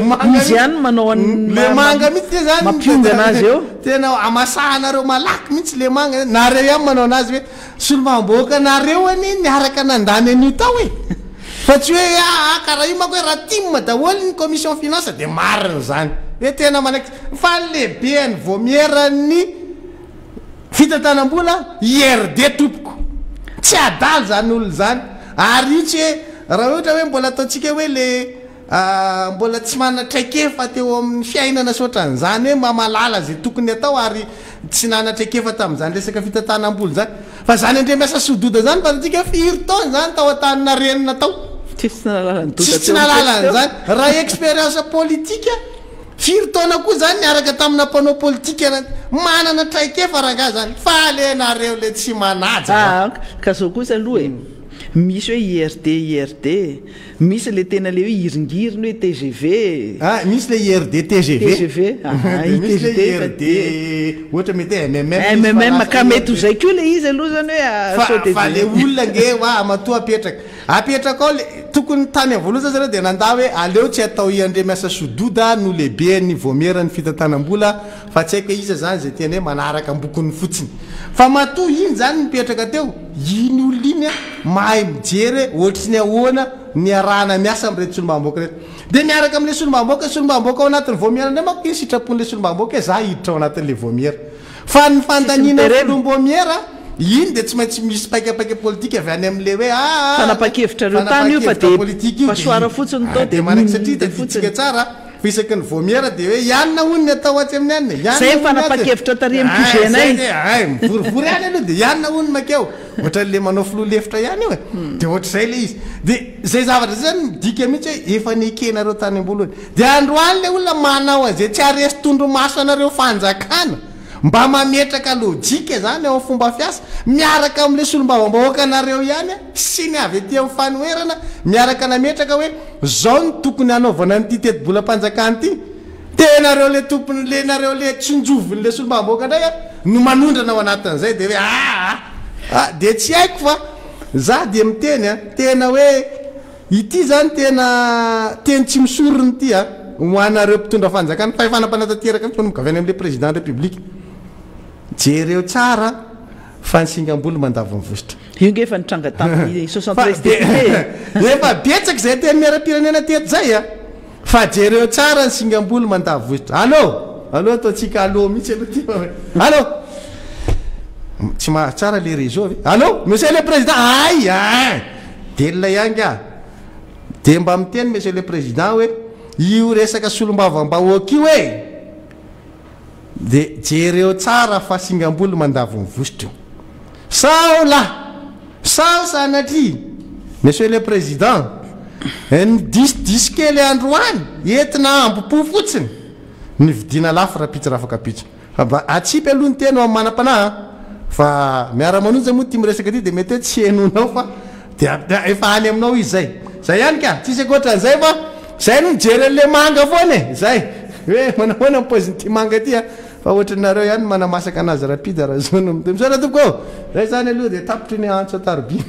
manga izy ihany manao le manga mihitsy te zany mampionga anazy eo tena amasahanareo malaky mihitsy le manga nareo ihany manao anazy hoe solombam-bahoaka nareo any niaraka nandany an'io tao fa tsy hoe karaha io manko hoe raha timma daholo ny commission finance de marina zany hoe tena manaiky fa lehibe ny voamierany fitantanam-bola IRD tompoko tsy adaly zany olo zany ary io tsy hoe raha ohatra hoe mbola ataontsika hoe le mbola tsy manatraikefa teo amin'ny fiainana sotran'izany hoe mamalala zay tokony atao ary tsy nanatraikefa tamin'izany resaka fitantanam-bola zany fa zany andre miasa sododa zany fa tsika firy taona zany tao an-tanina renina tao tsy nalalany zany raha expérience politika firy taona koa zany niaraka tamina mpanao politika manana traikefa raha zany fa lenareo le tsy manaja ka zao kosa aloha misy hoe IRD misy le tena le hoe iringiriny hoe TGV misy le IRD TGV misy le IRD ohatra mety MMM ka mety zay koa le izy aloha zany hoe fa le olona nge matoa apetraka ao le tokony tany avoloza zareo dia nanda hoe aleo tsy atao iandre miasa sododa no lehibe ny vomerany fitantanam-bola fa tsy haiko iza zany zay tena hoe manaraka ambokony fotsiny fa matoa iny zany mipetraka teo iny olona iny mahay mijery ohatry ny ahoana ny arahana miasa amin'irety solombamboaka rehetra dia miaraka amin'le solombamboaka ao anatin'ny voamera ndray manko iny sitrapon'le solombamboaka hoe za hiditra ao anatin'le voamera fa ny fandaniana folom-boamera iny dia tsy maintsy misy paikapaika politika avy any amin'le hoe fanapa-kevitra reo tany io fa dia pasoara fotsiny tao dia manaky satria dia ditsika tsara fa isaky ny voamera dia hoe ianona hono ny atao atsy amin'ny anina zay fanapa-kevitra tarian'ny kuzenay mivorivory any aloha dia ianona hono makeo ohatra le manao filoha lefitra ihany io e dia ohatr'izay le izy dia zay zavatra zay zany midika mihitsy hoe efa nekenareo tany ambolony dia androany le olona manao an'izay tsy aresy tondro maso anareo fanjakana mba mametraka lojika zany ao fomba fiasa miaraka amin'le solombavambahoaka anareo ihany sy ny avy etỳ amin'ny fanoherana miaraka nametraka hoe zao ny tokony hanaovana nyity teti-bolam-panjakany ity tenareo le tompony lenareo le tsinjovin'le solombavambahoaka ndray no manondrana ao anatin'izay dia hoe dia tsy haiko fa za dia miteny tena hoe ity zany tena teny tsy misorony ity ho anareo mpitondra fanjakany fa efanampanatateraka mikaviany amin'le président république jereo tsara fa ny singam-bolo mandavo mivosotra io nge efa nitranga tamin'ny 63 député efa betsaka zay teny miara-pirenena teto zay fa jereo tsara ny singam-bolo mandavo vosotra allo ataontsika allo mihitsy allo tsy mahatsara le réseau allo monsieur le président delona ihany ka dia mba miteny monsieur le président hoe io resaka solombavambahoaka io e dia jereo tsara fa singam-bolo mandavo mivositra sao sanatria monsieur le président ny disque le androany entina ambopo fotsiny ny vidina lafo raha pitsy raha afaka pitsy atsipy aloha ny teny amin'ny manam-panahy fa miara-manonja moa ty miresaka ty dia mety hoe tsy henonao fa dia efa any aminao izy zay ihany ka tsisy akoatran'izay fa zay no mijery an'le manga foana e zay hoe manahoana mipoziny ty manga ty fa ohatranareo ihany manamasaka anazy rapide raha zao no misora toko zay zany aloha dia tapitry ny antso ataroby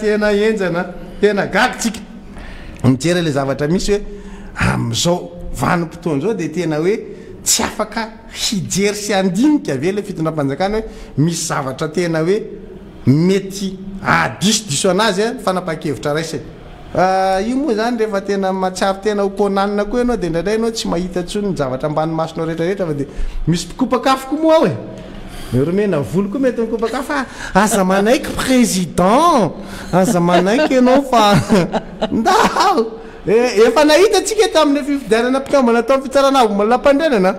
tena enjana tena gagytsika mijery le zavatra misy hoe amin'izao vanim-potoana zao dia tena hoe tsy afaka hijery sy andinika ave le fitondram-panjakana hoe misy zavatra tena hoe mety disodiso anazy fanapa-kevitra raisany io moa zany rehefa tena matsiaro tena hokonanina koa ianao dia indraindray ianao tsy mahita ntsony ny zavatra ambany masonao rehetrarehetra fa dia misy mpikopakafo koa moa ao e romena volo koa mety mikopakafo aza manaiky président aza manaiky ianao fa ndao efa nahita atsika tamin'ny fifidianana mpikambana atao fitsaranavo malampandrenana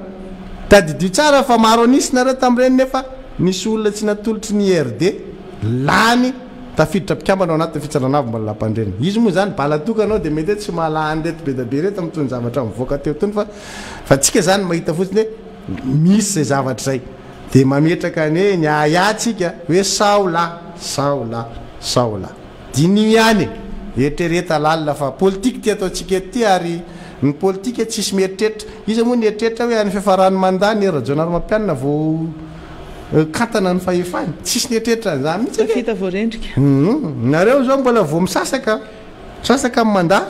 tadidio tsara fa maro anisy nareo tamin'ireny nefa nisy olona tsy natolotry ny IRD lany tafiditra mpikambana ao anatin'ny fitsaranavo malampandrenana izy moa zany balatoka anao dia mety hoe tsy mahalany reto be da be reto amin'ny tony zavatra mivoaka teo tony fa tsika zany mahita fotsiny hoe misy zay zavatra zay dia mametraka ny hoe ny ayatsika hoe saola dinio ihany eritrereta lalina fa politika ty ataontsika ty ary ny politika tsisy mieritreritra izy moa ny eritreritra hoe any fiafarany mandany rajonary mampianina vao katana ny fahefany tsisy ny eritreritra zany mihitsy voarendrika nareo zao mbola vo misasaka amin'ny mandat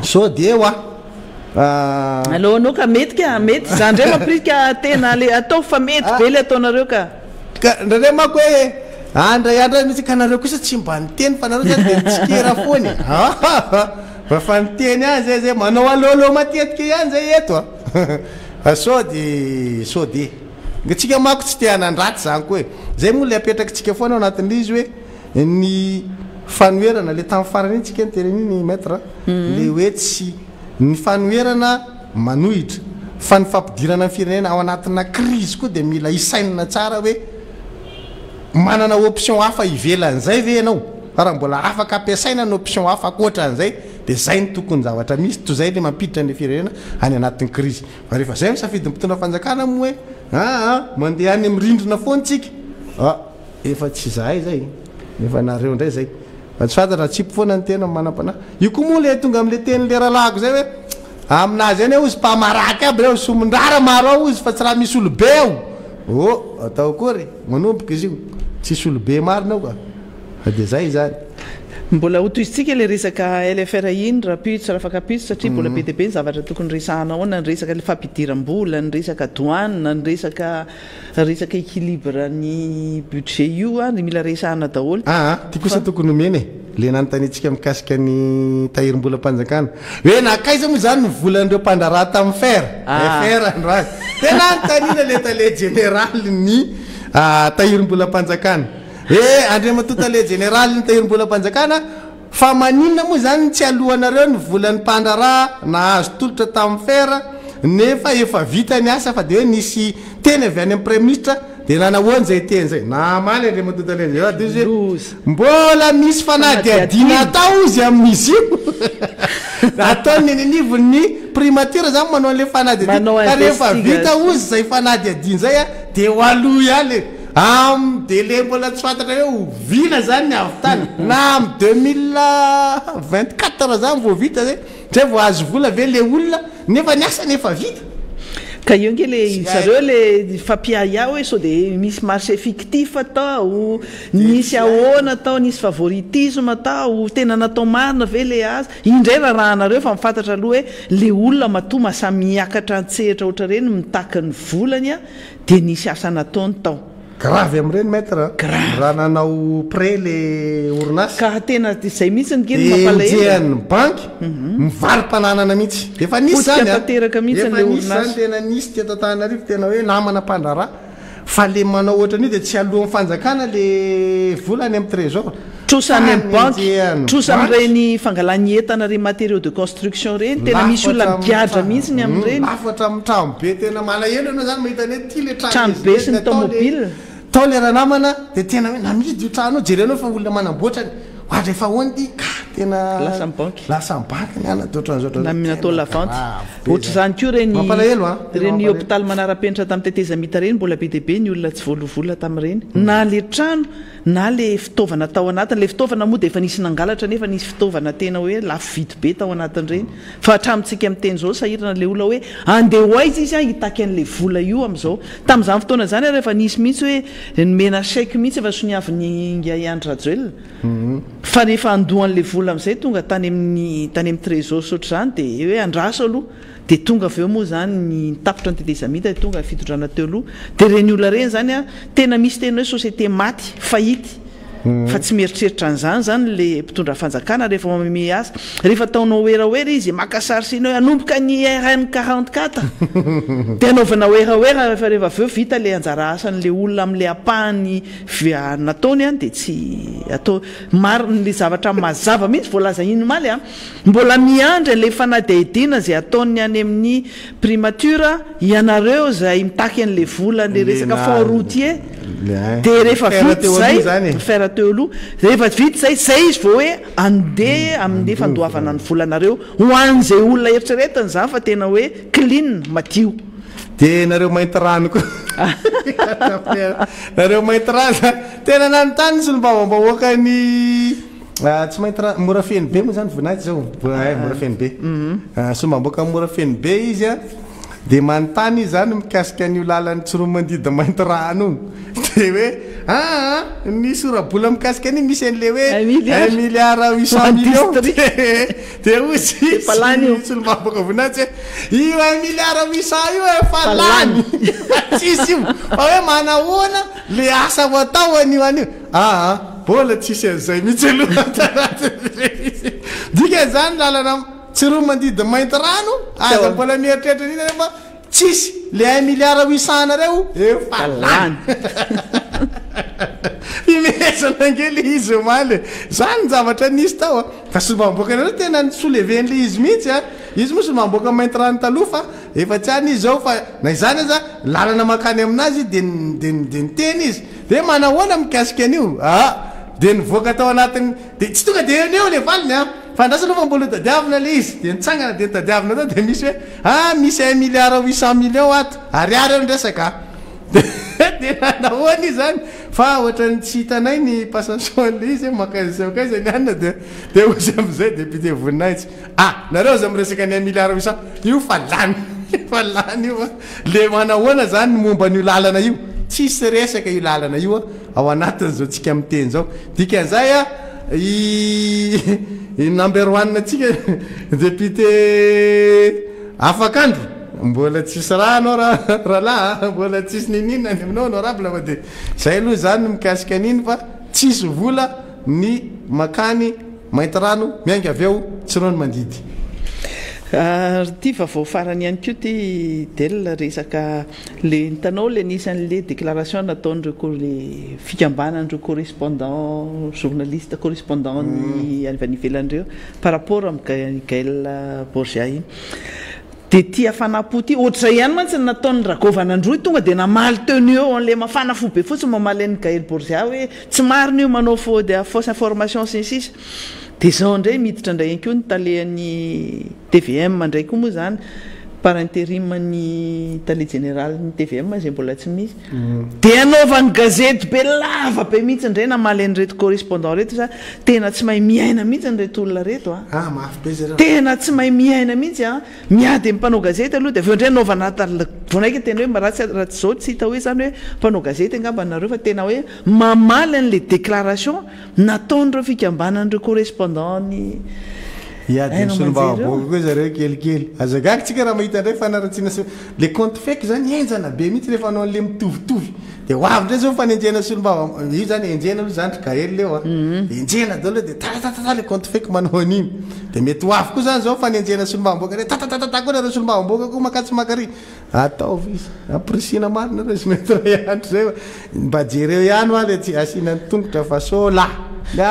so dia aloha anao ka mety zany ndray mampirika tena le atao fa mety be le ataonareo ka ndraindray mako hoe andray andray mihitsy ka nareo kosa tsy mba niteny fa nareo zany dia tsikera foany fa niteny any zay manao alolo matetika ihany zay eto sody ntsika mako tsy teanandraty zany koa hoe zay moa le apetrakytsika foana ao anatin'izy hoe ny fanoerana le tamin'ny farany iny tsika nytereniny maître le hoe tsy ny fanoerana manohitra fa ny fampidirana ny firenena ao anatina crise koa dia mila isainina tsara hoe manana option hafa ivelan'izay ve ianao raha mbola afaka ampiasaina ny option hafa akoatran'izay dia zay ny tokony zavatra misy toy zay le mampiditra ny firenena any anatin'ny crise fa rehefa zay misafidy mpitondra fanjakana moa hoe mandeha any mirindrina foantsika efa tsy zahay zay efa nareo ndray zay fa tsy fantatra tsipy foana ny tena manam-panahy io koa moa le tonga amin'le teny le rahalahako zay hoe aminazy any ozy mpamaraky aby reo somondrara maro ao izy fa tsy raha misy olobe ao atao kory manomboka izy io tsisy olobe marina ao ka dia zay zany mbola hotoizitsika le resaka LFR iny raha pitsy raha afaka pitsy satria mbola be dia be ny zavatra tokony resahana ao na ny resaka le fampidiram-bola ny resaka douane ny resaka équilibre ny budget io a ny mila resahana daholo ty kosa tokony omeny le nanotanitsika mikasika ny tahirim-bolam-panjakana hoe nakaiza moa zany nyvolan'ireo mpandraraha tamin'ny fer androazy tena nytanina le tale généraly ny tahirim-bolam-panjakana andriamatota le généraly ny tahirim-bolam-panjakana fa maninona moa zany tsy alohanareo ny volan'ny mpandraraha nahazo tolotra tamin'ny fer nefa efa vita ny asa fa dia hoe nisy teny avy any amin'ny premier ministre dia nanahoany zay teny zay namaly andriamatota le généraly dia mbola misy fanadiadiana atao izy amin'izy io ataony nenivon'ny primature zany manao an'le fanadiadiana ka rehefa vita ozy zay fanadiadiana zay dia ho aloha ihany am délai mbola tsy fantatra hoe vina zany ny avitany na am 2024 zany vao vita zay zay vao azo vola ve le olona nefa ny asa nefa vita ka io nge le zareo le fampiaya hoe so dia misy marché fictif atao nisy ahoana atao nisy favoritisme atao tena natao marina ve le azy indray rahanareo fa mifantatra aloha hoe le olona matoa masamiakatra antsehatra ohatra reny mitaka ny volany a dia nisy asa nataony tao grave amin'ireny maître raha nanao pré le orinasa ka tena zay mihitsy nykely mampalahelo banky mivarim-pananana mihitsy efa nisy zany tanteraka mihitsy le orinasa zany tena nisy tetantanarivo tena hoe namana mpandraraha fa le manao ohatra an'io dia tsy alohan'ny fanjakana le volany amin'ny trésor trosany amin'ny banky trosa amin'ireny fangalany entana reny matériaux de construction reny tena misy olona migadra mihitsy ny amin'ireny lafatra amin'ny trano be tena malahelo ianao zany mahita ny hoe ty le trano be sy ny tomobile tao le raha namana dia tena hoe namidy io trano io jerenao fa olona manamboatrany ohatra efa hoany ty ka tena lasa amin'ny banky lasa amin'ny banky ny ana na minatao lavanty ohatra zany koa reny hôpitaly manara-penitra tamin'ny tetezamita reny mbola be dia be ny olona tsy voalovola tamin'ireny na le trano na le fitaovana tao anatiny le fitaovana moa dia efa nisy nangalatra nefa nisy fitaovana tena hoe lafo vidy be tao anatin'ireny fa hatramintsika amin'teny zao sahirana le olona hoe andeha ho aiza izy hitaky an'le vola io amin'izao tamin'izany fotoana zany rehefa nisy mihitsy hoe nomena chèque mihitsy efa soniavin'ny Andra Rajoelina fa rehefa andohan'le vola amin'izay tonga tany amin'ny trésor sotra zany dia hoe andraso aloha dia tonga avy eo moa zany ny tapitra ny tetezamita tonga fitondrana teo aloha dia reny olona reny zany a tena misy tena hoe société maty fahity fa tsy mieritreritra an'izany zany le mpitondra fanjakana rehefa mameme azy rehefa ataonao oeraoera izy maka sarisina hoe anomboka ny RN 44 dia anaovana oeraoera rehefa aveo vita le anjara asan'le olona amin'le apahany nataony any dia tsy atao mariny le zavatra mazava mihitsy voalaza iny maly a mbola miandry le fanadiadiana zay ataony any amin'ny primature ianareo zay mitaky an'le vola le resaka fort routier dia rehefa vita zay fer teo aloha rehefa vita zay izy vao hoe andeha amin'ny fandoavana ny volanareo ho an'izay olona eritreretiny zany fa tena hoe clean madio dia nareo mainty rano koa nareo mainty rano tena nanontany sy nymbavambahoaka ny tsy mainty rano mora feny be moa zany voninahity zao mora feny be sy mbamboaka mora feny be izy a dia manontany izy zany mikasika an'io lalan'ny tsoromandidy mainty rano dia hoe nisy orabola mikasika any misy an'le hoe 1 milliard 800 millions dia ozy sy mbamboaka voninahity hoe io 1 milliard 800 io efa lany tsisy io fa hoe manahoana le asa vo atao an'io an'io bola tsisy an'izay mihitsy aloha dika zany lalana tsiromandidy mainty rano aza mbola mieritreritra nina nefa tsisy le 1 milliard hoisanareo efalany imesana ngely izy omaly zany zavatra nisy tao a fa solomamboaka nareo tena nisoleven'le izy mihitsy a izy moa solomamboaka mainty rano taloha fa efa tsy any izy zao fa na izany aza lalana makany aminazy de niteny izy de manahoana mikasika an'io de nivoaka tao anatiny de tsy tonga de eo le valiny a fa andrasa aloha fa mbola tadiavina le izy de nitsangana de nitadiavina tao de misy hoe misy 1 milliard 800 millions ato ariary eo nresaka de nahoana izy zany fa ohatrany tsy hitanay ny passationle izy makaizy ny anina de ozy am'izay député voninaitsy nareo za miresaka ny 1 milliard 800 io fa lany fa lany io le manahoana zany momba n'io lalana io tsisy resaka io lalana io ao anatiny zao tsika miteny zao dikan'izay i number 1 atsika député afakandro mbola tsisy raha anao rahalahy mbola tsisy ninina aminao honorable fa de zay aloha zany mikasika an'iny fa tsisy vola ny makany mainty rano miainga avy eo tsy rano mandidy ty vavao farany ihany ko ty del resaka le nitanao le nisan'le déclaration nataon'ireo le fikambanan'ireo correspondant journaliste correspondant ny avy any ivelan'ireo par rapport amin'ny Gaël Borgia iny de tia fanapo ty ohatr'izay ihany mantsy nataon'ny Ragovanandroy tonga de namaly tenu eo an'le mafana fo be fotsiny mamaly an'ny Gaël Borgia hoe tsy marina io manao fausse information sy ny sisa de zao indray miditra indray ihany koa ny talehan'ny TVM indray koa moa zany par intérim ny tale général ny TVM zay mbola tsy misy de anaovan'ny gazety be lava be mihitsy indray namaly an'ireto correspondant reto sa tena tsy mahay miaina mihitsy an'ireto olona reto mafy be zay tena tsy mahay miaina mihitsy miady mpanao gazety aloha de aveo indray anaovana vonaiky tena hoe ratsy zao tsy hita hoe zany hoe mpanao gazety angamba nareo fa tena hoe mamaly an'le déclaration nataon'ireo fikambanan'ireo correspondant ny solombaboaka koa zareo kelikely azagaky tsika raha mahita ndray fanaratsiana le compte fake zany enjana be mihitsy rehefa anao an'le mitovitovy de hoavy ndray zao fanenjena solombava io zany enjena aloha zany Gaël leo de enjena dalo de tatatata le compte fake manao an'iny de mety hoavy koa zany zao fanenjena solombavamboaka re tatatata koa nareo solombavamboaka koa makatsy makary ataovy izy aprisina marina reo sy mety ray andro zay mba jereo ihany a le tsy asina ny tongotra fa sola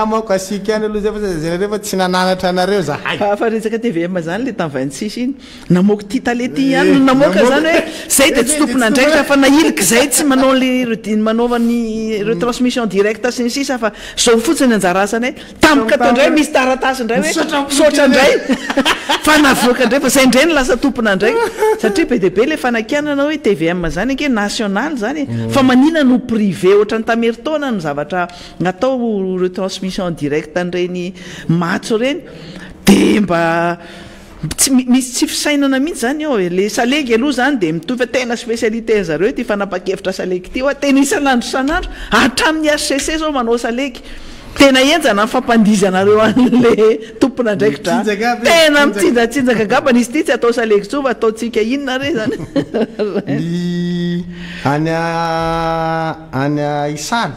mako asika any aloha zay fa zay rehefa tsy nananatra anareo zahay fa resaka TVM zany le tamin'ny 26 iny namoaka ty talety ihany namoaka zany hoe zay de tsy tompona andraikitra fa nailiky zay tsy manao le rodine manaova ny retransmission directe sy ny sisa fa zao fotsiny anjara asany tampoka tao indray misy taratasy indray hoe sotra indray fa navoaka indray fa zay indray ny lasa tompona andraiky satria be de be le fanakianana hoe TVM zany anke national zany fa manina no privé ohatrany tameritaona no zavatra natao retransmission directe an'ireny matso reny de mba misy tsy fisainana mihitsy zany ao le salegy aloha zany de mitovy tena spécialité zareo ty fanapa-kevitra salegy ty oa tena isan'andro isan'andro hatramin'ny HCC zao manao salegy tena enjana fampandizy anareo an'le tompona ndraikitra tena mitsinjatsinjaka gabany izy ty tsy atao salegy tso fa ataotsika inona re zany any isaly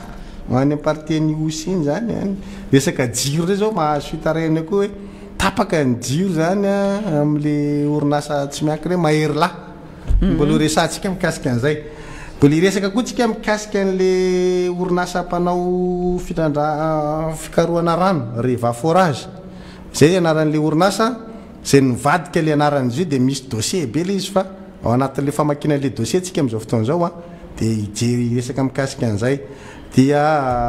any partie-ny osy iny zany resaka jiro re zao mahazo fitarena koa hoe tapaka ny jiro zany am'le orinasa tsy mianky re mahery lahy mbola resantsika mikasika an'izay mbola iresaka koa tsika mikasika an'le orinasa mpanao fikarohana rano reva forage zay anaran'le orinasa zay nivadika le anaran'izy io de misy dossier be le izy fa ao anatin'le famakinan'le dossier tsika am'izao fotoana zao de ijery resaka mikasika an'izay dia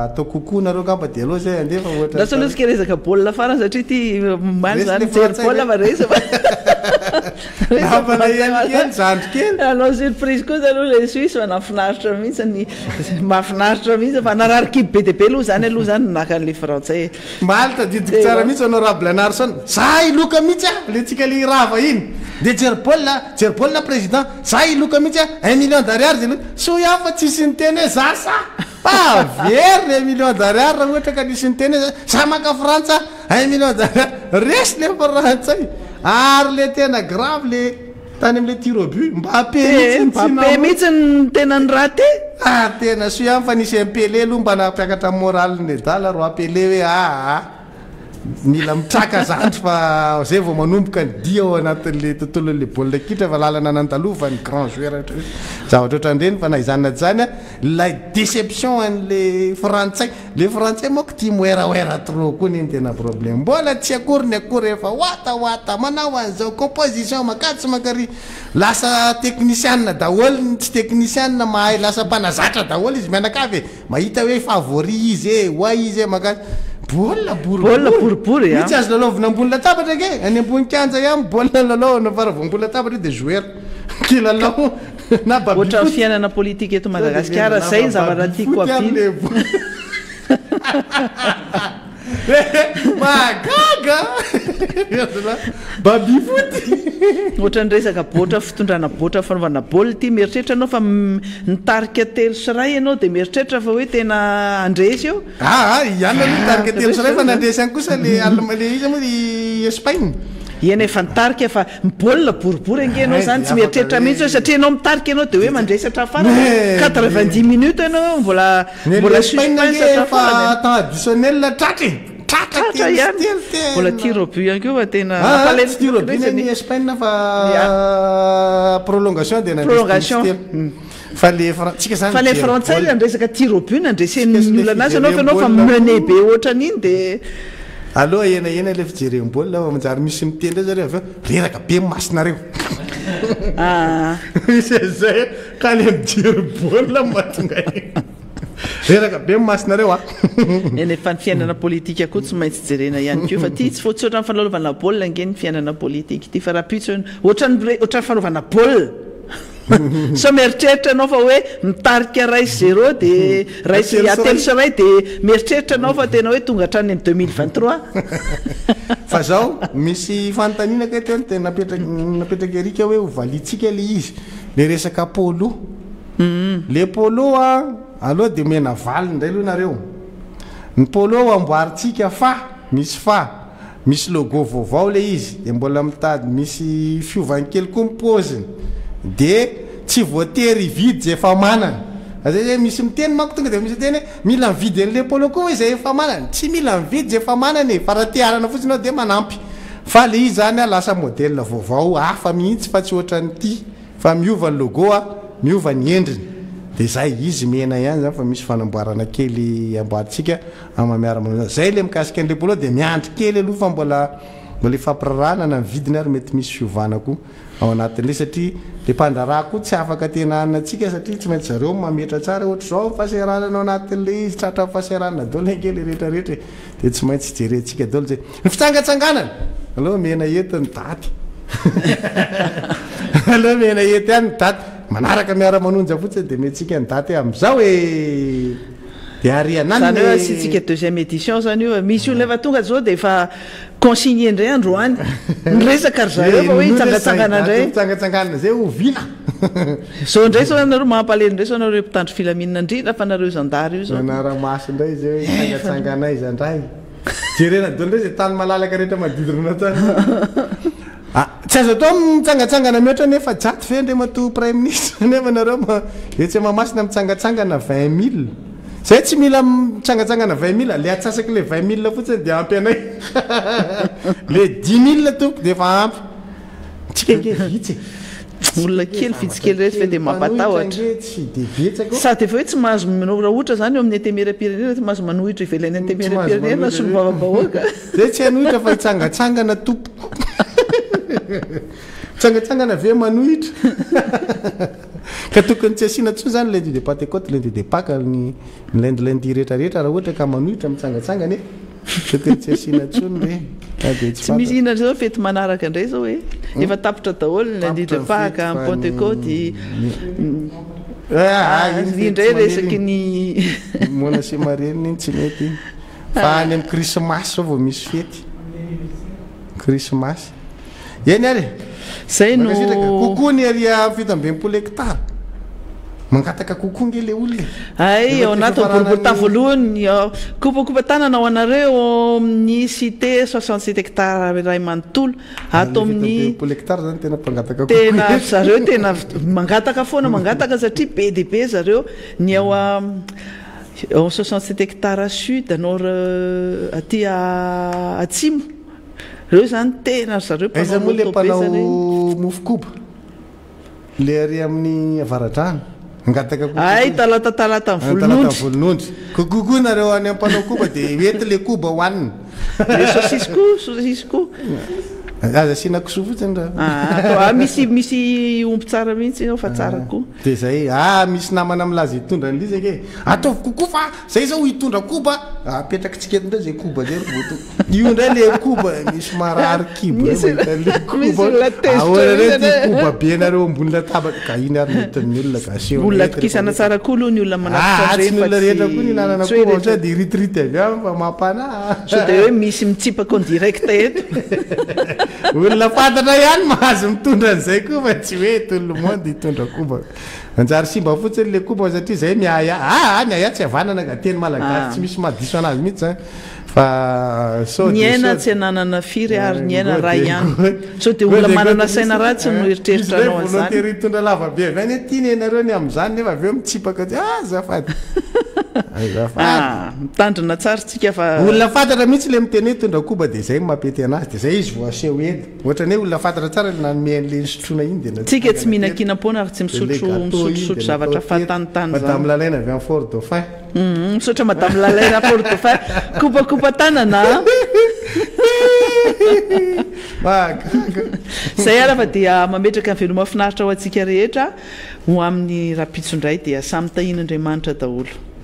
atao kokoa nareo gamba de aloha zay andefa ohatra lasa loha tsika resaka baolina farany satria ty maly zany jery baolina fa resa zandrokely anao surprise koa zany aloha le Suisse fa nafinaritra mihitsy ny mahafinaritra mihitsy fa nararikiby be de be aloha zany naka an'le frantsay maly tadidiko tsara mihitsy honorable Narson zay loka mihitsy le tsika le rava iny de jery baolina président zay loka mihitsy 1 million d'ariary zay so iaho fa tsisy niteny hoe zasa very 1 million d'ariary raha ohatra ka nisy niteny za maka frantsa 1 million d'ariary resy le frantsay ary le tena grave le tany am'le tiro but mbape mihitsy ny tena ny raha te tena so ihany fa nisy ampele aloha mba nampiakatra moraliny dala ro apele hoe mila mitraka zandry fa zay vao manomboka ny dia ao anatin'le tontolon'le baolina kitra fa lalana nantaloha fa ny grand joueur zavatra ohatran'ireny fa na izany zany a la déception an'le frantsay le frantsay moako tia moeraoera trop koa neny tena problème mbola tsy akory ny akory efa oataoata manao an'izao composition makatsy makary lasa technicianna daholo tsy technicianna mahay lasa mpanazatra daholo izy mianakavy mahita hoe favori izy e oa izy e makatsy baolina boribory tsy azo lalaovina ambony latabatra ke any ambony kanja ihany baolina lalaovina faravao ambony latabatra de joueur ki lalao na ohatra ny fiainana politika eto Madagasikara zay zavatra tiako avily magaga baby foty ohatra ny resaka boatra fitondrana boatra fanaovana baolina ty mieritreritra anao fa nitarika telo siray ianao de mieritreritra fa hoe tena andresy eo ihany aloha nitarika telo siray fa nandresy any kosa le izy moa i Espagne ena efa nitarika fa mibaolina boribory angenao zany tsy mieritreritra mihitsy hoe satria anao mitarika ianao de hoe mandresatra fara 90 minutes ianao mbola suspense fa temps additionnel tratra ihany mbola tir au but ihany koa fa tena tir au but ny Espagne fa prolongation de fa le frantsay nandresaka tir au but nandresen'ny olona anazy anao fa anao fa mené be ohatran'iny de aloha ena le fijeren'baolina fa manjary misy mitendry zareo aveo reraka be masinareo misy zay ka le mijery baolina mahatonga reraka be masinareo eny efa ny fiainana politika koa tsy maintsy jerena ihany ko fa ty tsy fotsy ohatran'ny fanaovana baolina nge ny fiainana politika ty fa raha pitso ohatran'ny fanaovana baolina so mieritreritra anao fa hoe mitarika ray 0 de ray atelo siray de mieritreritra anao fa tena hoe tonga hatrany am 2023 fa zao misy fanontaniana ka teo tena napetraka erika hoe hovalitsika le izy le resaka polo le polo aloha de mena valy ndray aloha nareo ny polo amboaritsika fa misy logo vaovao le izy de mbola mitady misy fiovankely compose de tsy voatery vidy zay efa manana zay misy miteny manko tonga de misy teny mila mividy an'le polo koa hoe zay efa manana tsy mila mividy zay efa manana e fa raha te harana fotsiny ao de manampy fa le izy zany lasa modèle vaovao hafa mihitsy fa tsy ohatran'ity fa miova ny logo miova ny endriny de zay izy mena ihany zany fa misy fanamboarana kely amboaritsika amamiara zay le mikasika an'le polo de miandry kely aloha fa mbola ifampirarana na mividiny ary mety misy fiovana koa ao anatin'le satria le mpandraraha koa tsy afaka tena anantsika satria tsy maintsy zareo mametra tsara ohatra zao fahaseranana ao anatin'le izy tratra fahaseranana dolo ankely rehetrarehetra de tsy maintsy jerentsika dolo zay ny fitsangatsanganana aloha mena ety ny daty aloha mena ety ihany ny daty manaraka miara-manonja fotsiny de metsika ny daty am'izao de arianany hoe sitsika deuxième édition zany io misy olona efa tonga zao de efa consigné ndray androany nyresaka ry zareo fa hoe itsangatsangana ndray itsangatsangana zay ho vina zao ndray sao nareo mampalely ndray sao nareo mpitandro filaminana indrindra fa nareo zandary io zao manara-maso ndray zay hoe itsangatsangana izy andray jerena dolo ndray zay tany malalaka rehetra madidorina tany tsy azo atao mitsangatsangana mihoatra nefa jaty fe ndre mato prime ministre nefa nareo etsy mamasina mitsangatsangana 20 000 zay tsy mila mitsangatsangana 20 000 le atsasaky le 20 000 fotsiny de ampy anay le 10 000 tompo de efa ampy tsika vitsy olona kely vitsikely rehetra fe de mampatahotra tsy de betsaka sady efa hoe tsy mahazo raha ohatra zany eo amin'ny antemera-pirenena tsy mahazo manohitra ivelany antemera-pirenena solombavam-bahoaka zay tsy hanohitra fa hitsangatsangana tompo tsangatsangana ve manohitra ka tokony tsy asiana tsony zany lundi de Pentecôte lundi de Pâques ny lundi rehetrarehetra raha ohatra ka manohitra mitsangatsangana tokony tsy asiana tsony re tsy misy inona zao fety manaraka indray zao hoe efa tapitra daholo lundi de Pâques am Pentecôte indray resaky ny mona sy mareny tsy mety fa any amin'ny krismasy zao vao misy fety krismasy eny ary zay no kokoa ny aria fitambem-polo hectare mangataka kokoa nge le olona ay ao anaty boriborita voalohany kopakopa-tanana ao anareo amin'ny cité 67 hectare ray manontolo ato amin'ny polo hectare zany tena mpangataka tena zareo tena mangataka foana mangataka satria be de be zareo ny ao 67 hectares sud nord aty atsimo reo zany tena zareo aiza moa le mpanao mofokoba le ary amin'ny avaradrano ngataka ay talata volonondry kokokoa nareo any ampanao koba dia ety le koba hoanina sosisy ko aza sina kisoa fotsiny raha misy omby tsara mihitsy ao fa tsara koa dia zay misy namana milaza hitondra an'liza ke ataovy kokoa fa zay zao hitondra koba apetraka tsiketindray zay koba zay roboto io ndray le koba misy marary kiboaoba be nareo ambony latabatra ka iny ary metin'ny olona olona tokisana tsara koa aloha ny olona manattsy ny olona rehetra koa ny nanana koba ohatray dia ritrity avy ao fa mampana so dia hoe misy mitsipaka en direct eto olona fantatra ihany mahazo mitondra an'izay koa fa tsy hoe tolomondy hitondra koba anjary simba fotsiny le koba satria zay miaya tsy havanana ka teny malagasy tsy misy mahadiso anazy mihitsy zany fa ny aina tsy ananana firy ary ny aina raha ihany so dia olona manana saina ratsy no eritreritra anao an'izany hitondra lavabe avy any tiany ianareo ny amin'izany nefa avy eo mitsipaka zafady mitandrina tsara tsika fa olona fantatra mihitsy le miteny hoe tondra koba dia zay mapety anazy dia zay izy voaseho edy ohatrany hoe olona fantatra tsara nanome an'le nisotroana iny dia tsika tsy mihinan-kinam-pona ary tsy misotrosotro zavatra fahatanitany zany madame lalaina avy amin'ny fort dauphin misotra madame lalaina fort dauphin kopakopa tanana zay ara fa dia mametraka ny veloma finaritra ho antsika rehetra ho amin'ny rapitsondray dia samy tahin'Andriamanitra daholo